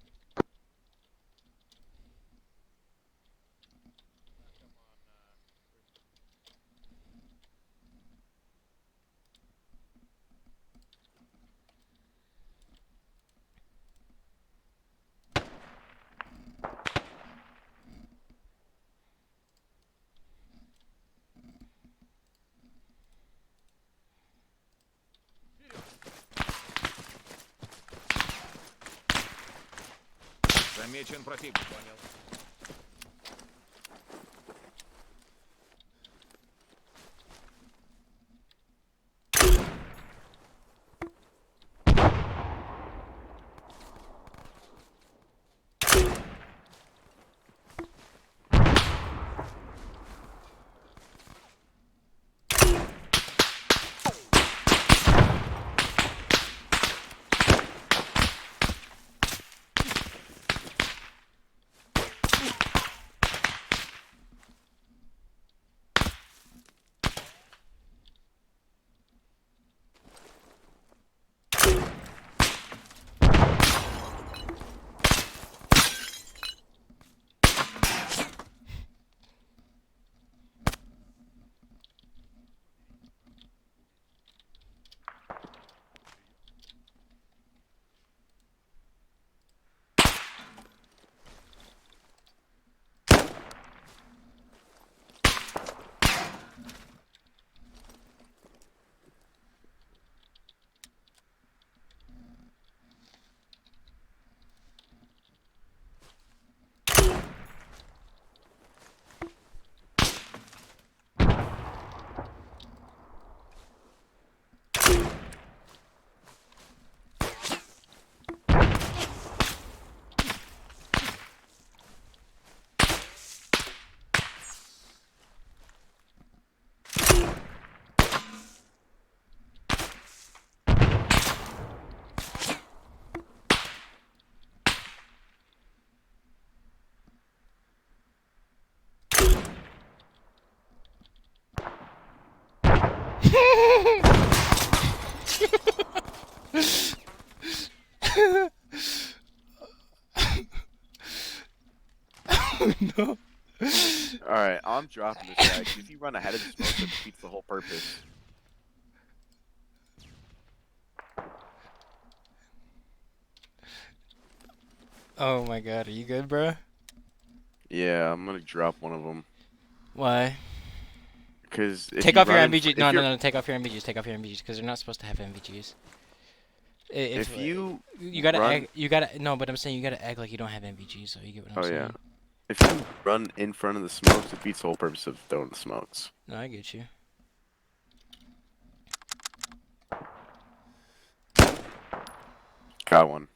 Замечен противник. Понял. No. Alright, I'm dropping this guy. If you run ahead of the smoke, that defeats the whole purpose. Oh my god, are you good, bro? Yeah, I'm gonna drop one of them. Why? Because take off your MVGs. No, take off your MVGs. Take off your MVGs because they're not supposed to have MVGs. If you gotta run... no, but I'm saying you gotta act like you don't have MVGs, so you get what I'm saying. Yeah. If you run in front of the smokes, it defeats the whole purpose of throwing the smokes. No, I get you. Got one.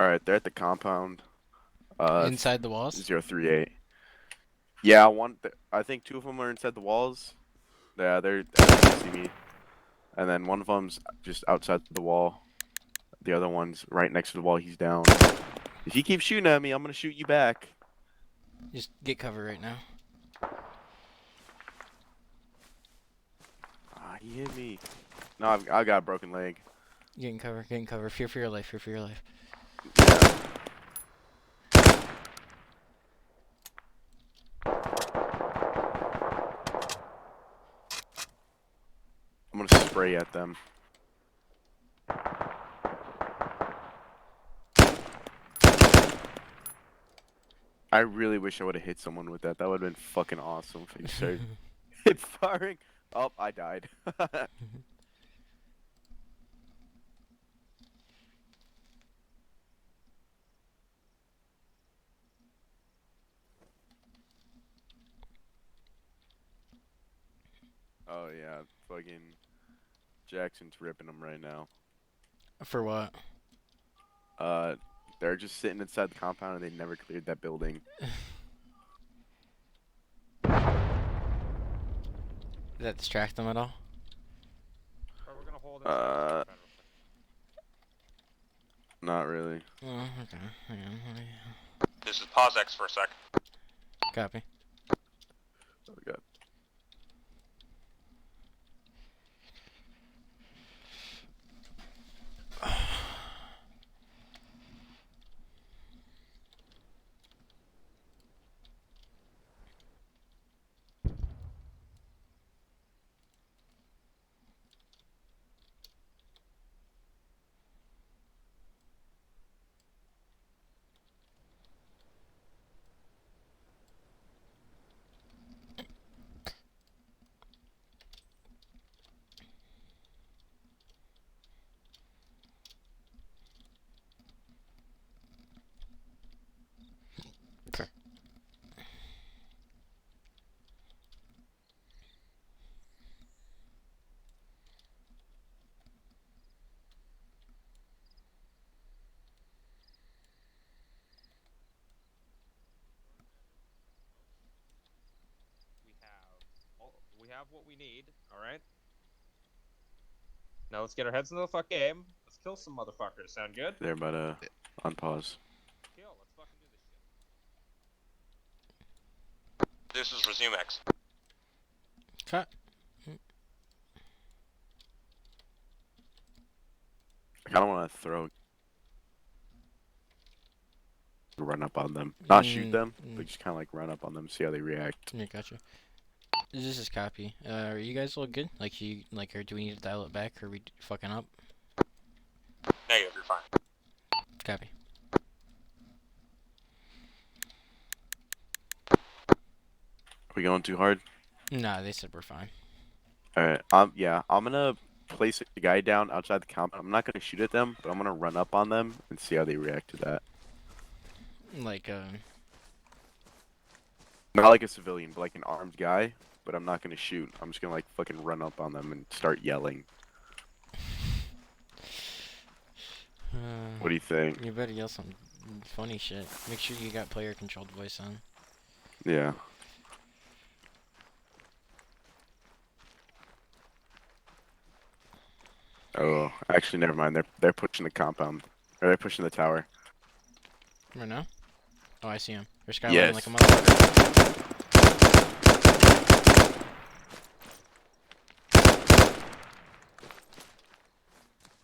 Alright, they're at the compound. Inside the walls? 038. Yeah, I think 2 of them are inside the walls. Yeah, they see me. And then one of them's just outside the wall. The other one's right next to the wall. He's down. If you keep shooting at me, I'm gonna shoot you back. Just get cover right now. Ah, he hit me. No, I got a broken leg. Get in cover. Get in cover. Fear for your life. Fear for your life. Yeah. I'm gonna spray at them. I really wish I would have hit someone with that. That would have been fucking awesome if you started hit firing. Oh, I died. Oh yeah, fucking Jackson's ripping them right now. For what? They're just sitting inside the compound and they never cleared that building. Did that distract them at all? We're gonna hold inside. Not really. Oh, okay. Hang on. This is pause X for a sec. Copy. Oh god. Okay. We have what we need. All right. Now let's get our heads into the fuck game. Let's kill some motherfuckers. Sound good? They're about to unpause. Kill. Let's fucking do this shit. This is resume X. Cut. I kind of want to run up on them. Not shoot them, but just kind of like run up on them, see how they react. Yeah, gotcha. This is copy. Are you guys all good? Or do we need to dial it back? Or are we fucking up? Negative, you're fine. Copy. Are we going too hard? Nah, they said we're fine. Alright, yeah, I'm gonna place a guy down outside the compound. I'm not gonna shoot at them, but I'm gonna run up on them and see how they react to that. Not like a civilian, but like an armed guy, but I'm not gonna shoot. I'm just gonna like fucking run up on them and start yelling. What do you think? You better yell some funny shit. Make sure you got player controlled voice on. Yeah. Oh, actually, never mind. They're pushing the compound, or they're pushing the tower. Right now? Oh, I see him. They're skylining Yes. like a motherfucker.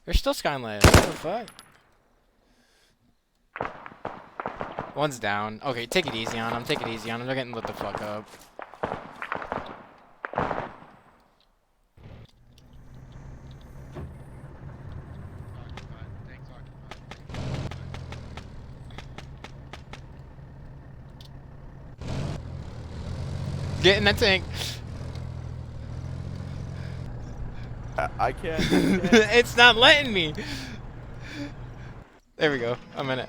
They're still skylining. What the fuck? One's down. Okay, take it easy on them. Take it easy on them. They're getting lit the fuck up. Get in that tank. I can't. It's not letting me. There we go. I'm in it.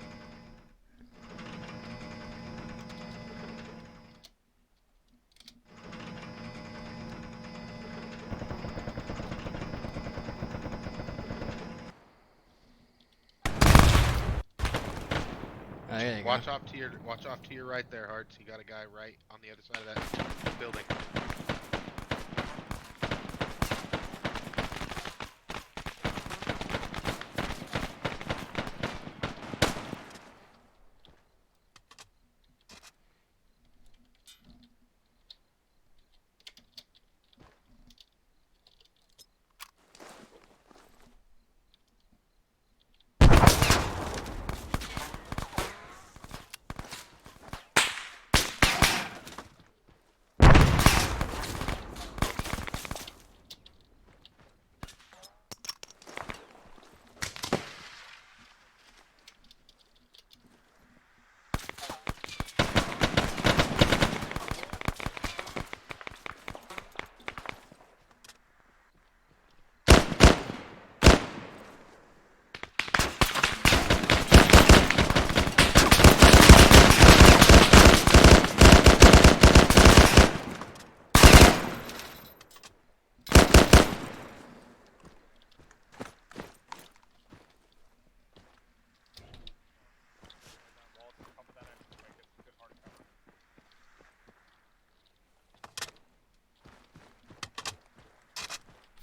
Oh, there you go. Watch off to your right there, Hearts. You got a guy right on the other side of that building.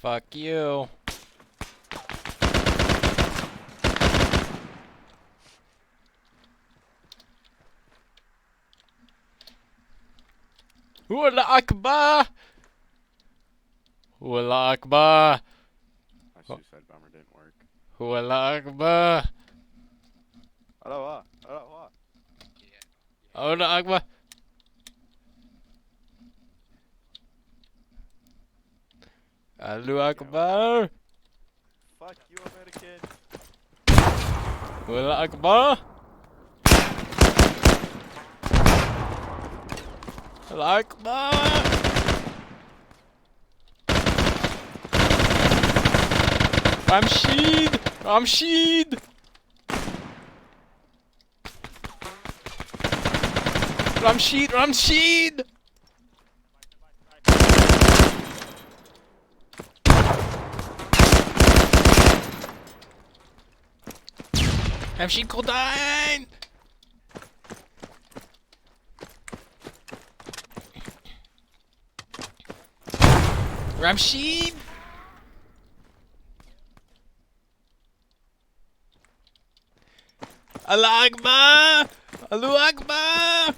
Fuck you. Wallah Akbar! Wallah Akbar! My suicide bomber didn't work. Wallah Akbar! Aloha, aloha. Wallah Akbar! Allahu Akbar! Fuck you, American. Wallah Akbar! Allah Akbar! Ramshid! Ramshid! Ramshid! Ramshid! Ramshid Koldine! Ramshid! Allah Akbar! Allahu Akbar!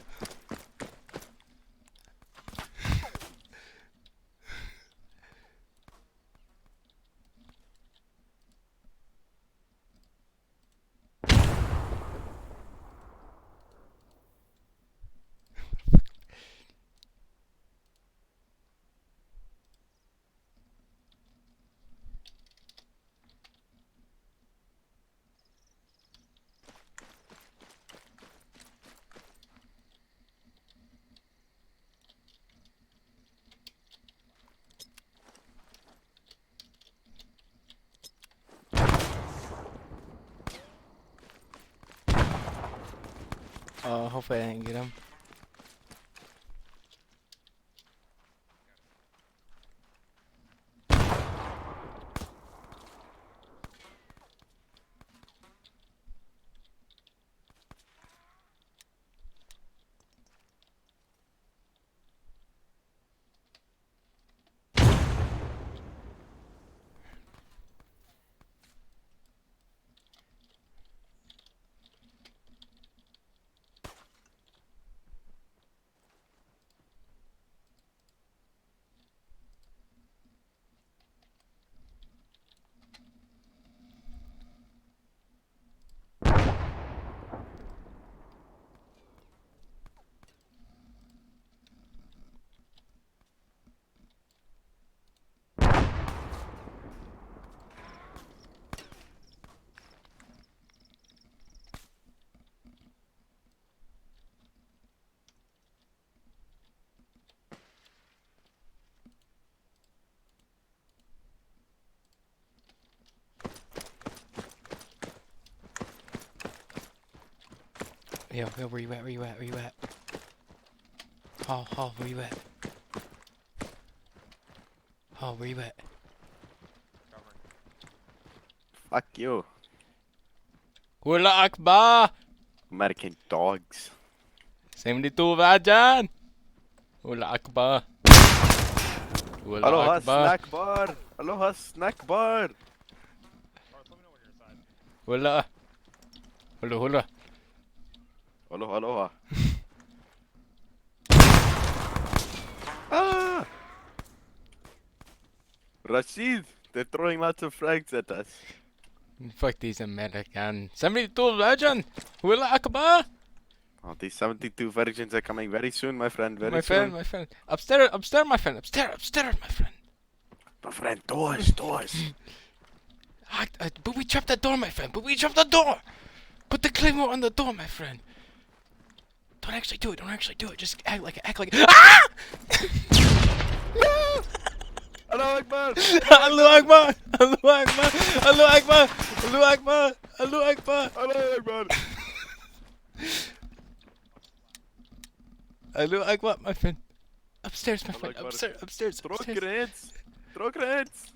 Oh, hopefully I didn't get him. Yo, where you at? Where you at? Where you at? Hall, where you at? Hall, where you at? Fuck you. Wallah Akbar! American dogs. 72 Vajan! Wallah Akbar! Wallah Aloha Akbar! snack bar. Aloha snack bar. Wallah! Hola, hola. Aloha, aloha. Ah! Rashid, they're throwing lots of frags at us. Fuck these Americans. 72 Vajan! Wallah Akbar! Oh, these 72 virgins are coming very soon, my friend. Very My soon. friend. Upstairs, my friend. Upstairs, my friend. My friend, doors. But we dropped the door, my friend. But we dropped the door! Put the claymore on the door, my friend. Don't actually do it. Just act like it. Ah! Allahu Akbar! Allahu Akbar! Allahu Akbar! Allahu Akbar! Allahu Akbar! Allahu Akbar! Allahu Akbar! Allahu Akbar, my friend. Upstairs, my friend. Allahu Akbar. Upstairs. Throw grenades! Throw grenades!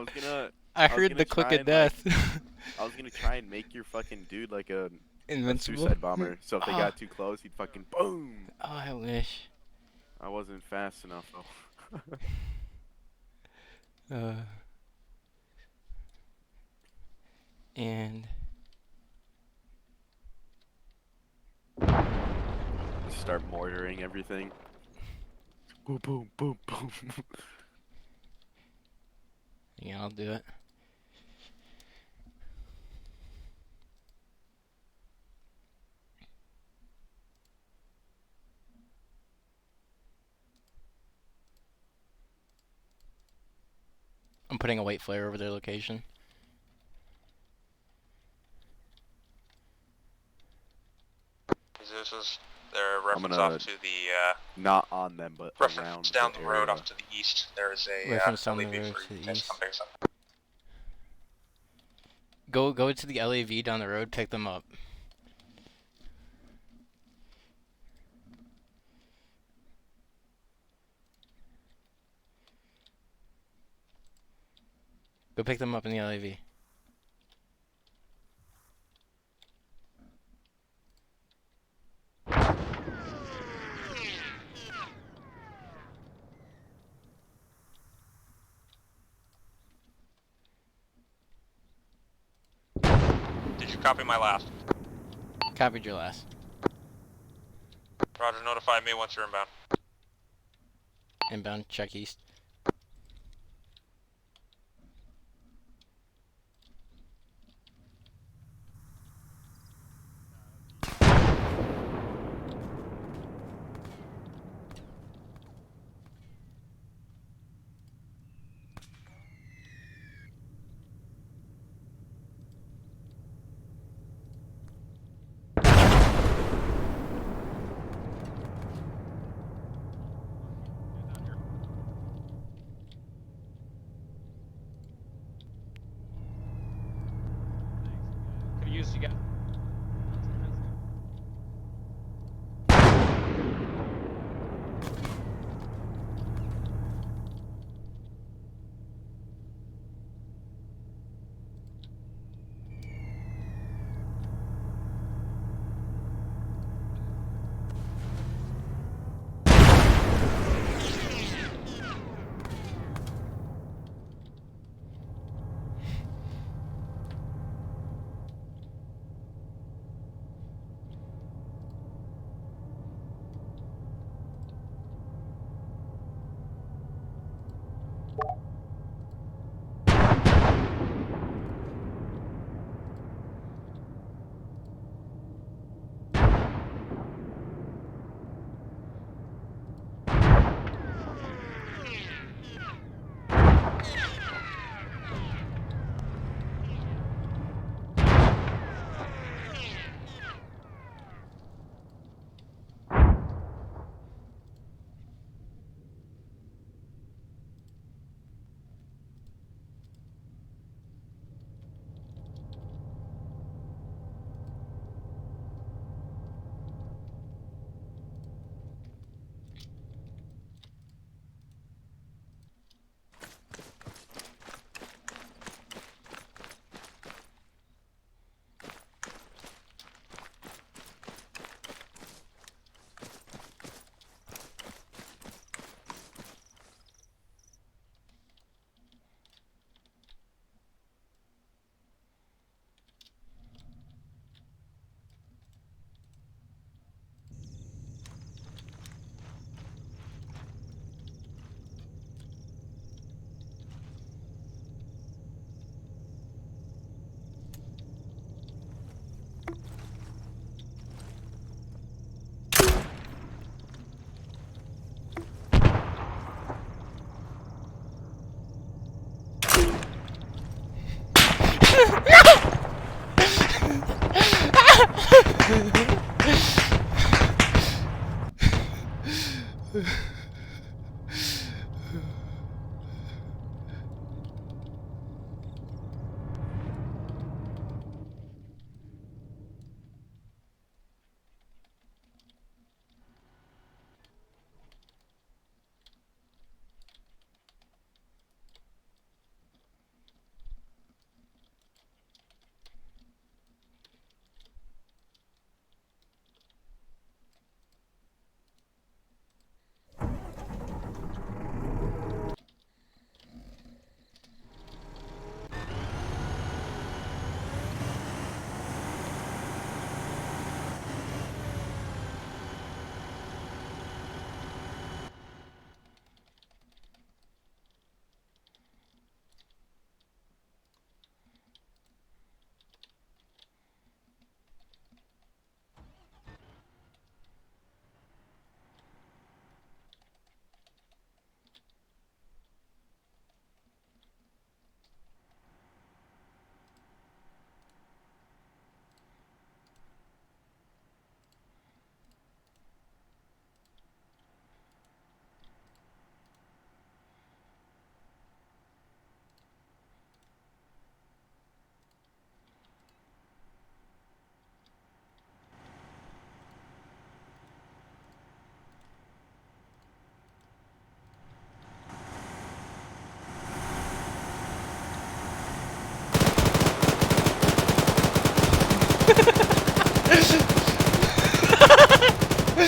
was gonna. I was heard gonna the click try of and, like, death. I was gonna try and make your fucking dude like a Invincible? suicide bomber. So if they Oh. got too close, he'd fucking boom. Oh, I wish. I wasn't fast enough though. And Start mortaring everything. Boom, boom, boom, boom. yeah, I'll do it. I'm putting a white flare over their location. Zeus, their reference gonna off to the not on them, but reference around down the the road area. off to the east. There is a Reference down the LAV road for to you the guys east. come pick some. Go to the LAV down the road, pick them up. Go pick them up in the LAV. Did you copy my last? Copied your last. Roger, notify me once you're inbound. Inbound, check east. Could have used you guys.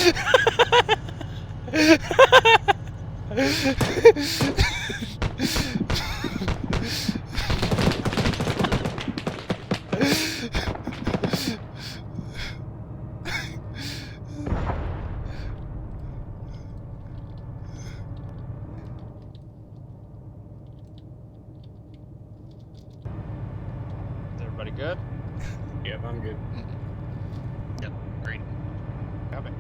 Is everybody good? Yep, I'm good. Yep, great. Copy.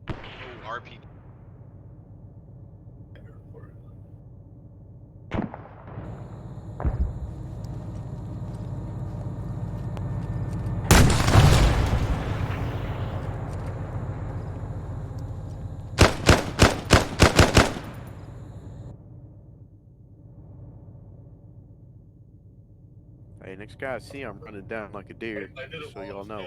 Oh, RP. Hey, next guy I see, I'm running down like a deer, just so y'all know.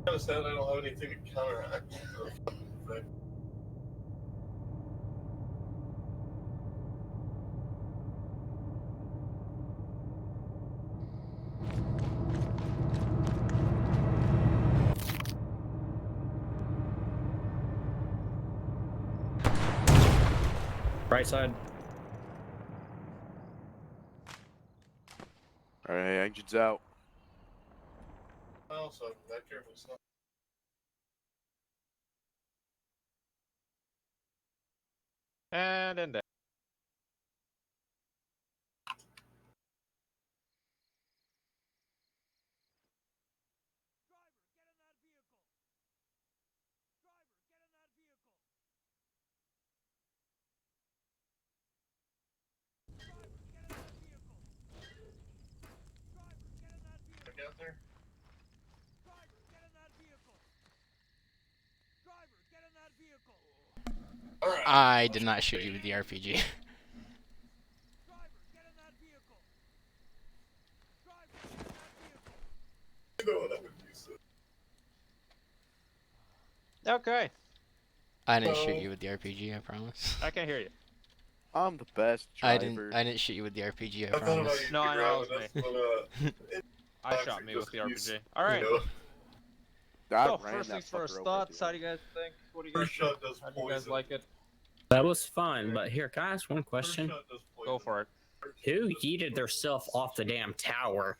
Understand I don't have anything to counteract. Right side. Alright, engines out. Also, that careful stuff. And in there. Out there? I did not shoot you with the RPG. Okay. I didn't shoot you with the RPG, I promise. I can't hear you. I'm the best driver. I didn't shoot you with the RPG, I promise. No, I know it was me. I shot me with the RPG. Alright. So, first things first, thoughts? How do you guys think? What do you guys think? How do you guys like it? That was fun, but here, can I ask one question? Go for it. Who yeeted theirself off the damn tower?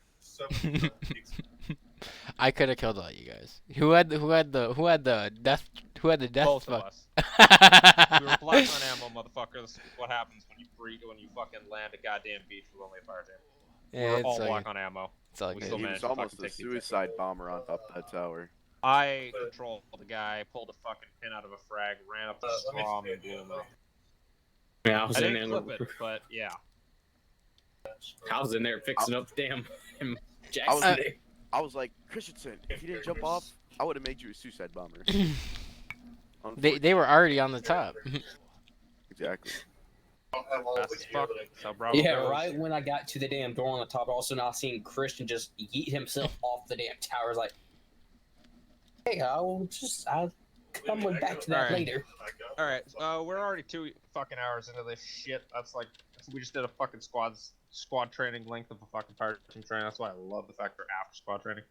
I could have killed all you guys. Who had the death Both fuck? of us. We were black on ammo, motherfuckers. What happens when you fucking land a goddamn beach with only a fire team? Yeah, We're all black on ammo. It's all We good. still He managed was to almost fucking a take the suicide bomber on top of that tower. I controlled the guy, pulled a fucking pin out of a frag, ran up the strom, and blew him up. Yeah, I didn't clip it, but yeah. I was in there fixing up the damn I Jackson. was like, Christensen, if you didn't jump off, I would have made you a suicide bomber. They were already on the top. Exactly. Fast as fuck. That's how Bravo Yeah, goes. right when I got to the damn door on the top, also now seeing Christian just yeet himself off the damn tower. I was like, hey, I'll come back to that later. Alright, we're already 2 fucking hours into this shit. That's like, we just did a fucking squad training length of a fucking fire team training. That's why I love the fact they're after squad training.